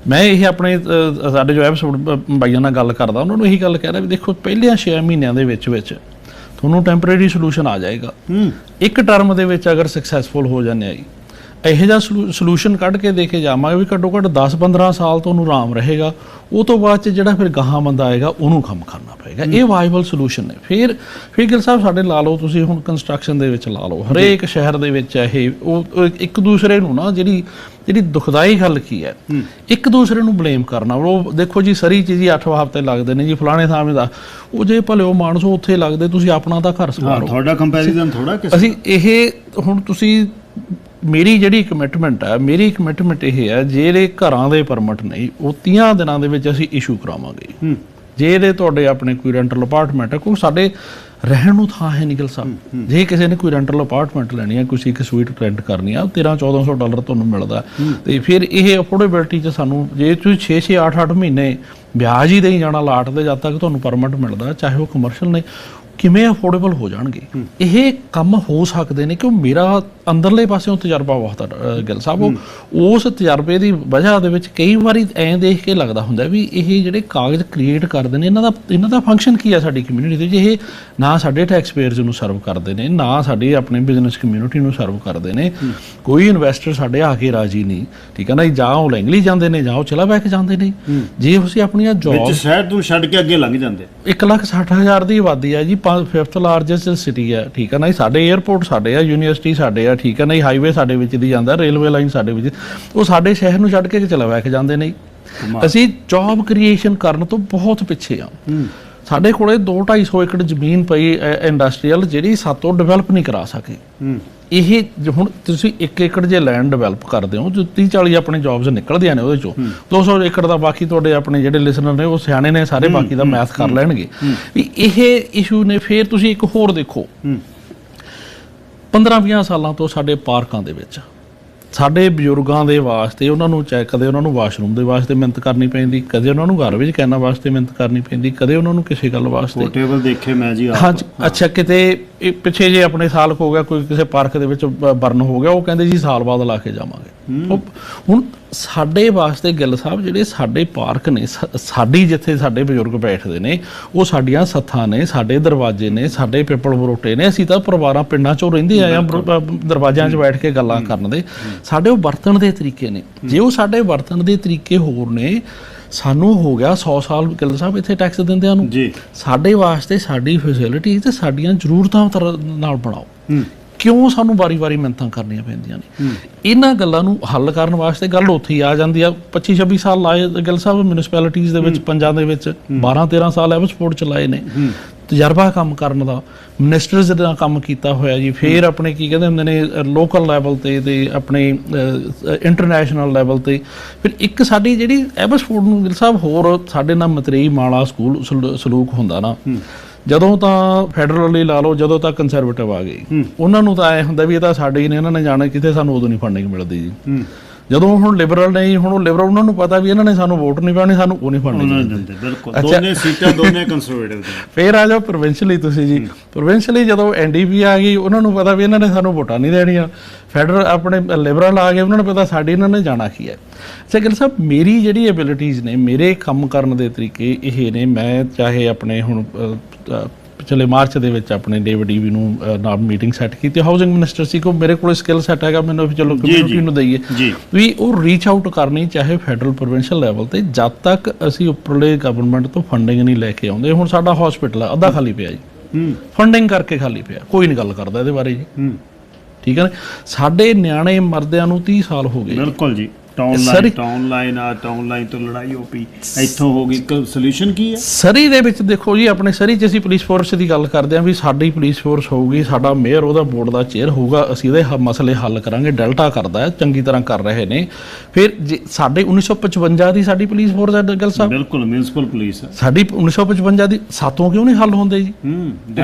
ਮੈਂ ਇਹ ਆਪਣੇ ਸਾਡੇ ਜੋ ਐਪੀਸੋਡ ਬਾਈਆਂ ਨਾਲ ਗੱਲ ਕਰਦਾ, ਉਹਨਾਂ ਨੂੰ ਇਹੀ ਗੱਲ ਕਹਿ ਰਿਹਾ ਵੀ ਦੇਖੋ ਪਹਿਲਿਆਂ 6 ਮਹੀਨਿਆਂ ਦੇ ਵਿੱਚ ਤੁਹਾਨੂੰ ਟੈਂਪਰੇਰੀ ਸੋਲੂਸ਼ਨ ਆ ਜਾਏਗਾ। ਇੱਕ ਟਰਮ ਦੇ ਵਿੱਚ ਅਗਰ ਸਕਸੈਸਫੁਲ ਹੋ ਜਾਂਦੇ ਆ ਜੀ, ਇਹੋ ਜਿਹਾ ਸੋਲੂਸ਼ਨ ਕੱਢ ਕੇ ਦੇ ਕੇ ਜਾਵਾਂਗੇ ਵੀ ਘੱਟੋ ਘੱਟ 10-15 ਸਾਲ ਤੋਂ ਉਹਨੂੰ ਆਰਾਮ ਰਹੇਗਾ। ਉਹ ਤੋਂ ਬਾਅਦ 'ਚ ਜਿਹੜਾ ਫਿਰ ਗਾਹਾਂ ਬੰਦਾ ਆਏਗਾ ਉਹਨੂੰ ਕੰਮ ਕਰਨਾ ਪਏਗਾ। ਇਹ ਵਾਈਬਲ ਸੋਲੂਸ਼ਨ ਨੇ। ਫਿਰ ਗਿੱਲ ਸਾਹਿਬ ਸਾਡੇ ਲਾ ਲਓ, ਤੁਸੀਂ ਹੁਣ ਕੰਸਟਰਕਸ਼ਨ ਦੇ ਵਿੱਚ ਲਾ ਲਓ, ਹਰੇਕ ਸ਼ਹਿਰ ਦੇ ਵਿੱਚ ਇਹ ਉਹ ਇੱਕ ਦੂਸਰੇ ਨੂੰ ਨਾ ਜਿਹੜੀ ਦੁਖਦਾਈ ਗੱਲ ਕੀ ਹੈ, ਇੱਕ ਦੂਸਰੇ ਨੂੰ ਬਲੇਮ ਕਰਨਾ। ਉਹ ਦੇਖੋ ਜੀ ਸਰੀ ਚੀਜ਼ 8 ਹਫ਼ਤੇ ਲੱਗਦੇ ਨੇ ਜੀ ਫਲਾਣੇ ਥਾਂ ਦਾ, ਉਹ ਜੇ ਭਲਿਓ ਮਾਨਸੋ ਉੱਥੇ ਲੱਗਦੇ, ਤੁਸੀਂ ਆਪਣਾ ਤਾਂ ਘਰ ਸਵਾਰੋ। ਤੁਹਾਡਾ ਕੰਪੈਰੀਜ਼ਨ ਥੋੜਾ ਅਸੀਂ ਇਹ ਹੁਣ ਤੁਸੀਂ ਮੇਰੀ ਜਿਹੜੀ ਕਮਿਟਮੈਂਟ ਇਹ ਹੈ, ਜਿਹੜੇ ਘਰਾਂ ਦੇ ਪਰਮਿਟ ਨਹੀਂ ਉਹ 30 ਦਿਨਾਂ ਦੇ ਵਿੱਚ ਅਸੀਂ ਇਸ਼ੂ ਕਰਾਵਾਂਗੇ। ਜੇ ਇਹਦੇ ਤੁਹਾਡੇ ਆਪਣੇ ਕੋਈ ਰੈਂਟਲ ਅਪਾਰਟਮੈਂਟ ਹੈ, ਕਿਉਂਕਿ ਸਾਡੇ ਰਹਿਣ ਨੂੰ ਥਾਂ ਹੈ ਨਹੀਂ ਗਿੱਲ ਸਾਹਿਬ। ਜੇ ਕਿਸੇ ਨੇ ਕੋਈ ਰੈਂਟਲ ਅਪਾਰਟਮੈਂਟ ਲੈਣੀ ਹੈ, ਕੁਛ ਇੱਕ ਸਵੀਟ ਰੈਂਟ ਕਰਨੀ ਆ, $1300-1400 ਤੁਹਾਨੂੰ ਮਿਲਦਾ। ਤੇ ਫਿਰ ਇਹ ਅਫੋਰਡੇਬਿਲਟੀ 'ਚ ਸਾਨੂੰ ਜੇ ਤੁਸੀਂ 6-6 8-8 ਮਹੀਨੇ ਵਿਆਜ ਹੀ ਦੇਈ ਜਾਣਾ ਲਾਟ ਦੇ ਜਦ ਤੱਕ ਤੁਹਾਨੂੰ ਪਰਮਿਟ ਮਿਲਦਾ, ਚਾਹੇ ਉਹ ਕਮਰਸ਼ੀਅਲ ਨੇ, ਕਿਵੇਂ ਅਫੋਰਡੇਬਲ ਹੋ ਜਾਣਗੇ? ਇਹ ਕੰਮ ਹੋ ਸਕਦੇ ਨੇ ਕਿ ਮੇਰਾ ਅੰਦਰਲੇ ਪਾਸਿਓਂ ਤਜਰਬਾ ਬਹੁਤ ਆ ਗਿੱਲ ਸਾਹਿਬ। ਉਸ ਤਜਰਬੇ ਦੀ ਵਜ੍ਹਾ ਦੇ ਵਿੱਚ ਕਈ ਵਾਰੀ ਐਂ ਦੇਖ ਕੇ ਲੱਗਦਾ ਹੁੰਦਾ ਵੀ ਇਹ ਜਿਹੜੇ ਕਾਗਜ਼ ਕ੍ਰੀਏਟ ਕਰਦੇ ਨੇ ਇਹਨਾਂ ਦਾ ਫੰਕਸ਼ਨ ਕੀ ਆ ਸਾਡੀ ਕਮਿਊਨਿਟੀ ਦੇ ਵਿੱਚ। ਇਹ ਨਾ ਸਾਡੇ ਟੈਕਸ ਪੇਅਰਸ ਨੂੰ ਸਰਵ ਕਰਦੇ ਨੇ, ਨਾ ਸਾਡੀ ਆਪਣੇ ਬਿਜ਼ਨਸ ਕਮਿਊਨਿਟੀ ਨੂੰ ਸਰਵ ਕਰਦੇ ਨੇ। ਕੋਈ ਇਨਵੈਸਟਰ ਸਾਡੇ ਆ ਕੇ ਰਾਜੀ ਨਹੀਂ, ਠੀਕ ਹੈ ਨਾ, ਜਾਂ ਉਹ ਲੈਂਗਲੀ ਜਾਂਦੇ ਨੇ ਜਾਂ ਉਹ ਚਲਾ ਬੈਕ ਜਾਂਦੇ ਨੇ। ਜੇ ਤੁਸੀਂ ਆਪਣੀਆਂ ਜੌਬ ਸ਼ਹਿਰ ਤੋਂ ਛੱਡ ਕੇ ਅੱਗੇ ਲੰਘ ਜਾਂਦੇ। 1,60,000 ਦੀ ਆਬਾਦੀ ਆ ਜੀ, 5th ਲਾਰਜੈਸਟ ਸਿਟੀ ਆ, ਠੀਕ ਹੈ ਨਾ। ਸਾਡੇ ਏਅਰਪੋਰਟ ਸਾਡੇ ਆ, ਯੂਨੀਵਰਸਿਟੀ ਸਾਡੇ ਆ, ਠੀਕ ਹੈ ਨਾ। ਹਾਈਵੇ ਸਾਡੇ ਵਿੱਚ ਦੀ ਜਾਂਦਾ, ਰੇਲਵੇ ਲਾਈਨ ਸਾਡੇ ਵਿੱਚ, ਉਹ ਸਾਡੇ ਸ਼ਹਿਰ ਨੂੰ ਛੱਡ ਕੇ ਚਲਾ ਬੈਕ ਜਾਂਦੇ ਨੇ। ਅਸੀਂ ਜੌਬ ਕ੍ਰੀਏਸ਼ਨ ਕਰਨ ਤੋਂ ਬਹੁਤ ਪਿੱਛੇ ਆ। ਸਾਡੇ ਕੋਲੇ 2-250 ਏਕੜ ਜ਼ਮੀਨ ਪਈ ਇੰਡਸਟਰੀਅਲ, ਜਿਹੜੀ ਸਾਤੋਂ ਡਿਵੈਲਪ ਨਹੀਂ ਕਰਾ ਸਕੇ। ਇਹ ਹੁਣ ਤੁਸੀਂ 1 ਏਕੜ ਜੇ ਲੈਂਡ ਡਿਵੈਲਪ ਕਰਦੇ ਹੋ, 30-40 ਆਪਣੇ ਜੌਬਸ ਨਿਕਲਦੀਆਂ ਨੇ ਉਹਦੇ ਚੋਂ। 200 ਏਕੜ ਦਾ ਬਾਕੀ ਤੁਹਾਡੇ ਆਪਣੇ ਜਿਹੜੇ ਲਿਸਨਰ ਨੇ ਉਹ ਸਿਆਣੇ ਨੇ, ਸਾਰੇ ਬਾਕੀ ਦਾ ਮੈਥ ਕਰ ਲੈਣਗੇ ਵੀ ਇਹ ਇਸ਼ੂ ਨੇ। ਫਿਰ ਤੁਸੀਂ ਇੱਕ ਹੋਰ ਦੇਖੋ, 15-20 ਸਾਲਾਂ ਤੋਂ ਸਾਡੇ ਪਾਰਕਾਂ ਦੇ ਵਿੱਚ ਸਾਡੇ ਬਜ਼ੁਰਗਾਂ ਦੇ ਵਾਸਤੇ ਉਹਨਾਂ ਨੂੰ ਕਦੇ ਉਹਨਾਂ ਨੂੰ ਵਾਸ਼ਰੂਮ ਦੇ ਵਾਸਤੇ ਮਿਹਨਤ ਕਰਨੀ ਪੈਂਦੀ, ਕਦੇ ਉਹਨਾਂ ਨੂੰ ਘਰ ਵਿੱਚ ਕਹਿਣਾ ਵਾਸਤੇ ਮਿਹਨਤ ਕਰਨੀ ਪੈਂਦੀ, ਕਦੇ ਉਹਨਾਂ ਨੂੰ ਕਿਸੇ ਗੱਲ ਵਾਸਤੇ। ਟੇਬਲ ਦੇਖੇ ਮੈਂ ਜੀ। ਹਾਂਜੀ, ਅੱਛਾ, ਕਿਤੇ ਪਿੱਛੇ ਜੇ ਆਪਣੇ ਸਾਲ ਹੋ ਗਿਆ ਕੋਈ ਕਿਸੇ ਪਾਰਕ ਦੇ ਵਿੱਚ ਬਰਨ ਹੋ ਗਿਆ, ਉਹ ਕਹਿੰਦੇ ਜੀ ਸਾਲ ਬਾਅਦ ਲਾ ਕੇ ਜਾਵਾਂਗੇ। ਹੁਣ ਸਾਡੇ ਵਾਸਤੇ ਗਿੱਲ ਸਾਹਿਬ ਜਿਹੜੇ ਸਾਡੇ ਪਾਰਕ ਨੇ, ਸਾਡੀ ਜਿੱਥੇ ਸਾਡੇ ਬਜ਼ੁਰਗ ਬੈਠਦੇ ਨੇ, ਉਹ ਸਾਡੀਆਂ ਸੱਥਾਂ ਨੇ, ਸਾਡੇ ਦਰਵਾਜ਼ੇ ਨੇ, ਸਾਡੇ ਪਿੱਪਲ ਬਰੋਟੇ ਨੇ। ਅਸੀਂ ਤਾਂ ਪਰਿਵਾਰਾਂ ਪਿੰਡਾਂ 'ਚੋਂ ਰਹਿੰਦੇ ਆਏ ਆ ਦਰਵਾਜ਼ਿਆਂ 'ਚ ਬੈਠ ਕੇ ਗੱਲਾਂ ਕਰਨ ਦੇ। ਸਾਡੇ ਉਹ ਵਰਤਣ ਦੇ ਤਰੀਕੇ ਨੇ। ਜੇ ਉਹ ਸਾਡੇ ਵਰਤਣ ਦੇ ਤਰੀਕੇ ਹੋਰ ਨੇ, ਸਾਨੂੰ ਹੋ ਗਿਆ 100 ਸਾਲ ਗਿੱਲ ਸਾਹਿਬ ਇੱਥੇ ਟੈਕਸ ਦਿੰਦਿਆਂ ਨੂੰ। ਸਾਡੇ ਵਾਸਤੇ ਸਾਡੀ ਫੈਸਿਲਿਟੀ ਤੇ ਸਾਡੀਆਂ ਜ਼ਰੂਰਤਾਂ ਨਾਲ ਬਣਾਓ। ਕਿਉਂ ਸਾਨੂੰ ਵਾਰੀ-ਵਾਰੀ ਮਿਹਨਤਾਂ ਕਰਨੀਆਂ ਪੈਂਦੀਆਂ ਨੇ? ਇਹਨਾਂ ਗੱਲਾਂ ਨੂੰ ਹੱਲ ਕਰਨ ਵਾਸਤੇ ਗੱਲ ਉੱਥੇ ਹੀ ਆ ਜਾਂਦੀ ਆ। 25-26 ਸਾਲ ਲਾਏ ਗਿੱਲ ਸਾਹਿਬ ਮਿਊਨਿਸਪੈਲਿਟੀਜ਼ ਦੇ ਵਿੱਚ, ਪੰਜਾਂ ਦੇ ਵਿੱਚ 12-13 ਸਾਲ ਐਵਸਪੋਰਟ ਚਲਾਏ ਨੇ। ਤਜਰਬਾ ਕੰਮ ਕਰਨ ਦਾ, ਮਿਨਿਸਟਰਸ ਦਾ ਕੰਮ ਕੀਤਾ ਹੋਇਆ ਜੀ। ਫਿਰ ਆਪਣੇ ਕੀ ਕਹਿੰਦੇ ਹੁੰਦੇ ਨੇ, ਲੋਕਲ ਲੈਵਲ ਤੇ ਆਪਣੇ ਇੰਟਰਨੈਸ਼ਨਲ ਲੈਵਲ ਤੇ। ਫਿਰ ਇੱਕ ਸਾਡੀ ਜਿਹੜੀ ਐਵਸਪੋਰਟ ਨੂੰ ਗਿੱਲ ਸਾਹਿਬ ਹੋਰ ਸਾਡੇ ਨਾਲ ਮਤਰੇਈ ਮਾਲਾ ਸਕੂਲ ਸਲੂਕ ਹੁੰਦਾ ਨਾ, ਜਦੋਂ ਤਾਂ ਫੈਡਰਲੀ ਲਾ ਲਓ, ਜਦੋਂ ਤਾਂ ਕੰਸਰਵੇਟਿਵ ਆ ਗਈ, ਉਹਨਾਂ ਨੂੰ ਤਾਂ ਐ ਹੁੰਦਾ ਵੀ ਇਹ ਤਾਂ ਸਾਡੇ ਹੀ ਨੇ, ਇਹਨਾਂ ਨੇ ਜਾਣਾ ਕਿਤੇ, ਸਾਨੂੰ ਉਦੋਂ ਨਹੀਂ ਫੰਡਿੰਗ ਮਿਲਦੀ ਜੀ। ਜਦੋਂ ਹੁਣ ਲਿਬਰਲ ਨੇ, ਹੁਣ ਉਹ ਲਿਬਰਲ, ਉਹਨਾਂ ਨੂੰ ਪਤਾ ਵੀ ਇਹਨਾਂ ਨੇ ਸਾਨੂੰ ਵੋਟ ਨਹੀਂ ਪਾਉਣੀ, ਸਾਨੂੰ ਉਹ ਨਹੀਂ ਫੰਡਿੰਗ। ਦੋਨੇ ਸੀਟਾਂ ਦੋਨੇ ਕੰਸਰਵੇਟਿਵ। ਫਿਰ ਆ ਜਾਓ ਪ੍ਰੋਵਿੰਸ਼ਲੀ ਤੁਸੀਂ ਜੀ। ਪ੍ਰੋਵਿੰਸ਼ਲੀ ਜਦੋਂ NDP ਆ ਗਈ, ਉਹਨਾਂ ਨੂੰ ਪਤਾ ਵੀ ਇਹਨਾਂ ਨੇ ਸਾਨੂੰ ਵੋਟਾਂ ਨਹੀਂ ਦੇਣੀਆਂ। ਫੈਡਰਲ ਆਪਣੇ ਲਿਬਰਲ ਆ ਗਏ, ਉਹਨਾਂ ਨੂੰ ਪਤਾ ਸਾਡੀ ਇਹਨਾਂ ਨੇ ਜਾਣਾ ਕੀ ਹੈ। ਅੱਛਾ ਗਿੱਲ ਸਾਹਿਬ, ਮੇਰੀ ਜਿਹੜੀ ਐਬਿਲਿਟੀਜ਼ ਨੇ, ਮੇਰੇ ਕੰਮ ਕਰਨ ਦੇ ਤਰੀਕੇ ਇਹ ਨੇ। ਮੈਂ ਚਾਹੇ ਆਪਣੇ ਹੁਣ ਪਿਛਲੇ ਮਾਰਚ ਦੇ ਵਿੱਚ ਆਪਣੇ ਡੇਵਿਡ ਈਵੀ ਨੂੰ ਨਾਲ ਮੀਟਿੰਗ ਸੈੱਟ ਕੀਤੀ, ਹਾਊਸਿੰਗ ਮਿਨਿਸਟਰ ਸੀ, ਕੋ ਮੇਰੇ ਕੋਲ ਸਕਿੱਲ ਸੈੱਟ ਹੈਗਾ, ਮੈਨੂੰ ਵੀ ਚਲੋ ਕਮਿਊਨਿਟੀ ਨੂੰ ਦਈਏ ਵੀ ਉਹ ਰੀਚ ਆਊਟ ਕਰਨੀ, ਚਾਹੇ ਫੈਡਰਲ ਪ੍ਰੋਵਿੰਸ਼ੀਅਲ ਲੈਵਲ ਤੇ। ਜਦ ਤੱਕ ਅਸੀਂ ਉੱਪਰਲੇ ਗਵਰਨਮੈਂਟ ਤੋਂ ਫੰਡਿੰਗ ਨਹੀਂ ਲੈ ਕੇ ਆਉਂਦੇ, ਹੁਣ ਸਾਡਾ ਹਸਪੀਟਲ ਆ ਅੱਧਾ ਖਾਲੀ ਪਿਆ ਜੀ, ਫੰਡਿੰਗ ਕਰਕੇ ਖਾਲੀ ਪਿਆ, ਕੋਈ ਨਹੀਂ ਗੱਲ ਕਰਦਾ ਇਹਦੇ ਬਾਰੇ ਜੀ। ਠੀਕ ਹੈ ਨਾ, ਸਾਡੇ ਨਿਆਣੇ ਮਰਦਿਆਂ ਨੂੰ 30 ਸਾਲ ਹੋ ਗਏ। ਬਿਲਕੁਲ ਜੀ। ਟਾਊਨ ਲਾਈਨ ਤੋਂ ਲੜਾਈ ਹੋ ਪਈ, ਇੱਥੋਂ ਹੋ ਗਈ। ਸੋਲੂਸ਼ਨ ਕੀ ਹੈ? ਸਰੀ ਦੇ ਵਿੱਚ ਦੇਖੋ ਜੀ, ਆਪਣੇ ਸਰੀ 'ਚ ਅਸੀਂ ਪੁਲਿਸ ਫੋਰਸ ਦੀ ਗੱਲ ਕਰਦੇ ਹਾਂ ਵੀ ਸਾਡੀ ਪੁਲਿਸ ਫੋਰਸ ਹੋਊਗੀ, ਸਾਡਾ ਮੇਅਰ ਉਹਦਾ ਬੋਰਡ ਦਾ ਚੇਅਰ ਹੋਊਗਾ, ਅਸੀਂ ਇਹਦੇ ਮਸਲੇ ਹੱਲ ਕਰਾਂਗੇ। ਡੈਲਟਾ ਕਰਦਾ ਹੈ, ਚੰਗੀ ਤਰ੍ਹਾਂ ਕਰ ਰਹੇ ਨੇ। ਫਿਰ ਸਾਡੇ 1955 ਦੀ ਸਾਡੀ ਪੁਲਿਸ ਫੋਰਸ ਹੈ ਗੱਲ ਸਾਹਿਬ। ਬਿਲਕੁਲ, ਮਿਊਨਿਸਪਲ ਪੁਲਿਸ ਸਾਡੀ 1955 ਦੀ। ਸਾਤੋਂ ਕਿਉਂ ਨਹੀਂ ਹੱਲ ਹੁੰਦੇ ਜੀ?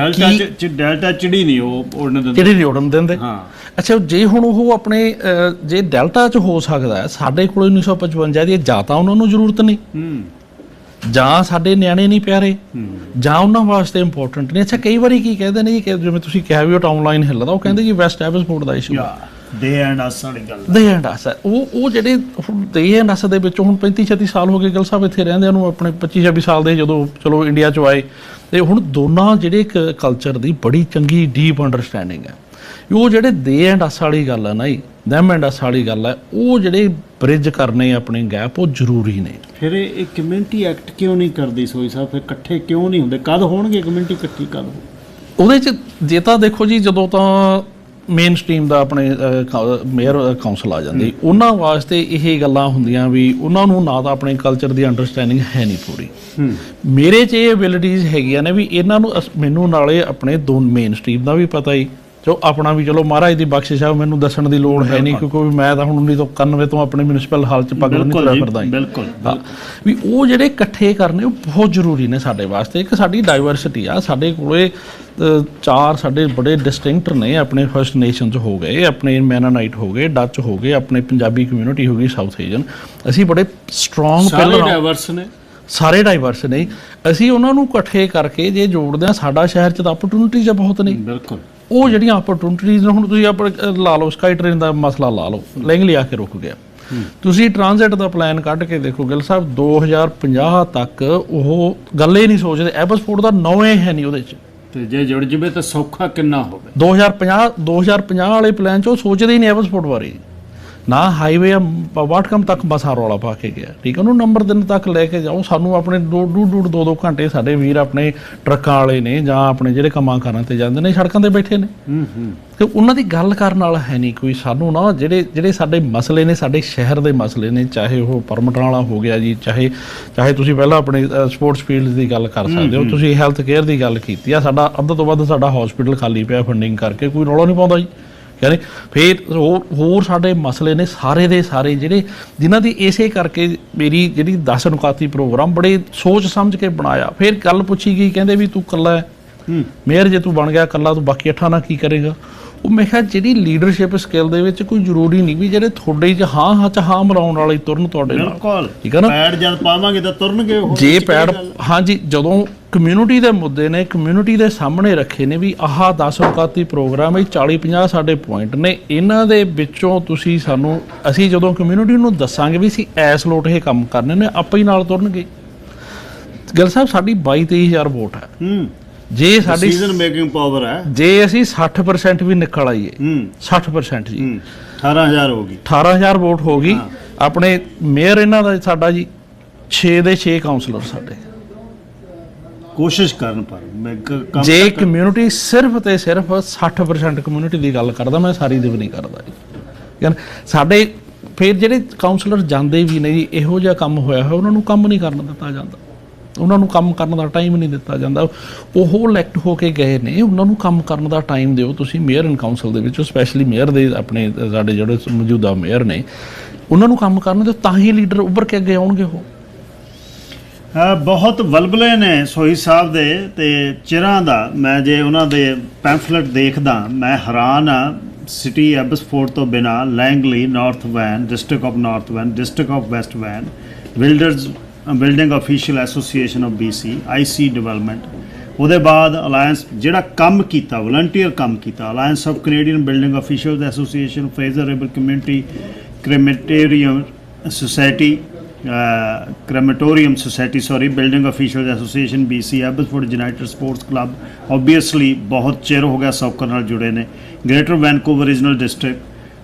ਡੈਲਟਾ ਚਿੜੀ ਨਹੀਂ ਉਡਣ ਦਿੰਦੇ। ਅੱਛਾ, ਜੇ ਹੁਣ ਉਹ ਆਪਣੇ ਜੇ ਡੈਲਟਾ 'ਚ ਹੋ ਸਕਦਾ ਹੈ, ਸਾਡੇ ਕੋਲ 1955 ਦੀ ਜਾਂ ਤਾਂ ਉਹਨਾਂ ਨੂੰ ਜ਼ਰੂਰਤ ਨਹੀਂ, ਜਾਂ ਸਾਡੇ ਨਿਆਣੇ ਨਹੀਂ ਪਿਆਰੇ, ਜਾਂ ਉਹਨਾਂ ਵਾਸਤੇ ਇੰਪੋਰਟੈਂਟ ਨਹੀਂ। ਅੱਛਾ, ਕਈ ਵਾਰੀ ਕੀ ਕਹਿੰਦੇ ਨੇ ਜੀ, ਜਿਵੇਂ ਤੁਸੀਂ ਕਿਹਾ ਵੀ ਉਹ ਟਾਊਨ ਲਾਈਨ ਹਿੱਲਦਾ, ਉਹ ਕਹਿੰਦੇ ਜੀ ਵੈਸਟ ਐਵਸਪੋਰਟ ਦਾ ਇਸ਼ੂ ਦੇ ਐਂਡ ਅਸ ਵਾਲੀ ਗੱਲ। ਦੇ ਐਂਡ ਅਸ ਉਹ ਜਿਹੜੇ ਦੇ ਐਂਡ ਅਸ ਦੇ ਵਿੱਚ ਹੁਣ 35-36 ਸਾਲ ਹੋ ਗਏ ਗਿੱਲ ਸਾਹਿਬ ਇੱਥੇ ਰਹਿੰਦਿਆਂ ਨੂੰ, ਆਪਣੇ 25-26 ਸਾਲ ਦੇ ਜਦੋਂ ਚਲੋ ਇੰਡੀਆ 'ਚ ਆਏ, ਤੇ ਹੁਣ ਦੋਨਾਂ ਜਿਹੜੇ ਕਲਚਰ ਦੀ ਬੜੀ ਚੰਗੀ ਡੀਪ ਅੰਡਰਸਟੈਂਡਿੰਗ ਹੈ। ਉਹ ਜਿਹੜੇ ਦੇ ਐਂਡ ਅਸ ਵਾਲੀ ਗੱਲ ਹੈ ਨਾ ਜੀ, ਦੈਮ ਐਂਡ ਅਸ ਵਾਲੀ ਗੱਲ ਹੈ, ਉਹ ਜਿਹੜੇ ਬ੍ਰਿਜ ਕਰਨੇ ਆਪਣੇ ਗੈਪ, ਉਹ ਜ਼ਰੂਰੀ ਨੇ। ਫਿਰ ਇਹ ਕਮਿਊਨਿਟੀ ਐਕਟ ਕਿਉਂ ਨਹੀਂ ਕਰਦੀ ਸੋਈ ਸਾਹਿਬ? ਫਿਰ ਇਕੱਠੇ ਕਿਉਂ ਨਹੀਂ ਹੁੰਦੇ? ਕਦ ਹੋਣਗੇ ਕਮਿਊਨਿਟੀ ਇਕੱਠੀ? ਕਦ ਉਹਦੇ 'ਚ ਜੇ ਤਾਂ ਦੇਖੋ ਜੀ, ਜਦੋਂ ਤਾਂ ਮੇਨ ਸਟ੍ਰੀਮ ਦਾ ਆਪਣੇ ਮੇਅਰ ਕਾਉਂਸਲ ਆ ਜਾਂਦੀ, ਉਹਨਾਂ ਵਾਸਤੇ ਇਹ ਗੱਲਾਂ ਹੁੰਦੀਆਂ ਵੀ ਉਹਨਾਂ ਨੂੰ ਨਾ ਤਾਂ ਆਪਣੇ ਕਲਚਰ ਦੀ ਅੰਡਰਸਟੈਂਡਿੰਗ ਹੈ ਨਹੀਂ ਪੂਰੀ। ਮੇਰੇ 'ਚ ਇਹ ਐਬਿਲਿਟੀਜ਼ ਹੈਗੀਆਂ ਨੇ ਵੀ ਇਹਨਾਂ ਨੂੰ, ਮੈਨੂੰ ਨਾਲੇ ਆਪਣੇ ਦੋ ਮੇਨ ਸਟ੍ਰੀਮ ਦਾ ਵੀ ਪਤਾ ਹੀ, ਚਲੋ ਆਪਣਾ ਵੀ ਚਲੋ ਮਹਾਰਾਜ ਦੀ ਬਖਸ਼ਿਸ਼ ਆ, ਮੈਨੂੰ ਦੱਸਣ ਦੀ ਲੋੜ ਹੈ ਨਹੀਂ ਕਿਉਂਕਿ ਮੈਂ ਤਾਂ ਹੁਣ 1991 ਤੋਂ ਆਪਣੇ ਮਿਊਨਿਸਪਲ ਹਾਲ 'ਚ ਪੱਗ ਨਹੀਂ ਤੁਰਿਆ ਫਿਰਦਾ ਜੀ। ਬਿਲਕੁਲ ਵੀ ਉਹ ਜਿਹੜੇ ਇਕੱਠੇ ਕਰਨੇ ਉਹ ਬਹੁਤ ਜ਼ਰੂਰੀ ਨੇ ਸਾਡੇ ਵਾਸਤੇ। ਇੱਕ ਸਾਡੀ ਡਾਈਵਰਸਿਟੀ ਆ, ਸਾਡੇ ਕੋਲੇ 4 ਸਾਡੇ ਬੜੇ ਡਿਸਟਿੰਕਟ ਨੇ, ਆਪਣੇ ਫਸਟ ਨੇਸ਼ਨਸ ਹੋ ਗਏ, ਆਪਣੇ ਮੈਨਾਨਾਈਟ ਹੋ ਗਏ, ਡੱਚ ਹੋ ਗਏ, ਆਪਣੇ ਪੰਜਾਬੀ ਕਮਿਊਨਿਟੀ ਹੋ ਗਈ, ਸਾਊਥ ਏਸ਼ੀਅਨ, ਅਸੀਂ ਬੜੇ ਸਟਰੋਂਗ ਡਾਈਵਰਸ ਨੇ, ਸਾਰੇ ਡਾਈਵਰਸ ਨੇ। ਅਸੀਂ ਉਹਨਾਂ ਨੂੰ ਇਕੱਠੇ ਕਰਕੇ ਜੇ ਜੋੜਦੇ ਹਾਂ, ਸਾਡਾ ਸ਼ਹਿਰ 'ਚ ਤਾਂ ਆਪਰਚੁਨਿਟੀਜ਼ ਬਹੁਤ ਨੇ। ਬਿਲਕੁਲ ਉਹ ਜਿਹੜੀਆਂ ਆਪਰਚੁਨਿਟੀਜ਼ ਨੇ, ਹੁਣ ਤੁਸੀਂ ਆਪਣੇ ਲਾ ਲਓ ਸਕਾਈ ਟ੍ਰੇਨ ਦਾ ਮਸਲਾ ਲਾ ਲਓ, ਲੈਂਗਲੀ ਆ ਕੇ ਰੁਕ ਗਿਆ। ਤੁਸੀਂ ਟ੍ਰਾਂਜ਼ਿਟ ਦਾ ਪਲਾਨ ਕੱਢ ਕੇ ਦੇਖੋ ਗਿੱਲ ਸਾਹਿਬ, 2050 ਤੱਕ ਉਹ ਗੱਲ ਹੀ ਨਹੀਂ ਸੋਚਦੇ, ਐਬਸਫੋਰਡ ਦਾ ਨਾਂ ਹੀ ਹੈ ਨਹੀਂ ਉਹਦੇ 'ਚ। ਤੇ ਜੇ ਜੁੜ ਜਵੇ ਤਾਂ ਸੌਖਾ ਕਿੰਨਾ ਹੋਵੇ। 2050 ਵਾਲੇ ਪਲਾਨ 'ਚ ਉਹ ਸੋਚਦੇ ਹੀ ਨਹੀਂ ਐਬਸਫੋਰਡ ਬਾਰੇ, ਨਾ ਹਾਈਵੇ ਵਾਟਕਮ ਤੱਕ ਬਸਾਂ ਰੌਲਾ ਪਾ ਕੇ ਗਿਆ। ਠੀਕ ਹੈ, ਉਹਨੂੰ ਨੰਬਰ ਦਿਨ ਤੱਕ ਲੈ ਕੇ ਜਾਓ। ਸਾਨੂੰ ਆਪਣੇ 2 ਘੰਟੇ ਸਾਡੇ ਵੀਰ ਆਪਣੇ ਟਰੱਕਾਂ ਵਾਲੇ ਨੇ ਜਾਂ ਆਪਣੇ ਜਿਹੜੇ ਕੰਮਾਂ ਕਾਰਾਂ ਤੇ ਜਾਂਦੇ ਨੇ, ਸੜਕਾਂ ਤੇ ਬੈਠੇ ਨੇ ਤੇ ਉਹਨਾਂ ਦੀ ਗੱਲ ਕਰਨ ਵਾਲਾ ਹੈ ਨਹੀਂ ਕੋਈ। ਸਾਨੂੰ ਨਾ ਜਿਹੜੇ ਸਾਡੇ ਮਸਲੇ ਨੇ, ਸਾਡੇ ਸ਼ਹਿਰ ਦੇ ਮਸਲੇ ਨੇ, ਚਾਹੇ ਉਹ ਪਰਮਿਟਾਂ ਵਾਲਾ ਹੋ ਗਿਆ ਜੀ, ਚਾਹੇ ਤੁਸੀਂ ਪਹਿਲਾਂ ਆਪਣੇ ਸਪੋਰਟਸ ਫੀਲਡ ਦੀ ਗੱਲ ਕਰ ਸਕਦੇ ਹੋ, ਤੁਸੀਂ ਹੈਲਥ ਕੇਅਰ ਦੀ ਗੱਲ ਕੀਤੀ ਆ। ਸਾਡਾ ਅੱਧ ਤੋਂ ਵੱਧ ਸਾਡਾ ਹਸਪੀਟਲ ਖਾਲੀ ਪਿਆ ਫੰਡਿੰਗ ਕਰਕੇ, ਕੋਈ ਰੌਲਾ ਨਹੀਂ ਪਾਉਂਦਾ ਜੀ। ਯਾਨੀ ਫਿਰ ਹੋਰ ਸਾਡੇ ਮਸਲੇ ਨੇ ਸਾਰੇ ਦੇ ਸਾਰੇ ਜਿਹੜੇ ਜਿਨ੍ਹਾਂ ਦੀ ਇਸੇ ਕਰਕੇ ਮੇਰੀ ਜਿਹੜੀ 10 ਨੁਕਾਤੀ ਪ੍ਰੋਗਰਾਮ ਬੜੇ ਸੋਚ ਸਮਝ ਕੇ ਬਣਾਇਆ। ਫਿਰ ਗੱਲ ਪੁੱਛੀ ਗਈ, ਕਹਿੰਦੇ ਵੀ ਤੂੰ ਇਕੱਲਾ ਮੇਅਰ ਜੇ ਤੂੰ ਬਣ ਗਿਆ ਇਕੱਲਾ, ਤੂੰ ਬਾਕੀ 8 ਨਾਲ ਕੀ ਕਰੇਗਾ। ਉਹ ਮੈਂ ਕਿਹਾ ਜਿਹੜੀ ਲੀਡਰਸ਼ਿਪ ਸਕਿੱਲ ਦੇ ਵਿੱਚ ਕੋਈ ਜ਼ਰੂਰੀ ਨਹੀਂ ਵੀ ਜਿਹੜੇ ਤੁਹਾਡੇ 'ਚ ਹਾਂ ਮਿਲਾਉਣ ਵਾਲੇ ਤੁਰਨ ਤੁਹਾਡੇ ਨਾਲ, ਠੀਕ ਹੈ ਨਾ। ਪੈੜ ਜਦ ਪਾਵਾਂਗੇ ਤਾਂ ਤੁਰਨਗੇ ਉਹ। ਜੇ ਪੈੜ ਹਾਂਜੀ, ਜਦੋਂ ਕਮਿਊਨਿਟੀ ਦੇ ਮੁੱਦੇ ਨੇ, ਕਮਿਊਨਿਟੀ ਦੇ ਸਾਹਮਣੇ ਰੱਖੇ ਨੇ ਵੀ ਆਹ 10 ਔਕਾਤੀ ਪ੍ਰੋਗਰਾਮ, ਇਹ 40-50 ਸਾਡੇ ਪੁਆਇੰਟ ਨੇ, ਇਹਨਾਂ ਦੇ ਵਿੱਚੋਂ ਤੁਸੀਂ ਸਾਨੂੰ, ਅਸੀਂ ਜਦੋਂ ਕਮਿਊਨਿਟੀ ਨੂੰ ਦੱਸਾਂਗੇ ਵੀ ਅਸੀਂ ਐਸ ਲੋਟ ਇਹ ਕੰਮ ਕਰਨੇ ਨੇ, ਆਪੇ ਹੀ ਨਾਲ ਤੁਰਨਗੇ। ਗਿੱਲ ਸਾਹਿਬ, ਸਾਡੀ 22-23 ਹਜ਼ਾਰ ਵੋਟ ਹੈ। ਜੇ ਸਾਡੀ ਡਿਸੀਜਨ ਮੇਕਿੰਗ ਪਾਵਰ ਹੈ, ਜੇ ਅਸੀਂ 60% ਵੀ ਨਿਕਲ ਆਈਏ, 60% ਜੀ 18000 ਹੋ ਗਈ, 18000 ਵੋਟ ਹੋ ਗਈ। ਆਪਣੇ ਮੇਅਰ ਇਹਨਾਂ ਦਾ ਸਾਡਾ ਜੀ 6 ਦੇ 6 ਕਾਉਂਸਲਰ ਸਾਡੇ। ਕੋਸ਼ਿਸ਼ ਕਰਨ ਪਰ ਜੇ ਕਮਿਊਨਿਟੀ ਸਿਰਫ ਤੇ ਸਿਰਫ 60% ਕਮਿਊਨਿਟੀ ਦੀ ਗੱਲ ਕਰਦਾ, ਮੈਂ ਸਾਰੀ ਦੀ ਵੀ ਨਹੀਂ ਕਰਦਾ ਜੀ। ਸਾਡੇ ਫਿਰ ਜਿਹੜੇ ਕਾਉਂਸਲਰ ਜਾਂਦੇ ਵੀ ਨੇ ਜੀ, ਇਹੋ ਜਿਹਾ ਕੰਮ ਹੋਇਆ ਹੋਇਆ, ਉਹਨਾਂ ਨੂੰ ਕੰਮ ਨਹੀਂ ਕਰਨ ਦਿੱਤਾ ਜਾਂਦਾ, ਉਹਨਾਂ ਨੂੰ ਕੰਮ ਕਰਨ ਦਾ ਟਾਈਮ ਨਹੀਂ ਦਿੱਤਾ ਜਾਂਦਾ। ਉਹ ਇਲੈਕਟ ਹੋ ਕੇ ਗਏ ਨੇ, ਉਹਨਾਂ ਨੂੰ ਕੰਮ ਕਰਨ ਦਾ ਟਾਈਮ ਦਿਓ ਤੁਸੀਂ। ਮੇਅਰ ਐਂਡ ਕਾਉਂਸਲ ਦੇ ਵਿੱਚ ਸਪੈਸ਼ਲੀ ਮੇਅਰ ਦੇ ਆਪਣੇ ਸਾਡੇ ਜਿਹੜੇ ਮੌਜੂਦਾ ਮੇਅਰ ਨੇ, ਉਹਨਾਂ ਨੂੰ ਕੰਮ ਕਰਨ ਦਿਓ, ਤਾਂ ਹੀ ਲੀਡਰ ਉੱਭਰ ਕੇ ਅੱਗੇ ਆਉਣਗੇ। ਉਹ ਬਹੁਤ ਵਲਵਲੇ ਨੇ ਸੋਹੀ ਸਾਹਿਬ ਦੇ ਤੇ ਚਿਰਾਂ ਦਾ। ਮੈਂ ਜੇ ਉਹਨਾਂ ਦੇ ਪੈਂਫਲੇਟ ਦੇਖਦਾ ਮੈਂ ਹੈਰਾਨ ਆ। ਸਿਟੀ ਐਬਸਫੋਰਡ ਤੋਂ ਬਿਨਾਂ Langley, North Van, district of North Van, district of West Van, building official association of BC, IC development, ਉਹਦੇ ਬਾਅਦ ਅਲਾਇੰਸ ਜਿਹੜਾ ਕੰਮ ਕੀਤਾ, ਵਲੰਟੀਅਰ ਕੰਮ ਕੀਤਾ, alliance of Canadian building officials association, Fraser River community crematorium society, building officials association BC, Abbotsford United sports club, obviously ਬਹੁਤ ਚਿਰ ਹੋ ਗਿਆ ਸੌਕਰ ਨਾਲ ਜੁੜੇ ਨੇ, Greater Vancouver Regional District,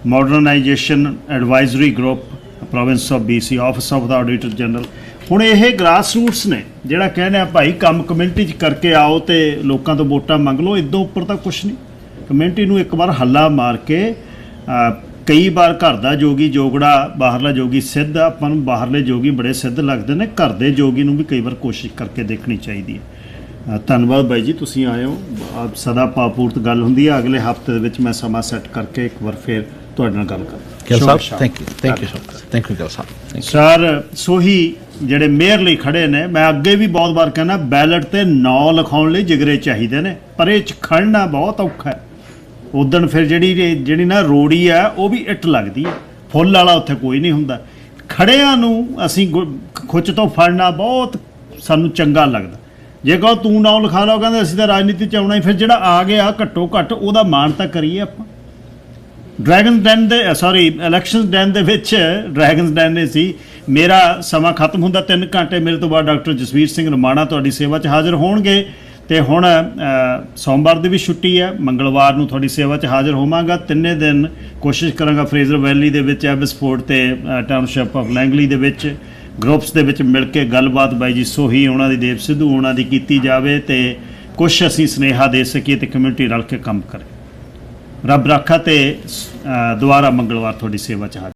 modernization advisory group, province of BC, office of the auditor general. ਹੁਣ ਇਹ ਗ੍ਰਾਸ ਰੂਟਸ ਨੇ ਜਿਹੜਾ ਕਹਿੰਦੇ ਆ ਭਾਈ ਕੰਮ ਕਮਿਊਨਿਟੀ 'ਚ ਕਰਕੇ ਆਓ ਤੇ ਲੋਕਾਂ ਤੋਂ ਵੋਟਾਂ ਮੰਗ ਲਓ, ਇੱਦੋਂ ਉੱਪਰ ਤਾਂ ਕੁਛ ਨਹੀਂ। ਕਮਿਊਨਿਟੀ ਨੂੰ ਇੱਕ ਵਾਰ ਹੱਲਾ ਮਾਰ ਕੇ, ਕਈ ਵਾਰ ਘਰ ਦਾ ਜੋਗੀ ਜੋਗੜਾ, ਬਾਹਰਲਾ ਜੋਗੀ ਸਿੱਧ। ਆਪਾਂ ਨੂੰ ਬਾਹਰਲੇ ਜੋਗੀ ਬੜੇ ਸਿੱਧ ਲੱਗਦੇ ਨੇ, ਘਰ ਦੇ ਜੋਗੀ ਨੂੰ ਵੀ ਕਈ ਵਾਰ ਕੋਸ਼ਿਸ਼ ਕਰਕੇ ਦੇਖਣੀ ਚਾਹੀਦੀ ਹੈ। ਧੰਨਵਾਦ ਬਾਈ ਜੀ, ਤੁਸੀਂ ਆਏ ਹੋ। ਸਦਾ ਭਾਵਪੂਰਤ ਗੱਲ ਹੁੰਦੀ ਹੈ। ਅਗਲੇ ਹਫ਼ਤੇ ਦੇ ਵਿੱਚ ਮੈਂ ਸਮਾਂ ਸੈੱਟ ਕਰਕੇ ਇੱਕ ਵਾਰ ਫਿਰ ਤੁਹਾਡੇ ਨਾਲ ਗੱਲ ਕਰਾਂ। Thank you so much. Thank you Gill Sahib. Sir ਸੋਹੀ ਜਿਹੜੇ ਮੇਅਰ ਲਈ ਖੜੇ ਨੇ, ਮੈਂ ਅੱਗੇ ਵੀ ਬਹੁਤ ਵਾਰ ਕਹਿੰਦਾ ਬੈਲਟ ਤੇ ਨਾਂ ਲਿਖਾਉਣ ਲਈ ਜਿਗਰੇ ਚਾਹੀਦੇ ਨੇ, ਪਰ ਇਹ 'ਚ ਖੜਨਾ ਬਹੁਤ ਔਖਾ ਹੈ। ਉਦਣ ਫਿਰ ਜਿਹੜੀ ਨਾ ਰੋੜੀ ਆ ਉਹ ਵੀ ਇੱਟ ਲੱਗਦੀ ਹੈ, ਫੁੱਲ ਵਾਲਾ ਉੱਥੇ ਕੋਈ ਨਹੀਂ ਹੁੰਦਾ। ਖੜਿਆਂ ਨੂੰ ਅਸੀਂ ਖੁੱਚ ਤੋਂ ਫੜਨਾ ਬਹੁਤ ਸਾਨੂੰ ਚੰਗਾ ਲੱਗਦਾ। ਜੇ ਕਹੋ ਤੂੰ ਨਾਂ ਲਿਖਾ ਲਓ, ਕਹਿੰਦੇ ਅਸੀਂ ਤਾਂ ਰਾਜਨੀਤੀ 'ਚ ਆਉਣਾ ਹੀ। ਫਿਰ ਜਿਹੜਾ ਆ ਗਿਆ ਘੱਟੋ ਘੱਟ ਉਹਦਾ ਮਾਣ ਤਾਂ ਕਰੀਏ ਆਪਾਂ। ਇਲੈਕਸ਼ਨ ਡੈਨ ਦੇ ਵਿੱਚ ਡਰੈਗਨਸ ਡੈਨ ਨੇ ਸੀ। ਮੇਰਾ ਸਮਾਂ ਖਤਮ ਹੁੰਦਾ 3 ਘੰਟੇ, ਮੇਰੇ ਤੋਂ ਬਾਅਦ ਡਾਕਟਰ ਜਸਵੀਰ ਸਿੰਘ ਰਮਾਣਾ ਤੁਹਾਡੀ ਸੇਵਾ 'ਚ ਹਾਜ਼ਰ ਹੋਣਗੇ। ਤੇ ਹੁਣ ਸੋਮਵਾਰ ਦੀ ਵੀ ਛੁੱਟੀ ਹੈ, ਮੰਗਲਵਾਰ ਨੂੰ ਤੁਹਾਡੀ ਸੇਵਾ 'ਚ ਹਾਜ਼ਰ ਹੋਵਾਂਗਾ। 3 ਦਿਨ ਕੋਸ਼ਿਸ਼ ਕਰਾਂਗਾ ਫਰੇਜ਼ਰ ਵੈਲੀ ਦੇ ਵਿੱਚ, ਐਬਸਫੋਰਡ ਤੇ ਟਾਊਨਸ਼ਿਪ ਆਫ ਲੈਂਗਲੀ ਦੇ ਵਿੱਚ ਗਰੁੱਪਸ ਦੇ ਵਿੱਚ ਮਿਲ ਕੇ ਗੱਲਬਾਤ ਬਾਈ ਜੀ ਸੋਹੀ ਉਹਨਾਂ ਦੀ, ਦੇਵ ਸਿੱਧੂ ਉਹਨਾਂ ਦੀ ਕੀਤੀ ਜਾਵੇ ਤੇ ਕੁਛ ਅਸੀਂ ਸੁਨੇਹਾ ਦੇ ਸਕੀਏ ਤੇ ਕਮਿਊਨਿਟੀ ਰਲ ਕੇ ਕੰਮ ਕਰੇ। ਰੱਬ ਰਾਖਾ ਤੇ ਦੁਬਾਰਾ ਮੰਗਲਵਾਰ ਤੁਹਾਡੀ ਸੇਵਾ 'ਚ ਹਾਜ਼ਰ।